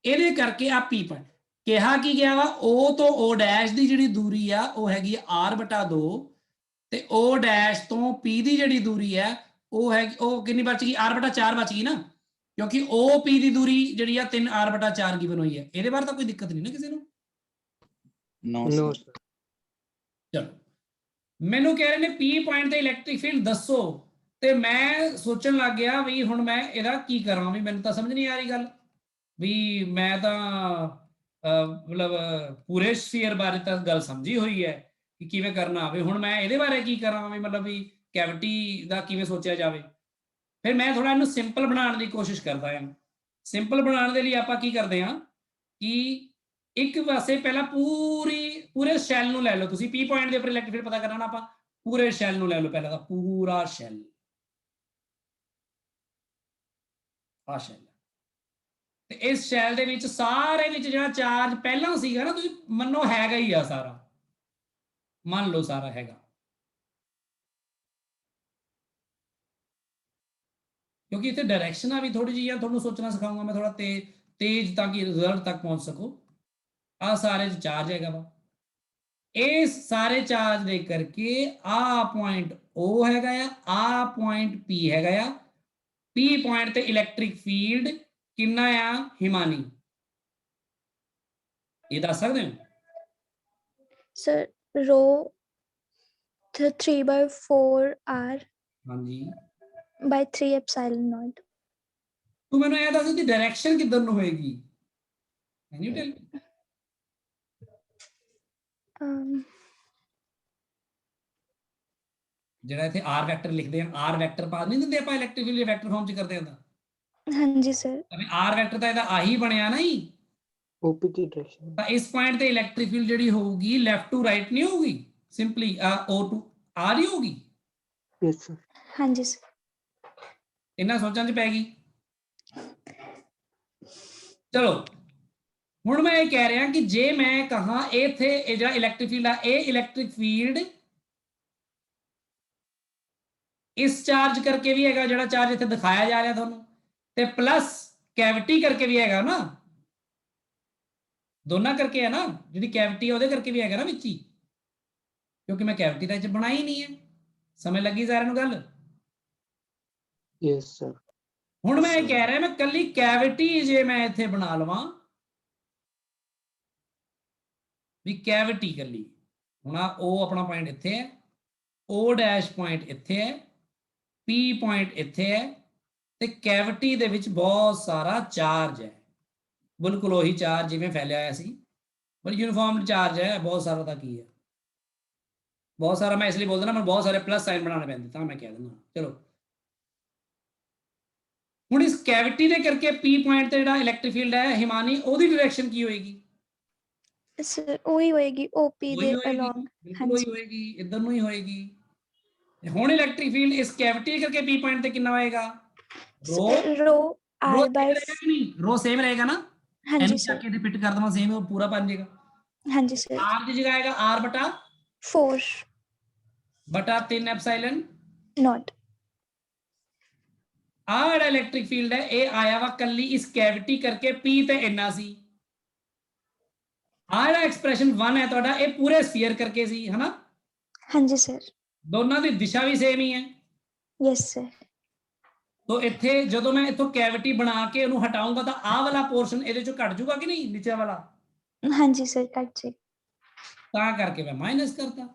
ਇਹਦੇ ਕਰਕੇ ਆ P ਪੁਆਇੰਟ ਕਿਹਾ ਕੀ ਗਿਆ ਵਾ, O ਤੋਂ O ਡੈਸ਼ ਦੀ ਜਿਹੜੀ ਦੂਰੀ ਆ ਉਹ ਹੈਗੀ R/2 ਤੇ O ਡੈਸ਼ ਤੋਂ P ਦੀ ਜਿਹੜੀ ਦੂਰੀ ਹੈ ਉਹ ਹੈਗੀ, ਉਹ ਕਿੰਨੀ ਬਚ ਗਈ? R/4 ਬਚ ਗਈ ਨਾ, ਕਿਉਂਕਿ OP ਦੀ ਦੂਰੀ ਜਿਹੜੀ ਆ 3R/4 ਗਿਵਨ ਹੋਈ ਹੈ। ਇਹਦੇ ਬਾਰੇ ਤਾਂ ਕੋਈ ਦਿੱਕਤ ਨਹੀਂ ਨਾ ਕਿਸੇ ਨੂੰ? No sir. ਚਲੋ ਮੈਨੂੰ ਕਹਿ ਰਹੇ ਨੇ P ਪੁਆਇੰਟ ਤੇ ਇਲੈਕਟ੍ਰਿਕ ਫੀਲਡ ਦੱਸੋ, ਤੇ ਮੈਂ ਸੋਚਣ ਲੱਗ ਗਿਆ ਵੀ ਹੁਣ ਮੈਂ ਇਹਦਾ ਕੀ ਕਰਾਂ, ਵੀ ਮੈਨੂੰ ਤਾਂ ਸਮਝ ਨਹੀਂ ਆ ਰਹੀ ਗੱਲ, ਵੀ ਮੈਂ ਤਾਂ ਮਤਲਬ ਪੂਰੇ ਸਫੀਅਰ ਬਾਰੇ ਤਾਂ ਗੱਲ ਸਮਝੀ ਹੋਈ ਹੈ ਕਿ ਕਿਵੇਂ ਕਰਨਾ ਹੋਵੇ, ਹੁਣ ਮੈਂ ਇਹਦੇ ਬਾਰੇ ਕੀ ਕਰਾਂ, ਵੀ ਮਤਲਬ ਵੀ ਕੈਵਿਟੀ ਦਾ ਕਿਵੇਂ ਸੋਚਿਆ ਜਾਵੇ। ਫਿਰ ਮੈਂ ਥੋੜਾ ਇਹਨੂੰ ਸਿੰਪਲ ਬਣਾਉਣ ਦੀ ਕੋਸ਼ਿਸ਼ ਕਰਦਾ ਹਾਂ। ਸਿੰਪਲ ਬਣਾਉਣ ਦੇ ਲਈ ਆਪਾਂ ਕੀ ਕਰਦੇ ਹਾਂ ਕਿ ਇੱਕ ਪਾਸੇ ਪਹਿਲਾਂ ਪੂਰੇ ਸ਼ੈਲ ਨੂੰ ਲੈ ਲਓ ਤੁਸੀਂ। P ਪੁਆਇੰਟ ਦੇ ਉੱਪਰ ਇਲੈਕਟ੍ਰਿਕ ਫੀਲਡ ਪਤਾ ਕਰਨਾ ਨਾ, ਆਪਾਂ ਪੂਰੇ ਸ਼ੈਲ ਨੂੰ ਲੈ ਲਓ ਪਹਿਲਾਂ ਤਾਂ, ਪੂਰਾ ਸ਼ੈਲ ਆ ਸ਼ੈਲ। ਤੇ ਇਸ ਸ਼ੈਲ ਦੇ ਵਿੱਚ ਸਾਰੇ ਵਿੱਚ ਜਿਹੜਾ ਚਾਰਜ ਪਹਿਲਾਂ ਸੀਗਾ ਨਾ, ਤੁਸੀਂ ਮੰਨੋ ਹੈਗਾ ਹੀ ਆ ਸਾਰਾ, ਮੰਨ ਲਓ ਸਾਰਾ ਹੈਗਾ, ਕਿਉਂਕਿ ਇੱਥੇ ਡਾਇਰੈਕਸ਼ਨਾਂ ਵੀ ਥੋੜੀ ਜਿਹੀ ਤੁਹਾਨੂੰ ਸੋਚਣਾ ਸਿਖਾਉਂਗਾ ਮੈਂ ਥੋੜਾ ਤੇਜ਼ ਤਾਂ ਕਿ ਰਿਜ਼ਲਟ ਤੱਕ ਪਹੁੰਚ ਸਕੋ। ਆ ਸਾਰੇ ਚ ਚਾਰਜ ਹੈਗਾ ਵਾ, ਇਸ ਸਾਰੇ ਚਾਰਜ ਦੇ ਕਰਕੇ ਆ ਪੁਆਇੰਟ O ਹੈਗਾ ਆ ਪੁਆਇੰਟ P ਹੈਗਾ ਆ। P ਪੁਆਇੰਟ ਤੇ ਇਲੈਕਟ੍ਰਿਕ ਫੀਲਡ ਕਿੰਨਾ ਆ ਹਿਮਾਨੀ, ਇਹ ਦੱਸ ਸਕਦੇ ਹੋ? ਸਰ ਰੋ 3/4 R ਹਾਂਜੀ by 3 epsilon naught। ਤੂੰ ਮੈਨੂੰ ਇਹ ਦੱਸ ਕਿ ਡਾਇਰੈਕਸ਼ਨ ਕਿੱਧਰ ਨੂੰ ਹੋਏਗੀ? Can you tell? ਜਿਹੜਾ ਇੱਥੇ R ਵੈਕਟਰ ਲਿਖਦੇ ਆ, R ਵੈਕਟਰ ਪਾ ਨਹੀਂ ਦਿੰਦੇ ਆਪਾਂ ਇਲੈਕਟ੍ਰਿਕ ਫੀਲਡ ਵੈਕਟਰ ਫਾਰਮ ਚ ਕਰਦੇ ਆ ਤਾਂ? ਹਾਂਜੀ ਸਰ। ਅਬੇ R ਵੈਕਟਰ ਤਾਂ ਇਹਦਾ ਆਹੀ ਬਣਿਆ ਨਾ ਹੀ। OP ਦੀ ਡਾਇਰੈਕਸ਼ਨ ਤਾਂ ਇਸ ਪੁਆਇੰਟ ਤੇ ਇਲੈਕਟ੍ਰਿਕ ਫੀਲਡ ਜਿਹੜੀ ਹੋਊਗੀ ਲੈਫਟ ਟੂ ਰਾਈਟ ਨਹੀਂ ਹੋਊਗੀ, ਸਿੰਪਲੀ O to R ਹੀ ਹੋਊਗੀ। Yes sir. ਹਾਂਜੀ ਸਰ। ਇਹਨਾਂ ਸੋਚਾਂ ਚ ਪੈ ਗਈ। ਚਲੋ ਹੁਣ ਮੈਂ ਇਹ ਕਹਿ ਰਿਹਾ ਕਿ ਜੇ ਮੈਂ ਕਹਾਂ ਇੱਥੇ ਇਹ ਜਿਹੜਾ ਇਲੈਕਟ੍ਰਿਕ ਫੀਲਡ ਆ, ਇਹ ਇਲੈਕਟ੍ਰਿਕ ਫੀਲਡ ਇਸ ਚਾਰਜ ਕਰਕੇ ਵੀ ਹੈਗਾ, ਜਿਹੜਾ ਚਾਰਜ ਇੱਥੇ ਦਿਖਾਇਆ ਜਾ ਰਿਹਾ ਤੁਹਾਨੂੰ, ਤੇ ਪਲੱਸ ਕੈਵਿਟੀ ਕਰਕੇ ਵੀ ਹੈਗਾ ਨਾ, ਦੋਨਾਂ ਕਰਕੇ ਹੈ ਨਾ, ਜਿਹੜੀ ਕੈਵਿਟੀ ਉਹਦੇ ਕਰਕੇ ਵੀ ਹੈਗਾ ਨਾ ਵਿੱਚ ਹੀ, ਕਿਉਂਕਿ ਮੈਂ ਕੈਵਿਟੀ ਤਾਂ ਇੱਥੇ ਬਣਾਈ ਨਹੀਂ ਹੈ। ਸਮਝ ਲੱਗੀ ਸਾਰਿਆਂ ਨੂੰ ਗੱਲ? Yes sir. ਹੁਣ ਮੈਂ ਇਹ ਕਹਿ ਰਿਹਾ ਮੈਂ ਕੱਲੀ ਕੈਵਿਟੀ ਜੇ ਮੈਂ ਇੱਥੇ ਬਣਾ ਲਵਾਂ, ਵੀ ਕੈਵਿਟੀ ਕੱਲੀ, ਹੁਣ ਉਹ ਆਪਣਾ ਪੁਆਇੰਟ ਇੱਥੇ ਹੈ, O ਡੈਸ਼ ਪੁਆਇੰਟ ਇੱਥੇ ਹੈ, P ਪੁਆਇੰਟ ਇੱਥੇ ਹੈ, ਤੇ ਕੈਵਿਟੀ ਦੇ ਵਿੱਚ ਬਹੁਤ ਸਾਰਾ ਚਾਰਜ ਹੈ, ਬਿਲਕੁਲ ਉਹੀ ਚਾਰਜ ਜਿਵੇਂ ਫੈਲਿਆ ਹੋਇਆ ਸੀ, ਪਰ ਯੂਨੀਫਾਰਮ ਚਾਰਜ ਹੈ, ਬਹੁਤ ਸਾਰਾ ਤਾਂ ਕੀ ਹੈ, ਬਹੁਤ ਸਾਰਾ ਮੈਂ ਇਸ ਲਈ ਬੋਲਦਾ ਨਾ, ਮੈਂ ਬਹੁਤ ਸਾਰੇ ਪਲੱਸ ਸਾਈਨ ਬਣਾਉਣੇ ਪੈਂਦੇ ਤਾਂ ਮੈਂ ਕਹਿ ਦਿੰਦਾ। ਚਲੋ ਹੁਣ ਇਸ ਕੈਵਿਟੀ ਦੇ ਕਰਕੇ P ਪੁਆਇੰਟ ਤੇ ਜਿਹੜਾ ਇਲੈਕਟ੍ਰਿਕ ਫੀਲਡ ਹੈ ਹਿਮਾਨੀ, ਉਹਦੀ ਡਾਇਰੈਕਸ਼ਨ ਕੀ ਹੋਏਗੀ? ਸਰ ਉਹੀ ਹੋਏਗੀ OP ਉਹੀ ਦੇ ਹੋਏਗੀ, ਅਲੋਂਗ। ਬਿਲਕੁਲ ਉਹੀ ਹੋਏਗੀ, ਇੱਧਰ ਨੂੰ ਹੀ ਹੋਏਗੀ। ਤੇ ਹੁਣ ਇਲੈਕਟ੍ਰਿਕ ਫੀਲਡ ਇਸ ਕੈਵਿਟੀ ਕਰਕੇ P ਪੁਆਇੰਟ ਤੇ ਕਿੰਨਾ ਹੋਏਗਾ? ਰੋ ਰੋ ਰੋ R ਬਾਈ, ਰਹੇਗਾ ਕਿ ਨਹੀਂ? ਰੋ ਸੇਮ ਰਹੇਗਾ ਨਾ? ਹਾਂਜੀ ਇਹਨੂੰ ਸਰ, ਚੱਕ ਕੇ ਫਿੱਟ ਕਰ ਦਵਾਂ ਸੇਮ, ਉਹ ਪੂਰਾ ਬਣ ਜਾਏਗਾ। ਹਾਂਜੀ ਸਰ, R ਦੀ ਜਗ੍ਹਾ ਆਏਗਾ R ਬਟਾ 4 3 ਐਪਸਾਈਲਨ नॉट। ਆ ਜਿਹੜਾ ਇਲੈਕਟ੍ਰਿਕ ਫੀਲਡ ਹੈ ਇਹ ਆਇਆ ਵਾ ਕੱਲੀ ਇਸ ਕੈਵਿਟੀ ਕਰਕੇ P ਤੇ ਇੰਨਾ ਸੀ। ਆ ਜਿਹੜਾ ਐਕਸਪ੍ਰੈਸ਼ਨ 1 ਹੈ ਤੁਹਾਡਾ, ਇਹ ਪੂਰੇ ਸਫੀਅਰ ਕਰਕੇ ਸੀ, ਹਨਾ? ਹਾਂਜੀ ਸਰ, ਦੋਨਾਂ ਦੀ ਦਿਸ਼ਾ ਵੀ ਸੇਮ ਹੀ ਹੈ। Yes sir. ਤੋ ਇੱਥੇ ਜਦੋਂ ਮੈਂ ਇੱਥੋਂ ਕੈਵਿਟੀ ਬਣਾ ਕੇ ਉਹਨੂੰ ਹਟਾਉਂਗਾ ਤਾਂ ਆਹ ਵਾਲਾ ਪੋਰਸ਼ਨ ਇਹਦੇ ਚੋਂ ਘਟ ਜਾਊਗਾ ਕਿ ਨਹੀਂ, ਨੀਚੇ ਵਾਲਾ? ਹਾਂਜੀ ਸਰ, कट जी। ਤਾਂ ਕਰਕੇ ਮੈਂ ਮਾਈਨਸ ਕਰਤਾ,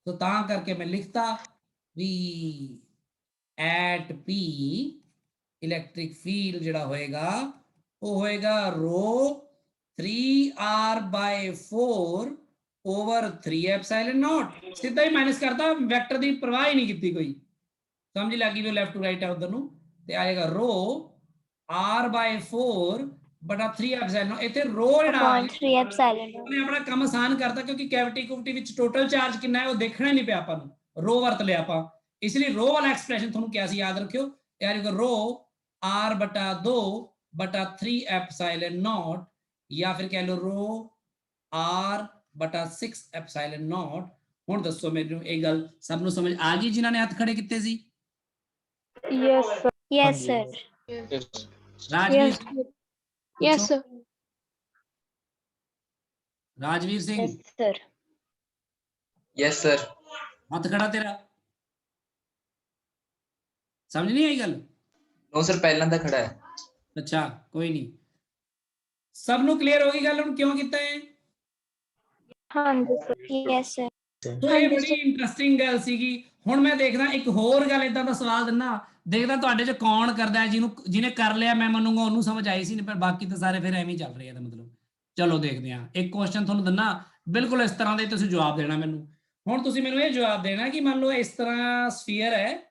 तो ਤਾਂ ਕਰਕੇ मैं लिखता भी एट P इलेक्ट्रिक फील्ड ਜਿਹੜਾ ਹੋਏਗਾ ਉਹ ਹੋਏਗਾ रो 3R/4 ओवर 3 एप्सिलॉन नॉट। ਸਿੱਧਾ ਹੀ ਮਾਈਨਸ ਕਰਤਾ, ਵੈਕਟਰ ਦੀ ਪਰਵਾਹ ਹੀ ਨਹੀਂ ਕੀਤੀ ਕੋਈ, ਸਮਝ ਲੱਗੀ ਵੀ ਲੈਫਟ ਟੂ ਰਾਈਟ ਹੈ ਉਧਰ ਨੂੰ, ਤੇ ਆਏਗਾ रो R/4 ਬਟਾ 3 ਐਪਸਿਲਨ। ਇੱਥੇ रो ਜਿਹੜਾ 3 एप्सिलॉन। ਉਹਨੇ ਆਪਣਾ ਕੰਮ ਆਸਾਨ ਕਰਤਾ, ਕਿਉਂਕਿ ਕੈਵਿਟੀ ਕੁਵਿਟੀ ਵਿੱਚ ਟੋਟਲ ਚਾਰਜ ਕਿੰਨਾ ਹੈ ਉਹ ਦੇਖਣਾ ਹੀ ਨਹੀਂ ਪਿਆ ਆਪਾਂ ਨੂੰ, ਰੋ ਵਰਤ ਲਿਆ ਆਪਾਂ, ਇਸ ਲਈ ਰੋ ਵਾਲਾ ਐਕਸਪ੍ਰੈਸ਼ਨ ਤੁਹਾਨੂੰ ਕਿਹਾ ਸੀ, ਯਾਦ ਰੱਖਿਓ ਯਾਰ, रो R बटा 2 बटा 3 एप्सिलॉन नॉट, या फिर कह लो रो R बटा 6 एप्सिलॉन नॉट। ਹੁਣ ਦੱਸੋ ਮੈਨੂੰ ਇਹ ਗੱਲ ਸਭ ਨੂੰ ਸਮਝ ਆ ਗਈ ਜਿਨ੍ਹਾਂ ਨੇ ਹੱਥ ਖੜੇ ਕੀਤੇ ਸੀ? Yes sir. Yes sir, Rajveer yes sir. Rajveer Singh sir. Yes sir. ਹੱਥ ਖੜਾ ਤੇਰਾ, ਸਮਝ ਨਹੀਂ ਆਈ ਗੱਲ? नो सर पहला था खड़ा है। ਅੱਛਾ ਕੋਈ ਨਹੀਂ, ਸਭ ਨੂੰ ਕਲੀਅਰ ਹੋ ਗਈ ਗੱਲ ਹੁਣ ਕਿਉਂ ਕੀਤਾ ਹੈ? हाँ जी सर। Yes sir. ਤੋ ਇਹ ਬੜੀ ਇੰਟਰਸਟਿੰਗ ਗੱਲ ਸੀਗੀ। ਹੁਣ ਮੈਂ ਦੇਖਦਾ ਇੱਕ ਹੋਰ ਗੱਲ ਇਦਾਂ ਦਾ ਸਵਾਲ ਦਿੰਦਾ, ਦੇਖਦਾ ਤੁਹਾਡੇ ਚ ਕੌਣ ਕਰਦਾ ਹੈ, ਜਿਹਨੇ ਕਰ ਲਿਆ ਮੈਂ ਮੰਨੂਗਾ ਉਹਨੂੰ ਸਮਝ ਆਈ ਸੀ, ਪਰ ਬਾਕੀ ਤਾਂ ਸਾਰੇ ਫਿਰ ਐਵੇਂ ਹੀ ਚੱਲ ਰਹੇ ਆ, ਮਤਲਬ ਚਲੋ ਦੇਖਦੇ ਹਾਂ। ਇੱਕ ਕੁਐਸਚਨ ਤੁਹਾਨੂੰ ਦਿੰਦਾ ਬਿਲਕੁਲ ਇਸ ਤਰ੍ਹਾਂ ਦੇ, ਤੁਸੀਂ ਜਵਾਬ ਦੇਣਾ ਮੈਨੂੰ। ਹੁਣ ਤੁਸੀਂ ਮੈਨੂੰ ਇਹ ਜਵਾਬ ਦੇਣਾ ਕਿ ਮੰਨ ਲਓ ਇਸ ਤਰ੍ਹਾਂ ਸਫੀਅਰ ਹੈ,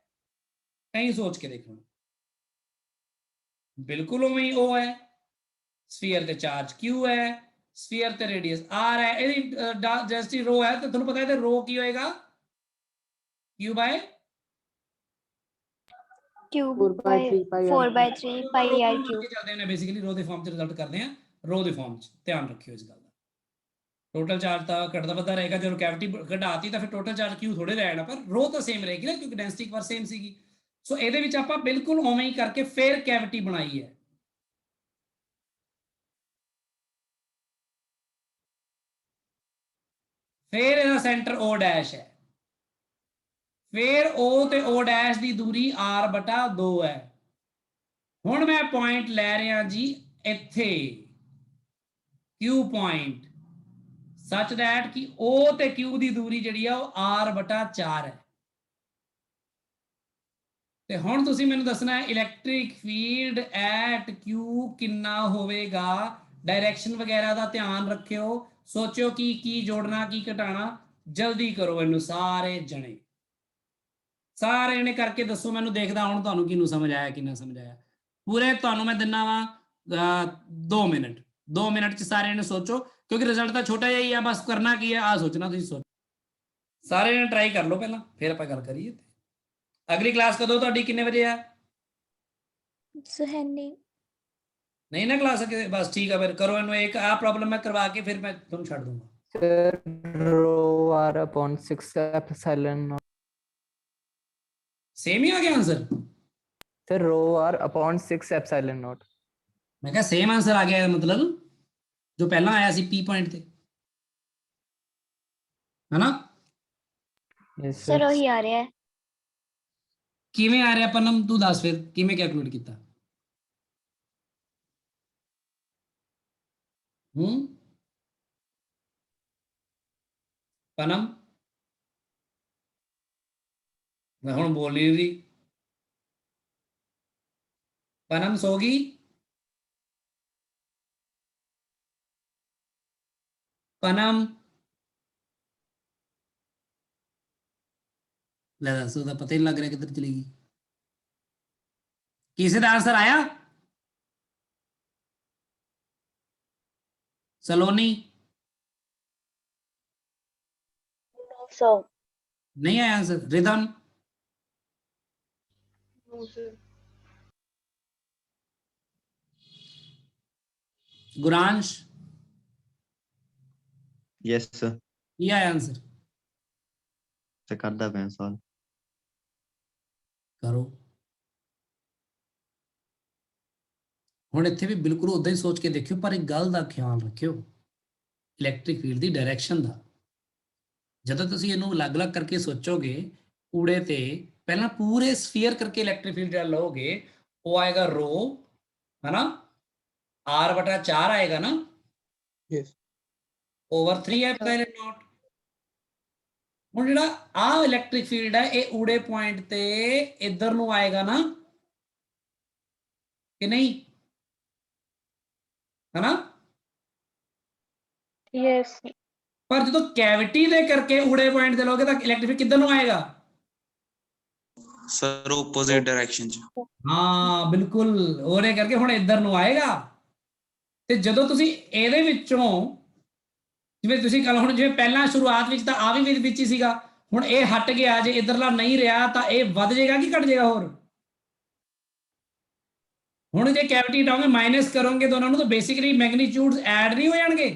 ਕहीं सोच के देखो, बिल्कुल उवें ही O है, स्फीयर ते चार्ज Q है, स्फीयर ते रेडियस R है, ਇਹਦੀ ਜੈਸਟੀ रो है तो ਤੁਹਾਨੂੰ ਪਤਾ ਹੈ ਤੇ रो ਕੀ ਹੋਏਗਾ? Q by cube 4/3 pi 4/3 pi r cube. ਚੱਲਦੇ ਨੇ ਬੇਸਿਕਲੀ रो ਦੇ ਫਾਰਮ ਚ ਰਿਜ਼ਲਟ ਕਰਦੇ ਆ, रो ਦੇ ਫਾਰਮ ਚ, ਧਿਆਨ ਰੱਖਿਓ ਇਸ ਗੱਲ ਦਾ। ਟੋਟਲ ਚਾਰਜ ਤਾਂ ਘਟਦਾ ਵੱਧਦਾ ਰਹੇਗਾ, ਜਦੋਂ ਕੈਵਿਟੀ ਘਟਾਤੀ ਤਾਂ ਫਿਰ ਟੋਟਲ ਚਾਰਜ Q ਥੋੜੇ ਰਹਿਣਾ, ਪਰ रो ਤਾਂ ਸੇਮ ਰਹੇਗੀ ਨਾ, ਕਿਉਂਕਿ ਡੈਂਸਿਟੀ ਇੱਕ ਵਾਰ ਸੇਮ ਸੀਗੀ। ਸੋ ਇਹਦੇ ਵਿੱਚ ਆਪਾਂ ਬਿਲਕੁਲ ਉਵੇਂ ਹੀ ਕਰਕੇ ਫਿਰ ਕੈਵਿਟੀ ਬਣਾਈ ਹੈ। ਫਿਰ ਇਹਦਾ ਸੈਂਟਰ O ਡੈਸ਼ ਹੈ, ਫਿਰ O ਤੇ O ਡੈਸ਼ ਦੀ ਦੂਰੀ R ਬਟਾ 2 ਹੈ। ਹੁਣ ਮੈਂ ਪੁਆਇੰਟ ਲੈ ਰਿਹਾ ਜੀ ਇੱਥੇ Q ਪੁਆਇੰਟ, ਸੱਚ ਦੈਟ ਕਿ O ਤੇ Q ਦੀ ਦੂਰੀ ਜਿਹੜੀ ਆ ਉਹ R ਬਟਾ 4 ਹੈ। ਤੇ ਹੁਣ ਤੁਸੀਂ ਮੈਨੂੰ ਦੱਸਣਾ ਹੈ ਇਲੈਕਟ੍ਰਿਕ ਫੀਲਡ ਐਟ Q ਕਿੰਨਾ ਹੋਵੇਗਾ। ਡਾਇਰੈਕਸ਼ਨ ਵਗੈਰਾ ਦਾ ਧਿਆਨ ਰੱਖਿਓ, ਸੋਚਿਓ ਕਿ ਕੀ ਜੋੜਨਾ ਕੀ ਘਟਾਣਾ, ਜਲਦੀ ਕਰੋ ਇਹਨੂੰ ਸਾਰੇ ਜਣੇ ਕਰਕੇ ਦੱਸੋ ਮੈਨੂੰ, ਦੇਖਦਾ ਹੁਣ ਤੁਹਾਨੂੰ ਕਿਹਨੂੰ ਸਮਝ ਆਇਆ ਕਿੰਨਾ ਸਮਝ ਆਇਆ। ਪੂਰੇ ਤੁਹਾਨੂੰ ਮੈਂ ਦਿੰਨਾ ਵਾ 2 ਮਿੰਟ ਚ ਸਾਰੇ ਨੇ ਸੋਚੋ, ਕਿਉਂਕਿ ਰਿਜ਼ਲਟ ਤਾਂ ਛੋਟਾ ਜਿਹਾ ਹੀ ਆ, ਬਸ ਕਰਨਾ ਕੀ ਹੈ ਆ ਸੋਚਣਾ। ਤੁਸੀਂ ਸੋਚੋ, ਸਾਰੇ ਨੇ ਟਰਾਈ ਕਰ ਲਓ ਪਹਿਲਾਂ, ਫਿਰ ਆਪਾਂ ਗੱਲ ਕਰੀਏ। ਅਗਲੀ ਕਲਾਸ ਕਦੋਂ ਤੁਹਾਡੀ, ਕਿੰਨੇ ਵਜੇ ਆ? ਨਹੀਂ ਨਾ ਕਲਾਸ, ਬਸ ਠੀਕ ਆ, ਫਿਰ ਕਰੋ ਇਹਨੂੰ। ਇੱਕ ਆ ਪ੍ਰੋਬਲਮ ਮੈਂ ਕਰਵਾ ਕੇ ਫਿਰ ਮੈਂ ਤੁਹਾਨੂੰ ਛੱਡ ਦੂੰਗਾ। Sir, rho r upon 6 epsilon naught. Same ਹੀ ਆ ਗਿਆ answer? Sir, rho r upon 6 epsilon naught. ਮੈਂ ਕਿਹਾ ਸੇਮ ਆਨਸਰ ਆ ਗਿਆ, ਮਤਲਬ ਜੋ ਪਹਿਲਾਂ ਆਇਆ ਸੀ P ਪੁਆਇੰਟ ਤੇ, ਹੈਨਾ? Yes sir. सर वही आ रहा है। ਕਿਵੇਂ ਆ ਰਿਹਾ ਪਨਮ, ਤੂੰ ਦੱਸ ਫਿਰ ਕਿਵੇਂ ਕੈਲਕੂਲੇਟ ਕੀਤਾ? ਪਨਮ मैं हुण बोल नहीं रही। पनम सो गई? पनम ले दस, ਉਹਦਾ पता ही नहीं लग रहा किधर चली गई। किसी का आंसर आया? सलोनी नहीं आया आंसर। रिदम, गुरांश यस सर ਕੀ ਆਇਆ ਆंसर? ਤੇ ਕਰਦਾ ਪਿਆ ਸਵਾਲ ਕਰੋ। ਹੁਣ ਇੱਥੇ ਵੀ ਬਿਲਕੁਲ ਉਦਾਂ ਹੀ ਸੋਚ ਕੇ ਦੇਖਿਓ, ਪਰ ਇੱਕ ਗੱਲ ਦਾ ਖਿਆਲ ਰੱਖਿਓ, ਇਲੈਕਟ੍ਰਿਕ ਫੀਲਡ ਦੀ ਡਾਇਰੈਕਸ਼ਨ ਦਾ। ਜਦੋਂ ਤੁਸੀਂ ਇਹਨੂੰ ਅਲੱਗ-ਅਲੱਗ ਕਰਕੇ ਸੋਚੋਗੇ, ਊੜੇ ਤੇ ਪਹਿਲਾਂ ਪੂਰੇ ਸਫੀਅਰ ਕਰਕੇ ਇਲੈਕਟ੍ਰਿਕ ਫੀਲਡ ਜਿਹੜਾ ਲਓਗੇ, ਉਹ ਆਏਗਾ ਰੋ, ਹੈਨਾ, r/4 ਆਏਗਾ ਨਾ, ਯੈਸ ਓਵਰ 3 ਐਪਸਾਈਲਨ ਨੋਟ। ਹੁਣ ਜਿਹੜਾ ਆ ਇਲੈਕਟ੍ਰਿਕ ਫੀਲਡ ਹੈ, ਇਹ ਊੜੇ ਪੁਆਇੰਟ ਤੇ ਇੱਧਰ ਨੂੰ ਆਏਗਾ ਨਾ, ਕਿ ਨਹੀਂ, ਹੈਨਾ? ਯੈਸ ਪਰ ਜਦੋਂ ਕੈਵਿਟੀ ਦੇ ਕਰਕੇ ਊੜੇ ਪੁਆਇੰਟ ਤੇ ਲੋਗੇ ਤਾਂ ਇਲੈਕਟ੍ਰਿਕ ਫੀਲਡ ਕਿੱਧਰ ਨੂੰ ਆਏਗਾ? ਸਰ ਆਪੋਜ਼ਿਟ ਡਾਇਰੈਕਸ਼ਨ ਚ। ਹਾਂ ਬਿਲਕੁਲ, ਉਹਦੇ ਕਰਕੇ ਹੁਣ ਇੱਧਰ ਨੂੰ ਆਏਗਾ। ਤੇ ਜਦੋਂ ਤੁਸੀਂ ਇਹਦੇ ਵਿੱਚੋਂ, ਜਿਵੇਂ ਤੁਸੀਂ ਕੱਲ ਹੁਣ, ਜਿਵੇਂ ਪਹਿਲਾਂ ਸ਼ੁਰੂਆਤ ਵਿੱਚ ਤਾਂ ਆ ਵੀ ਵਿੱਚ ਹੀ ਸੀਗਾ, ਹੁਣ ਇਹ ਹਟ ਗਿਆ, ਜੇ ਇੱਧਰਲਾ ਨਹੀਂ ਰਿਹਾ ਤਾਂ ਇਹ ਵੱਧ ਜਾਏਗਾ ਕਿ ਘਟ ਜਾਏਗਾ ਹੋਰ? ਹੁਣ ਜੇ ਕੈਵਿਟੀ ਹਟਾਓਗੇ, ਮਾਈਨਸ ਕਰੋਗੇ ਦੋਨਾਂ ਨੂੰ, ਤਾਂ ਬੇਸਿਕਲੀ ਮੈਗਨੀਟਿਊਡਸ ਐਡ ਨਹੀਂ ਹੋ ਜਾਣਗੇ।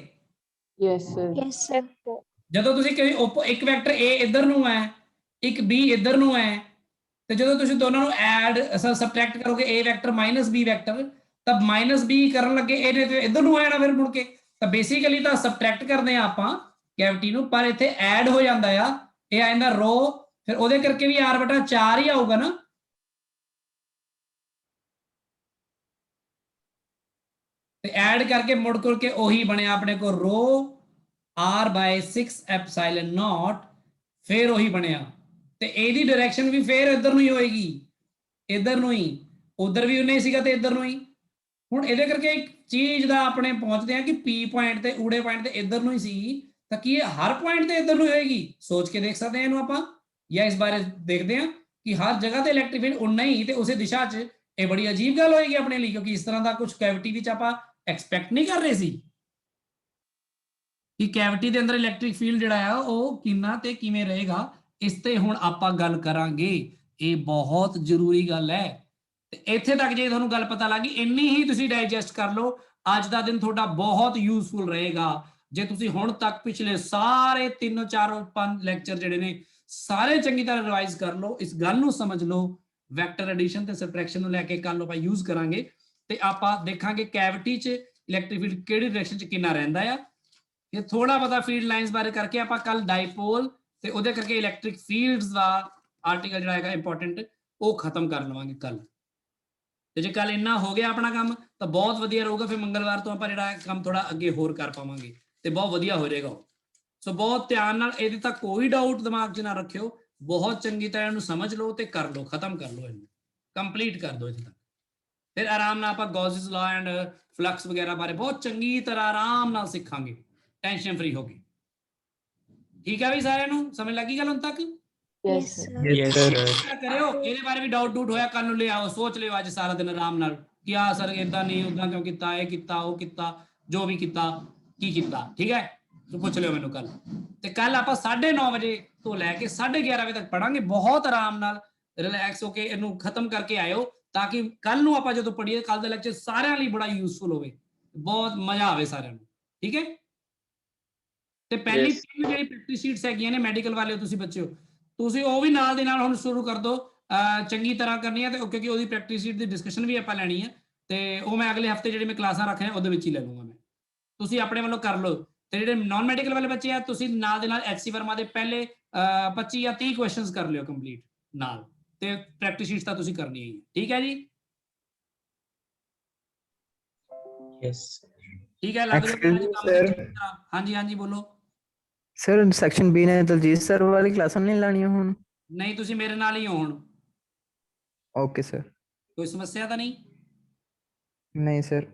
Yes sir Yes, sir. ਜਦੋਂ ਤੁਸੀਂ ਇੱਕ ਵੈਕਟਰ A ਇੱਧਰ ਨੂੰ ਹੈ, ਇੱਕ B ਇੱਧਰ ਨੂੰ ਹੈ, ਤੇ ਜਦੋਂ ਤੁਸੀਂ ਦੋਨਾਂ ਨੂੰ ਐਡ ਸਬਟ੍ਰੈਕਟ ਕਰੋਗੇ, A vector minus B vector, ਤਾਂ ਮਾਈਨਸ B ਕਰਨ ਲੱਗੇ ਇਹ ਇੱਧਰ ਨੂੰ ਆ ਜਾਣਾ ਫਿਰ ਮੁੜ ਕੇ। ਤਾਂ ਬੇਸਿਕਲੀ ਤਾਂ ਸਬਟ੍ਰੈਕਟ ਕਰਦੇ ਆ ਆਪਾਂ ਕੈਵਿਟੀ ਨੂੰ, ਪਰ ਇੱਥੇ ਐਡ ਹੋ ਜਾਂਦਾ ਆ, ਇਹ ਆ ਜਾਂਦਾ ਰੋ, ਫਿਰ ਉਹਦੇ ਕਰਕੇ ਵੀ r/4 ਹੀ ਆਊਗਾ ਨਾ। ਤੇ ਐਡ ਕਰਕੇ ਮੁੜ ਕੇ ਉਹੀ ਬਣਿਆ ਆਪਣੇ ਕੋਲ ਰੋ r/6 ਐਪਸਾਈਲਨ ਨੋਟ, ਫਿਰ ਉਹੀ ਬਣਿਆ। ਤੇ ਇਹਦੀ ਡਾਇਰੈਕਸ਼ਨ ਵੀ ਫਿਰ ਇੱਧਰ ਨੂੰ ਹੀ ਹੋਏਗੀ, ਇੱਧਰ ਨੂੰ ਹੀ, ਉਧਰ ਵੀ ਉਹਨੇ ਸੀਗਾ ਤੇ ਇੱਧਰ ਨੂੰ ਹੀ। ਹੁਣ ਇਹਦੇ ਕਰਕੇ ਇੱਕ ਚੀਜ਼ ਦਾ ਆਪਣੇ ਪਹੁੰਚਦੇ ਆ ਕਿ P ਪੁਆਇੰਟ ਤੇ ਊੜੇ ਪੁਆਇੰਟ ਤੇ ਇੱਧਰ ਨੂੰ ਹੀ ਸੀ, ਤਾਂ ਕੀ ਇਹ ਹਰ ਪੁਆਇੰਟ ਤੇ ਇੱਧਰ ਨੂੰ ਹੋਏਗੀ? ਸੋਚ ਕੇ ਦੇਖ ਸਕਦੇ ਆ ਇਹਨੂੰ ਆਪਾਂ, ਜਾਂ ਇਸ ਬਾਰੇ ਦੇਖਦੇ ਆ ਕਿ ਹਰ ਜਗ੍ਹਾ ਤੇ ਇਲੈਕਟ੍ਰਿਕ ਫੀਲਡ ਉਨਾ ਹੀ ਤੇ ਉਸੇ ਦਿਸ਼ਾ 'ਚ। ਇਹ ਬੜੀ ਅਜੀਬ ਗੱਲ ਹੋਏਗੀ ਆਪਣੇ ਲਈ, ਕਿਉਂਕਿ ਇਸ ਤਰ੍ਹਾਂ ਦਾ ਕੁਝ ਕੈਵਿਟੀ ਵਿੱਚ ਆਪਾਂ ਐਕਸਪੈਕਟ ਨਹੀਂ ਕਰ ਰਹੇ ਸੀ ਕਿ ਕੈਵਿਟੀ ਦੇ ਅੰਦਰ ਇਲੈਕਟ੍ਰਿਕ ਫੀਲਡ ਜਿਹੜਾ ਆ ਉਹ ਕਿੰਨਾ ਤੇ ਕਿਵੇਂ ਰਹੇਗਾ। ਇਸ ਤੇ ਹੁਣ ਆਪਾਂ ਗੱਲ ਕਰਾਂਗੇ, ਇਹ ਬਹੁਤ ਜ਼ਰੂਰੀ ਗੱਲ ਹੈ। ਤੇ ਇੱਥੇ ਤੱਕ ਜੇ ਤੁਹਾਨੂੰ ਗੱਲ ਪਤਾ ਲੱਗੀ, ਇੰਨੀ ਹੀ ਤੁਸੀਂ ਡਾਈਜੈਸਟ ਕਰ ਲਓ, ਅੱਜ ਦਾ ਦਿਨ ਤੁਹਾਡਾ ਬਹੁਤ ਯੂਜ਼ਫੁਲ ਰਹੇਗਾ। ਜੇ ਤੁਸੀਂ ਹੁਣ ਤੱਕ ਪਿਛਲੇ ਸਾਰੇ 3 4 5 ਲੈਕਚਰ ਜਿਹੜੇ ਨੇ ਸਾਰੇ ਚੰਗੀ ਤਰ੍ਹਾਂ ਰਿਵਾਈਜ਼ ਕਰ ਲਓ, ਇਸ ਗੱਲ ਨੂੰ ਸਮਝ ਲਓ, ਵੈਕਟਰ ਐਡੀਸ਼ਨ ਤੇ ਸਬਟ੍ਰੈਕਸ਼ਨ ਨੂੰ ਲੈ ਕੇ ਕੱਲ ਆਪਾਂ ਯੂਜ਼ ਕਰਾਂਗੇ, ਤੇ ਆਪਾਂ ਦੇਖਾਂਗੇ ਕੈਵਿਟੀ 'ਚ ਇਲੈਕਟ੍ਰਿਕ ਫੀਲਡ ਕਿਹੜੀ ਡਾਇਰੈਕਸ਼ਨ 'ਚ ਕਿੰਨਾ ਰਹਿੰਦਾ ਆ। ਇਹ ਥੋੜਾ ਬਹੁਤਾ ਫੀਲਡ ਲਾਈਨਸ ਬਾਰੇ ਕਰਕੇ ਆਪਾਂ ਕੱਲ ਡਾਈਪੋਲ ਤੇ ਉਹਦੇ ਕਰਕੇ ਇਲੈਕਟ੍ਰਿਕ ਫੀਲਡਸ ਦਾ ਆਰਟੀਕਲ ਜਿਹੜਾ ਹੈਗਾ ਇੰਪੋਰਟੈਂਟ, ਉਹ ਖਤਮ ਕਰ ਲਵਾਂਗੇ ਕੱਲ। ਤੇ ਜੇ ਕੱਲ ਇੰਨਾ ਹੋ ਗਿਆ ਆਪਣਾ ਕੰਮ ਤਾਂ ਬਹੁਤ ਵਧੀਆ ਰਹੂਗਾ, ਫਿਰ ਮੰਗਲਵਾਰ ਤੋਂ ਆਪਾਂ ਜਿਹੜਾ ਕੰਮ ਥੋੜਾ ਅੱਗੇ ਹੋਰ ਕਰ ਪਾਵਾਂਗੇ ਤੇ ਬਹੁਤ ਵਧੀਆ ਹੋ ਜਾਏਗਾ। ਸੋ ਬਹੁਤ ਧਿਆਨ ਨਾਲ, ਇਹਦੇ ਤਾਂ ਕੋਈ ਡਾਊਟ ਦਿਮਾਗ 'ਚ ਨਾ ਰੱਖਿਓ, ਬਹੁਤ ਚੰਗੀ ਤਰ੍ਹਾਂ ਇਹਨੂੰ ਸਮਝ ਲਓ ਤੇ ਕਰ ਲਓ, ਖਤਮ ਕਰ ਲਓ, ਇਹਨੂੰ ਕੰਪਲੀਟ ਕਰ ਦਿਓ ਇੱਥੇ ਤੱਕ। ਫਿਰ ਆਰਾਮ ਨਾਲ ਆਪਾਂ ਗੌਸਿਸ ਲਾ ਐਂਡ ਫਲਕਸ ਵਗੈਰਾ ਬਾਰੇ ਬਹੁਤ ਚੰਗੀ ਤਰ੍ਹਾਂ ਆਰਾਮ ਨਾਲ ਸਿੱਖਾਂਗੇ, ਟੈਨਸ਼ਨ ਫ੍ਰੀ ਹੋ ਕੇ। ਠੀਕ ਹੈ ਵੀ ਸਾਰਿਆਂ ਨੂੰ ਸਮਝ ਲੱਗੀ ਗੱਲ ਹੁਣ ਤੱਕ? Yes, sir. ਯਸ ਸਰ ਕਰਿਓ, ਇਹਦੇ ਬਾਰੇ ਵੀ ਡਾਊਟ ਹੋਇਆ ਕੱਲ ਨੂੰ ਲੈ ਆਓ, ਸੋਚ ਲਿਓ ਅੱਜ ਸਾਰਾ ਦਿਨ ਆਰਾਮ ਨਾਲ ਕਿ ਆ ਸਰ ਇਦਾਂ ਨਹੀਂ, ਉਦਾਂ ਕਿਉਂ ਕੀਤਾ, ਇਹ ਕੀਤਾ, ਉਹ ਕੀਤਾ, ਜੋ ਵੀ ਕੀਤਾ, ਕੀ ਕੀਤਾ। ਠੀਕ ਹੈ, ਤੂੰ ਪੁੱਛ ਲਿਓ ਮੈਨੂੰ ਕੱਲ। ਤੇ ਕੱਲ ਆਪਾਂ 9:30 ਵਜੇ ਤੋਂ ਲੈ ਕੇ 11:30 ਵਜੇ ਤੱਕ ਪੜਾਂਗੇ, ਬਹੁਤ ਆਰਾਮ ਨਾਲ ਰਿਲੈਕਸ ਹੋ ਕੇ ਇਹਨੂੰ ਖਤਮ ਕਰਕੇ ਆਇਓ, ਤਾਂ ਕਿ ਕੱਲ ਨੂੰ ਆਪਾਂ ਜਦੋਂ ਪੜ੍ਹੀਏ, ਕੱਲ ਦਾ ਲੈਕਚਰ ਸਾਰਿਆਂ ਲਈ ਬੜਾ ਯੂਜ਼ਫੁਲ ਹੋਵੇ, ਬਹੁਤ ਮਜ਼ਾ ਆਵੇ ਸਾਰਿਆਂ ਨੂੰ। ਠੀਕ ਹੈ, ਤੇ ਪਹਿਲੀ 3 ਜਿਹੜੀ ਪ੍ਰੈਕਟਿਸ ਸ਼ੀਟਸ ਹੈਗੀਆਂ ਨੇ ਮੈਡੀਕਲ ਵਾਲੇ ਤੁਸੀਂ ਬੱਚਿਓ, ਤੁਸੀਂ ਉਹ ਵੀ ਨਾਲ ਦੇ ਨਾਲ ਹੁਣ ਸ਼ੁਰੂ ਕਰ ਦਿਓ, ਚੰਗੀ ਤਰ੍ਹਾਂ ਕਰਨੀ ਹੈ। ਤੇ ਕਿਉਂਕਿ ਉਹਦੀ ਪ੍ਰੈਕਟਿਸ ਸ਼ੀਟ ਦੀ ਡਿਸਕਸ਼ਨ ਵੀ ਆਪਾਂ ਲੈਣੀ ਹੈ, ਤੇ ਉਹ ਮੈਂ ਅਗਲੇ ਹਫਤੇ ਜਿਹੜੇ ਮੈਂ ਕਲਾਸਾਂ ਰੱਖੀਆਂ ਉਹਦੇ ਵਿੱਚ ਹੀ ਲੈ ਲੂੰਗਾ ਮੈਂ, ਤੁਸੀਂ ਆਪਣੇ ਵੱਲੋਂ ਕਰ ਲਓ। ਤੇ ਜਿਹੜੇ ਨਾਨ ਮੈਡੀਕਲ ਵਾਲੇ ਬੱਚੇ ਆ, ਤੁਸੀਂ ਨਾਲ ਦੇ ਨਾਲ HC ਵਰਮਾ ਦੇ ਪਹਿਲੇ 25 ਜਾਂ 30 ਕੁਐਸਚਨਸ ਕਰ ਲਿਓ ਕੰਪਲੀਟ ਨਾਲ, ਤੇ ਪ੍ਰੈਕਟਿਸ ਸ਼ੀਟਸ ਤਾਂ ਤੁਸੀਂ ਕਰਨੀ ਹੈ। ਠੀਕ ਹੈ ਜੀ? ਯਸ ਠੀਕ ਹੈ, ਲੱਗ Excuse me, sir. ਹਾਂਜੀ ਹਾਂਜੀ ਬੋਲੋ। ਸਰ ਸੈਕਸ਼ਨ B ਨੇ ਦਲਜੀਤ ਸਰ ਵਾਲੀ ਕਲਾਸਾਂ ਨਹੀਂ ਲਾਣੀਆਂ ਹੁਣ? ਨਹੀਂ ਤੁਸੀਂ ਮੇਰੇ ਨਾਲ ਹੀ ਹੋ ਹੁਣ, ओके सर। ਕੋਈ ਸਮੱਸਿਆ ਤਾਂ ਨਹੀਂ? नहीं सर।